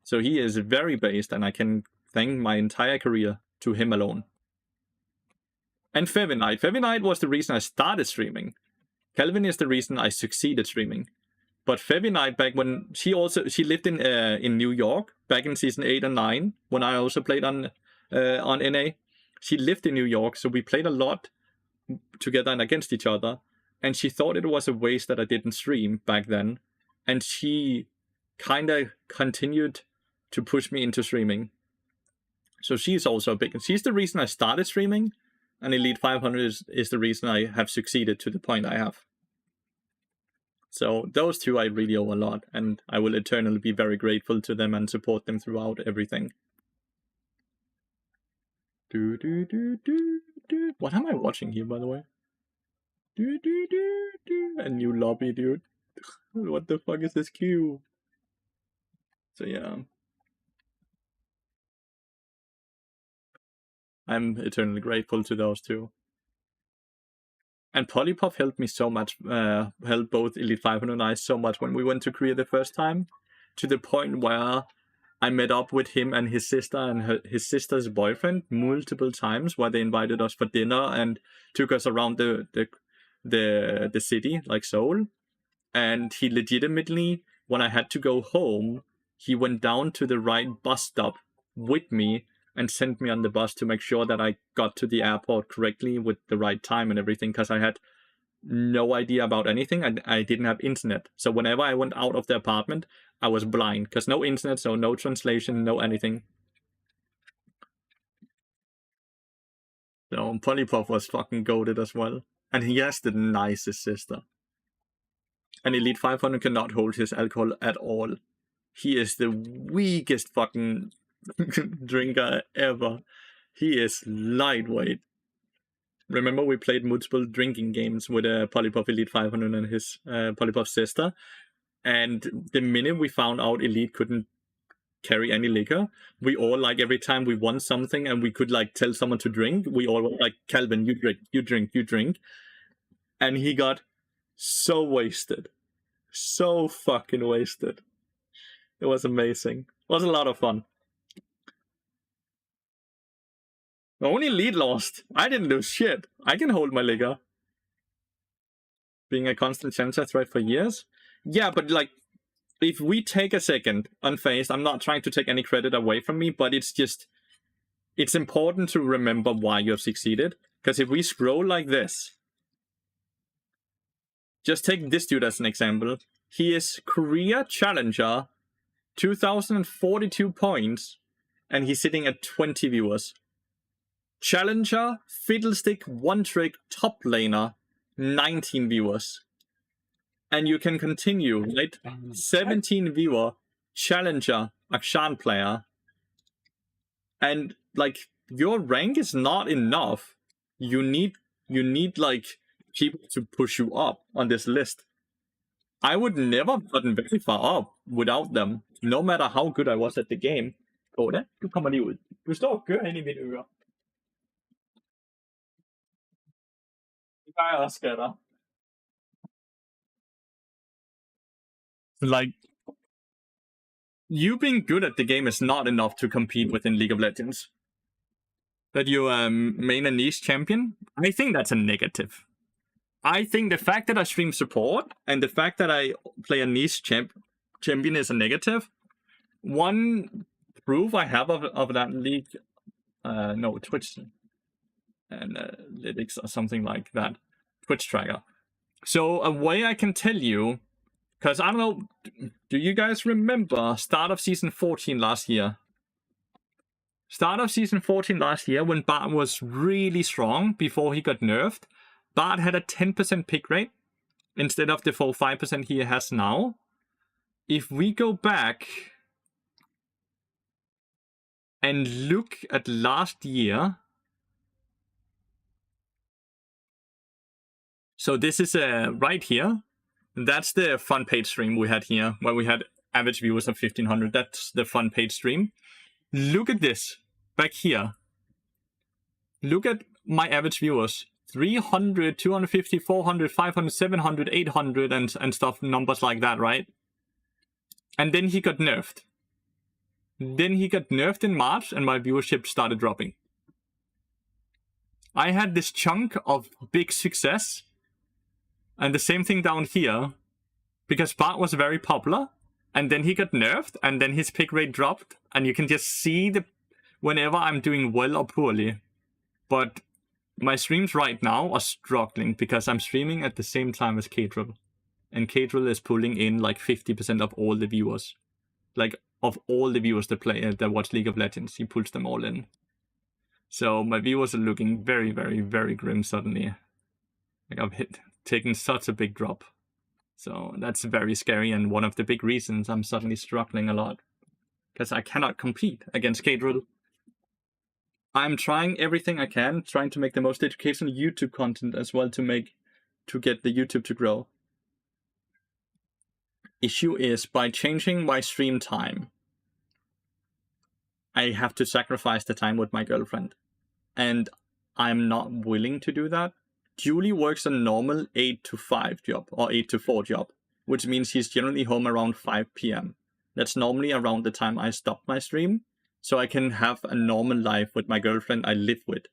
So he is very based, and I can thank my entire career to him alone. And Fevinite. Fevinite was the reason I started streaming. Calvin is the reason I succeeded streaming. But Fevinite, back when she lived in New York back in Season 8 and 9 when I also played on NA. She lived in New York, so we played a lot together and against each other. And she thought it was a waste that I didn't stream back then. And she kind of continued to push me into streaming. So she's also she's the reason I started streaming, and Elite 500 is the reason I have succeeded to the point I have. So those two I really owe a lot, and I will eternally be very grateful to them and support them throughout everything. What am I watching here, by the way? A new lobby, dude. What the fuck is this queue? So yeah. I'm eternally grateful to those two. And Polypop helped me so much, helped both Elite 500 and I so much when we went to Korea the first time, to the point where I met up with him and his sister and his sister's boyfriend multiple times, where they invited us for dinner and took us around the city, like Seoul. And he legitimately, when I had to go home, he went down to the right bus stop with me and sent me on the bus to make sure that I got to the airport correctly with the right time and everything, because I had no idea about anything. I didn't have internet. So whenever I went out of the apartment, I was blind, because no internet, so no translation, no anything. So Polypop was fucking goated as well. And he has the nicest sister. and Elite 500 cannot hold his alcohol at all. He is the weakest fucking drinker ever. He is lightweight. Remember, we played multiple drinking games with a Polypuff Elite 500 and his Polypuff sister. And the minute we found out Elite couldn't carry any liquor, we all, like, every time we won something and we could, like, tell someone to drink, we all were like, Calvin, you drink, you drink, you drink. And he got so wasted. So fucking wasted. It was amazing. It was a lot of fun. Only Elite lost. I didn't lose shit. I can hold my liquor. Being a constant challenger threat for years? Yeah, but like, if we take a second, unfazed, I'm not trying to take any credit away from me, but it's just, it's important to remember why you have succeeded. Because if we scroll like this, just take this dude as an example. He is career challenger, 2,042 points, and he's sitting at 20 viewers. Challenger, Fiddlestick, one trick, top laner, 19 viewers. And you can continue, right? 17 viewer, challenger, Akshan player. And like, your rank is not enough. You need like people to push you up on this list. I would never have gotten very far up without them, no matter how good I was at the game. Koda, du kommer lige ud. Du står og gør ind i mit øre. Det gør jeg også, skatter. Like, you being good at the game is not enough to compete within League of Legends. That you main a niche champion, I think that's a negative. I think the fact that I stream support and the fact that I play a niche champion is a negative. One proof I have of that league, Twitch analytics or something like that, Twitch tracker. So a way I can tell you, because I don't know, do you guys remember start of season 14 last year? Start of season 14 last year when Bart was really strong before he got nerfed. Bart had a 10% pick rate instead of the full 5% he has now. If we go back and look at last year, so this is right here. That's the front page stream we had here, where we had average viewers of 1,500. That's the front page stream. Look at this back here. Look at my average viewers. 300, 250, 400, 500, 700, 800 and stuff, numbers like that, right? And then he got nerfed. Then he got nerfed in March and my viewership started dropping. I had this chunk of big success. And the same thing down here. Because Bart was very popular. And then he got nerfed and then his pick rate dropped. And you can just see whenever I'm doing well or poorly. But my streams right now are struggling because I'm streaming at the same time as Kadril. And Kadril is pulling in like 50% of all the viewers. Like, of all the viewers that watch League of Legends, he pulls them all in. So my viewers are looking very, very, very grim suddenly. Like, I've taken such a big drop. So that's very scary and one of the big reasons I'm suddenly struggling a lot. Because I cannot compete against Kadril. I'm trying everything I can, trying to make the most educational YouTube content as well to get the YouTube to grow. Issue is, by changing my stream time, I have to sacrifice the time with my girlfriend. And I'm not willing to do that. Julie works a normal 8 to 5 job, or 8 to 4 job, which means she's generally home around 5 p.m. That's normally around the time I stop my stream. So I can have a normal life with my girlfriend I live with.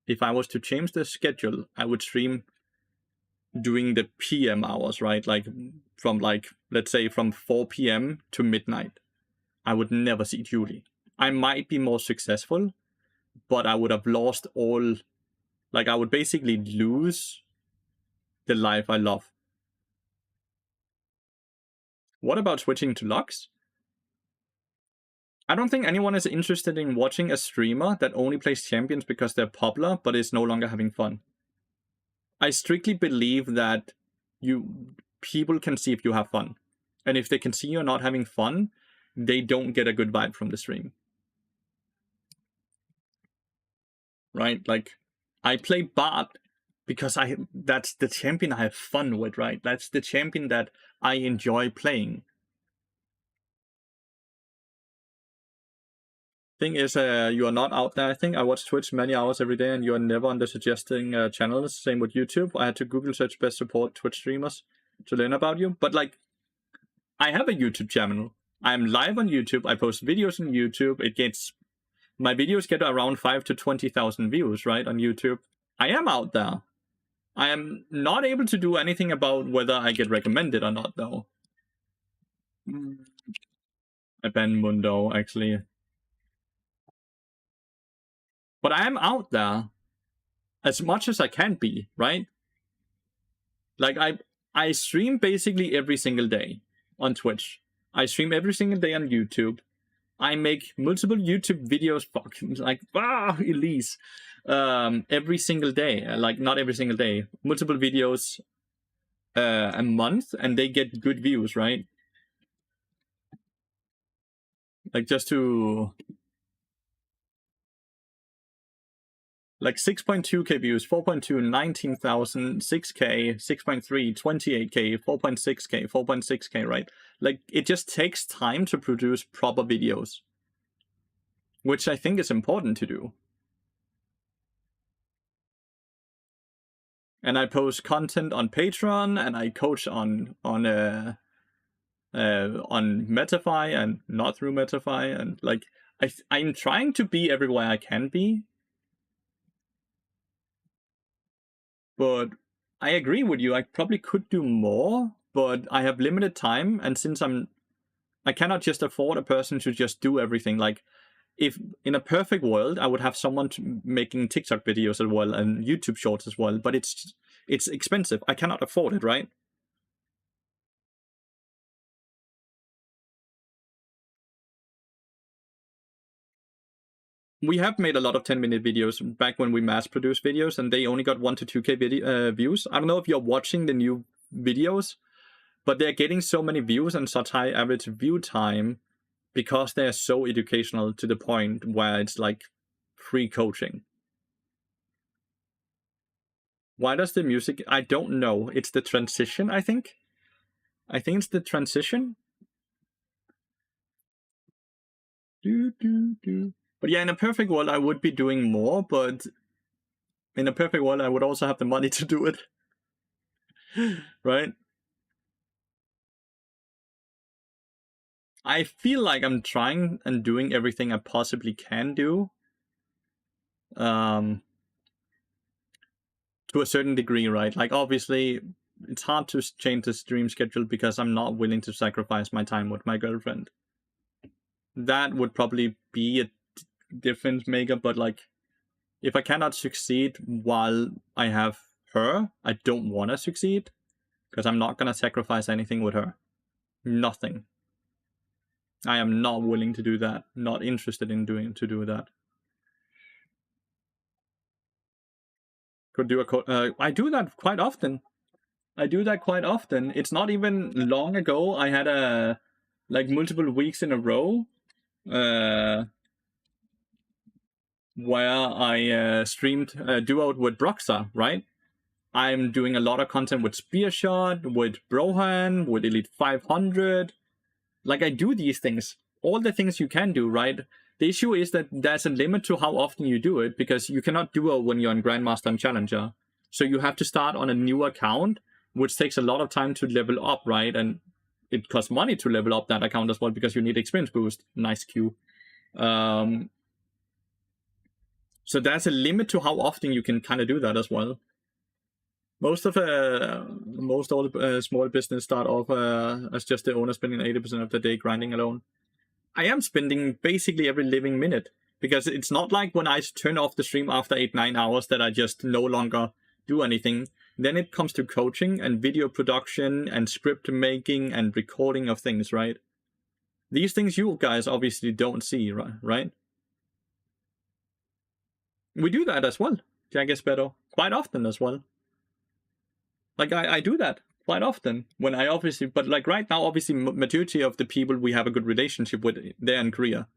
If I was to change the schedule, I would stream during the PM hours, right? Like from let's say from 4 p.m. to midnight. I would never see Julie. I might be more successful, but I would have lost all, like I would basically lose the life I love. What about switching to Lux? I don't think anyone is interested in watching a streamer that only plays champions because they're popular, but is no longer having fun. I strictly believe that people can see if you have fun. And if they can see you're not having fun, they don't get a good vibe from the stream. Right? Like, I play Bard because that's the champion I have fun with, right? That's the champion that I enjoy playing. Thing is, you are not out there. I think I watch Twitch many hours every day, and you are never on the suggesting channels. Same with YouTube. I had to Google search best support Twitch streamers to learn about you. But like, I have a YouTube channel. I'm live on YouTube. I post videos on YouTube. My videos get around 5,000 to 20,000 views, right, on YouTube. I am out there. I am not able to do anything about whether I get recommended or not, though. I banned Mundo, actually. But I am out there as much as I can be, right? Like, I stream basically every single day on Twitch. I stream every single day on YouTube. I make multiple YouTube videos, Elise, every single day. Like, not every single day. Multiple videos a month, and they get good views, right? Like, just to... Like 6.2k views, 4.2, 19,000, 6k, 6.3, 28k, 4.6k, 4.6k, right? Like, it just takes time to produce proper videos, which I think is important to do. And I post content on Patreon, and I coach on Metafy and not through Metafy, and like I'm trying to be everywhere I can be. But I agree with you. I probably could do more, but I have limited time, and since I cannot just afford a person to just do everything. Like, if in a perfect world, I would have someone making TikTok videos as well and YouTube shorts as well, but it's expensive. I cannot afford it, right? We have made a lot of 10-minute videos back when we mass-produced videos, and they only got 1 to 2k views. I don't know if you're watching the new videos, but they're getting so many views and such high average view time because they're so educational to the point where it's like free coaching. Why does the music... I don't know. It's the transition, I think. I think it's the transition. But yeah, in a perfect world, I would be doing more, but in a perfect world, I would also have the money to do it. Right? I feel like I'm trying and doing everything I possibly can do. To a certain degree, right? Like, obviously, it's hard to change the stream schedule because I'm not willing to sacrifice my time with my girlfriend. That would probably be a difference maker, but like, if I cannot succeed while I have her, I don't want to succeed, because I'm not going to sacrifice anything with her. Nothing. I am not willing to do that. Not interested in do that. Could do I do that quite often. It's not even long ago. I had multiple weeks in a row where I streamed duo with Broxa, right? I'm doing a lot of content with Spearshot, with Brohan, with Elite 500. Like, I do these things. All the things you can do, right? The issue is that there's a limit to how often you do it, because you cannot duo when you're on Grandmaster and Challenger. So you have to start on a new account, which takes a lot of time to level up, right? And it costs money to level up that account as well, because you need experience boost. Nice Q. So there's a limit to how often you can kind of do that as well. Most all small business start off as just the owner spending 80% of the day grinding alone. I am spending basically every living minute, because it's not like when I turn off the stream after 8-9 hours that I just no longer do anything. Then it comes to coaching and video production and script making and recording of things, right? These things you guys obviously don't see, right? We do that as well, Jagged Beto, quite often as well. Like, I do that. quite often when I obviously, but like right now, obviously majority of the people we have a good relationship with, they're in Korea.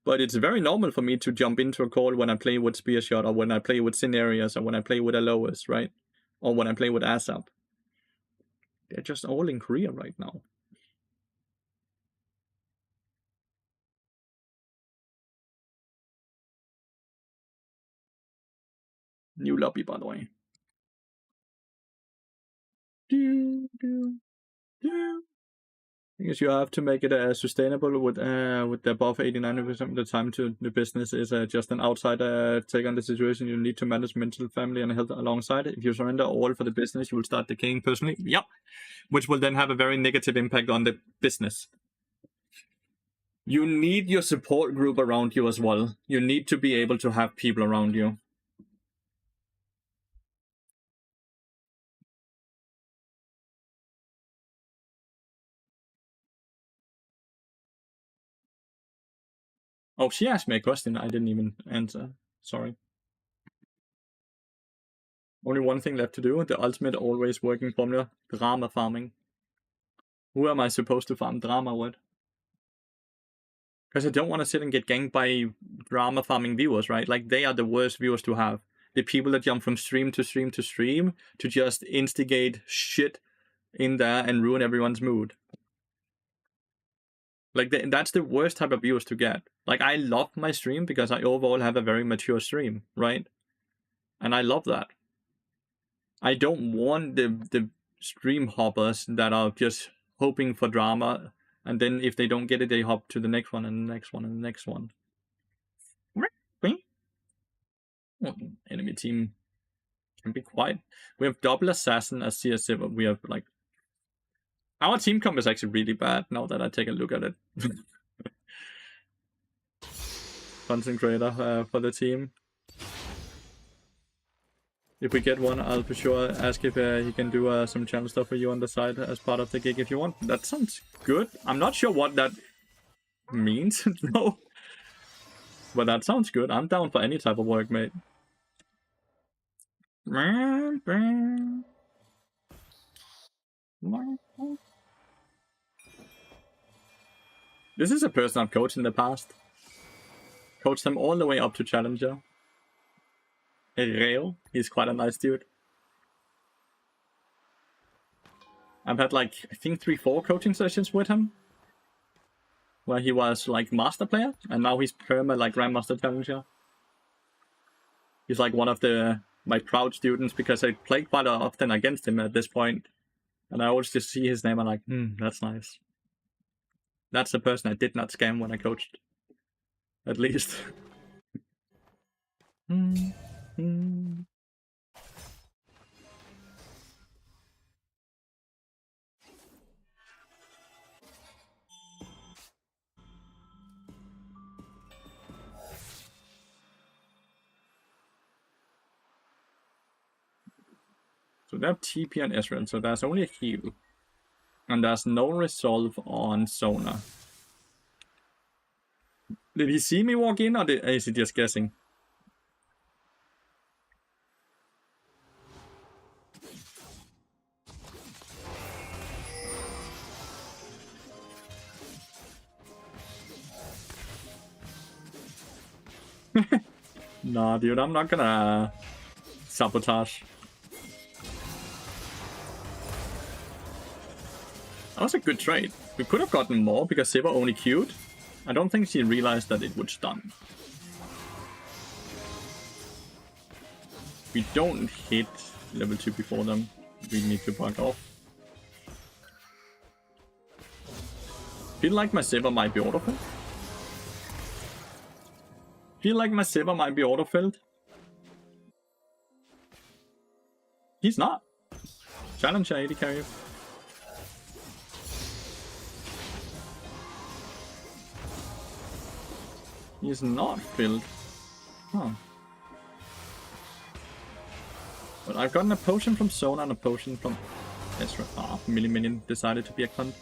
But it's very normal for me to jump into a call when I play with Spear Shot, or when I play with Scenarios, or when I play with Alois, right? Or when I play with ASAP. They're just all in Korea right now. New lobby, by the way. Because you have to make it sustainable with the above 89% of the time to the business is just an outsider take on the situation. You need to manage mental, family, and health alongside it. If you surrender all for the business, you will start decaying personally. Yep. Which will then have a very negative impact on the business. You need your support group around you as well. You need to be able to have people around you. Oh, she asked me a question I didn't even answer. Sorry. Only one thing left to do. The ultimate always working formula. Drama farming. Who am I supposed to farm drama with? Because I don't want to sit and get ganked by drama farming viewers, right? Like, they are the worst viewers to have. The people that jump from stream to stream to stream to just instigate shit in there and ruin everyone's mood. Like, that's the worst type of viewers to get. Like, I love my stream because I overall have a very mature stream, right? And I love that. I don't want the stream hoppers that are just hoping for drama, and then if they don't get it, they hop to the next one and the next one and the next one. Enemy team can be quiet. We have double assassin as CS7. We have like our team comp is actually really bad now that I take a look at it. Content creator for the team. If we get one, I'll for sure ask if he can do some channel stuff for you on the side as part of the gig if you want. That sounds good. I'm not sure what that means, no. But that sounds good. I'm down for any type of work, mate. This is a person I've coached in the past. Coached them all the way up to Challenger. Reo, he's quite a nice dude. I've had like, I think 3-4 coaching sessions with him. Where he was like master player, and now he's perma like Grandmaster Challenger. He's like one of my proud students because I played quite often against him at this point. And I always just see his name and I'm like, that's nice. That's the person I did not scam when I coached. At least. So they have TP on Ezreal, so there's only a heal. And there's no resolve on Sona. Did he see me walk in, or is he just guessing? Nah, dude, I'm not gonna sabotage. That was a good trade. We could have gotten more because Siva only queued. I don't think she realized that it would stun. We don't hit level 2 before them. We need to bug off. Feel like my Siva might be autofilled. Feel like my Siva might be autofilled. He's not. Challenger 80 carry. He's not filled. Huh. But I've gotten a potion from Sona and a potion from Ezra. Ah, Millie Minion decided to be a cunt.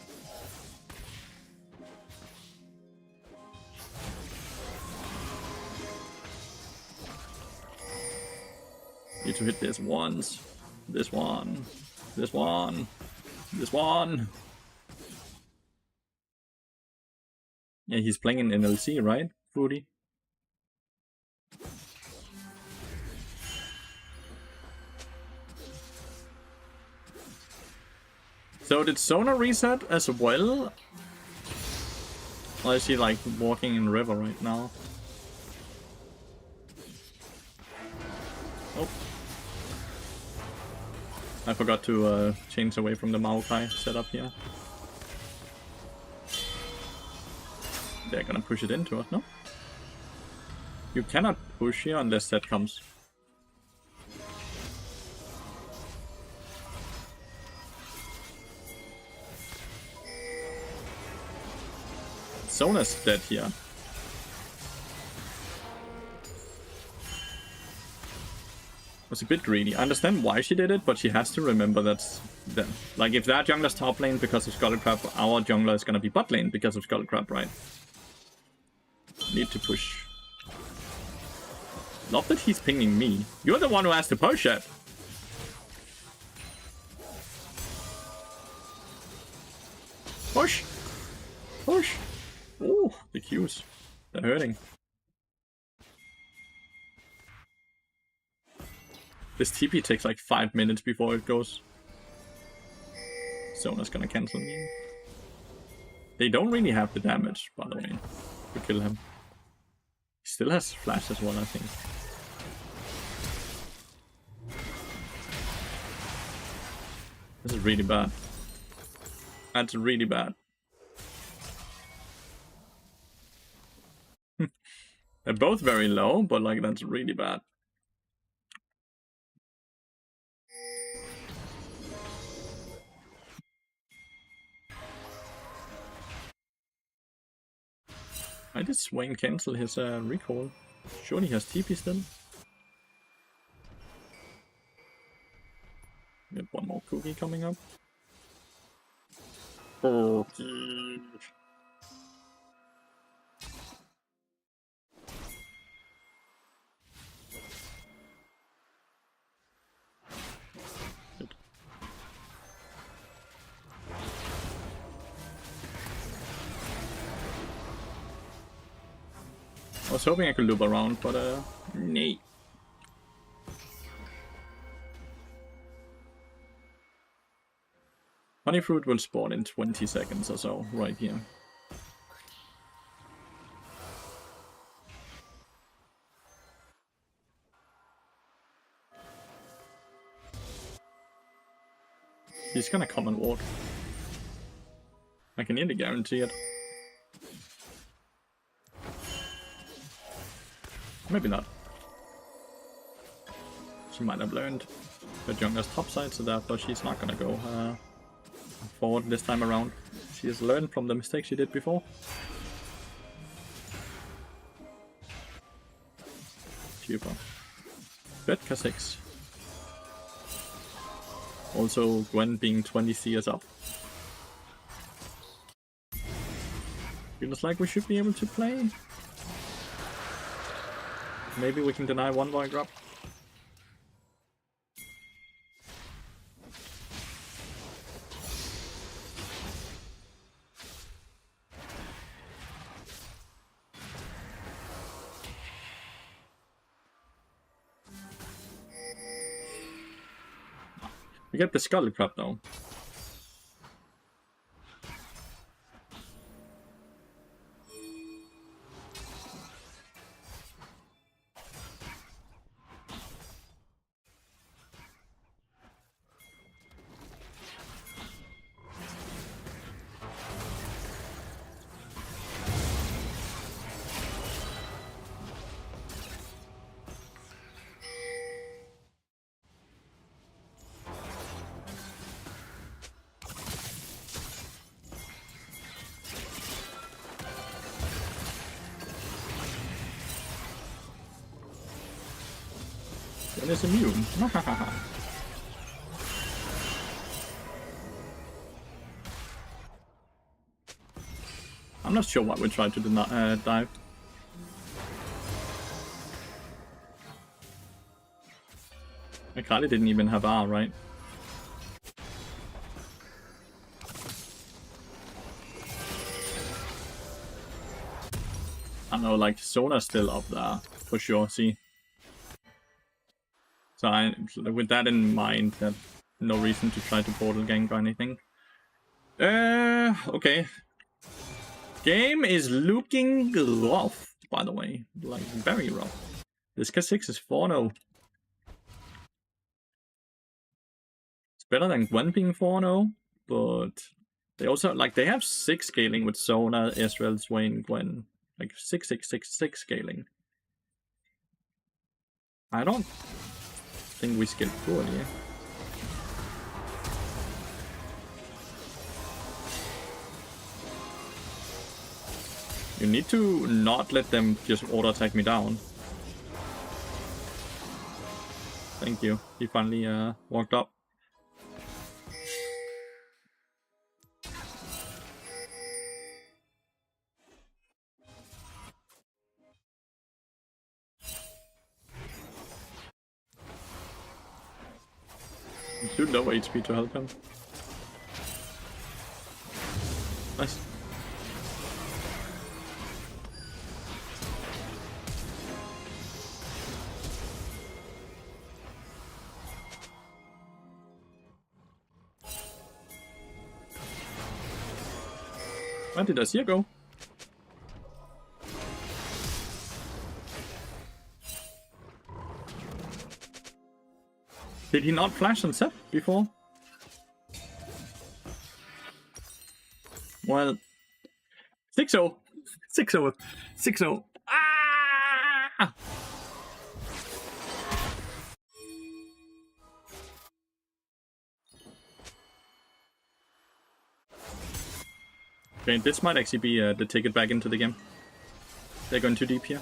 Need to hit this once. This one. This one. This one. Yeah, he's playing in NLC, right, Fruity? So did Sona reset as well? Or is he like walking in river right now? Oh. I forgot to change away from the Maokai setup here. They're gonna push it into us, no? You cannot push here unless that comes. Sona's dead here. Was a bit greedy. I understand why she did it, but she has to remember that like if their jungler's top lane because of Skullcrab, our jungler is gonna be bot lane because of Skullcrab, right? Need to push. Not that he's pinging me. You're the one who has to push it. Push! Push! Oh, the Qs. They're hurting. This TP takes like 5 minutes before it goes. Sona's gonna cancel me. They don't really have the damage, by the way, to kill him. He still has flash as well, I think. This is really bad. That's really bad. They're both very low, but like that's really bad. Why did Swain cancel his recall? Surely he has TP still. We have one more cookie coming up. Okay. I was hoping I could loop around, but nay. Honeyfruit will spawn in 20 seconds or so, right here. He's gonna come and ward. I can nearly guarantee it. Maybe not. She might have learned her jungler's topside, so therefore she's not gonna go forward this time around. She has learned from the mistakes she did before. Cheaper. Bet K6. Also Gwen being 20 CS up. Feels like we should be able to play. Maybe we can deny one void drop. We get the Skull Crab though. It is immune. I'm not sure why we tried to dive. Akali didn't even have R, right? know, like, Sona's still up there, for sure, see. So with that in mind, that no reason to try to portal gank or anything. Okay. Game is looking rough, by the way. Like, very rough. This K6 is 4-0. It's better than Gwen being 4-0, but they also, like, they have 6 scaling with Sona, Ezreal, Swain, Gwen. Like, 6-6-6-6 scaling. I don't think we scaled poorly. You need to not let them just auto-attack me down. Thank you. He finally walked up. Too low HP to help him. Nice. Where did Azir go? Did he not flash and set before? Well, 6-0. 6-0. 6-0. Ah! Okay, this might actually be the ticket back into the game. They're going too deep here.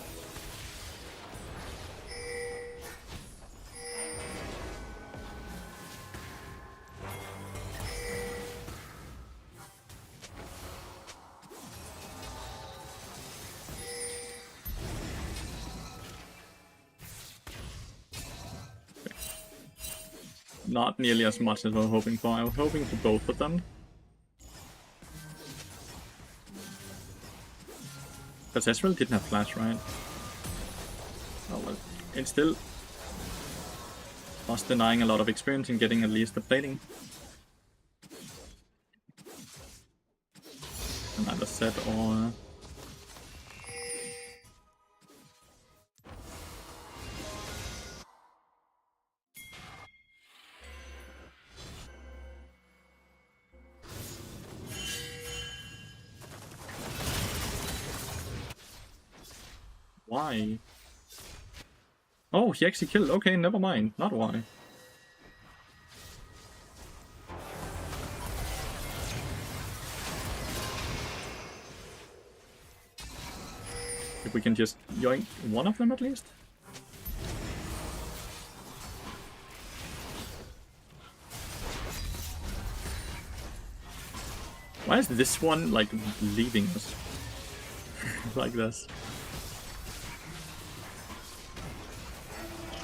Not nearly as much as I was hoping for. I was hoping for both of them. But Ezreal didn't have flash, right? Oh well. It's still us denying a lot of experience and getting at least the plating. Another set or... Why? Oh, he actually killed. Okay, never mind. Not why. If we can just yoink one of them at least. Why is this one, like, leaving us? Like this.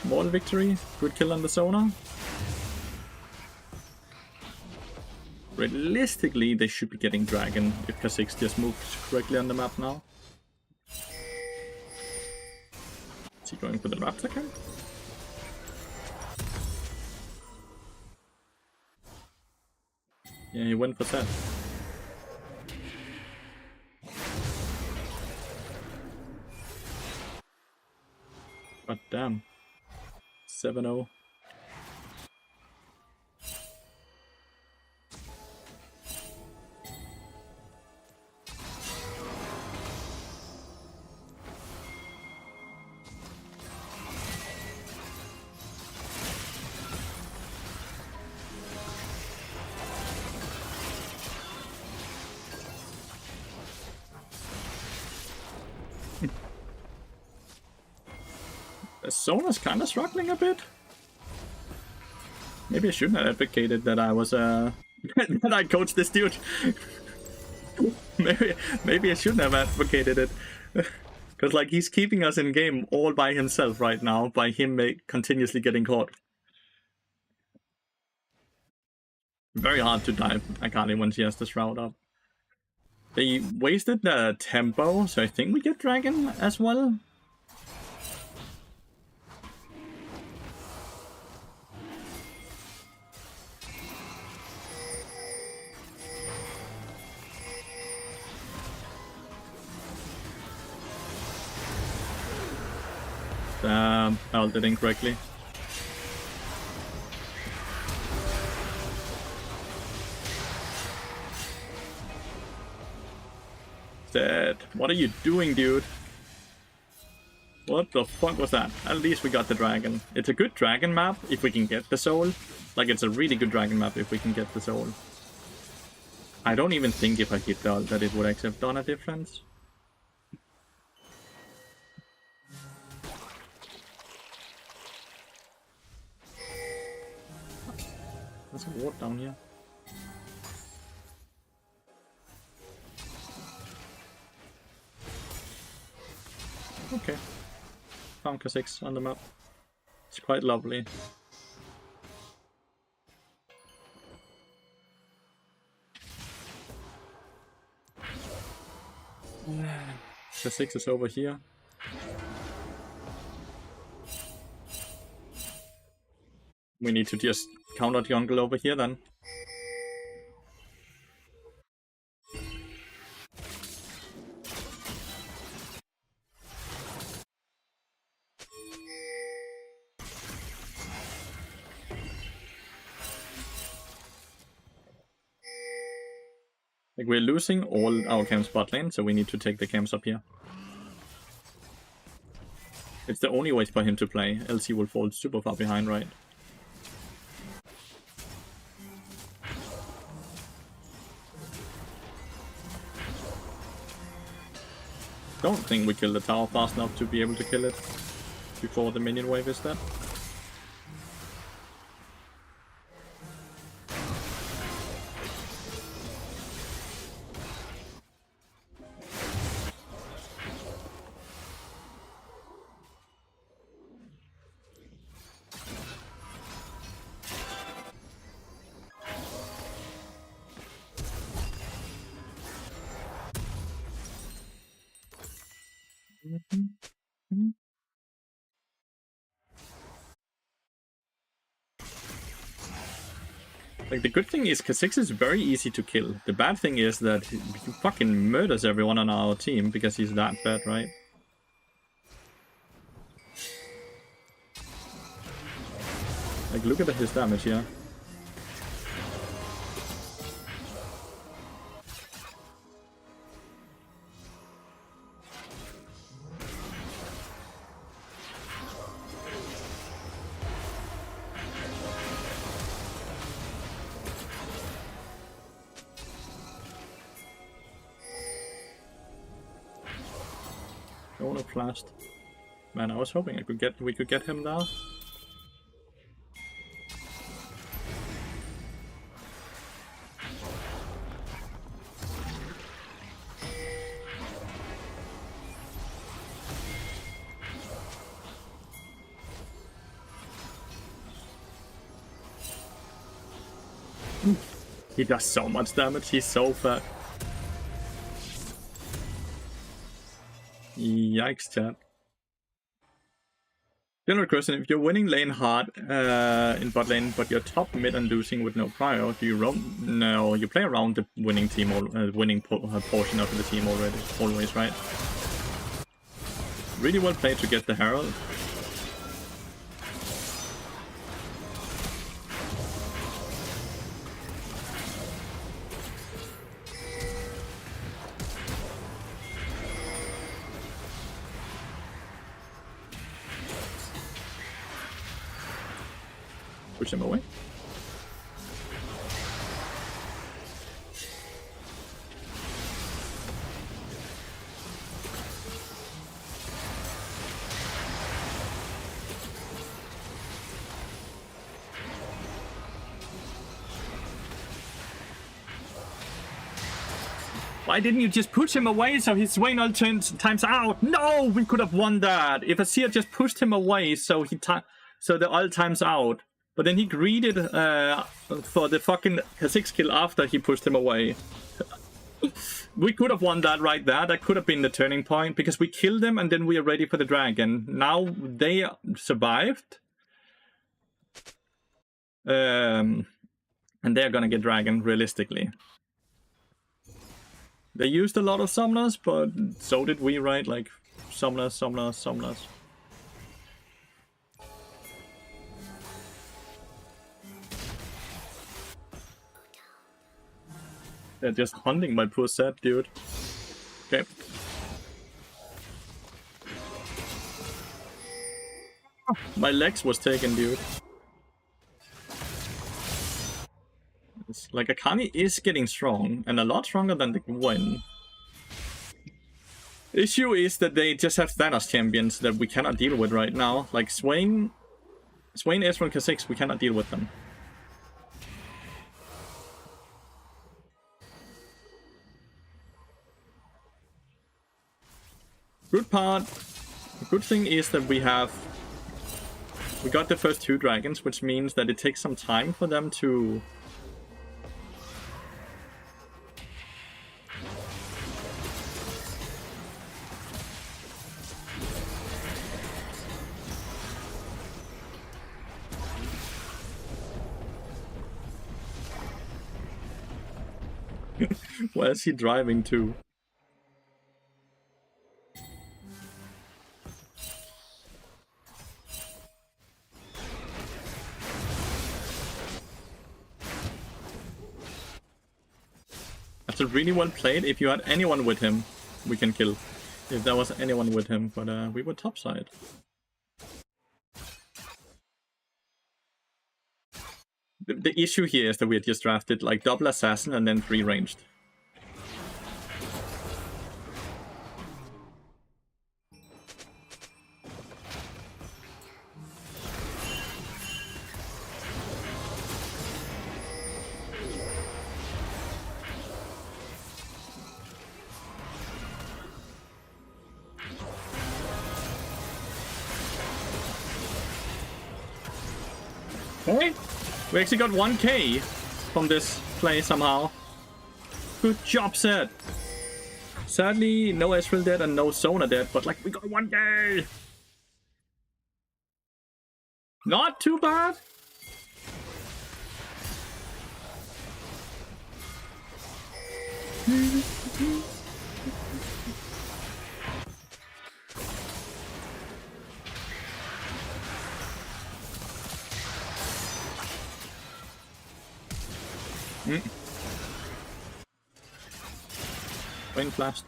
Small victory. Good kill on the Sona. Realistically, they should be getting Dragon if K6 just moves correctly on the map now. Is he going for the Raptor camp? Yeah, he went for set. But damn. 7-0. Sona's kind of struggling a bit. Maybe I shouldn't have advocated that I was that I coached this dude. maybe I shouldn't have advocated it. Because like he's keeping us in game all by himself right now by him continuously getting caught. Very hard to dive Akali when she has the shroud up. They wasted the tempo, so I think we get dragon as well. I ulted incorrectly. Dead. What are you doing, dude? What the fuck was that? At least we got the dragon. It's a good dragon map if we can get the soul. Like, it's a really good dragon map if we can get the soul. I don't even think if I hit the ult that it would actually have done a difference. There's a ward down here. Okay. Found Kha'Zix on the map. It's quite lovely. Kha'Zix is over here. We need to just counter jungle over here then. Like, we're losing all our camps bot lane, so we need to take the camps up here. It's the only way for him to play, else he will fall super far behind, right? Don't think we kill the tower fast enough to be able to kill it before the minion wave is dead. Like, the good thing is Kha'Zix is very easy to kill. The bad thing is that he fucking murders everyone on our team because he's that bad, right? Like, look at his damage here. Flashed. Man, I was hoping we could get him now. He does so much damage, he's so fat. Yikes, chat. General question, if you're winning lane hard in bot lane, but you're top mid and losing with no prior, do you roam? No, you play around the winning team, portion of the team already, always, right? Really well played to get the Herald. Push him away. Why didn't you just push him away so his Swain all times out? No, we could have won that. If Azir just pushed him away so the ult times out. But then he greeted for the fucking Kha'Zix kill after he pushed him away. We could have won that right there. That could have been the turning point, because we killed them and then we are ready for the dragon. Now they survived. And they're gonna get dragon, realistically. They used a lot of summoners, but so did we, right? Like, summoners, summoners, summoners. They're just hunting my poor set, dude. Okay. My legs was taken, dude. It's like, Akani is getting strong, and a lot stronger than the Gwen. Issue is that they just have Thanos champions that we cannot deal with right now. Like Swain, Ezreal, and Kha'Zix, we cannot deal with them. Good part, the good thing is that we got the first 2 dragons, which means that it takes some time for them to... Where is he driving to? That's a really well played. If you had anyone with him, we can kill. If there was anyone with him, but we were topside. The issue here is that we had just drafted like double assassin and then 3 ranged. Hey, we actually got 1k from this play somehow. Good job, set. Sadly, no Ezreal dead and no Sona dead, but like, we got 1k. Not too bad. Rain flashed.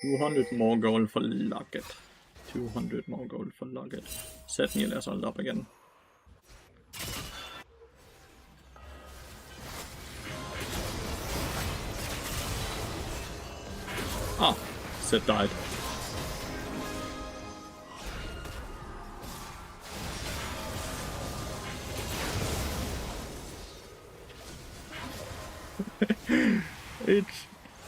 $200 more gold for Locket. 200 more gold for Locket. Set me less all up again. Ah, Set died.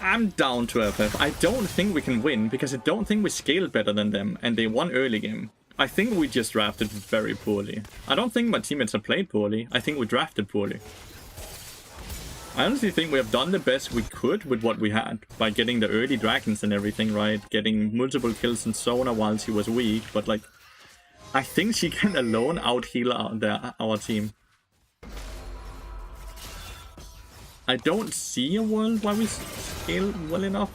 I'm down to FF. I don't think we can win, because I don't think we scaled better than them, and they won early game. I think we just drafted very poorly. I don't think my teammates have played poorly. I think we drafted poorly. I honestly think we have done the best we could with what we had, by getting the early dragons and everything, right? Getting multiple kills in Sona while she was weak, but like, I think she can alone out-heal our team. I don't see a world where we scale well enough.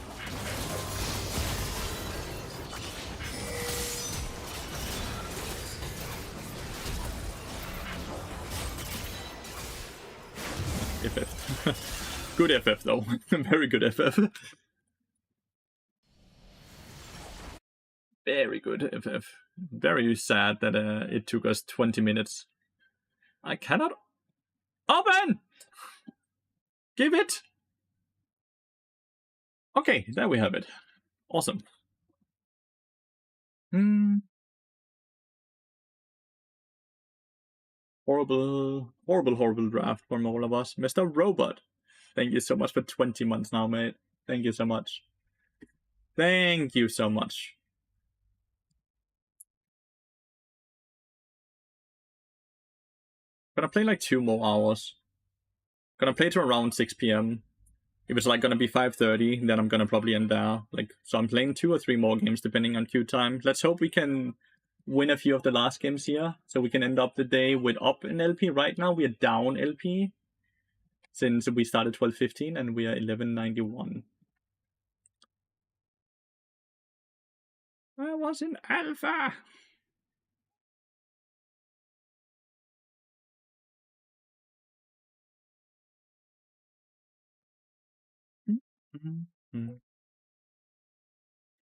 FF. Good FF though. Very good FF. Very good FF. Very sad that it took us 20 minutes. I cannot open! Give it! Okay, there we have it. Awesome. Horrible draft from all of us. Mr. Robot, thank you so much for 20 months now, mate. Thank you so much. Thank you so much. Gonna play like 2 more hours. Gonna play to around 6 p.m. If it's like gonna be 5:30, then I'm gonna probably end there. So I'm playing 2 or 3 more games depending on queue time. Let's hope we can win a few of the last games here, so we can end up the day with up in LP. Right now we are down LP, since we started 12:15 and we are 1191. I was in alpha.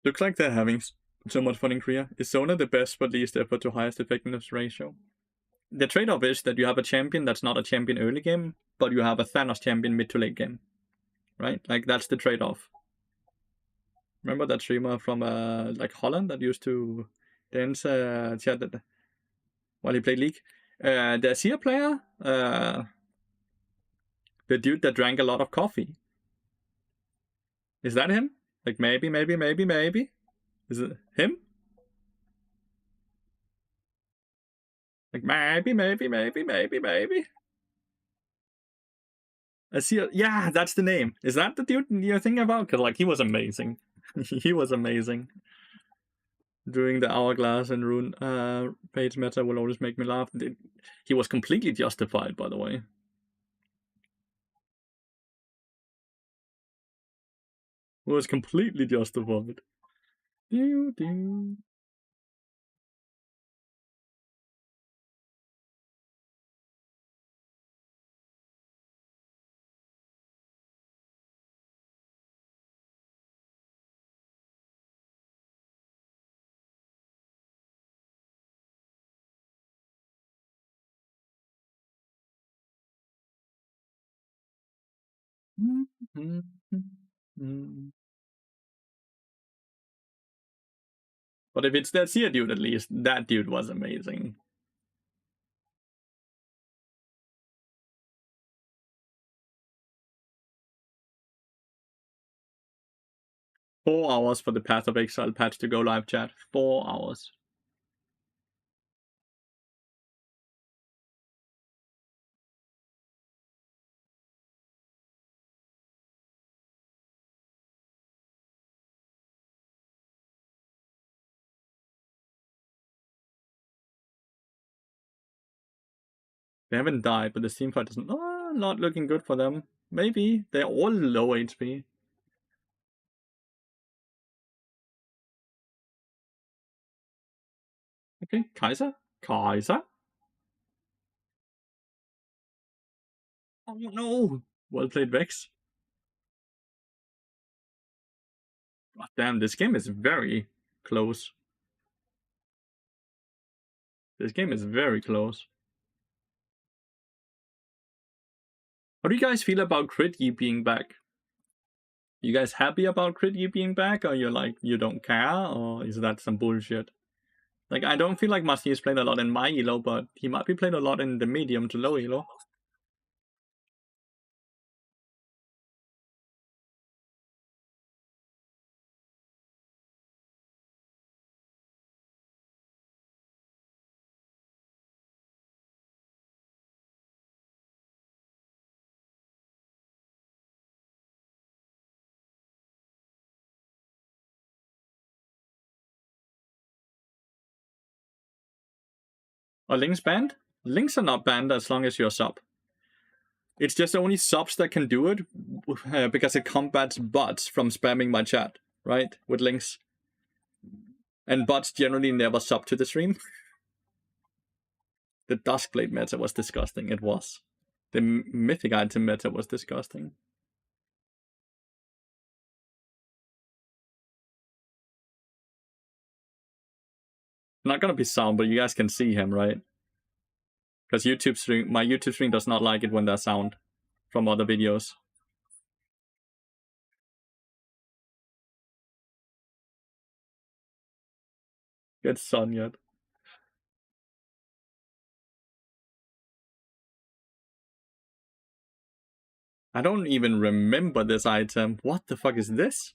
Looks like they're having so much fun in Korea. Is Sona the best but least effort to highest effectiveness ratio? The trade-off is that you have a champion that's not a champion early game, but you have a Thanos champion mid to late game. Right? Like, that's the trade-off. Remember that streamer from like Holland that used to dance chat while he played League? The Asia player, the dude that drank a lot of coffee. Is that him? Like, maybe. Is it him? Like, maybe. I see. Yeah, that's the name. Is that the dude you're thinking about? Because, like, he was amazing. He was amazing. Doing the Hourglass and Rune page meta will always make me laugh. He was completely justified, by the way. Was completely justified. Do. But if it's that Seer dude, at least, that dude was amazing. Four hours for the Path of Exile patch to go live, chat. 4 hours. They haven't died, but the team fight is not looking good for them. Maybe. They're all low HP. Okay, Kaiser? Oh no! Well played, Vex. God damn, this game is very close. This game is very close. How do you guys feel about Crit Yi being back? You guys happy about Crit Yi being back, or you're like, you don't care, or is that some bullshit? Like, I don't feel like Masti is played a lot in my elo, but he might be played a lot in the medium to low elo. Are links banned? Links are not banned as long as you're sub. It's just only subs that can do it, because it combats bots from spamming my chat, right? With links. And bots generally never sub to the stream. The Duskblade meta was disgusting, it was. The Mythic item meta was disgusting. Not gonna be sound, but you guys can see him, right? Because my YouTube stream does not like it when there's sound from other videos. Get Sonya. I don't even remember this item. What the fuck is this?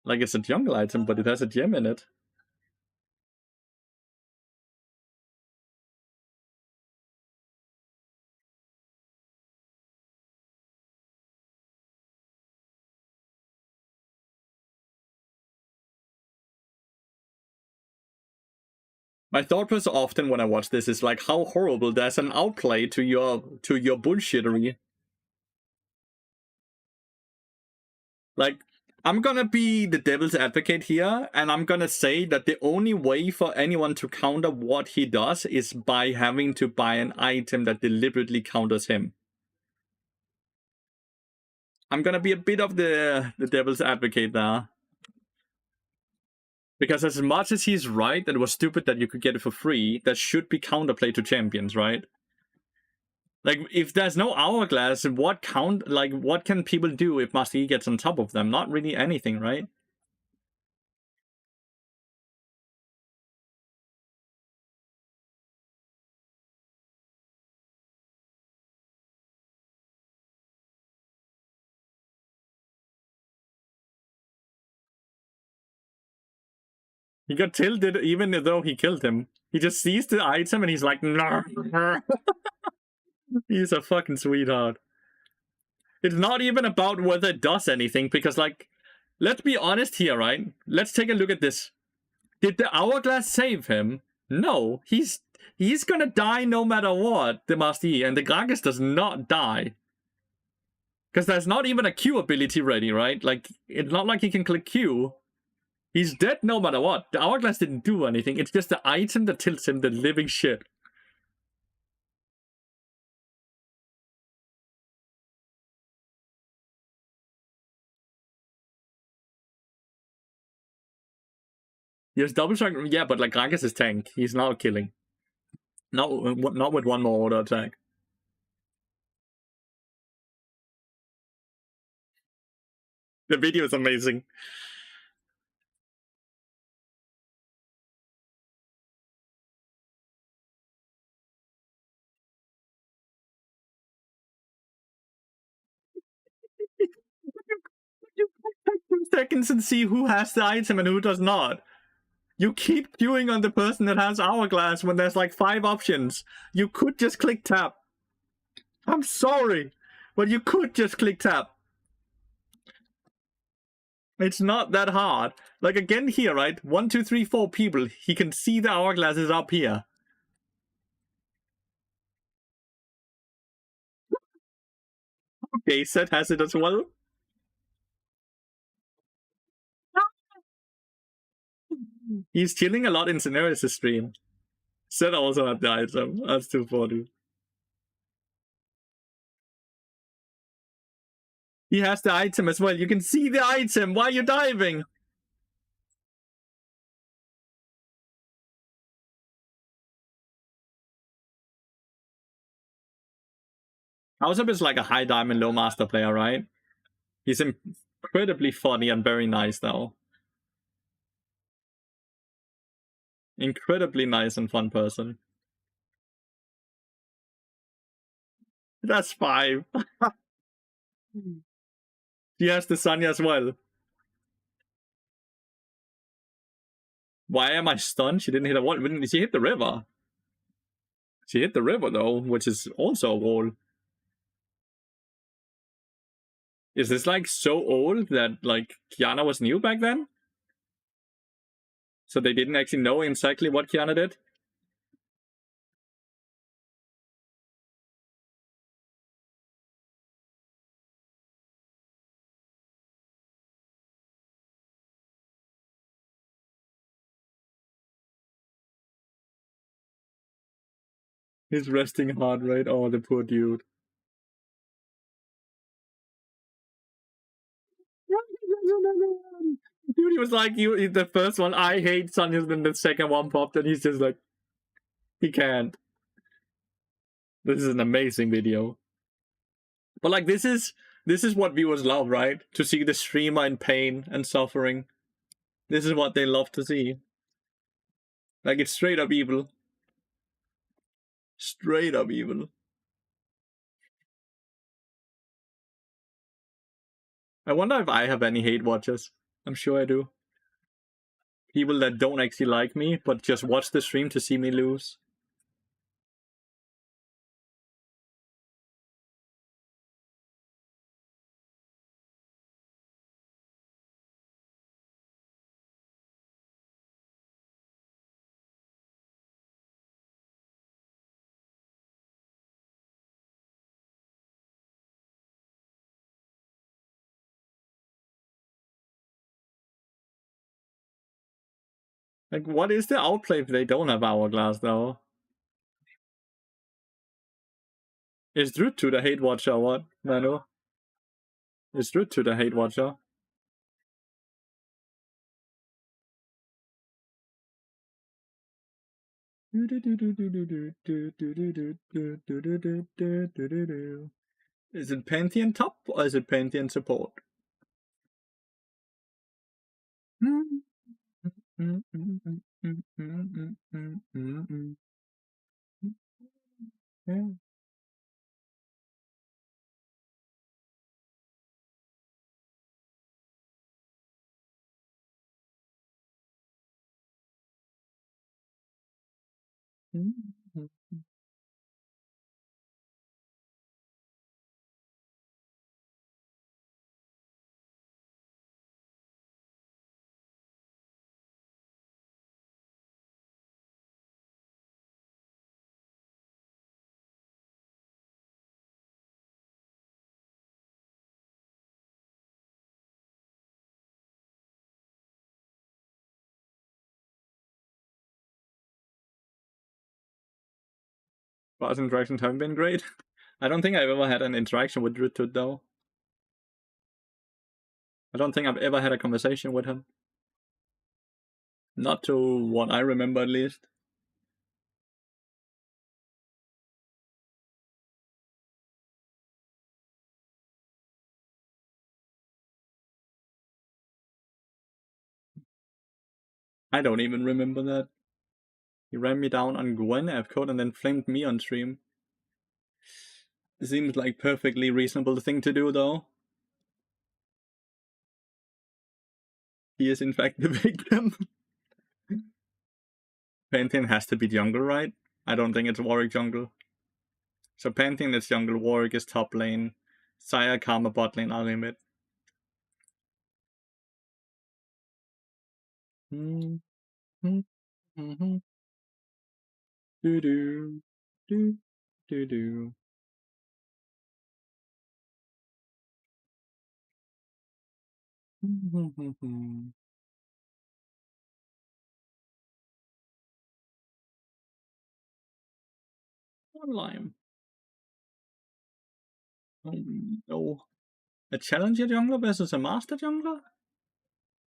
Like, it's a jungle item, but it has a gem in it. My thought was often when I watch this is like how horrible there's an outplay to your bullshittery. Like, I'm gonna be the devil's advocate here, and I'm gonna say that the only way for anyone to counter what he does is by having to buy an item that deliberately counters him. I'm gonna be a bit of the devil's advocate there. Because as much as he's right that it was stupid that you could get it for free, that should be counterplay to champions, right? Like, if there's no hourglass, what can people do if Master Yi gets on top of them? Not really anything, right? He got tilted even though he killed him. He just sees the item and he's like, nah. He's a fucking sweetheart. It's not even about whether it does anything, because, like, let's be honest here, right? Let's take a look at this. Did the hourglass save him? No. He's gonna die no matter what, the Master Yi, and the Gragas does not die. Because there's not even a Q ability ready, right? Like, it's not like he can click Q. He's dead no matter what. The hourglass didn't do anything. It's just the item that tilts him the living shit. Yes, double strike. Yeah, but like Gragas is tank. He's not killing. Not with one more auto attack. The video is amazing. You take 2 seconds and see who has the item and who does not. You keep queuing on the person that has hourglass when there's like 5 options. You could just click tap. I'm sorry, but you could just click tap. It's not that hard. Like, again here, right? 1, 2, 3, 4 people. He can see the hourglass is up here. Okay, Seth has it as well. He's chilling a lot in Scenarios' stream. Seth also had the item. That's too funny. He has the item as well. You can see the item. Why are you diving? Alsop is like a high diamond, low master player, right? He's incredibly funny and very nice, though. Incredibly nice and fun person. That's 5. She has the Sonya as well. Why am I stunned? She didn't hit a wall. She hit the river. She hit the river, though, which is also a wall. Is this, like, so old that, like, Kiana was new back then? So they didn't actually know exactly what Kiana did? His resting heart rate. Oh, the poor dude. Dude, he was like, the first one, I hate Sonya's, then the second one popped, and he's just like, he can't. This is an amazing video. But, like, this is what viewers love, right? To see the streamer in pain and suffering. This is what they love to see. Like, it's straight up evil. Straight up evil. I wonder if I have any hate watchers. I'm sure I do. People that don't actually like me, but just watch the stream to see me lose. Like, what is the outplay if they don't have Hourglass, though? Is Druid to the hate watcher or what, Manu? Is Druid to the hate watcher? Is it Pantheon top or is it Pantheon support? Boss interactions haven't been great. I don't think I've ever had an interaction with Druid though. I don't think I've ever had a conversation with him. Not to what I remember, at least. I don't even remember that. He ran me down on Gwen F-code and then flamed me on stream. It seems like perfectly reasonable thing to do, though. He is in fact the victim. Pantheon has to be jungle, right? I don't think it's Warwick jungle. So Pantheon is jungle, Warwick is top lane, Sire, Karma bot lane, are mid. Do. One lime. Oh no. A challenger jungler versus a master jungler?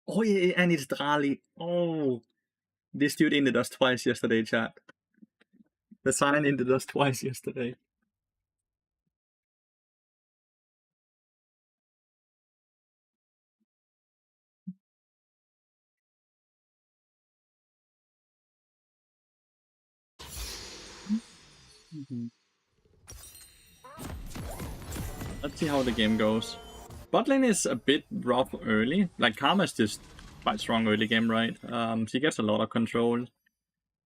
Oh yeah, and it's Drali. Oh. This dude ended us twice yesterday, chat. The sign ended us twice yesterday. Let's see how the game goes. Bot lane is a bit rough early. Like, Karma's just quite strong early game, right? She gets a lot of control.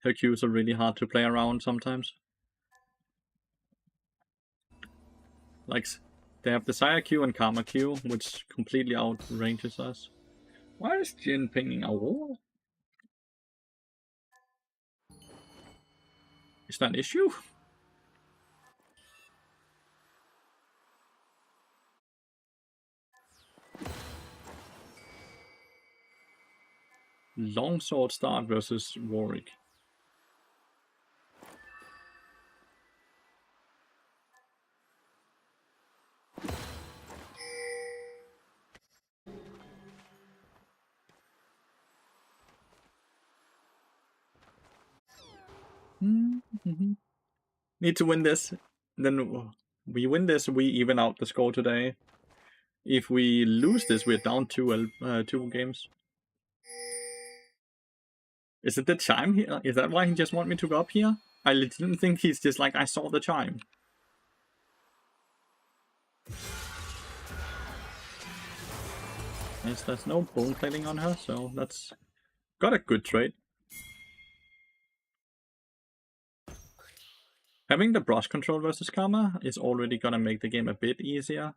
Her Qs are really hard to play around sometimes. Like, they have the Sire Q and Karma Q, which completely outranges us. Why is Jin pinging a wall? Is that an issue? Longsword start versus Warwick. Need to win this. Then we win this, we even out the score today. If we lose this, we're down two games. Is it the chime here? Is that why he just want me to go up here? I didn't think he's just like, I saw the chime. Yes, there's no bone plating on her, so that's got a good trade. Having the brush control versus Karma is already gonna make the game a bit easier.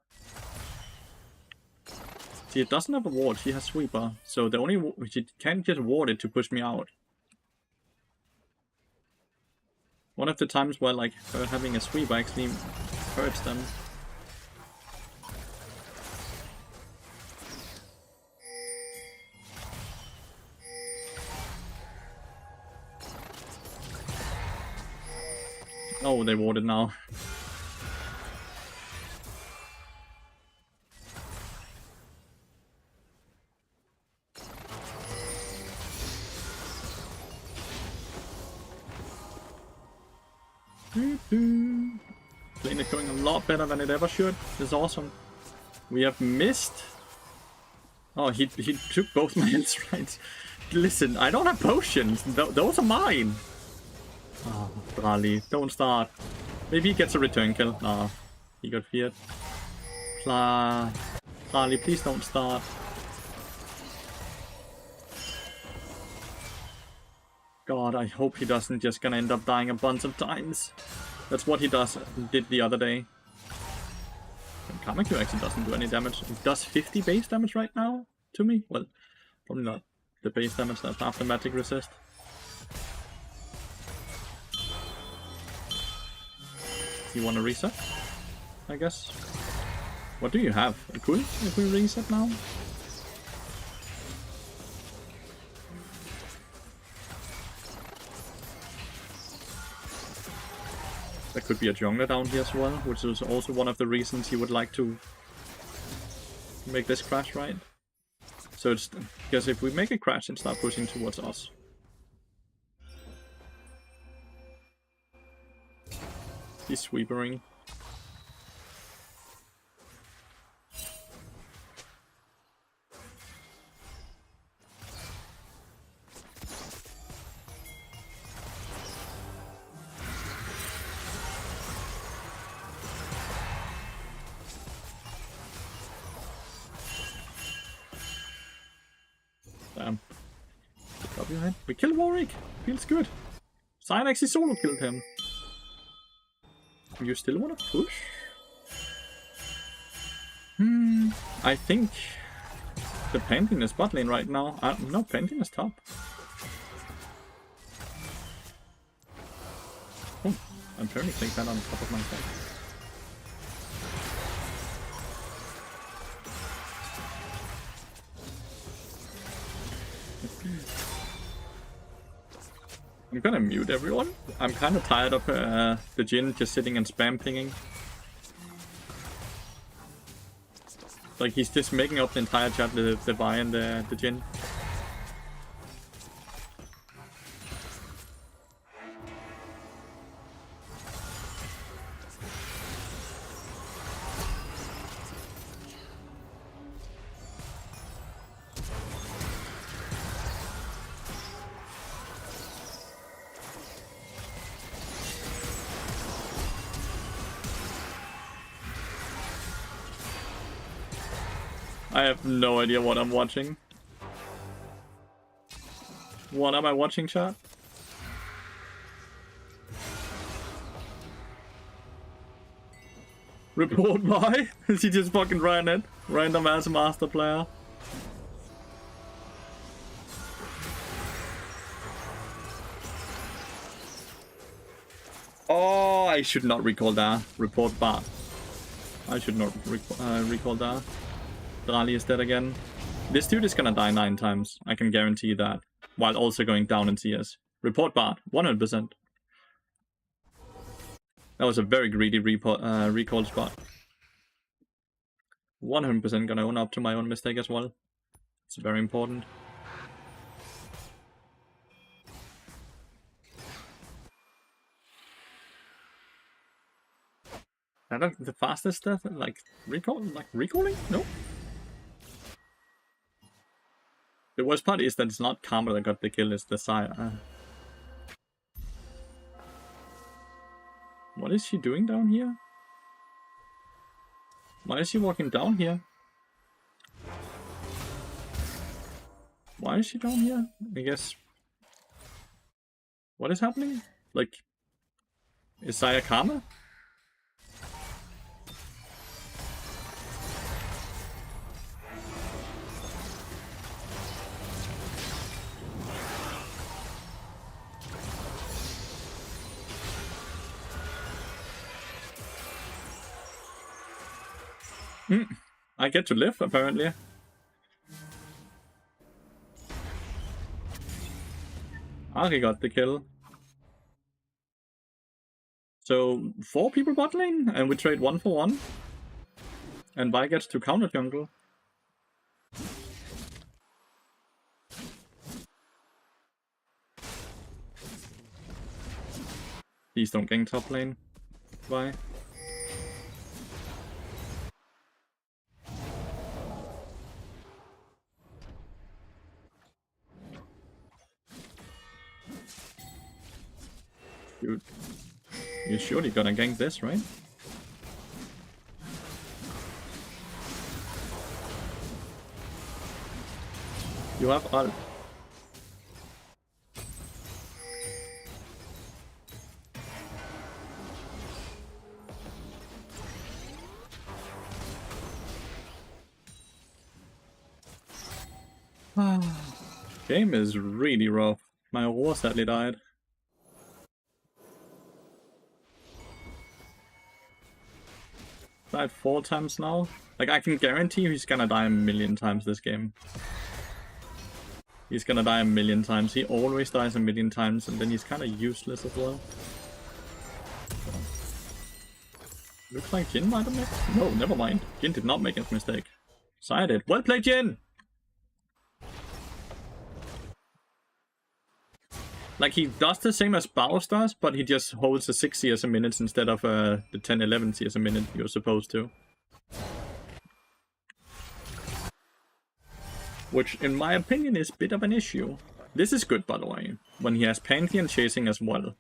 See, it doesn't have a ward, she has sweeper, so the only she can't just ward it to push me out. One of the times where like her having a sweeper actually hurts them. Oh, they warded now. Lane is going a lot better than it ever should. This is awesome. We have missed. Oh, he took both my hits, right? Listen, I don't have potions. Those are mine. Oh, Drali, don't start. Maybe he gets a return kill. Nah, he got feared. Drali, please don't start. God, I hope he doesn't just gonna end up dying a bunch of times. That's what he did the other day. And Karma Q actually doesn't do any damage. It does 50 base damage right now to me. Well, probably not the base damage, that's after magic resist. You want to reset? I guess. What do you have? Cool if we reset now? There could be a jungler down here as well, which is also one of the reasons he would like to make this crash, right? So it's because if we make a crash and start pushing towards us. He's sweepering. Damn. We killed Warwick! Feels good. Cyan actually solo killed him. You still want to push? I think the Pantheon is bot lane right now. No, Pantheon is top. Oh, I'm trying to take that on top of my head. I'm gonna mute everyone. I'm kind of tired of the Jhin just sitting and spam pinging. Like he's just making up the entire chat, the Vi and the Jhin. I have no idea what I'm watching. What am I watching, chat? Report why? He just fucking ran it. Random ass master player. Oh, I should not recall that. Report bot. I should not recall that. Drali is dead again. This dude is gonna die 9 times. I can guarantee that. While also going down in CS. Report bot. 100%. That was a very greedy recall spot. 100% gonna own up to my own mistake as well. It's very important. Is that the fastest stuff? Like recalling? No? The worst part is that it's not Karma that got the kill, it's the Sire. What is she doing down here? Why is she walking down here? Why is she down here? I guess... What is happening? Like... Is Sire Karma? I get to live, apparently. Ari got the kill. So, 4 people bot lane, and we trade 1 for 1. And Vi gets to counter jungle. Please don't gank top lane. Vi. Dude, you're surely gonna gank this, right? You have ult. Game is really rough. My Aurora sadly died. Died 4 times now. Like, I can guarantee you he's gonna die a million times this game. He's gonna die a million times. He always dies a million times, and then he's kinda useless as well. Looks like Jin might have made... No, never mind. Jin did not make a mistake. Sire did. Well played, Jin! Like, he does the same as Baus does, but he just holds the 6 CS a minute instead of the 10-11 CS a minute you're supposed to. Which, in my opinion, is a bit of an issue. This is good, by the way, when he has Pantheon chasing as well.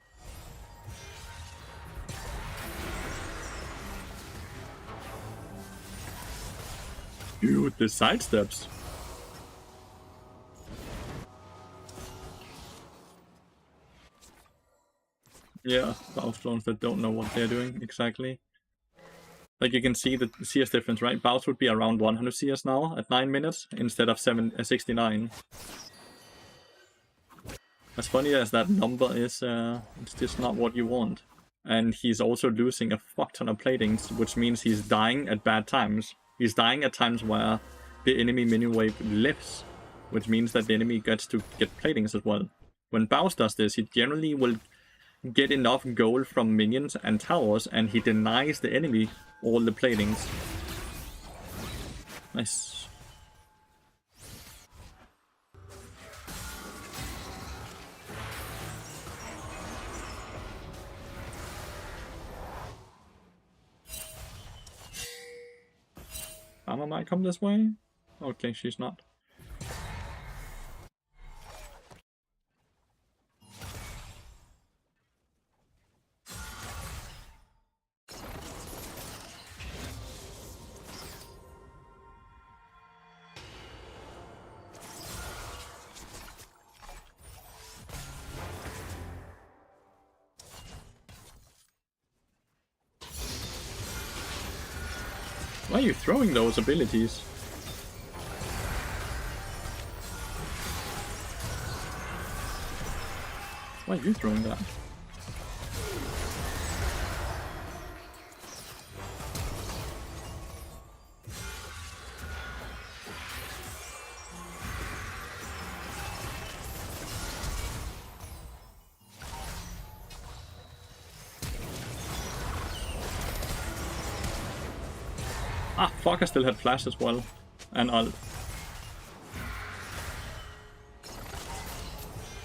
Dude, the sidesteps. Yeah, Baus drones that don't know what they're doing exactly. Like, you can see the CS difference, right? Baus would be around 100 CS now at 9 minutes instead of 69. As funny as that number is, it's just not what you want. And he's also losing a fuck ton of platings, which means he's dying at bad times. He's dying at times where the enemy minion wave lives, which means that the enemy gets to get platings as well. When Baus does this, he generally will get enough gold from minions and towers, and he denies the enemy all the platings. Nice. Mama might come this way. Okay, she's not. Why are you throwing those abilities? Why are you throwing that? Ah, fuck, I still had flash as well. And ult.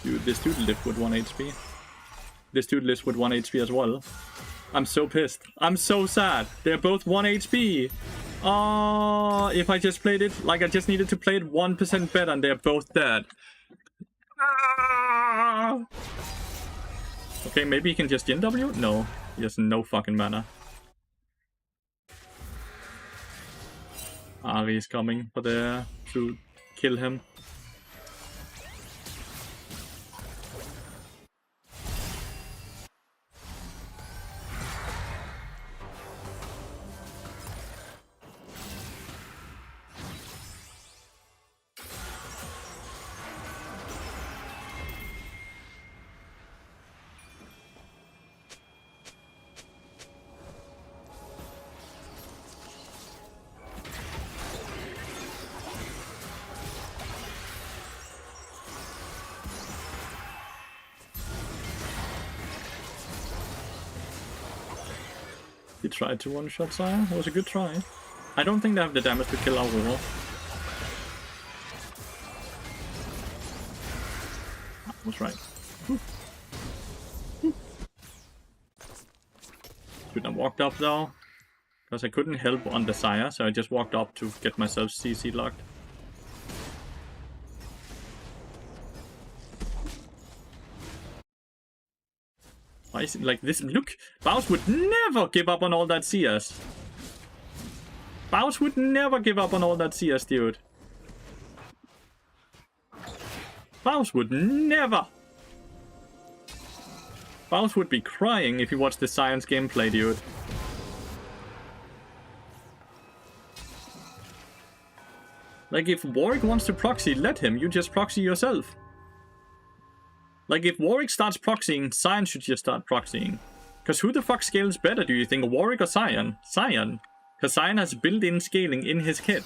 Dude, this dude lived with 1 HP. This dude lives with 1 HP as well. I'm so pissed. I'm so sad. They're both 1 HP. Oh, if I just played it, like I just needed to play it 1% better and they're both dead. Ah! Okay, maybe he can just Yin W? No, he has no fucking mana. Ari is coming for there to kill him. He tried to one-shot Sire. It was a good try. I don't think they have the damage to kill our wall. I was right. Should have walked up though, because I couldn't help on the Sire, so I just walked up to get myself CC locked. Why is it like this? Look, Baus would never give up on all that CS. Baus would never give up on all that CS, dude. Baus would never. Baus would be crying if he watched the Science gameplay, dude. Like, if Warwick wants to proxy, let him. You just proxy yourself. Like, if Warwick starts proxying, Scion should just start proxying. Because who the fuck scales better, do you think? Warwick or Scion? Scion. Because Scion has built-in scaling in his kit.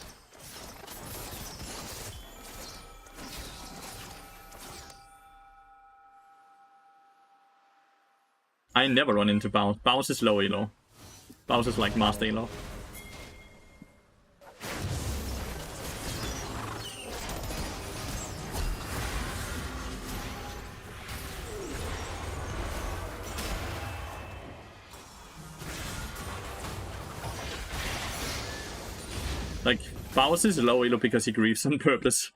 I never run into Baus. Baus is low elo. Baus is like master elo. Like, Baus is low elo because he grieves on purpose.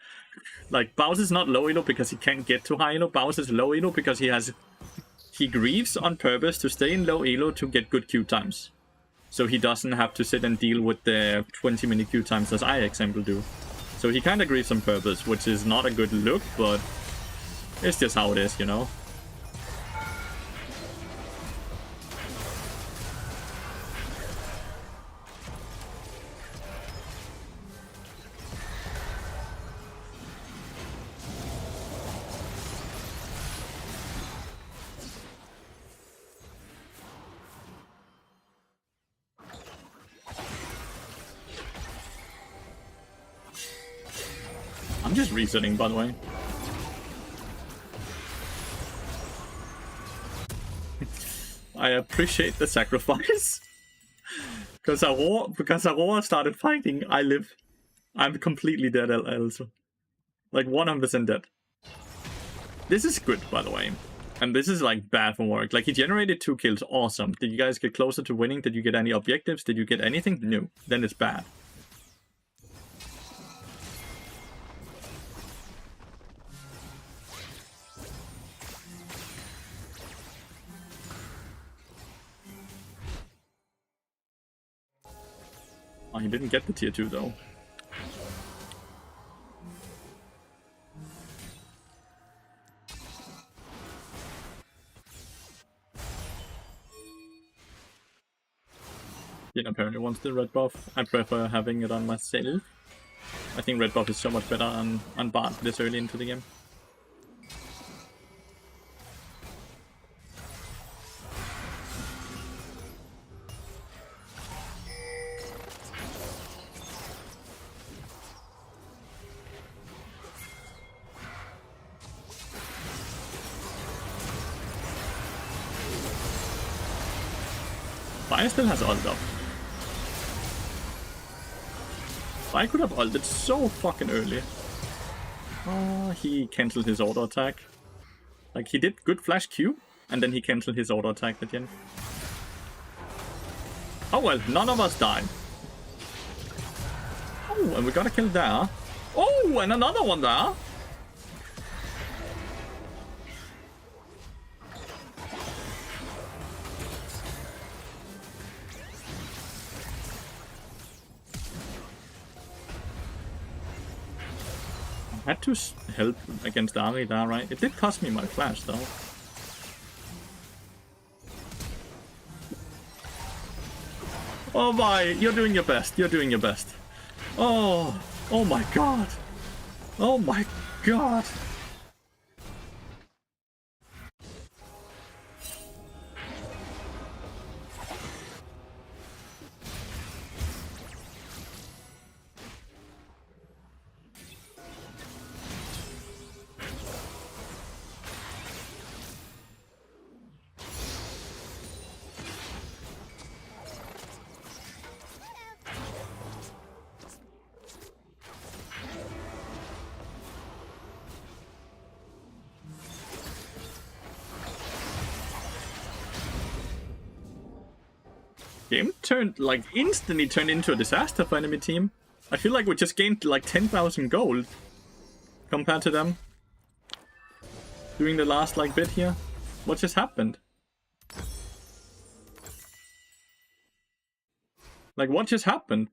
Like, Baus is not low elo because he can't get to high elo. Baus is low elo because he grieves on purpose to stay in low elo to get good Q times. So he doesn't have to sit and deal with the 20-minute Q times as I, example, do. So he kind of grieves on purpose, which is not a good look, but it's just how it is, you know? I'm just resetting, by the way. I appreciate the sacrifice. Because Aurora started fighting, I live. I'm completely dead also. Like 100% dead. This is good, by the way. And this is like bad for Warwick. Like, he generated 2 kills, awesome. Did you guys get closer to winning? Did you get any objectives? Did you get anything? No. Then it's bad. Oh, he didn't get the tier 2 though. Yin apparently wants the red buff. I prefer having it on myself. I think red buff is so much better on Bard this early into the game. Fire still has ult up. I could have ulted so fucking early. Oh, he cancelled his auto attack. Like, he did good flash Q, and then he cancelled his auto attack at the end. Oh well, none of us died. Oh, and we got a kill there. Oh, and another one there. I had to help against Ari there, right? It did cost me my flash, though. Oh my, you're doing your best. You're doing your best. Oh, oh my god. Oh my god. Game turned, like, instantly turned into a disaster for enemy team. I feel like we just gained, like, 10,000 gold compared to them. Doing the last, like, bit here. What just happened? Like, what just happened?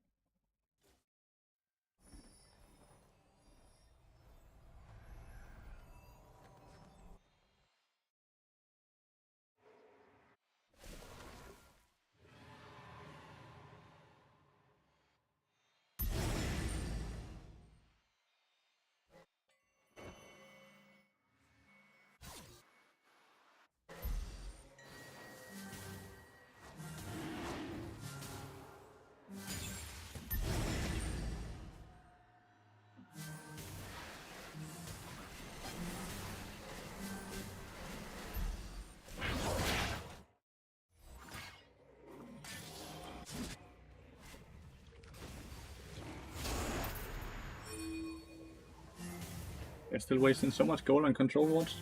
They're still wasting so much gold on control wards.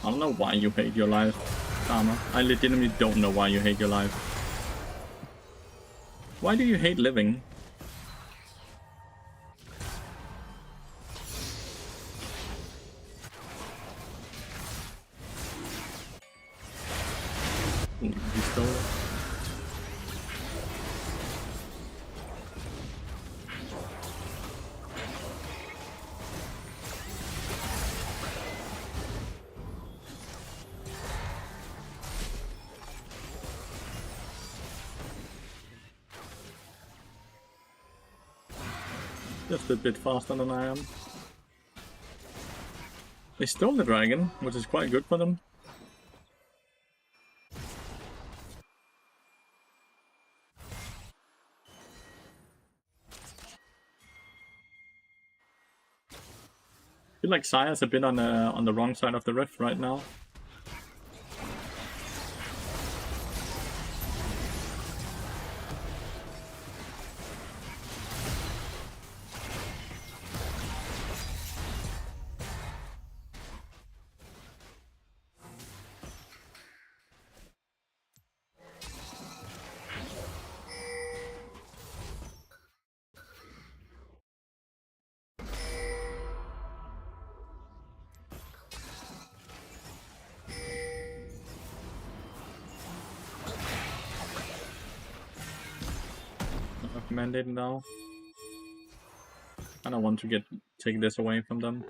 I don't know why you hate your life, Karma. I legitimately don't know why you hate your life. Why do you hate living? Ooh, he stole it. Just a bit faster than I am. They stole the dragon, which is quite good for them. I feel like Sire's a bit on the wrong side of the rift right now. Mandate now. I don't want to take this away from them.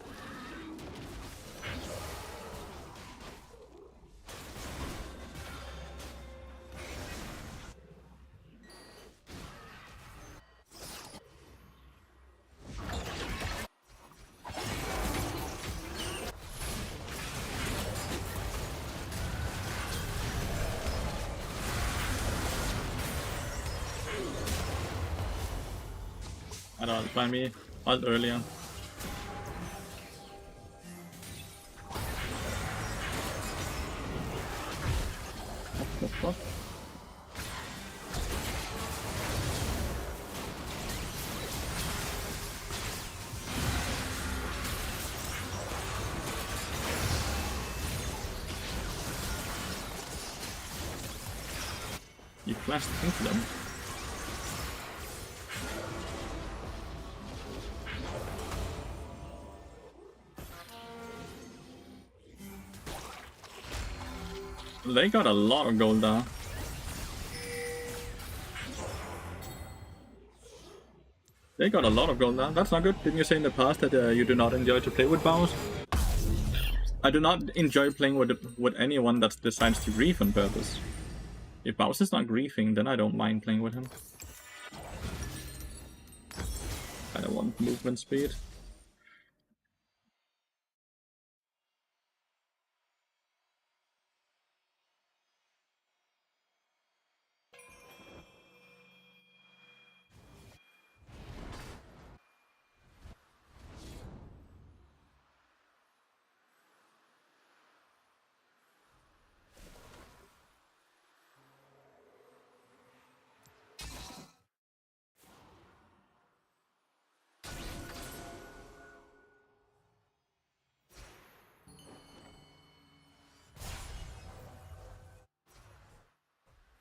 I don't find me ult earlier. blast into them. They got a lot of gold there. They got a lot of gold there. That's not good. Didn't you say in the past that you do not enjoy to play with bows? I do not enjoy playing with anyone that decides to grief on purpose. If Baus is not griefing, then I don't mind playing with him. I don't want movement speed.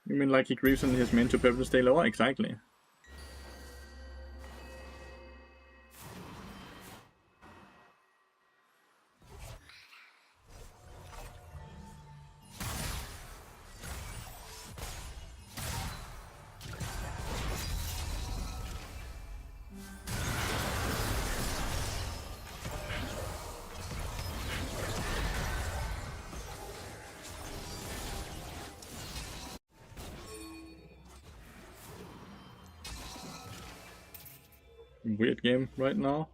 You mean like he grieves on his main to purpose stay lower? Exactly. Weird game right now.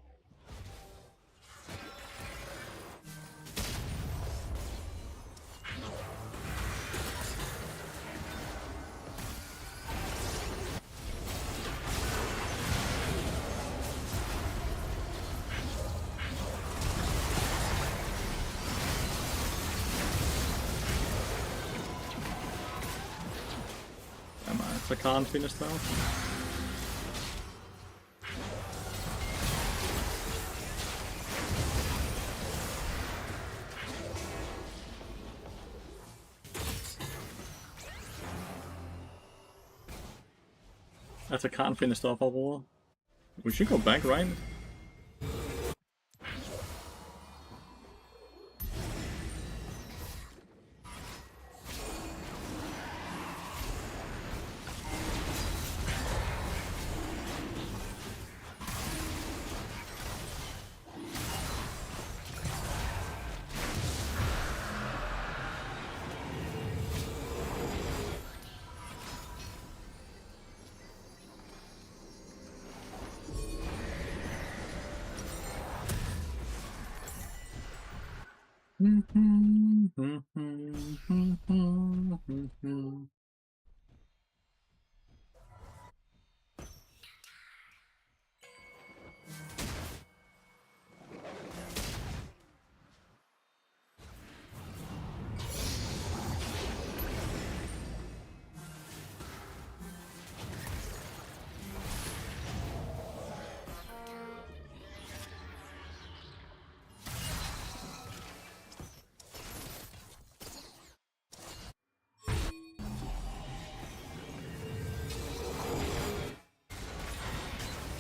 I can't finish that. As I can't finish off overall. We should go back, right?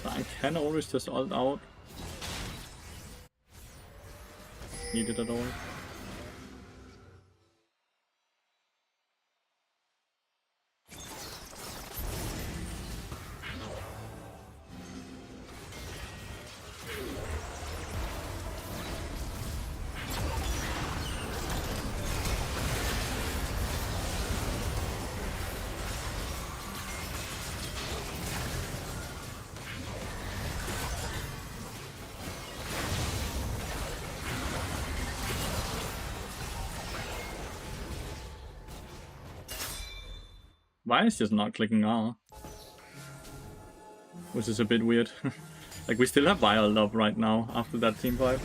I can always just ult out. Need it at all. Why is just not clicking R? Which is a bit weird. Like, we still have Wild up right now after that team fight.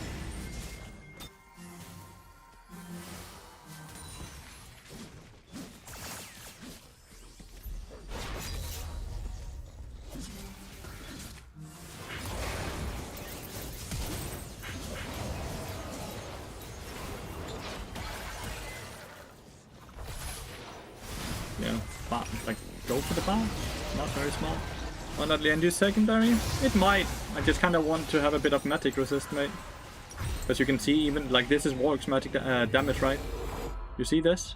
Yeah, like go for the bounce. Not very smart. Why not Liandry's secondary? It might. I just kind of want to have a bit of magic resist, mate. As you can see, even like this is Warwick's magic damage, right? You see this?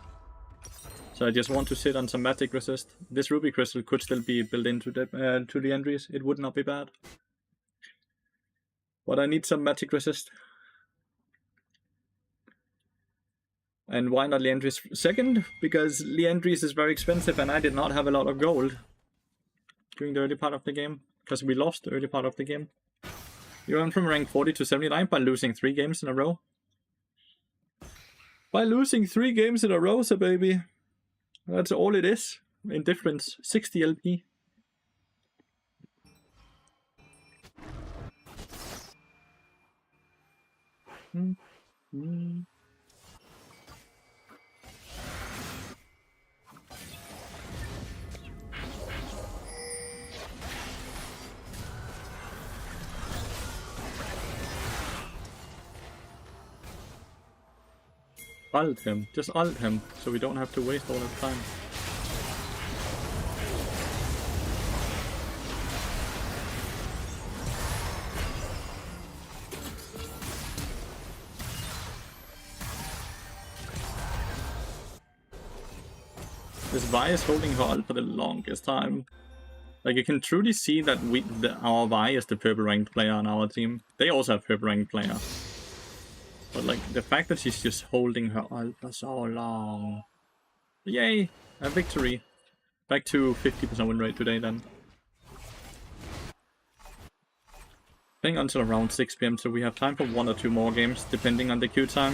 So I just want to sit on some magic resist. This ruby crystal could still be built into the to Liandry's. It would not be bad. But I need some magic resist. And why not Liandry's second? Because Liandry's is very expensive and I did not have a lot of gold during the early part of the game. Because we lost the early part of the game. You went from rank 40 to 79 by losing 3 games in a row. By losing 3 games in a row, so baby. That's all it is. In difference. 60 LP. Ult him. Just ult him, so we don't have to waste all our time. This Vi is holding her ult for the longest time. Like, you can truly see that our Vi is the purple ranked player on our team. They also have purple ranked player. But like, the fact that she's just holding her ult for so long. Yay! A victory. Back to 50% win rate today then. Playing until around 6 PM, so we have time for 1 or 2 more games, depending on the queue time.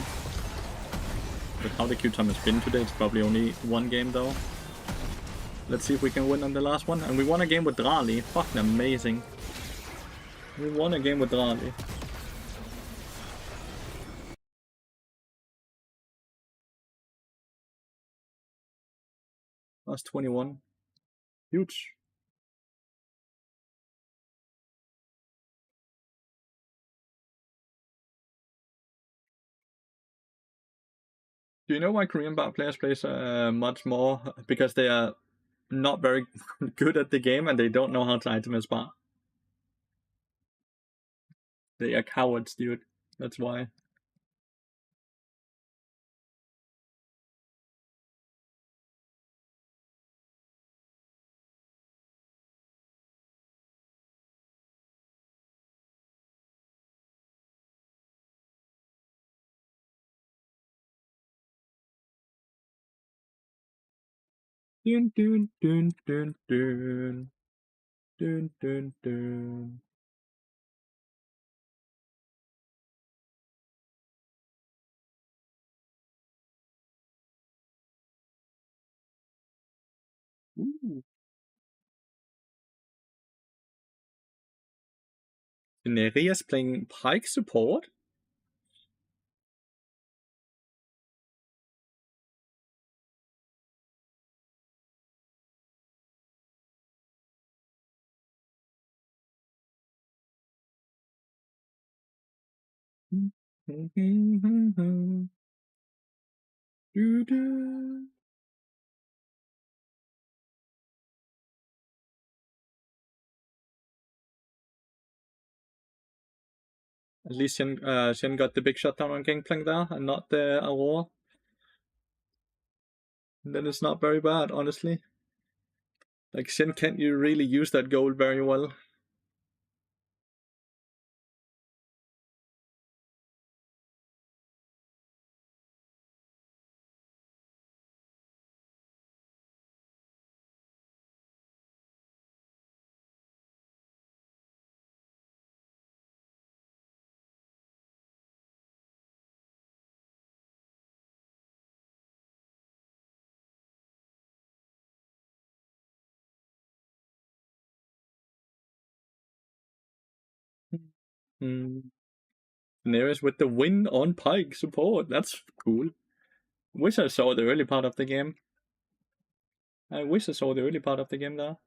With how the queue time has been today, it's probably only 1 game though. Let's see if we can win on the last one. And we won a game with Drali. Fucking amazing. We won a game with Drali. That's 21. Huge. Do you know why Korean bar players play much more? Because they are not very good at the game and they don't know how to item a bar. They are cowards, dude. That's why. Dun dun dun dun dun. Dun dun dun. Ooh. Nereus playing Pike support? At least Shen got the big shutdown on Gangplank there, and not the Aurora. And then it's not very bad, honestly. Like, Shen can't you really use that gold very well. Daenerys with the win on Pike support. That's cool. Wish I saw the early part of the game. I wish I saw the early part of the game there.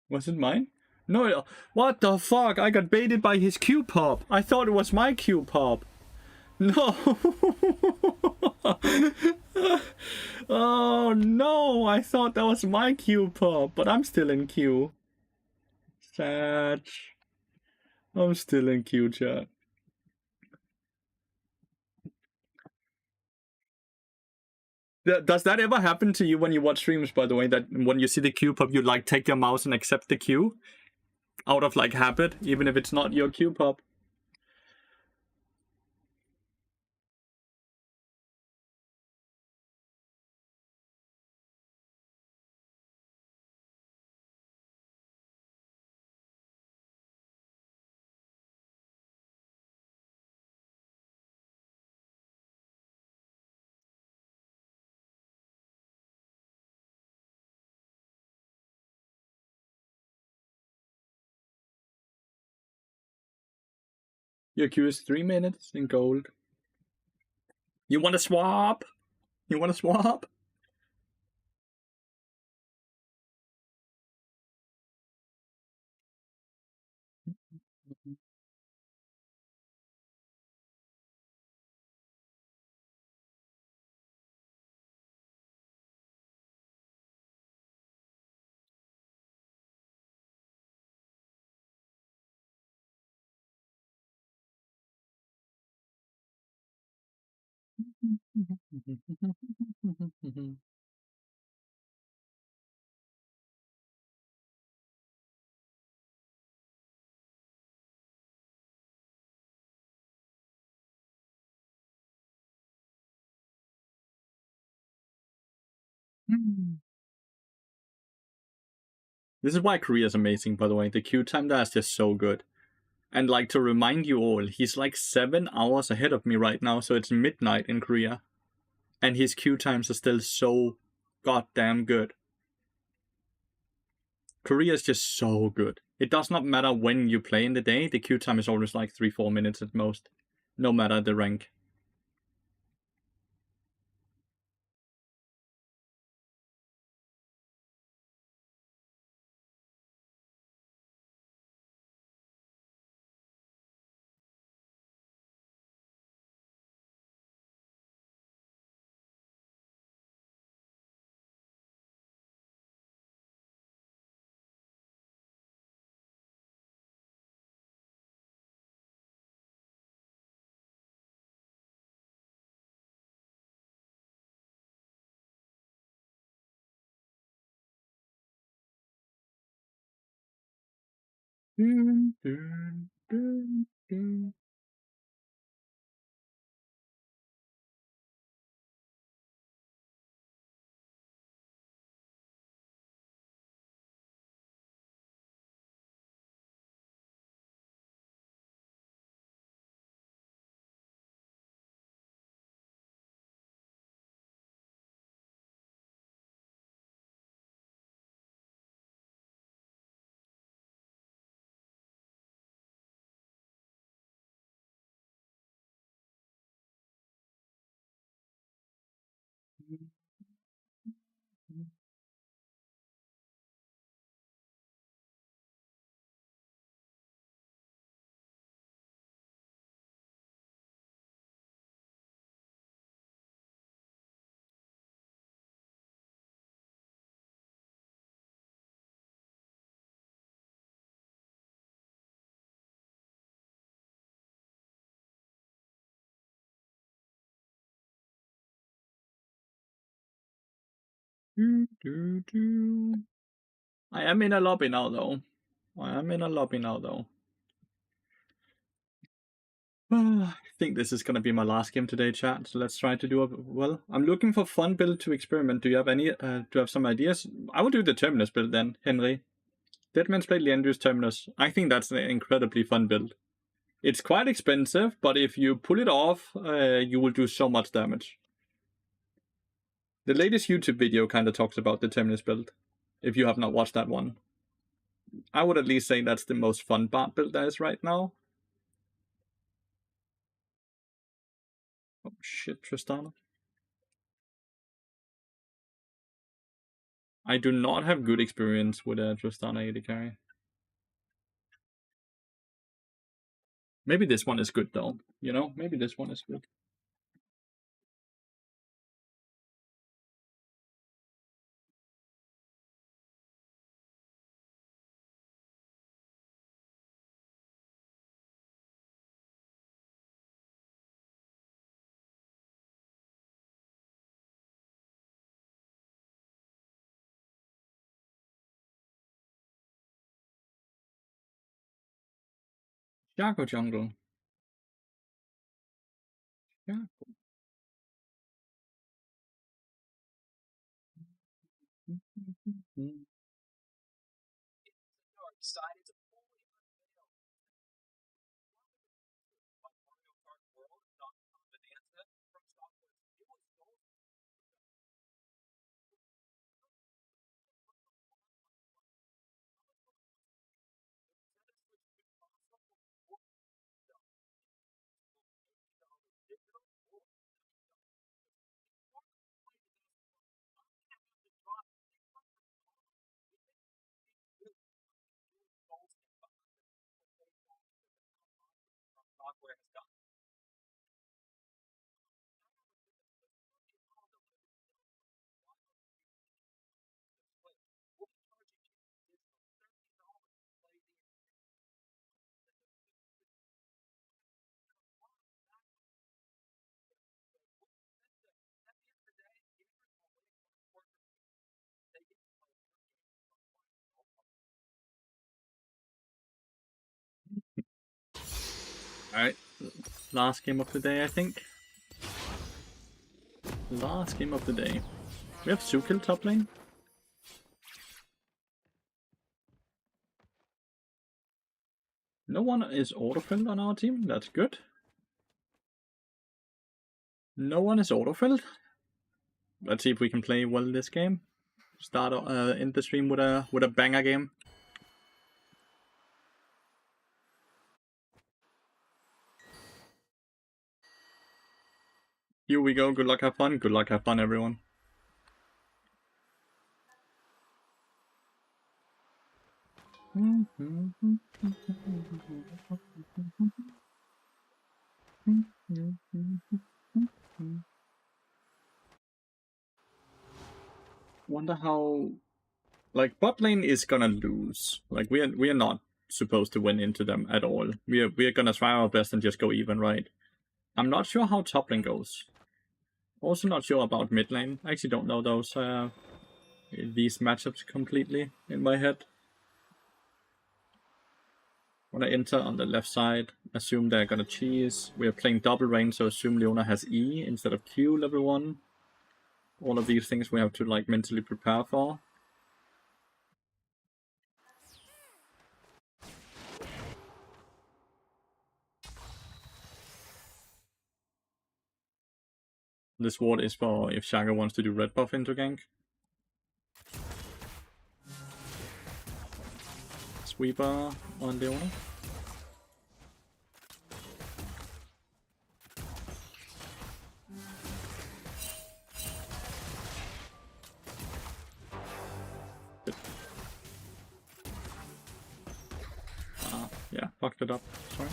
Was it mine? No, what the fuck? I got baited by his Q pop. I thought it was my Q pop. No. Oh no, I thought that was my Q pop, but I'm still in Q. Sad. I'm still in Q, chat. Does that ever happen to you when you watch streams, by the way, that when you see the Q pop, you like take your mouse and accept the Q out of like habit, even if it's not your Q pop? Your Q is 3 minutes in gold. You want to swap? You want to swap? This is why Korea is amazing, by the way. The queue time there is just so good. And like to remind you all, he's like 7 hours ahead of me right now, so it's midnight in Korea. And his queue times are still so goddamn good. Korea is just so good. It does not matter when you play in the day, the queue time is always like 3-4 minutes at most. No matter the rank. Dun, dun, dun, dun. I am in a lobby now, though. I think this is gonna be my last game today, chat. So let's try to do well. I'm looking for fun build to experiment. Do you have any? Do you have some ideas? I will do the Terminus build then, Henry. Deadman's Blade Leandrius Terminus. I think that's an incredibly fun build. It's quite expensive, but if you pull it off, you will do so much damage. The latest YouTube video kind of talks about the Terminus build. If you have not watched that one, I would at least say that's the most fun Bard build there is right now. Oh shit, Tristana. I do not have good experience with a Tristana AD carry. Maybe this one is good though. You know, maybe this one is good. Shaco jungle. Yeah. Decided to fully unveil like Mario Kart World, not Bonanza, from Stockholm's newest goal. Software has done. Alright. Last game of the day, I think. Last game of the day. We have Sukil top lane. No one is autofilled on our team. That's good. No one is autofilled. Let's see if we can play well this game. Start in the stream with a banger game. Here we go. Good luck, have fun. Good luck, have fun, everyone. Wonder how, like, bot lane is gonna lose. Like, we are not supposed to win into them at all. We are gonna try our best and just go even, right? I'm not sure how top lane goes. Also not sure about mid lane. I actually don't know these matchups completely in my head. When I enter on the left side, assume they're gonna cheese. We are playing double range, so assume Leona has E instead of Q level 1. All of these things we have to like mentally prepare for. This ward is for if Shaga wants to do red buff into gank. Sweeper on Leona. Yeah, fucked it up. Sorry.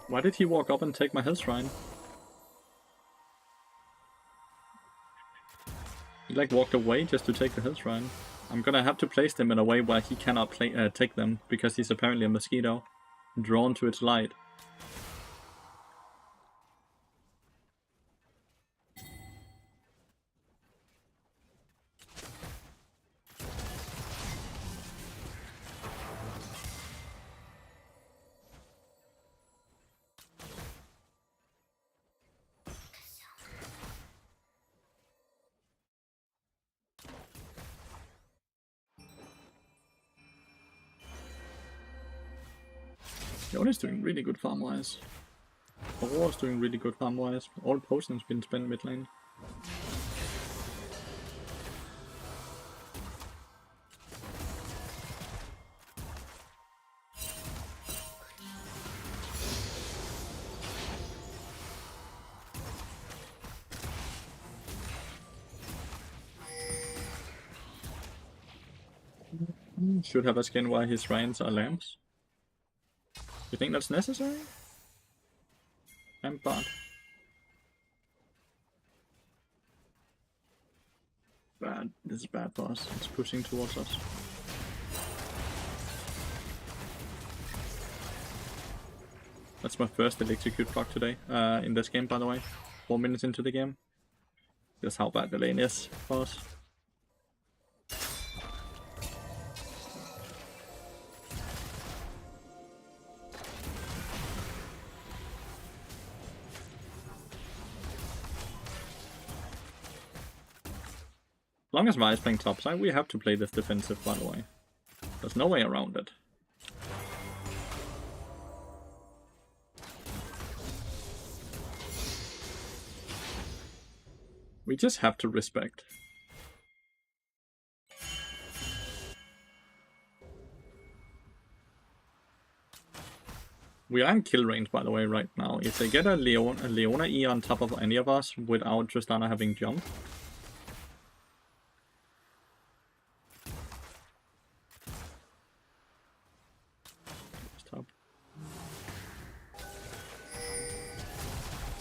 Why did he walk up and take my health shrine? He like walked away just to take the health shrine. I'm gonna have to place them in a way where he cannot take them, because he's apparently a mosquito, drawn to its light. Yone's doing really good farm-wise. Aurora's doing really good farm-wise. All potions been spent mid lane. Should have a skin why his shrines are lamps. You think that's necessary? I'm bad. Bad. This is bad for us. It's pushing towards us. That's my first electrocute proc today. In this game, by the way. 4 minutes into the game. That's how bad the lane is for us. As long as Vi is playing topside, we have to play this defensive, by the way. There's no way around it. We just have to respect. We are in kill range, by the way, right now. If they get a Leona E on top of any of us without Tristana having jump,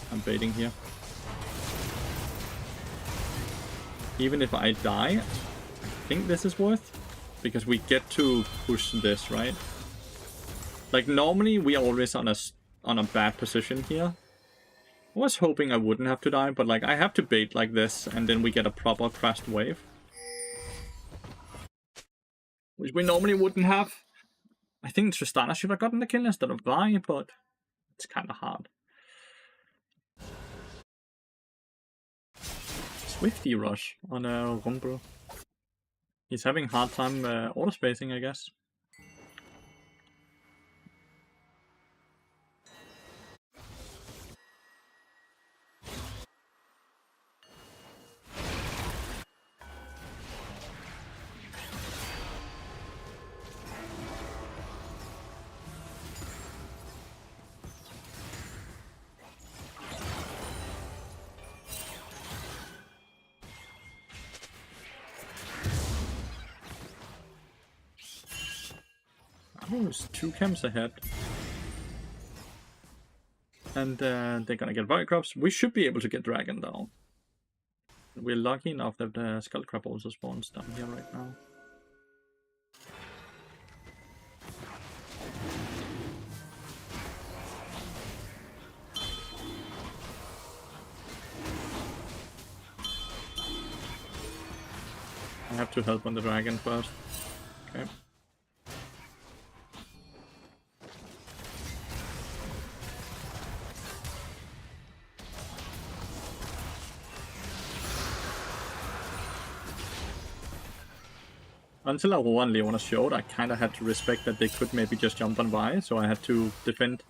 I'm baiting here. Even if I die, I think this is worth, because we get to push this, right? Like normally we are always on a bad position here. I was hoping I wouldn't have to die, but like I have to bait like this, and then we get a proper crashed wave, which we normally wouldn't have. I think Tristana should have gotten the kill instead of Vi, but it's kind of hard. Swifty rush on a Rumble. He's having a hard time auto spacing, I guess. Oh, it's 2 camps ahead. And they're gonna get Void Crops. We should be able to get Dragon though. We're lucky enough that the Skull Crab also spawns down here right now. I have to help on the dragon first. Okay. Until Aurora and Leona showed, I kind of had to respect that they could maybe just jump on Vi, so I had to defend.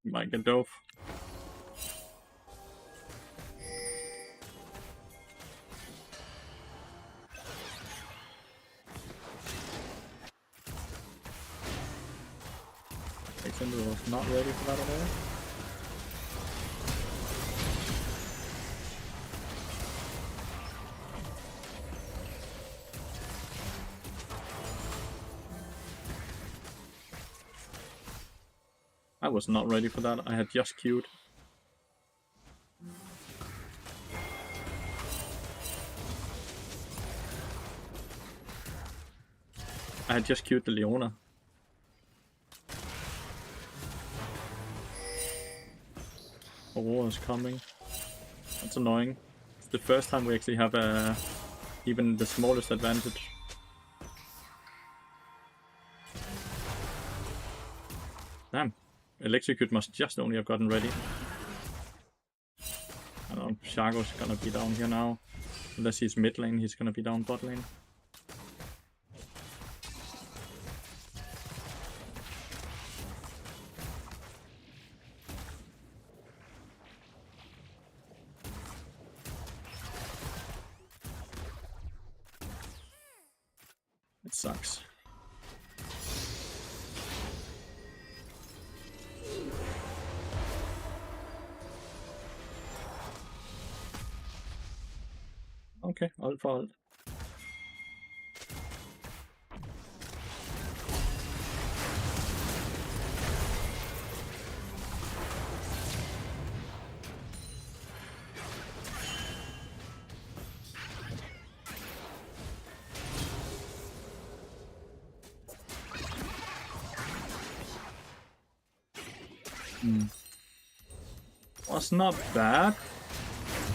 Might get dove. Alexander was not ready for that at all. I was not ready for that. I had just queued. I had just queued the Leona. Aurora is coming. That's annoying. It's the first time we actually have even the smallest advantage. Damn. Electrocute must just only have gotten ready. I don't know, Shargo's gonna be down here now. Unless he's mid lane, he's gonna be down bot lane. It sucks. Okay, ult for ult. Was not bad.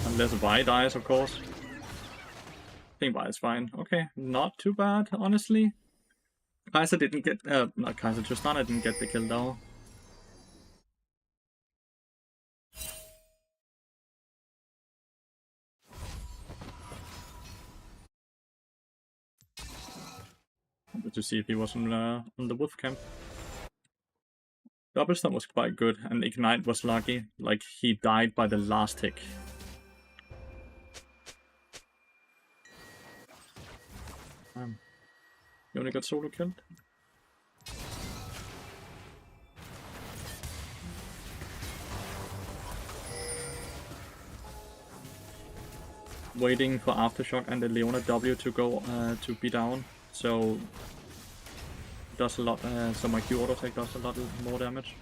Unless Vi dies, of course. I think Vi is fine. Okay, not too bad, honestly. Kaiser didn't get... not Kaiser, Tristana didn't get the kill though. Wanted to see if he was on the wolf camp. Doublestorm was quite good, and Ignite was lucky. Like, he died by the last tick. You only got solo killed? Waiting for Aftershock and the Leona W to go to be down, so does a lot. So my Q auto take does a lot more damage.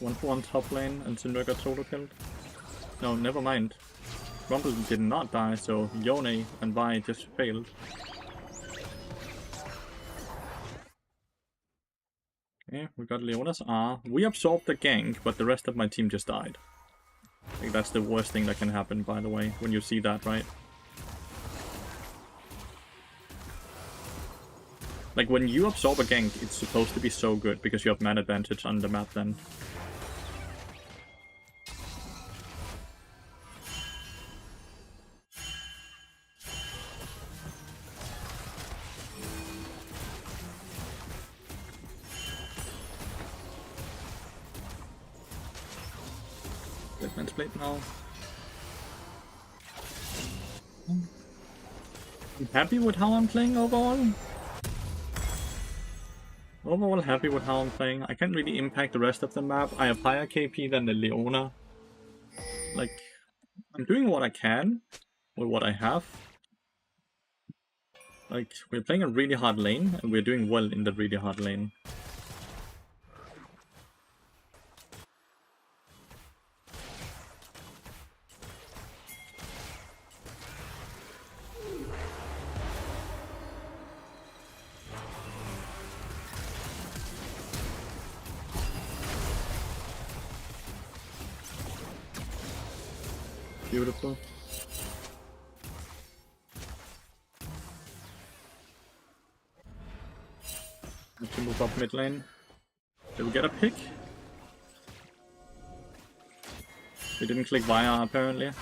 One for one top lane and Syndra got solo killed. No, never mind. Rumble did not die, so Yone and Vi just failed. Okay, we got Leona's R. We absorbed the gank, but the rest of my team just died. I think that's the worst thing that can happen, by the way, when you see that, right? Like, when you absorb a gank, it's supposed to be so good, because you have man advantage on the map then. Deadman's Blade now. I'm happy with how I'm playing overall. Overall happy with how I'm playing. I can't really impact the rest of the map. I have higher KP than the Leona. Like, I'm doing what I can with what I have. Like, we're playing a really hard lane, and we're doing well in the really hard lane. Beautiful. Have to move up mid lane. Did we get a pick? We didn't click Via apparently.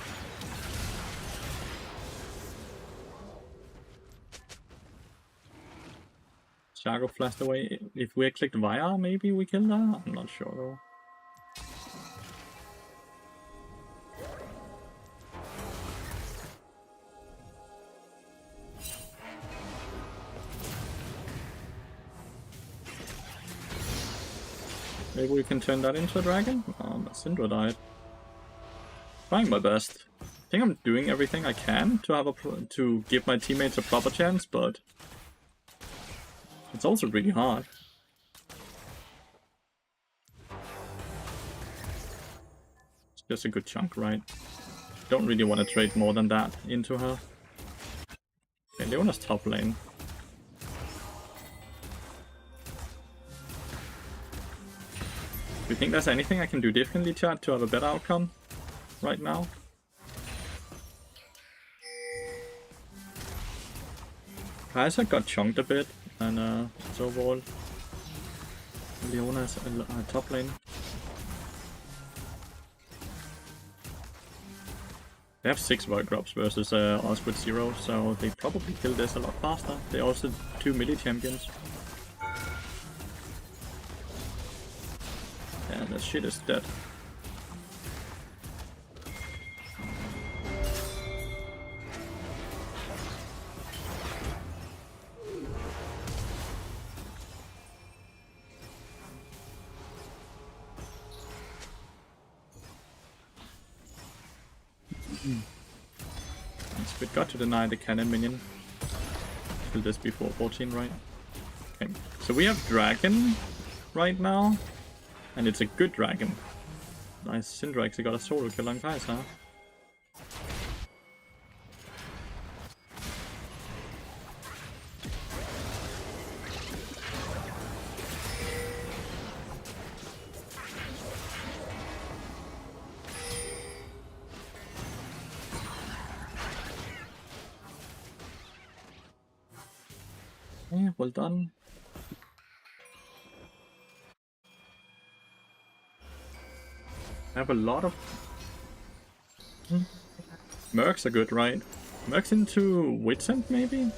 Shargo flashed away. If we had clicked Via, maybe we killed her? I'm not sure though. Maybe we can turn that into a dragon? Syndra died. Trying my best. I think I'm doing everything I can to have to give my teammates a proper chance, but it's also really hard. It's just a good chunk, right? Don't really want to trade more than that into her. Okay, Leona's top lane. Do you think there's anything I can do differently, chat, to have a better outcome right now? Kai'Sa got chunked a bit, and it's overall Leona's top lane. They have 6 Void Drops versus us with 0, so they probably kill this a lot faster. They also 2 melee champions. Yeah, that shit is dead. We've got to deny the cannon minion. Will this be 414, right? Okay, so we have dragon right now, and it's a good dragon. Nice, Syndra actually got a solo kill on Kai'Sa. Yeah, well done. I have a lot of... Mercs are good, right? Mercs into Witsend, maybe?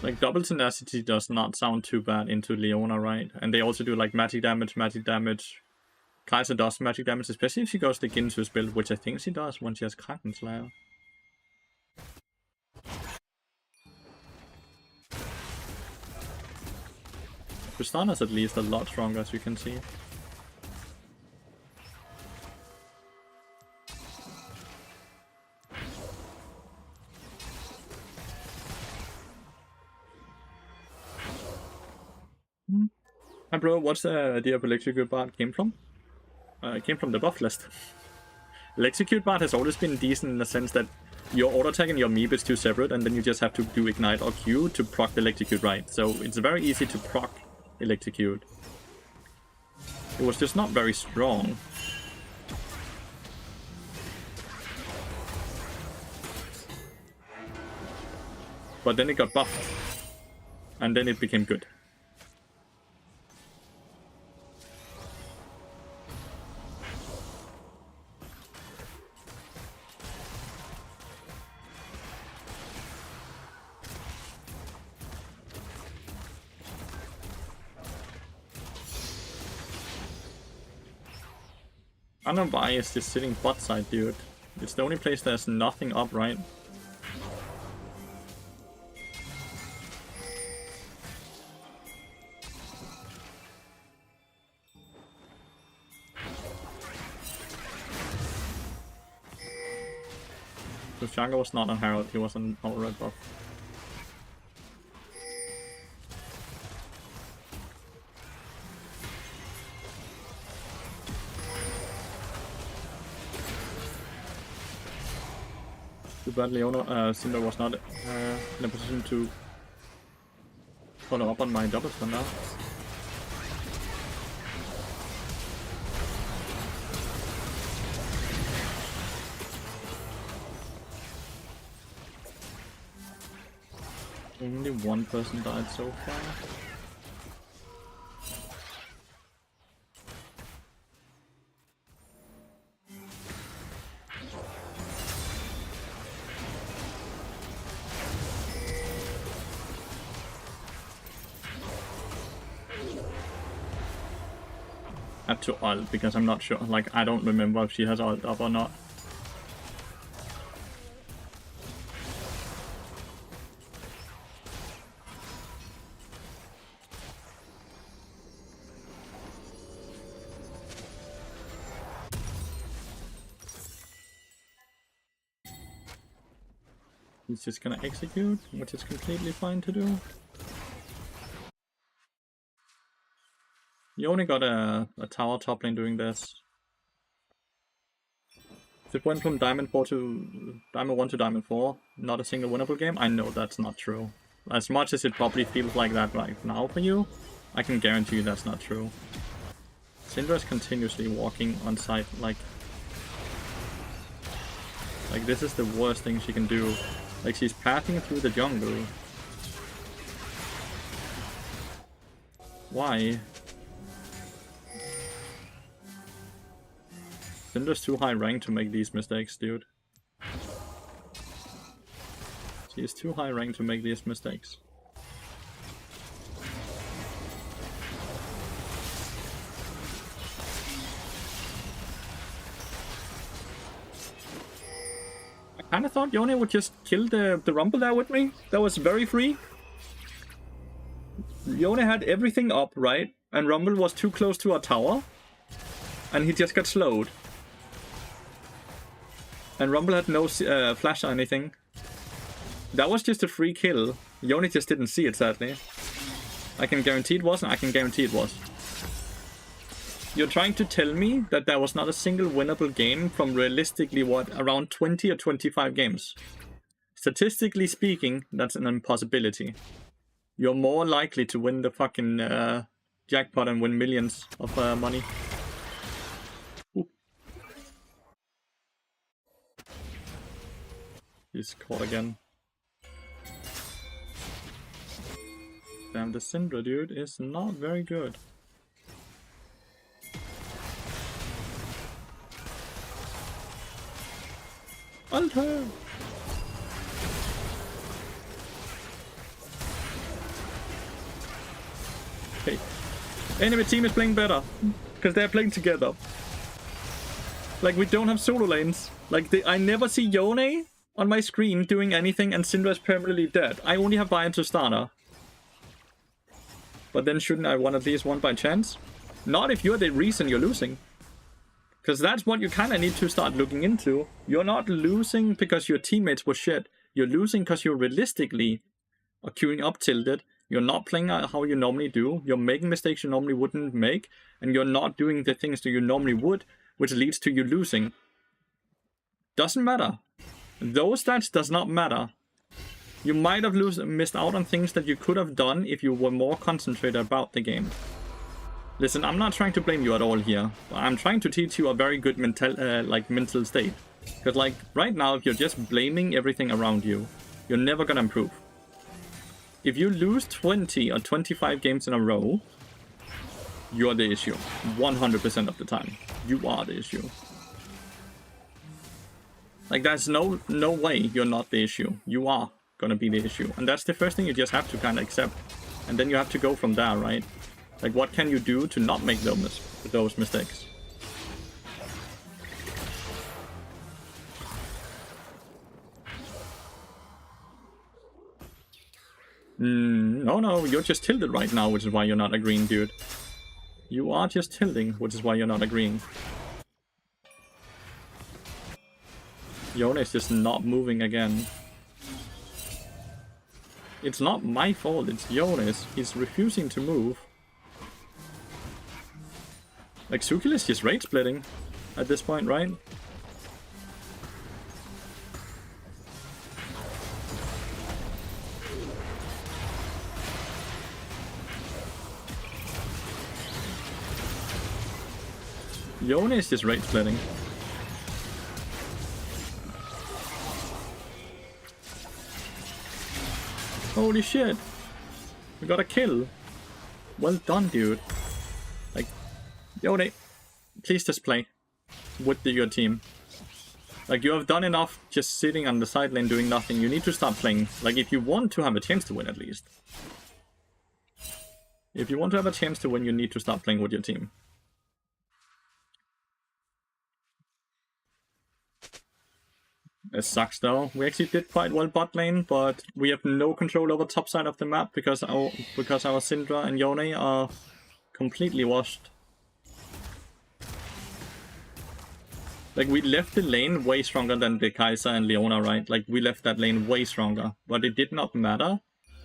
Like, double tenacity does not sound too bad into Leona, right? And they also do, like, magic damage, Kai'Sa does magic damage, especially if she goes the Ginsu's build, which I think she does when she has Kraken Slayer. Tristana's at least a lot stronger, as you can see. Hi bro, what's the idea of Electrocute Bard came from? It came from the buff list. Electrocute Bard has always been decent in the sense that your auto attack and your meep is 2 separate, and then you just have to do Ignite or Q to proc the Electrocute right. So it's very easy to proc Electrocute. It was just not very strong. But then it got buffed. And then it became good. I don't know why it's just sitting bot side, dude. It's the only place there's nothing up, right? So Shango was not on Herald, he was on red buff. Too bad Leona, Syndra was not in a position to follow up on my double stun now. Only one person died so far. Had to ult because I'm not sure, like I don't remember if she has ult up or not. He's just gonna execute, which is completely fine to do. You only got a tower top lane doing this. If it went from Diamond 4 to Diamond 1 to Diamond 4, not a single winnable game, I know that's not true. As much as it probably feels like that right now for you, I can guarantee you that's not true. Syndra is continuously walking on site like this is the worst thing she can do. Like, she's pathing through the jungle. Why? Syndra's too high rank to make these mistakes, dude. She is too high rank to make these mistakes. I kinda thought Yone would just kill the Rumble there with me. That was very free. Yone had everything up, right? And Rumble was too close to our tower. And he just got slowed. And Rumble had no flash or anything. That was just a free kill. Yone just didn't see it, sadly. I can guarantee it wasn't. I can guarantee it was. You're trying to tell me that there was not a single winnable game from realistically, what, around 20 or 25 games? Statistically speaking, that's an impossibility. You're more likely to win the fucking jackpot and win millions of money. Ooh. He's caught again. Damn, the Syndra dude is not very good. Alter! Okay. Enemy team is playing better. Because they're playing together. Like, we don't have solo lanes. Like, I never see Yone on my screen doing anything and Syndra is permanently dead. I only have Bayern to starter. But then shouldn't I want at least one by chance? Not if you're the reason you're losing. Because that's what you kind of need to start looking into. You're not losing because your teammates were shit. You're losing because you're realistically are queuing up tilted. You're not playing how you normally do. You're making mistakes you normally wouldn't make. And you're not doing the things that you normally would, which leads to you losing. Doesn't matter. Those stats does not matter. You might have missed out on things that you could have done if you were more concentrated about the game. Listen, I'm not trying to blame you at all here. I'm trying to teach you a very good mental state. Because, like, right now, if you're just blaming everything around you, you're never gonna improve. If you lose 20 or 25 games in a row, you're the issue. 100% of the time. You are the issue. Like, there's no way you're not the issue. You are gonna be the issue. And that's the first thing you just have to kind of accept. And then you have to go from there, right? Like, what can you do to not make those mistakes? No, you're just tilted right now, which is why you're not agreeing, dude. You are just tilting, which is why you're not agreeing. Yone is just not moving again. It's not my fault, it's Yone's. He's refusing to move. Like, Sukil is just rage splitting at this point, right? Yone is just rage splitting. Holy shit! We got a kill! Well done, dude. Like, Yone, please just play with your team. Like, you have done enough just sitting on the side lane doing nothing. You need to start playing. Like, if you want to have a chance to win, at least. If you want to have a chance to win, you need to start playing with your team. It sucks though. We actually did quite well bot lane, but we have no control over top side of the map because our Syndra and Yone are completely washed. Like, we left the lane way stronger than the Kai'Sa and Leona, right? Like, we left that lane way stronger. But it did not matter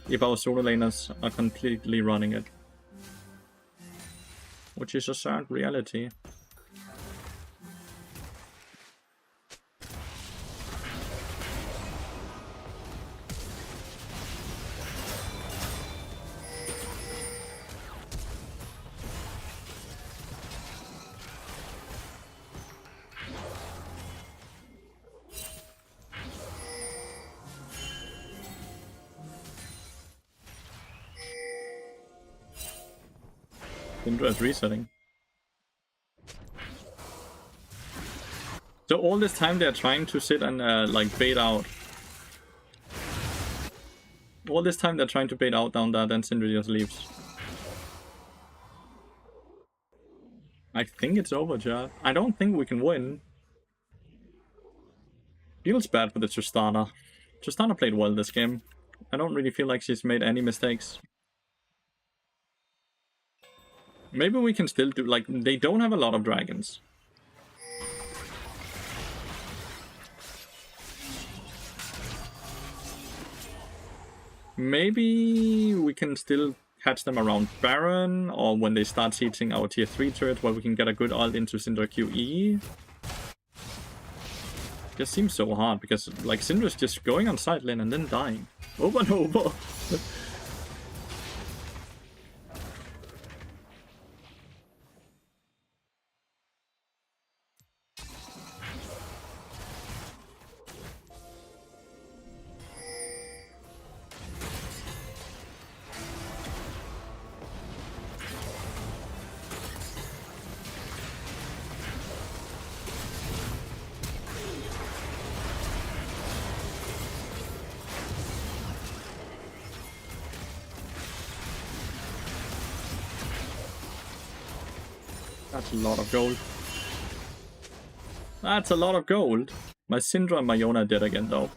if our solo laners are completely running it. Which is a sad reality. Syndra is resetting. So all this time they're trying to sit and like bait out. All this time they're trying to bait out down there, then Syndra just leaves. I think it's over, chat. I don't think we can win. Feels bad for the Tristana. Tristana played well this game. I don't really feel like she's made any mistakes. Maybe we can still do, like, they don't have a lot of dragons. Maybe we can still catch them around Baron, or when they start sieging our tier 3 turret, where we can get a good ult into Syndra QE. Just seems so hard, because, like, Syndra's just going on side lane and then dying. Over and over. That's a lot of gold. That's a lot of gold. My Syndra and my Yona are dead again, though.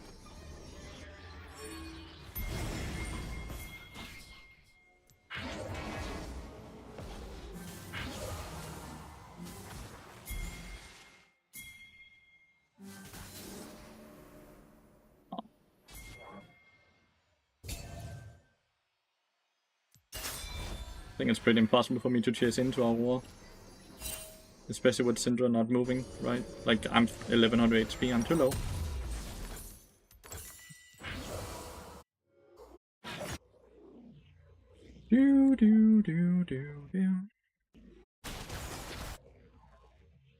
I think it's pretty impossible for me to chase into our war. Especially with Syndra not moving, right? Like, I'm 1100 HP, I'm too low.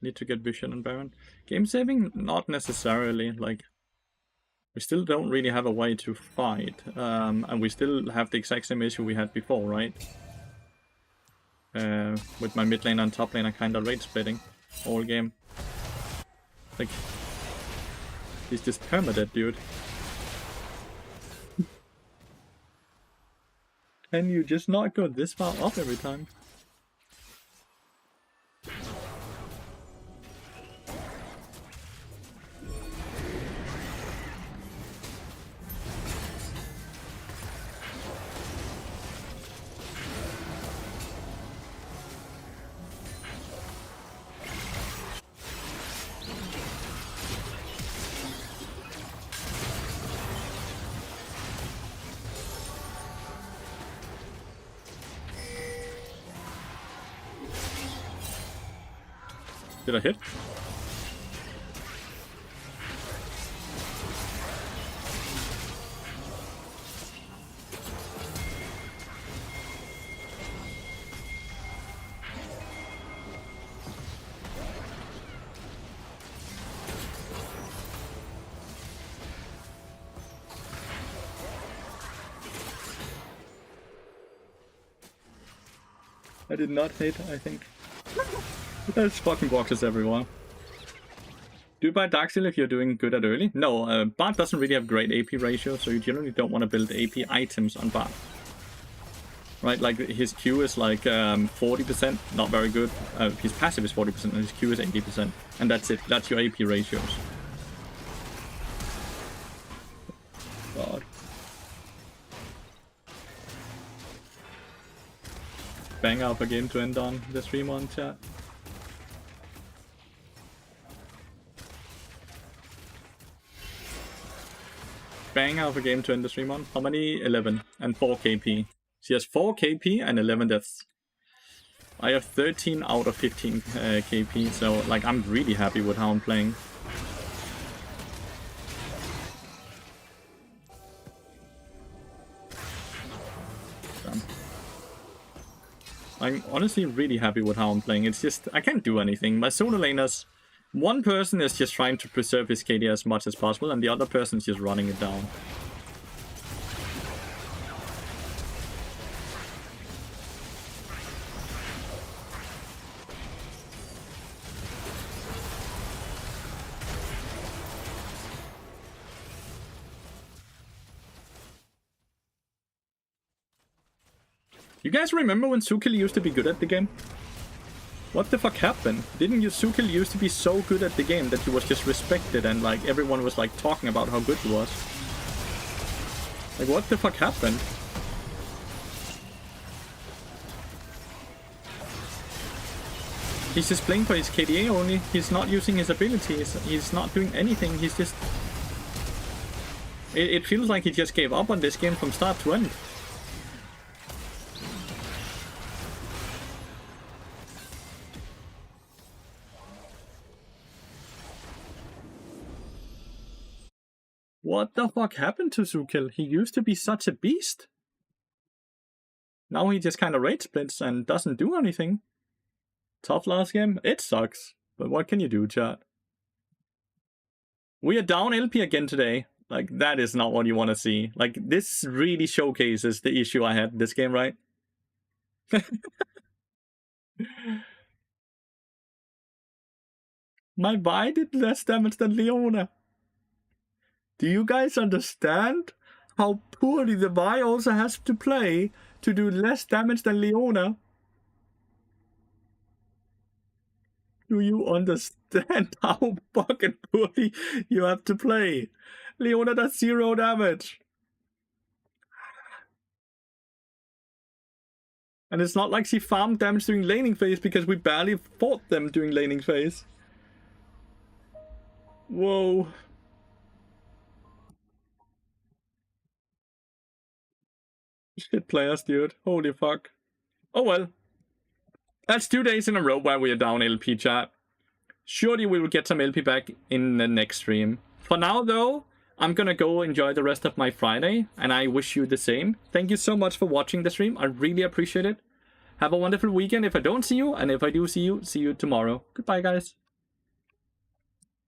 Need to get Vision and Baron. Game saving? Not necessarily, like... We still don't really have a way to fight. And we still have the exact same issue we had before, right? With my mid lane and top lane, I kinda rage splitting all game. Like, he's just permadead, dude. Can you just not go this far up every time? Did I hit? I did not hit, I think. There's fucking boxes everywhere. Do you buy Darksteel if you're doing good at early? No, Bart doesn't really have great AP ratio, so you generally don't want to build AP items on Bart. Right, like his Q is like 40%, not very good. His passive is 40% and his Q is 80%. And that's it, that's your AP ratios. God. Bang up a game to end on the stream on chat. banger of a game to end the stream on. How many? 11 and 4 KP. She has 4 KP and 11 deaths. I have 13 out of 15 KP, so like I'm really happy with how I'm playing. Damn. I'm honestly really happy with how I'm playing. It's just, I can't do anything. My solo laners, one person is just trying to preserve his KD as much as possible, and the other person is just running it down. You guys remember when Sukil used to be good at the game? What the fuck happened? Didn't Sukil used to be so good at the game that he was just respected and like everyone was like talking about how good he was? Like what the fuck happened? He's just playing for his KDA only. He's not using his abilities. He's not doing anything. He's just... It feels like he just gave up on this game from start to end. What the fuck happened to Sukil? He used to be such a beast. Now he just kind of rage splits and doesn't do anything. Tough last game? It sucks. But what can you do, chat? We are down LP again today. Like, that is not what you want to see. Like, this really showcases the issue I had in this game, right? My Vi did less damage than Leona. Do you guys understand how poorly the Vi also has to play to do less damage than Leona? Do you understand how fucking poorly you have to play? Leona does 0 damage. And it's not like she farmed damage during laning phase because we barely fought them during laning phase. Whoa. Shit players, dude. Holy fuck. Oh well. That's 2 days in a row where we are down LP, chat. Surely we will get some LP back in the next stream. For now, though, I'm gonna go enjoy the rest of my Friday, and I wish you the same. Thank you so much for watching the stream. I really appreciate it. Have a wonderful weekend if I don't see you, and if I do see you tomorrow. Goodbye, guys.